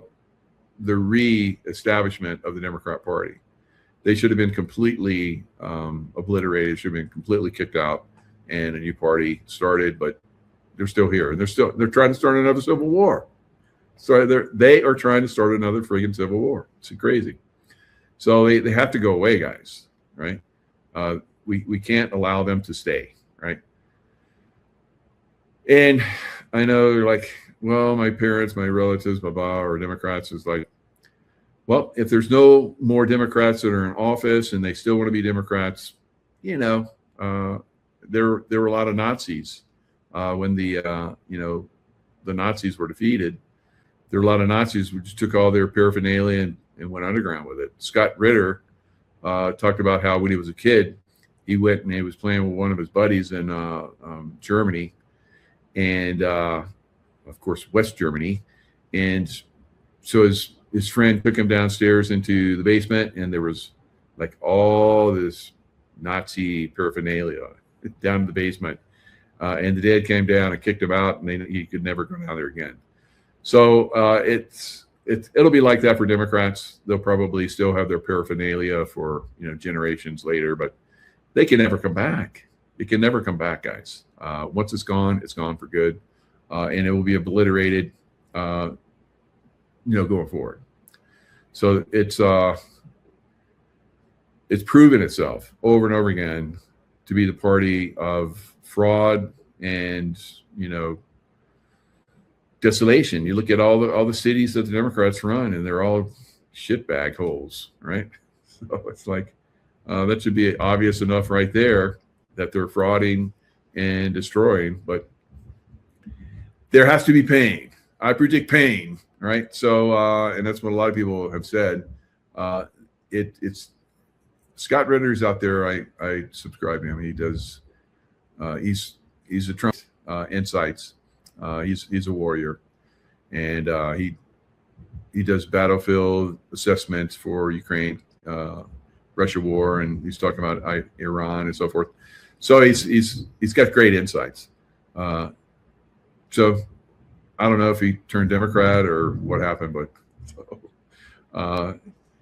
the re-establishment of the Democrat Party. They should have been completely obliterated, should have been completely kicked out, and a new party started, but they're still here. And they're trying to start another civil war. So they are trying to start another friggin' civil war. It's crazy. So they have to go away, guys, right? We can't allow them to stay, right? And I know they're like, well, my parents, my relatives, blah, blah, or Democrats is like, well, if there's no more Democrats that are in office and they still want to be Democrats, there were a lot of Nazis when the Nazis were defeated. There were a lot of Nazis who just took all their paraphernalia and and went underground with it. Scott Ritter talked about how when he was a kid, he went and he was playing with one of his buddies in Germany, and of course West Germany, and so his friend took him downstairs into the basement, and there was like all this Nazi paraphernalia down in the basement, and the dad came down and kicked him out, and he could never go down there again. So it'll be like that for Democrats. They'll probably still have their paraphernalia for generations later, but they can never come back. It can never come back, guys. Once it's gone for good, and it will be obliterated, going forward. So it's proven itself over and over again to be the party of fraud and desolation. You look at all the cities that the Democrats run, and they're all shitbag holes, right? So it's like that should be obvious enough right there that they're frauding and destroying, but there has to be pain. I predict pain, right? So, and that's what a lot of people have said. It's Scott Ritter's out there. I subscribe to him. He does. He's a Trump insights. He's a warrior, and he does battlefield assessments for Ukraine, Russia war, and he's talking about Iran and so forth. So he's got great insights. So I don't know if he turned Democrat or what happened, but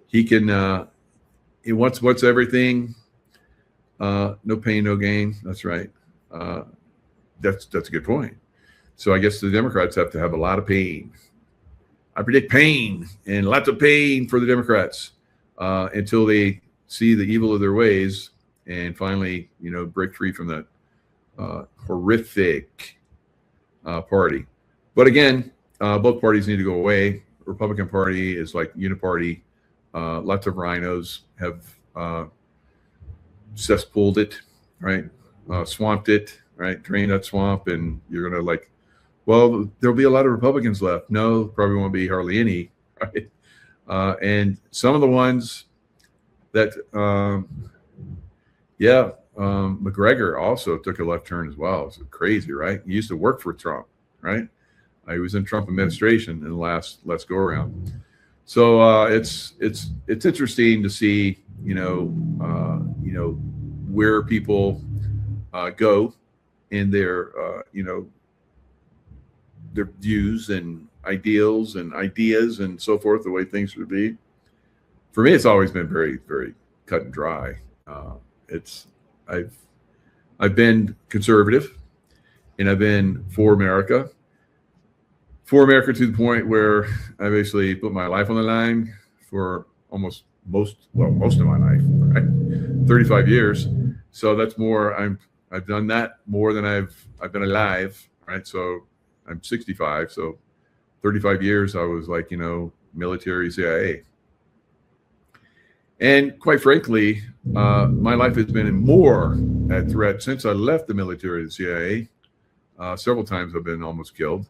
he can. He wants everything. No pain, no gain. That's right. That's a good point. So I guess the Democrats have to have a lot of pain. I predict pain and lots of pain for the Democrats until they see the evil of their ways and finally, break free from that horrific party. But again, both parties need to go away. Republican Party is like uniparty. Lots of rhinos have cesspooled it, right? Swamped it, right? Drain that swamp, and you're gonna well, there'll be a lot of Republicans left. No, probably won't be hardly any, right? And some of the ones that, McGregor also took a left turn as well. It's crazy, right? He used to work for Trump, right? He was in Trump administration in the last go around. So it's interesting to see, where people go in their, their views and ideals and ideas and so forth, the way things should be. For me, it's always been very, very cut and dry. I've been conservative, and I've been for America to the point where I basically put my life on the line for almost most of my life, right? 35 years. So that's more. I've done that more than I've been alive, right? So I'm 65. So 35 years I was military, CIA. And quite frankly, my life has been more at threat since I left the military, the CIA. Several times I've been almost killed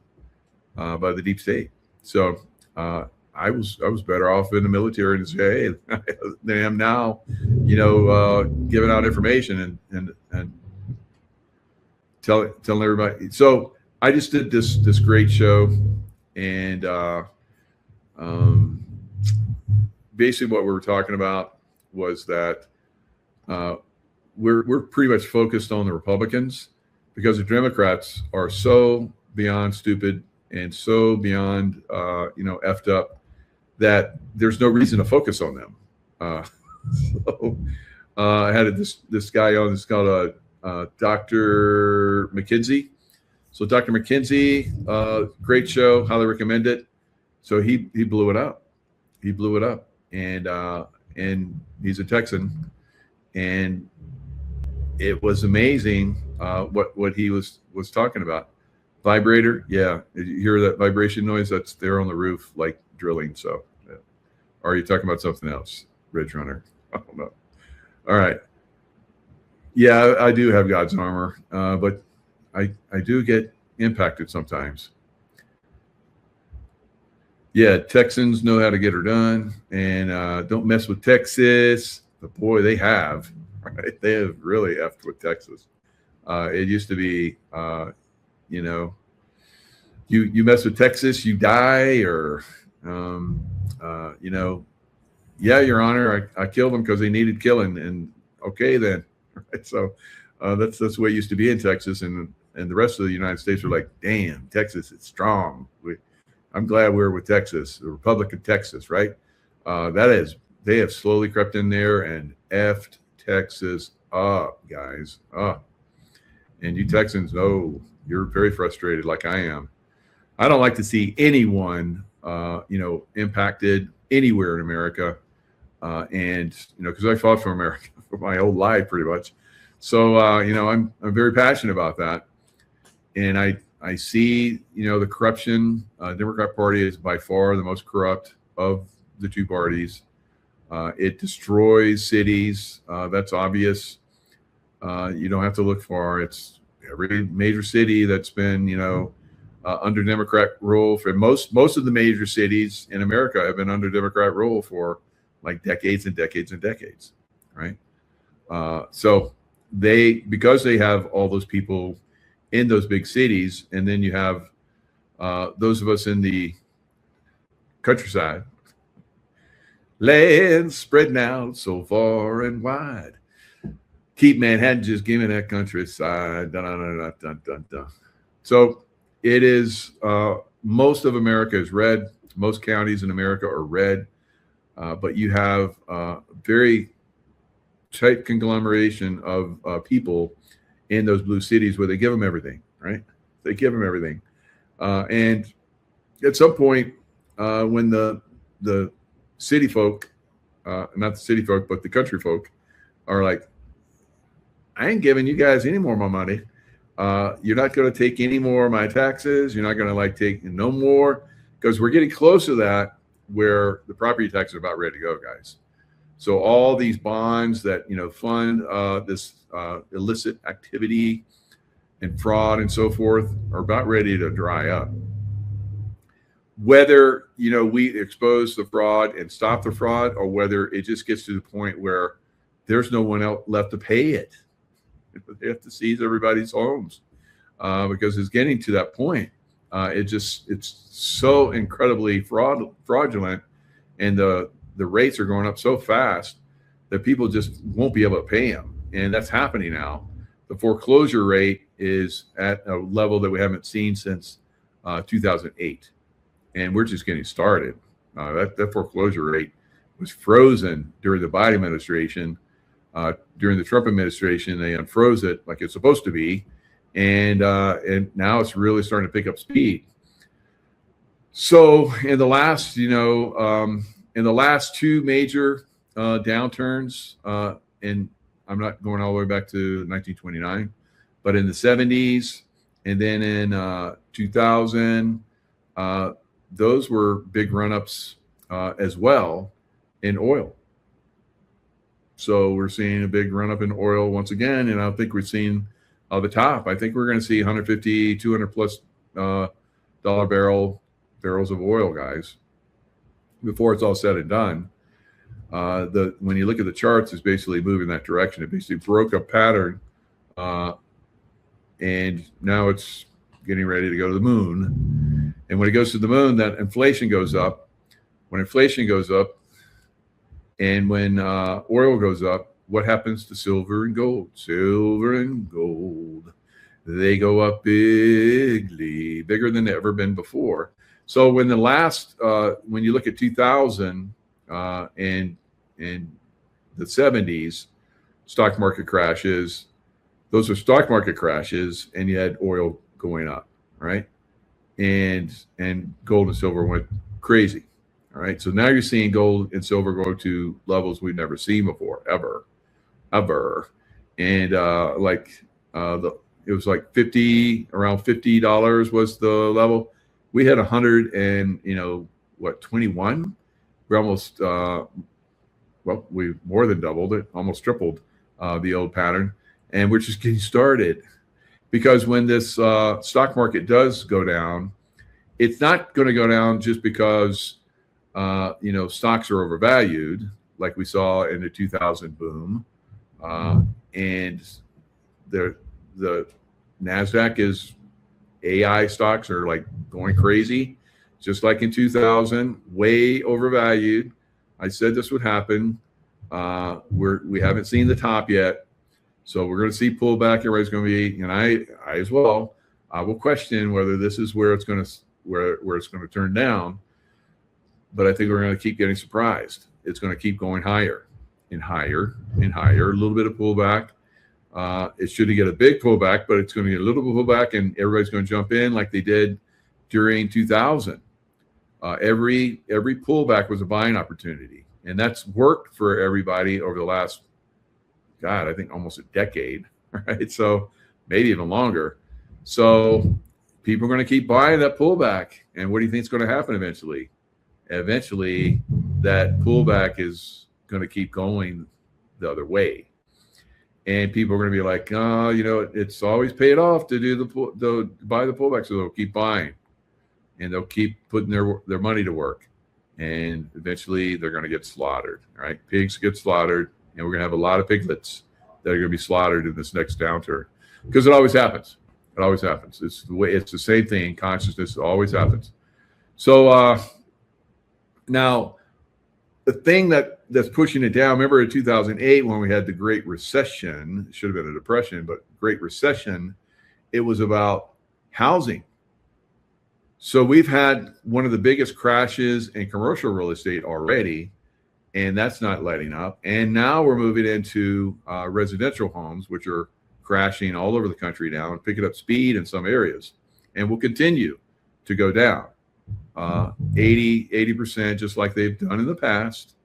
by the deep state. So I was better off in the military and the CIA than I am now, giving out information and telling everybody. So I just did this great show, and basically what we were talking about was that we're pretty much focused on the Republicans because the Democrats are so beyond stupid and so beyond effed up that there's no reason to focus on them. So I had this guy on. It's called Dr. McKenzie. So Dr. McKenzie, great show, highly recommend it. So he blew it up. He blew it up, and he's a Texan, and it was amazing what he was talking about. Vibrator, yeah. Did you hear that vibration noise? That's there on the roof, like drilling. So, yeah. Or are you talking about something else, Ridge Runner? I don't know. All right. Yeah, I do have God's armor, but I do get impacted sometimes. Yeah, Texans know how to get her done, and don't mess with Texas. But boy, they have. Right? They have really effed with Texas. It used to be, you know, you mess with Texas, you die, or you know, yeah, Your Honor, I killed them because they needed killing, and okay then. Right? So that's the way it used to be in Texas, and the rest of the United States were like, damn, Texas is strong. I'm glad we're with Texas, the Republic of Texas, right? They have slowly crept in there and effed Texas up, guys. And you Texans know you're very frustrated, like I am. I don't like to see anyone, you know, impacted anywhere in America, and you know, because I fought for America for my whole life, pretty much. So you know, I'm very passionate about that, and I see, you know, the corruption. Democrat Party is by far the most corrupt of the two parties. It destroys cities. That's obvious. You don't have to look far. It's every major city that's been, you know, under Democrat rule. For most of the major cities in America have been under Democrat rule for like decades and decades and decades, right? So because they have all those people in those big cities, and then you have those of us in the countryside, land spreading out so far and wide. Keep Manhattan, just give me that countryside. Dun, dun, dun, dun, dun, dun, dun. So it is, most of America is red. Most counties in America are red. But you have very tight conglomeration of people in those blue cities where they give them everything, right? They give them everything. And at some point, when the city folk, not the city folk, but the country folk are like, I ain't giving you guys any more of my money. You're not going to take any more of my taxes. You're not going to like take no more, because we're getting close to that where the property tax is about ready to go, guys. So all these bonds that, you know, fund this illicit activity and fraud and so forth are about ready to dry up. Whether, you know, we expose the fraud and stop the fraud, or whether it just gets to the point where there's no one else left to pay it. They have to seize everybody's homes because it's getting to that point. It's so incredibly fraudulent, and the rates are going up so fast that people just won't be able to pay them. And that's happening now. The foreclosure rate is at a level that we haven't seen since 2008. And we're just getting started. That foreclosure rate was frozen during the Biden administration. During the Trump administration, they unfroze it like it's supposed to be. And now it's really starting to pick up speed. So in the last, you know, in the last two major downturns, and I'm not going all the way back to 1929, but in the 70s and then in 2000, those were big run-ups as well in oil. So we're seeing a big run-up in oil once again, and I think we've seen the top. I think we're going to see 150, 200 plus dollar barrels of oil, guys, before it's all said and done. When you look at the charts, it's basically moving that direction. It basically broke a pattern, and now it's getting ready to go to the moon. And when it goes to the moon, that inflation goes up. When inflation goes up, and when oil goes up, what happens to silver and gold? Silver and gold, they go up bigly, bigger than they've ever been before. So when the last, when you look at 2000 and the 70s stock market crashes, those are stock market crashes, and you had oil going up, right? And gold and silver went crazy. All right. So now you're seeing gold and silver go to levels we've never seen before, ever. And it was like around $50 was the level. We had 100 and, you know, what, 21? We're almost, we more than doubled it, almost tripled the old pattern. And we're just getting started, because when this stock market does go down it's not going to go down just because stocks are overvalued, like we saw in the 2000 boom, and the NASDAQ is AI stocks are like going crazy, just like in 2000, way overvalued. I said this would happen. We haven't seen the top yet, so we're going to see pullback. Everybody's going to be, and I as well. I will question whether this is where it's going to turn down, but I think we're going to keep getting surprised. It's going to keep going higher and higher and higher. A little bit of pullback. It shouldn't get a big pullback, but it's going to get a little bit of pullback, and everybody's going to jump in like they did during 2000. Every pullback was a buying opportunity, and that's worked for everybody over the last, I think almost a decade, right? So maybe even longer. So people are going to keep buying that pullback, and what do you think is going to happen eventually? Eventually, that pullback is going to keep going the other way. And people are going to be like, it's always paid off to do buy the pullback, so they'll keep buying, and they'll keep putting their money to work, and eventually they're going to get slaughtered. Right? Pigs get slaughtered, and we're going to have a lot of piglets that are going to be slaughtered in this next downturn, because it always happens. It always happens. It's the way. It's the same thing in consciousness. It always happens. So now, the thing that's pushing it down, remember in 2008 when we had the Great Recession, it should have been a depression, but Great Recession, it was about housing. So we've had one of the biggest crashes in commercial real estate already, and that's not letting up. And now we're moving into residential homes, which are crashing all over the country now and picking up speed in some areas, and will continue to go down 80%, just like they've done in the past.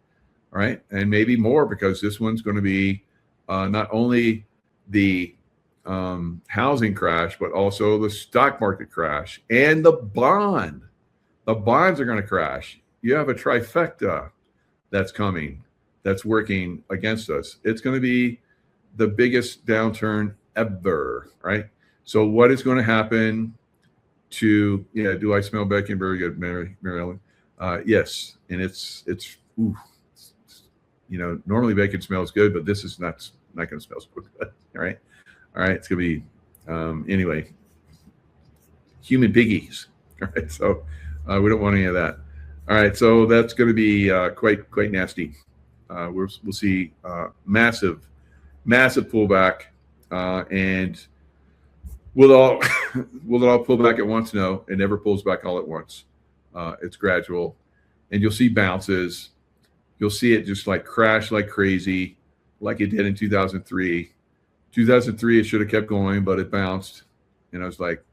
All right. And maybe more, because this one's going to be not only the housing crash, but also the stock market crash and the bonds are going to crash. You have a trifecta that's coming, that's working against us. It's going to be the biggest downturn ever, right? So what is going to happen to, do I smell bacon? Very good, Mary Ellen. Yes. And it's normally bacon smells good, but this is not going to smell so good. All right. It's going to be, anyway, human piggies. All right. So we don't want any of that. All right. So that's going to be quite nasty. We'll see massive pullback, and will it all pull back at once? No, it never pulls back all at once. It's gradual, and you'll see bounces. You'll see it just like crash like crazy, like it did in 2003. 2003, it should have kept going, but it bounced, and I was like,